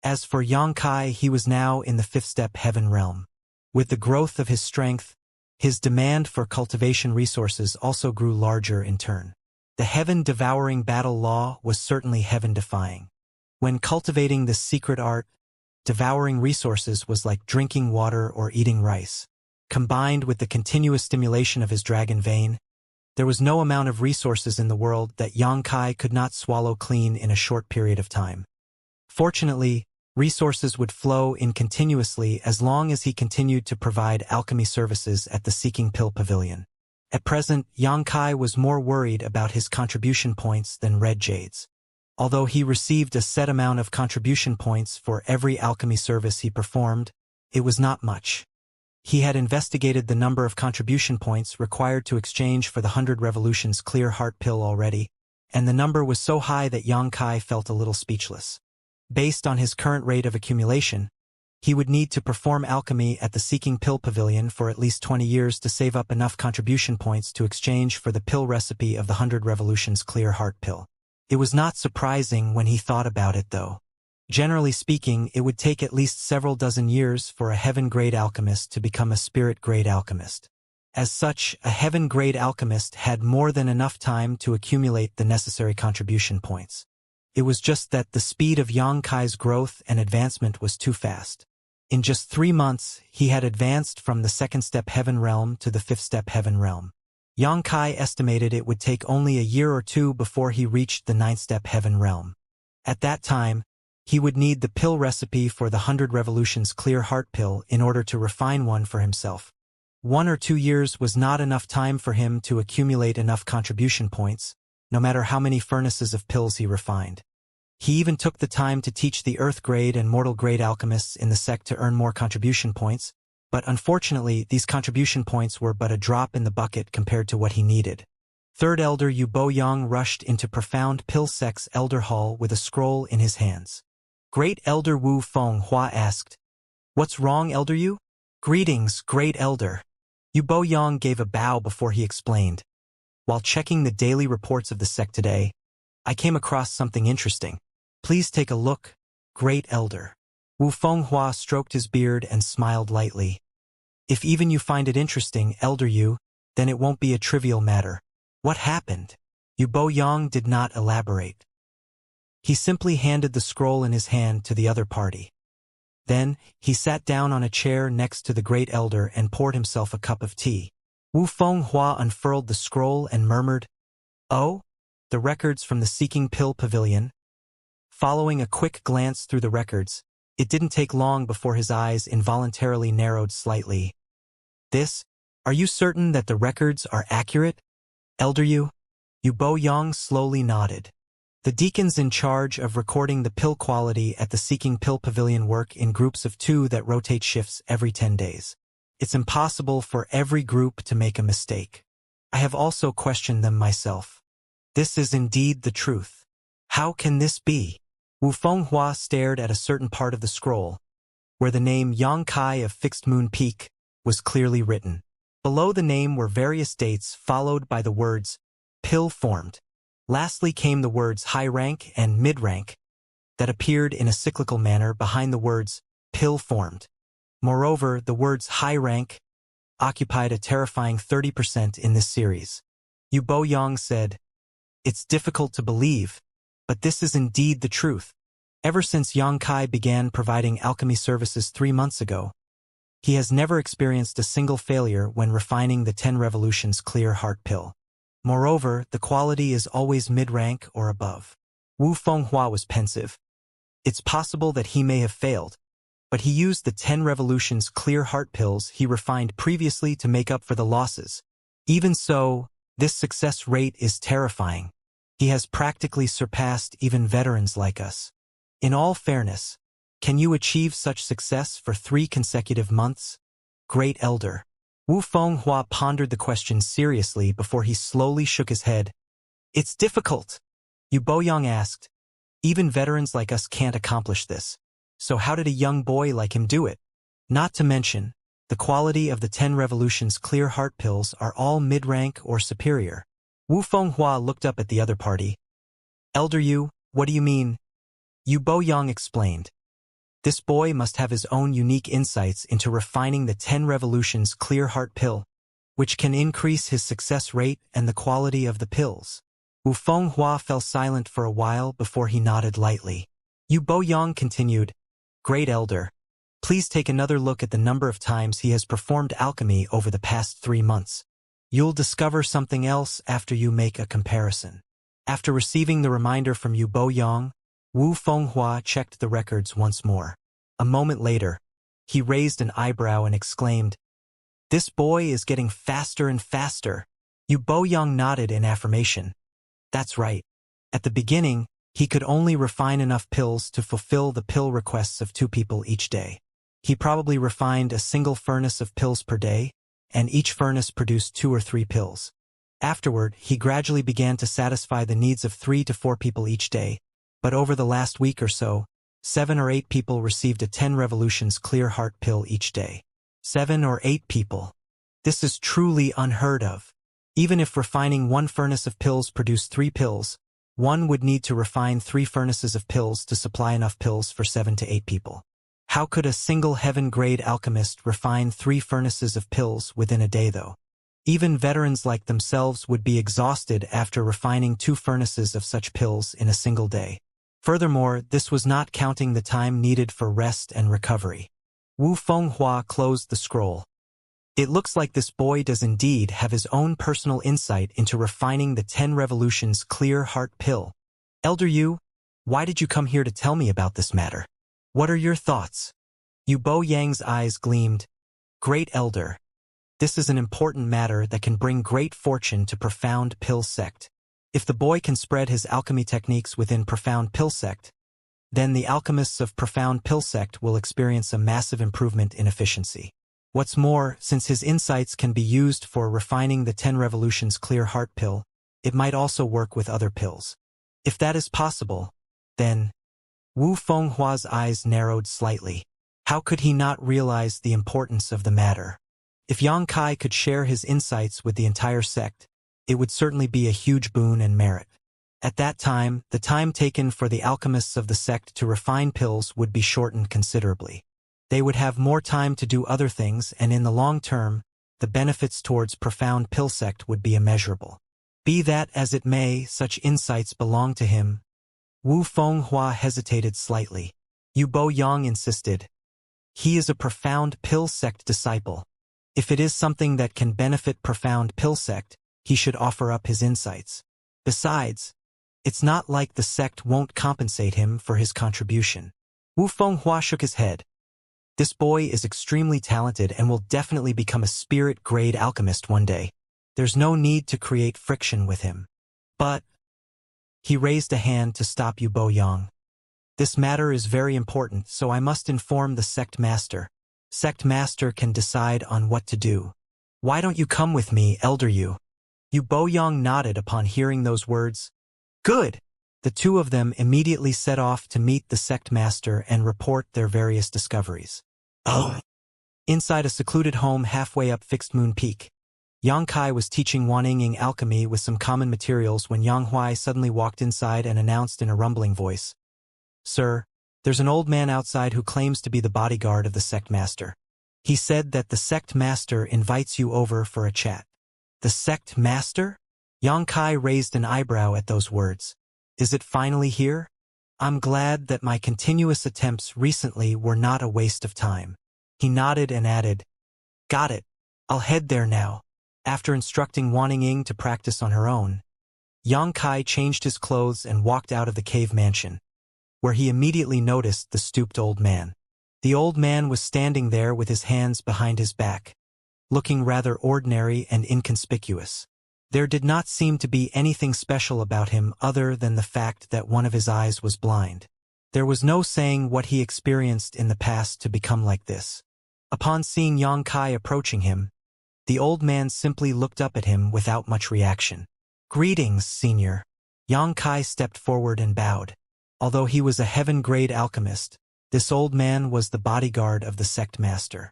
As for Yang Kai, he was now in the 5th-step heaven realm. With the growth of his strength, his demand for cultivation resources also grew larger in turn. The heaven-devouring battle law was certainly heaven-defying. When cultivating this secret art, devouring resources was like drinking water or eating rice. Combined with the continuous stimulation of his dragon vein, there was no amount of resources in the world that Yang Kai could not swallow clean in a short period of time. Fortunately, resources would flow in continuously as long as he continued to provide alchemy services at the Seeking Pill Pavilion. At present, Yang Kai was more worried about his contribution points than red jades. Although he received a set amount of contribution points for every alchemy service he performed, it was not much. He had investigated the number of contribution points required to exchange for the 100 revolutions clear heart pill already, and the number was so high that Yang Kai felt a little speechless. Based on his current rate of accumulation, he would need to perform alchemy at the Seeking Pill Pavilion for at least 20 years to save up enough contribution points to exchange for the pill recipe of the 100 revolutions clear heart pill. It was not surprising when he thought about it, though. Generally speaking, it would take at least several dozen years for a heaven-grade alchemist to become a spirit-grade alchemist. As such, a heaven-grade alchemist had more than enough time to accumulate the necessary contribution points. It was just that the speed of Yang Kai's growth and advancement was too fast. In just 3 months, he had advanced from the 2nd-step heaven realm to the 5th-step heaven realm. Yang Kai estimated it would take only a year or two before he reached the 9th-step heaven realm. At that time, he would need the pill recipe for the 100 revolutions clear heart pill in order to refine one for himself. 1 or 2 years was not enough time for him to accumulate enough contribution points, no matter how many furnaces of pills he refined. He even took the time to teach the earth-grade and mortal-grade alchemists in the sect to earn more contribution points, but unfortunately these contribution points were but a drop in the bucket compared to what he needed. Third Elder Yu Boyang rushed into profound pill sect's elder hall with a scroll in his hands. Great Elder Wu Feng Hua asked, "What's wrong, Elder Yu?" "Greetings, Great Elder." Yu Boyang gave a bow before he explained. While checking the daily reports of the sect today, I came across something interesting. Please take a look, Great Elder. Wu Fenghua stroked his beard and smiled lightly. If even you find it interesting, Elder Yu, then it won't be a trivial matter. What happened? Yu Boyang did not elaborate. He simply handed the scroll in his hand to the other party. Then, he sat down on a chair next to the Great Elder and poured himself a cup of tea. Wu Fenghua unfurled the scroll and murmured, "Oh? The records from the Seeking Pill Pavilion?" Following a quick glance through the records, it didn't take long before his eyes involuntarily narrowed slightly. Are you certain that the records are accurate, Elder Yu? Yu Boyang slowly nodded. The deacons in charge of recording the pill quality at the Seeking Pill Pavilion work in groups of 2 that rotate shifts every 10 days. It's impossible for every group to make a mistake. I have also questioned them myself. This is indeed the truth. How can this be? Wu Fenghua stared at a certain part of the scroll, where the name Xianxia of Fixed Moon Peak was clearly written. Below the name were various dates followed by the words, pill formed. Lastly came the words high rank and mid rank that appeared in a cyclical manner behind the words pill formed. Moreover, the words high rank occupied a terrifying 30% in this series. Yu Boyang said, "It's difficult to believe, but this is indeed the truth. Ever since Yang Kai began providing alchemy services 3 months ago, he has never experienced a single failure when refining the 10 Revolutions Clear Heart Pill. Moreover, the quality is always mid-rank or above." Wu Fenghua was pensive. It's possible that he may have failed, but he used the 10 Revolutions Clear Heart Pills he refined previously to make up for the losses. Even so, this success rate is terrifying. He has practically surpassed even veterans like us. In all fairness, can you achieve such success for 3 consecutive months, Great Elder? Wu Fenghua pondered the question seriously before he slowly shook his head. "It's difficult," Yu Boyang asked. "Even veterans like us can't accomplish this. So how did a young boy like him do it? Not to mention, the quality of the 10 Revolutions Clear Heart Pills are all mid-rank or superior." Wu Fenghua looked up at the other party. "Elder Yu, what do you mean?" Yu Boyang explained. "This boy must have his own unique insights into refining the 10 Revolutions Clear Heart Pill, which can increase his success rate and the quality of the pills." Wu Fenghua fell silent for a while before he nodded lightly. Yu Boyang continued, "Great Elder, please take another look at the number of times he has performed alchemy over the past 3 months. You'll discover something else after you make a comparison." After receiving the reminder from Yu Boyang, Wu Fenghua checked the records once more. A moment later, he raised an eyebrow and exclaimed, "This boy is getting faster and faster." Yu Boyang nodded in affirmation. "That's right. At the beginning, he could only refine enough pills to fulfill the pill requests of 2 people each day. He probably refined a single furnace of pills per day, and each furnace produced 2 or 3 pills. Afterward, he gradually began to satisfy the needs of 3 to 4 people each day, but over the last week or so, 7 or 8 people received a 10 Revolutions Clear Heart Pill each day. 7 or 8 people. This is truly unheard of. Even if refining 1 furnace of pills produced 3 pills, one would need to refine 3 furnaces of pills to supply enough pills for 7 to 8 people. How could a single heaven-grade alchemist refine 3 furnaces of pills within a day, though? Even veterans like themselves would be exhausted after refining 2 furnaces of such pills in a single day. Furthermore, this was not counting the time needed for rest and recovery. Wu Fenghua closed the scroll. "It looks like this boy does indeed have his own personal insight into refining the 10 Revolutions Clear Heart Pill. Elder Yu, why did you come here to tell me about this matter? What are your thoughts?" Yu Boyang's eyes gleamed. "Great Elder, this is an important matter that can bring great fortune to Profound Pill Sect. If the boy can spread his alchemy techniques within Profound Pill Sect, then the alchemists of Profound Pill Sect will experience a massive improvement in efficiency. What's more, since his insights can be used for refining the 10 Revolutions Clear Heart Pill, it might also work with other pills. If that is possible, then..." Wu Fenghua's eyes narrowed slightly. How could he not realize the importance of the matter? If Yang Kai could share his insights with the entire sect, it would certainly be a huge boon and merit. At that time, the time taken for the alchemists of the sect to refine pills would be shortened considerably. They would have more time to do other things, and in the long term, the benefits towards profound pill sect would be immeasurable. Be that as it may, such insights belong to him. Wu Fenghua hesitated slightly. Yu Boyang insisted. He is a profound pill sect disciple. If it is something that can benefit profound pill sect, he should offer up his insights. Besides, it's not like the sect won't compensate him for his contribution. Wu Fenghua shook his head. This boy is extremely talented and will definitely become a spirit-grade alchemist one day. There's no need to create friction with him. But he raised a hand to stop Yu Boyang. This matter is very important, so I must inform the sect master. Sect master can decide on what to do. Why don't you come with me, Elder Yu? Yu Boyang nodded upon hearing those words. Good! The two of them immediately set off to meet the sect master and report their various discoveries. Oh! Inside a secluded home halfway up Fixed Moon Peak, Yang Kai was teaching Wanningying alchemy with some common materials when Yang Huai suddenly walked inside and announced in a rumbling voice, Sir, there's an old man outside who claims to be the bodyguard of the sect master. He said that the sect master invites you over for a chat. The sect master? Yang Kai raised an eyebrow at those words. Is it finally here? I'm glad that my continuous attempts recently were not a waste of time. He nodded and added, Got it. I'll head there now. After instructing Wanningying to practice on her own, Yang Kai changed his clothes and walked out of the cave mansion, where he immediately noticed the stooped old man. The old man was standing there with his hands behind his back, looking rather ordinary and inconspicuous. There did not seem to be anything special about him other than the fact that one of his eyes was blind. There was no saying what he experienced in the past to become like this. Upon seeing Yang Kai approaching him, the old man simply looked up at him without much reaction. Greetings, senior. Yang Kai stepped forward and bowed. Although he was a heaven-grade alchemist, this old man was the bodyguard of the sect master.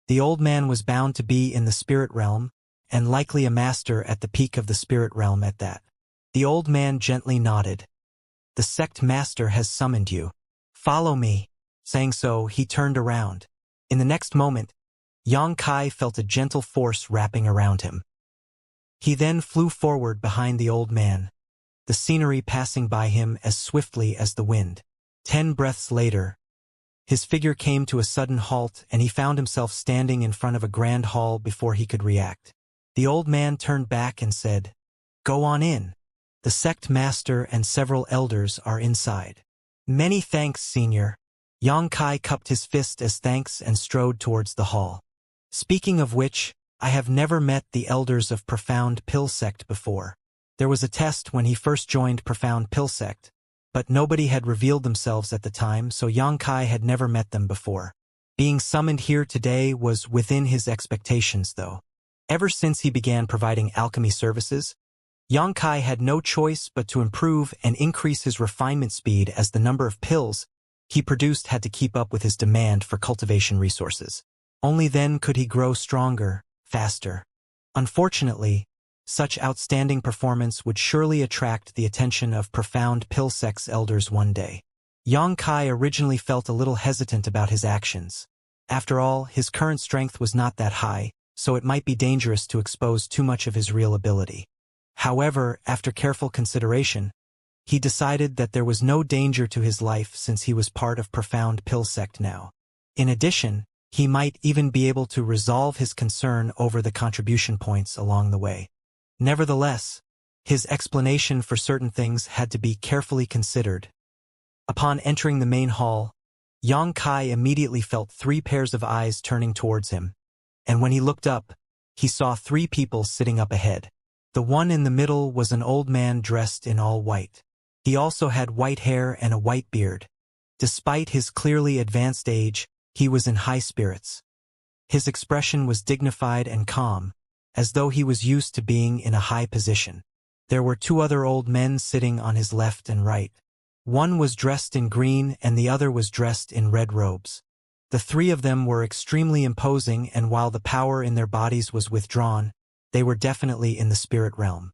The old man was bound to be in the spirit realm, and likely a master at the peak of the spirit realm at that. The old man gently nodded. The sect master has summoned you. Follow me. Saying so, he turned around. In the next moment, Yang Kai felt a gentle force wrapping around him. He then flew forward behind the old man, the scenery passing by him as swiftly as the wind. 10 breaths later, his figure came to a sudden halt and he found himself standing in front of a grand hall before he could react. The old man turned back and said, Go on in. The sect master and several elders are inside. Many thanks, senior. Yang Kai cupped his fist as thanks and strode towards the hall. Speaking of which, I have never met the elders of Profound Pill Sect before. There was a test when he first joined Profound Pill Sect, but nobody had revealed themselves at the time, so Yang Kai had never met them before. Being summoned here today was within his expectations, though. Ever since he began providing alchemy services, Yang Kai had no choice but to improve and increase his refinement speed as the number of pills he produced had to keep up with his demand for cultivation resources. Only then could he grow stronger, faster. Unfortunately, such outstanding performance would surely attract the attention of Profound Pill Sect's elders one day. Yang Kai originally felt a little hesitant about his actions. After all, his current strength was not that high, so it might be dangerous to expose too much of his real ability. However, after careful consideration, he decided that there was no danger to his life since he was part of Profound Pill Sect now. In addition, he might even be able to resolve his concern over the contribution points along the way. Nevertheless, his explanation for certain things had to be carefully considered. Upon entering the main hall, Yang Kai immediately felt 3 pairs of eyes turning towards him, and when he looked up, he saw 3 people sitting up ahead. The one in the middle was an old man dressed in all white. He also had white hair and a white beard. Despite his clearly advanced age, he was in high spirits. His expression was dignified and calm, as though he was used to being in a high position. There were 2 other old men sitting on his left and right. One was dressed in green and the other was dressed in red robes. The 3 of them were extremely imposing, and while the power in their bodies was withdrawn, they were definitely in the spirit realm.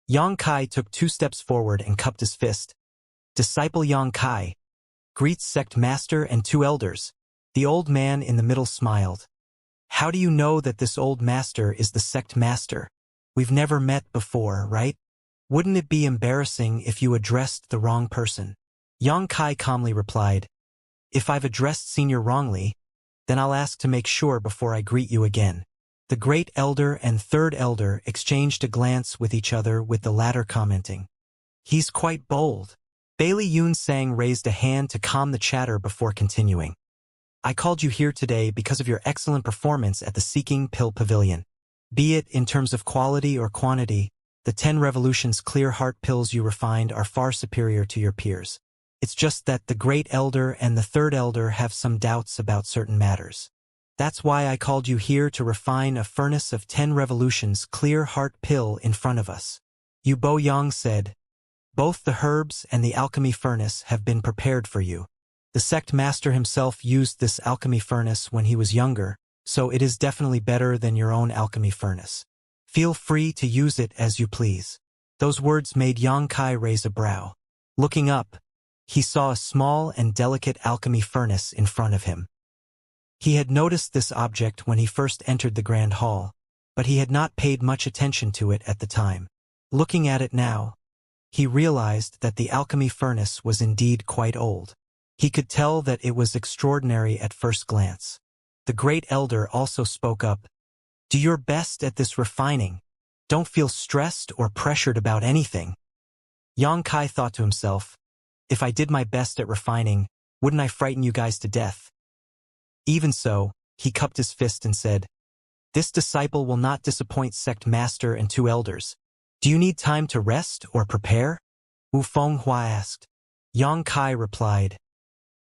Yang Kai took 2 steps forward and cupped his fist. Disciple Yang Kai greets sect master and 2 elders. The old man in the middle smiled. How do you know that this old master is the sect master? We've never met before, right? Wouldn't it be embarrassing if you addressed the wrong person? Yang Kai calmly replied, if I've addressed senior wrongly, then I'll ask to make sure before I greet you again. The great elder and third elder exchanged a glance with each other, with the latter commenting, he's quite bold. Bailey Yun Sang raised a hand to calm the chatter before continuing. I called you here today because of your excellent performance at the Seeking Pill Pavilion. Be it in terms of quality or quantity, the 10 Revolutions clear heart pills you refined are far superior to your peers. It's just that the great elder and the third elder have some doubts about certain matters. That's why I called you here to refine a furnace of 10 Revolutions clear heart pill in front of us. Yu Bo Yang said, both the herbs and the alchemy furnace have been prepared for you. The sect master himself used this alchemy furnace when he was younger, so it is definitely better than your own alchemy furnace. Feel free to use it as you please. Those words made Yang Kai raise a brow. Looking up, he saw a small and delicate alchemy furnace in front of him. He had noticed this object when he first entered the Grand Hall, but he had not paid much attention to it at the time. Looking at it now, he realized that the alchemy furnace was indeed quite old. He could tell that it was extraordinary at first glance. The great elder also spoke up. Do your best at this refining. Don't feel stressed or pressured about anything. Yang Kai thought to himself, if I did my best at refining, wouldn't I frighten you guys to death? Even so, he cupped his fist and said, this disciple will not disappoint sect master and 2 elders. Do you need time to rest or prepare? Wu Fenghua asked. Yang Kai replied,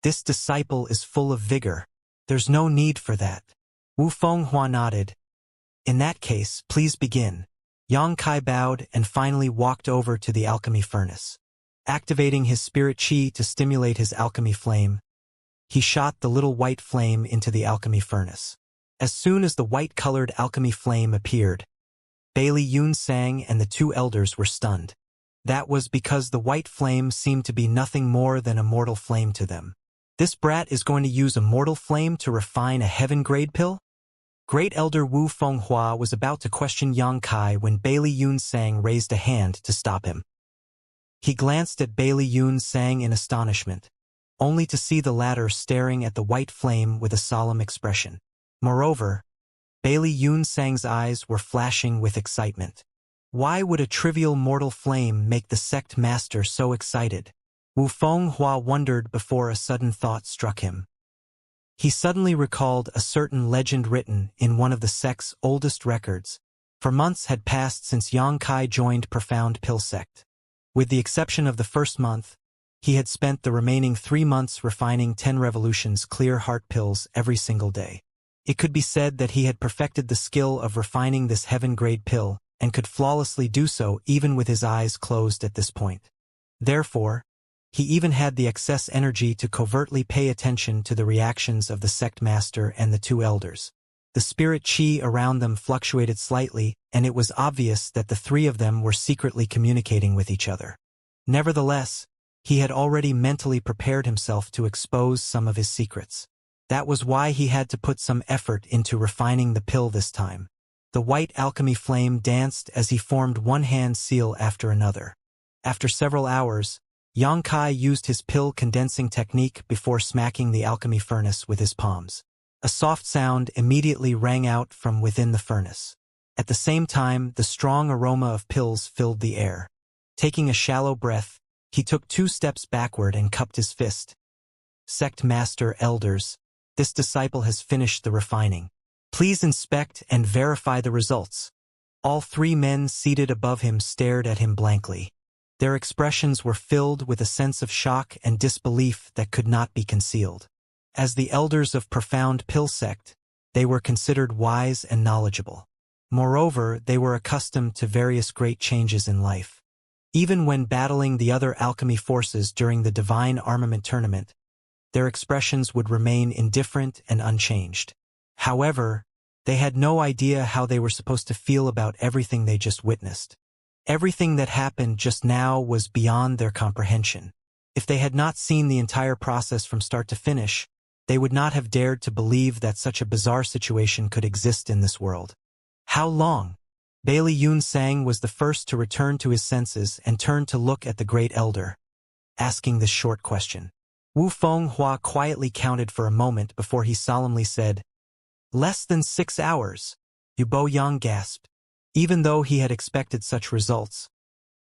this disciple is full of vigor. There's no need for that. Wu Fenghua nodded. In that case, please begin. Yang Kai bowed and finally walked over to the alchemy furnace. Activating his spirit chi to stimulate his alchemy flame, he shot the little white flame into the alchemy furnace. As soon as the white-colored alchemy flame appeared, Bailey Yun Sang and the 2 elders were stunned. That was because the white flame seemed to be nothing more than a mortal flame to them. This brat is going to use a mortal flame to refine a heaven-grade pill? Great Elder Wu Fenghua was about to question Yang Kai when Bailey Yun Sang raised a hand to stop him. He glanced at Bailey Yun Sang in astonishment, only to see the latter staring at the white flame with a solemn expression. Moreover, Bailey Yun Sang's eyes were flashing with excitement. Why would a trivial mortal flame make the sect master so excited? Wu Fenghua wondered before a sudden thought struck him. He suddenly recalled a certain legend written in one of the sect's oldest records. For months had passed since Yang Kai joined Profound Pill Sect. With the exception of the first month, he had spent the remaining 3 months refining 10 Revolutions clear heart pills every single day. It could be said that he had perfected the skill of refining this heaven-grade pill, and could flawlessly do so even with his eyes closed at this point. Therefore, he even had the excess energy to covertly pay attention to the reactions of the sect master and the 2 elders. The spirit chi around them fluctuated slightly, and it was obvious that the 3 of them were secretly communicating with each other. Nevertheless, he had already mentally prepared himself to expose some of his secrets. That was why he had to put some effort into refining the pill this time. The white alchemy flame danced as he formed one hand seal after another. After several hours, Yang Kai used his pill condensing technique before smacking the alchemy furnace with his palms. A soft sound immediately rang out from within the furnace. At the same time, the strong aroma of pills filled the air. Taking a shallow breath, he took 2 steps backward and cupped his fist. Sect Master Elders, this disciple has finished the refining. Please inspect and verify the results. All 3 men seated above him stared at him blankly. Their expressions were filled with a sense of shock and disbelief that could not be concealed. As the elders of Profound Pill Sect, they were considered wise and knowledgeable. Moreover, they were accustomed to various great changes in life. Even when battling the other alchemy forces during the Divine Armament Tournament, their expressions would remain indifferent and unchanged. However, they had no idea how they were supposed to feel about everything they just witnessed. Everything that happened just now was beyond their comprehension. If they had not seen the entire process from start to finish, they would not have dared to believe that such a bizarre situation could exist in this world. How long? Bailey Yun Sang was the first to return to his senses and turned to look at the great elder, asking this short question. Wu Fenghua quietly counted for a moment before he solemnly said, "Less than 6 hours." Yu Boyang gasped. Even though he had expected such results,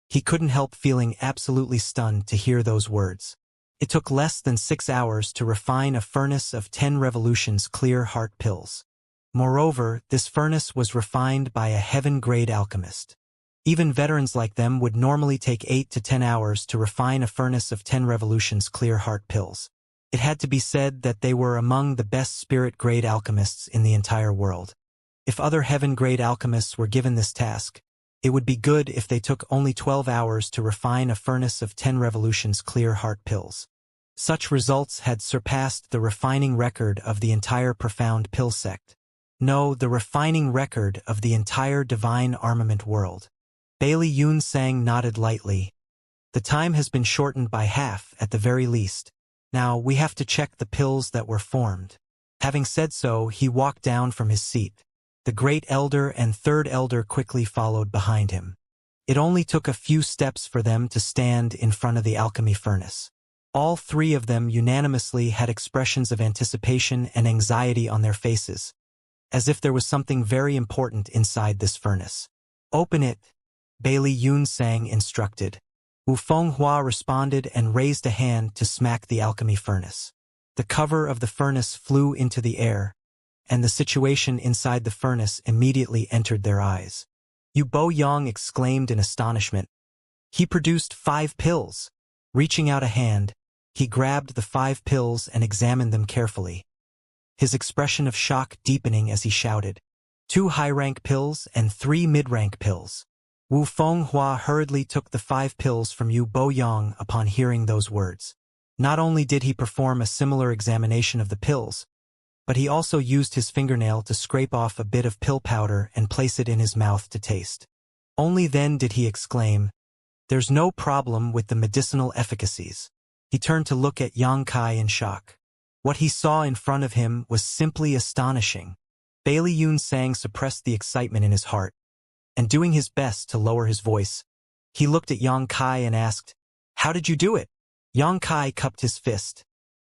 he couldn't help feeling absolutely stunned to hear those words. It took less than 6 hours to refine a furnace of 10 revolutions clear heart pills. Moreover, this furnace was refined by a heaven-grade alchemist. Even veterans like them would normally take 8 to 10 hours to refine a furnace of 10 revolutions clear heart pills. It had to be said that they were among the best spirit-grade alchemists in the entire world. If other heaven-grade alchemists were given this task, it would be good if they took only 12 hours to refine a furnace of 10 revolutions clear heart pills. Such results had surpassed the refining record of the entire profound pill sect. No, the refining record of the entire divine armament world. Bailey Yun Sang nodded lightly. The time has been shortened by half at the very least. Now we have to check the pills that were formed. Having said so, he walked down from his seat. The great elder and third elder quickly followed behind him. It only took a few steps for them to stand in front of the alchemy furnace. All three of them unanimously had expressions of anticipation and anxiety on their faces, as if there was something very important inside this furnace. "Open it," Bailey Yun Sang instructed. Wu Fenghua responded and raised a hand to smack the alchemy furnace. The cover of the furnace flew into the air, and the situation inside the furnace immediately entered their eyes. Yu Boyang exclaimed in astonishment. He produced 5 pills. Reaching out a hand, he grabbed the 5 pills and examined them carefully, his expression of shock deepening as he shouted, 2 high-rank pills and 3 mid-rank pills. Wu Fenghua hurriedly took the 5 pills from Yu Boyang upon hearing those words. Not only did he perform a similar examination of the pills, but he also used his fingernail to scrape off a bit of pill powder and place it in his mouth to taste. Only then did he exclaim, "There's no problem with the medicinal efficacies." He turned to look at Xianxia in shock. What he saw in front of him was simply astonishing. Bailey Yun Sang suppressed the excitement in his heart, and doing his best to lower his voice, he looked at Xianxia and asked, "How did you do it?" Xianxia cupped his fist.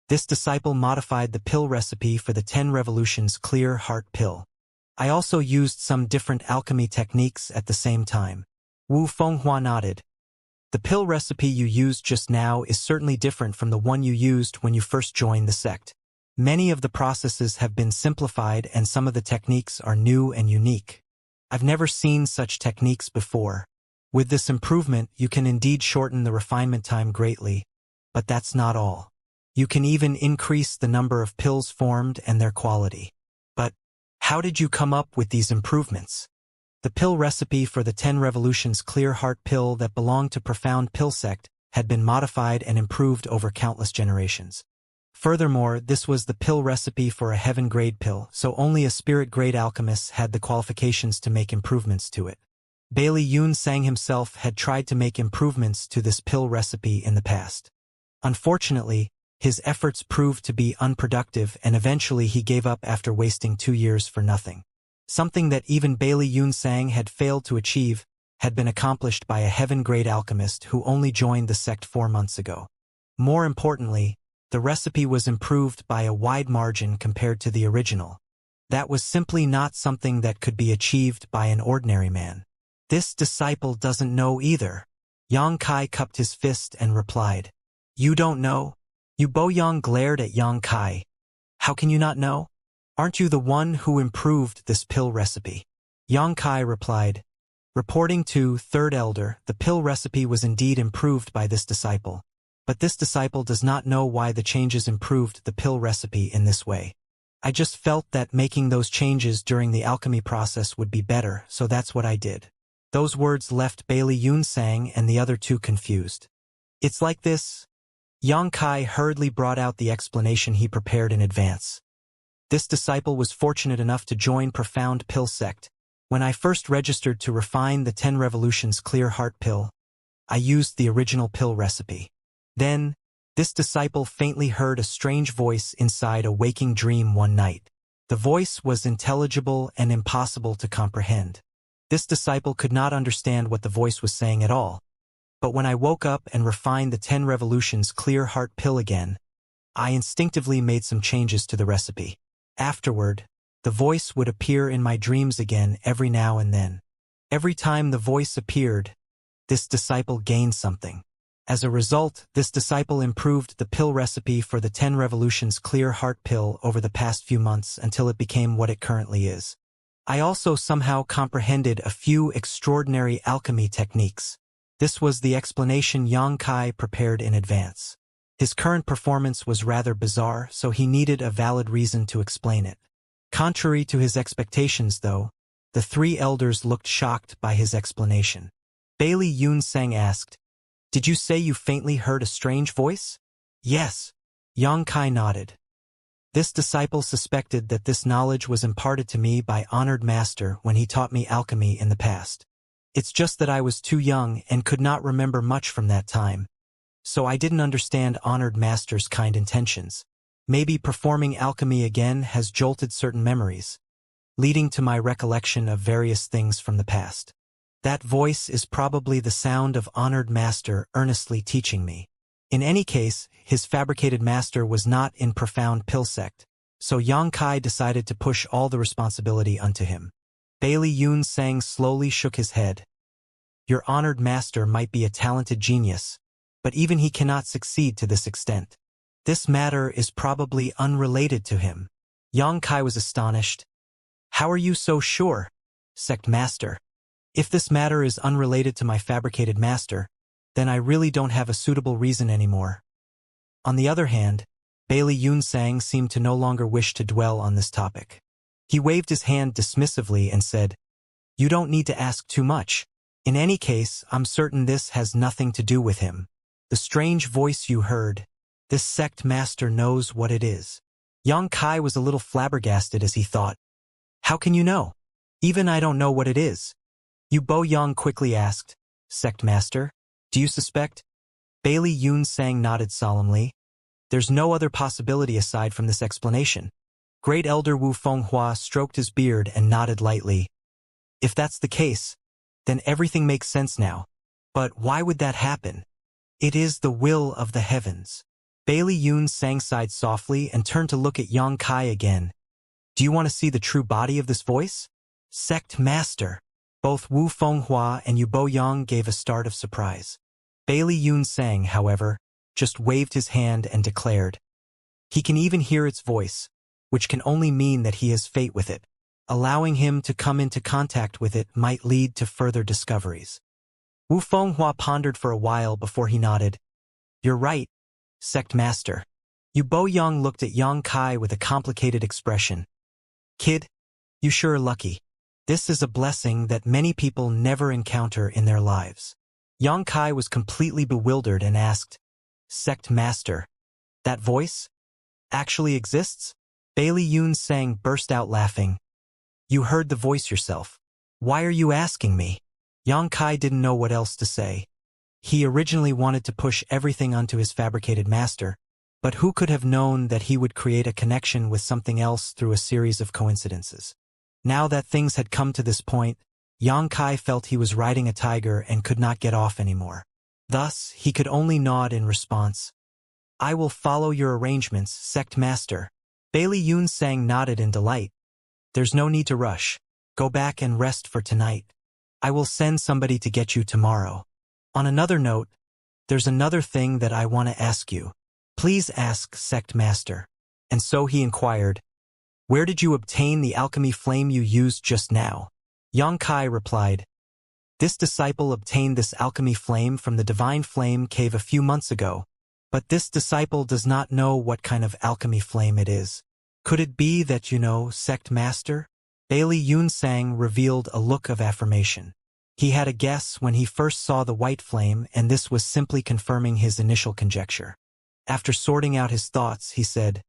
This disciple modified the pill recipe for the 10 revolutions clear heart pill. I also used some different alchemy techniques at the same time. Wu Fenghua nodded. The pill recipe you used just now is certainly different from the one you used when you first joined the sect. Many of the processes have been simplified and some of the techniques are new and unique. I've never seen such techniques before. With this improvement, you can indeed shorten the refinement time greatly, but that's not all. You can even increase the number of pills formed and their quality. But how did you come up with these improvements? The pill recipe for the 10 revolutions clear heart pill that belonged to profound pill sect had been modified and improved over countless generations. Furthermore, this was the pill recipe for a heaven-grade pill, so only a spirit-grade alchemist had the qualifications to make improvements to it. Bailey Yun Sang himself had tried to make improvements to this pill recipe in the past. Unfortunately, his efforts proved to be unproductive and eventually he gave up after wasting 2 years for nothing. Something that even Bailey Yun Sang had failed to achieve had been accomplished by a heaven-grade alchemist who only joined the sect 4 months ago. More importantly, the recipe was improved by a wide margin compared to the original. That was simply not something that could be achieved by an ordinary man. This disciple doesn't know either. Xianxia cupped his fist and replied, "You don't know?" Yu Boyang glared at Xianxia. "How can you not know? Aren't you the one who improved this pill recipe?" Xianxia replied, "Reporting to Third Elder, the pill recipe was indeed improved by this disciple. But this disciple does not know why the changes improved the pill recipe in this way. I just felt that making those changes during the alchemy process would be better, so that's what I did." Those words left Bailey Yun Sang and the other 2 confused. "It's like this." Xianxia hurriedly brought out the explanation he prepared in advance. This disciple was fortunate enough to join profound pill sect, When I first registered to refine the 10 Revolutions Clear Heart pill, I used the original pill recipe. Then, this disciple faintly heard a strange voice inside a waking dream one night. The voice was intelligible and impossible to comprehend. This disciple could not understand what the voice was saying at all. But when I woke up and refined the 10 Revolutions Clear Heart pill again, I instinctively made some changes to the recipe. Afterward, the voice would appear in my dreams again every now and then. Every time the voice appeared, this disciple gained something. As a result, this disciple improved the pill recipe for the 10 Revolutions Clear Heart pill over the past few months until it became what it currently is. I also somehow comprehended a few extraordinary alchemy techniques. This was the explanation Xianxia prepared in advance. His current performance was rather bizarre, so he needed a valid reason to explain it. Contrary to his expectations, though, the three elders looked shocked by his explanation. Bailey Yunsang asked, "Did you say you faintly heard a strange voice?" "Yes." Xianxia nodded. This disciple suspected that this knowledge was imparted to me by honored master when he taught me alchemy in the past. It's just that I was too young and could not remember much from that time, so I didn't understand honored master's kind intentions. Maybe performing alchemy again has jolted certain memories, leading to my recollection of various things from the past. That voice is probably the sound of honored master earnestly teaching me. In any case, his fabricated master was not in profound pill sect, so Xianxia decided to push all the responsibility onto him. Bailey Yunsang slowly shook his head. "Your honored master might be a talented genius, but even he cannot succeed to this extent. This matter is probably unrelated to him." Xianxia was astonished. "How are you so sure, sect master? If this matter is unrelated to my fabricated master, then I really don't have a suitable reason anymore." On the other hand, Bailey Yunsang seemed to no longer wish to dwell on this topic. He waved his hand dismissively and said, "You don't need to ask too much. In any case, I'm certain this has nothing to do with him. The strange voice you heard, this sect master knows what it is." Xianxia was a little flabbergasted as he thought, "How can you know? Even I don't know what it is." Yu Boyang quickly asked, "Sect master, do you suspect?" Bailey Yunsang nodded solemnly. "There's no other possibility aside from this explanation." Great Elder Wu Fenghua stroked his beard and nodded lightly. "If that's the case, then everything makes sense now. But why would that happen? It is the will of the heavens." Bailey Yunsang sighed softly and turned to look at Xianxia again. "Do you want to see the true body of this voice?" "Sect master." Both Wu Fenghua and Yu Boyang gave a start of surprise. Bailey Yunsang, however, just waved his hand and declared, "He can even hear its voice, which can only mean that he has fate with it. Allowing him to come into contact with it might lead to further discoveries." Wu Fenghua pondered for a while before he nodded. "You're right, sect master." Yu Boyang looked at Xianxia with a complicated expression. "Kid, you sure are lucky. This is a blessing that many people never encounter in their lives." Xianxia was completely bewildered and asked, "Sect master, that voice actually exists?" Bailey Yunsang burst out laughing. "You heard the voice yourself. Why are you asking me?" Xianxia didn't know what else to say. He originally wanted to push everything onto his fabricated master, but who could have known that he would create a connection with something else through a series of coincidences? Now that things had come to this point, Xianxia felt he was riding a tiger and could not get off anymore. Thus, he could only nod in response. "I will follow your arrangements, sect master." Bailey Yunsang nodded in delight. "There's no need to rush. Go back and rest for tonight. I will send somebody to get you tomorrow. On another note, there's another thing that I want to ask you." "Please ask, sect master." And so he inquired, "Where did you obtain the alchemy flame you used just now?" Xianxia replied, "This disciple obtained this alchemy flame from the divine flame cave a few months ago, but this disciple does not know what kind of alchemy flame it is. Could it be that you know, sect master?" Bailey Yunsang revealed a look of affirmation. He had a guess when he first saw the white flame, and this was simply confirming his initial conjecture. After sorting out his thoughts, he said,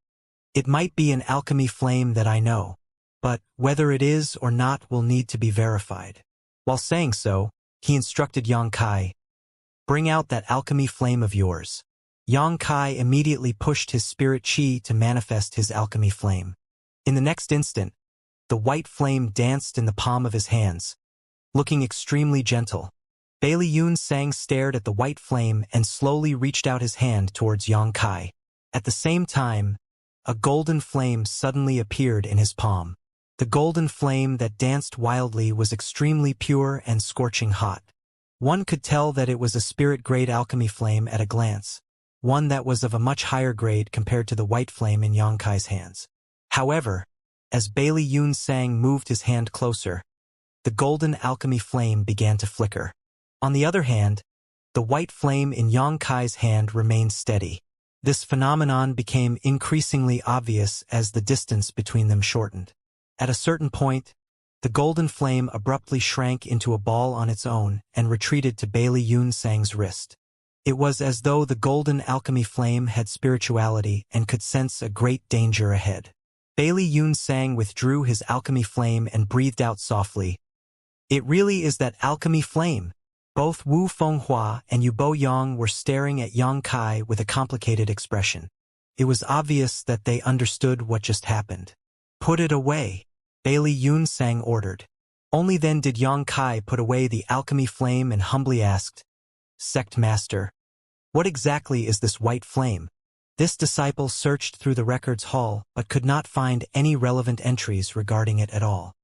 "It might be an alchemy flame that I know. but whether it is or not will need to be verified. While saying so, he instructed Yang Kai, "Bring out that alchemy flame of yours." Yang Kai immediately pushed his spirit chi to manifest his alchemy flame. In the next instant, the white flame danced in the palm of his hands, looking extremely gentle. Bailey Yun Sang stared at the white flame and slowly reached out his hand towards Yang Kai. At the same time, a golden flame suddenly appeared in his palm. The golden flame that danced wildly was extremely pure and scorching hot. One could tell that it was a spirit-grade alchemy flame at a glance, one that was of a much higher grade compared to the white flame in Yang Kai's hands. However, as Bailey Yun Sang moved his hand closer, the golden alchemy flame began to flicker. On the other hand, the white flame in Yang Kai's hand remained steady. This phenomenon became increasingly obvious as the distance between them shortened. At a certain point, the golden flame abruptly shrank into a ball on its own and retreated to Bailey Yun Sang's wrist. It was as though the golden alchemy flame had spirituality and could sense a great danger ahead. Bailey Yun Sang withdrew his alchemy flame and breathed out softly. "It really is that alchemy flame." Both Wu Fenghua and Yu Bo Yang were staring at Yang Kai with a complicated expression. It was obvious that they understood what just happened. "Put it away," Bailey Yun Sang ordered. Only then did Yang Kai put away the alchemy flame and humbly asked, "Sect Master, what exactly is this white flame?" This disciple searched through the records hall but could not find any relevant entries regarding it at all.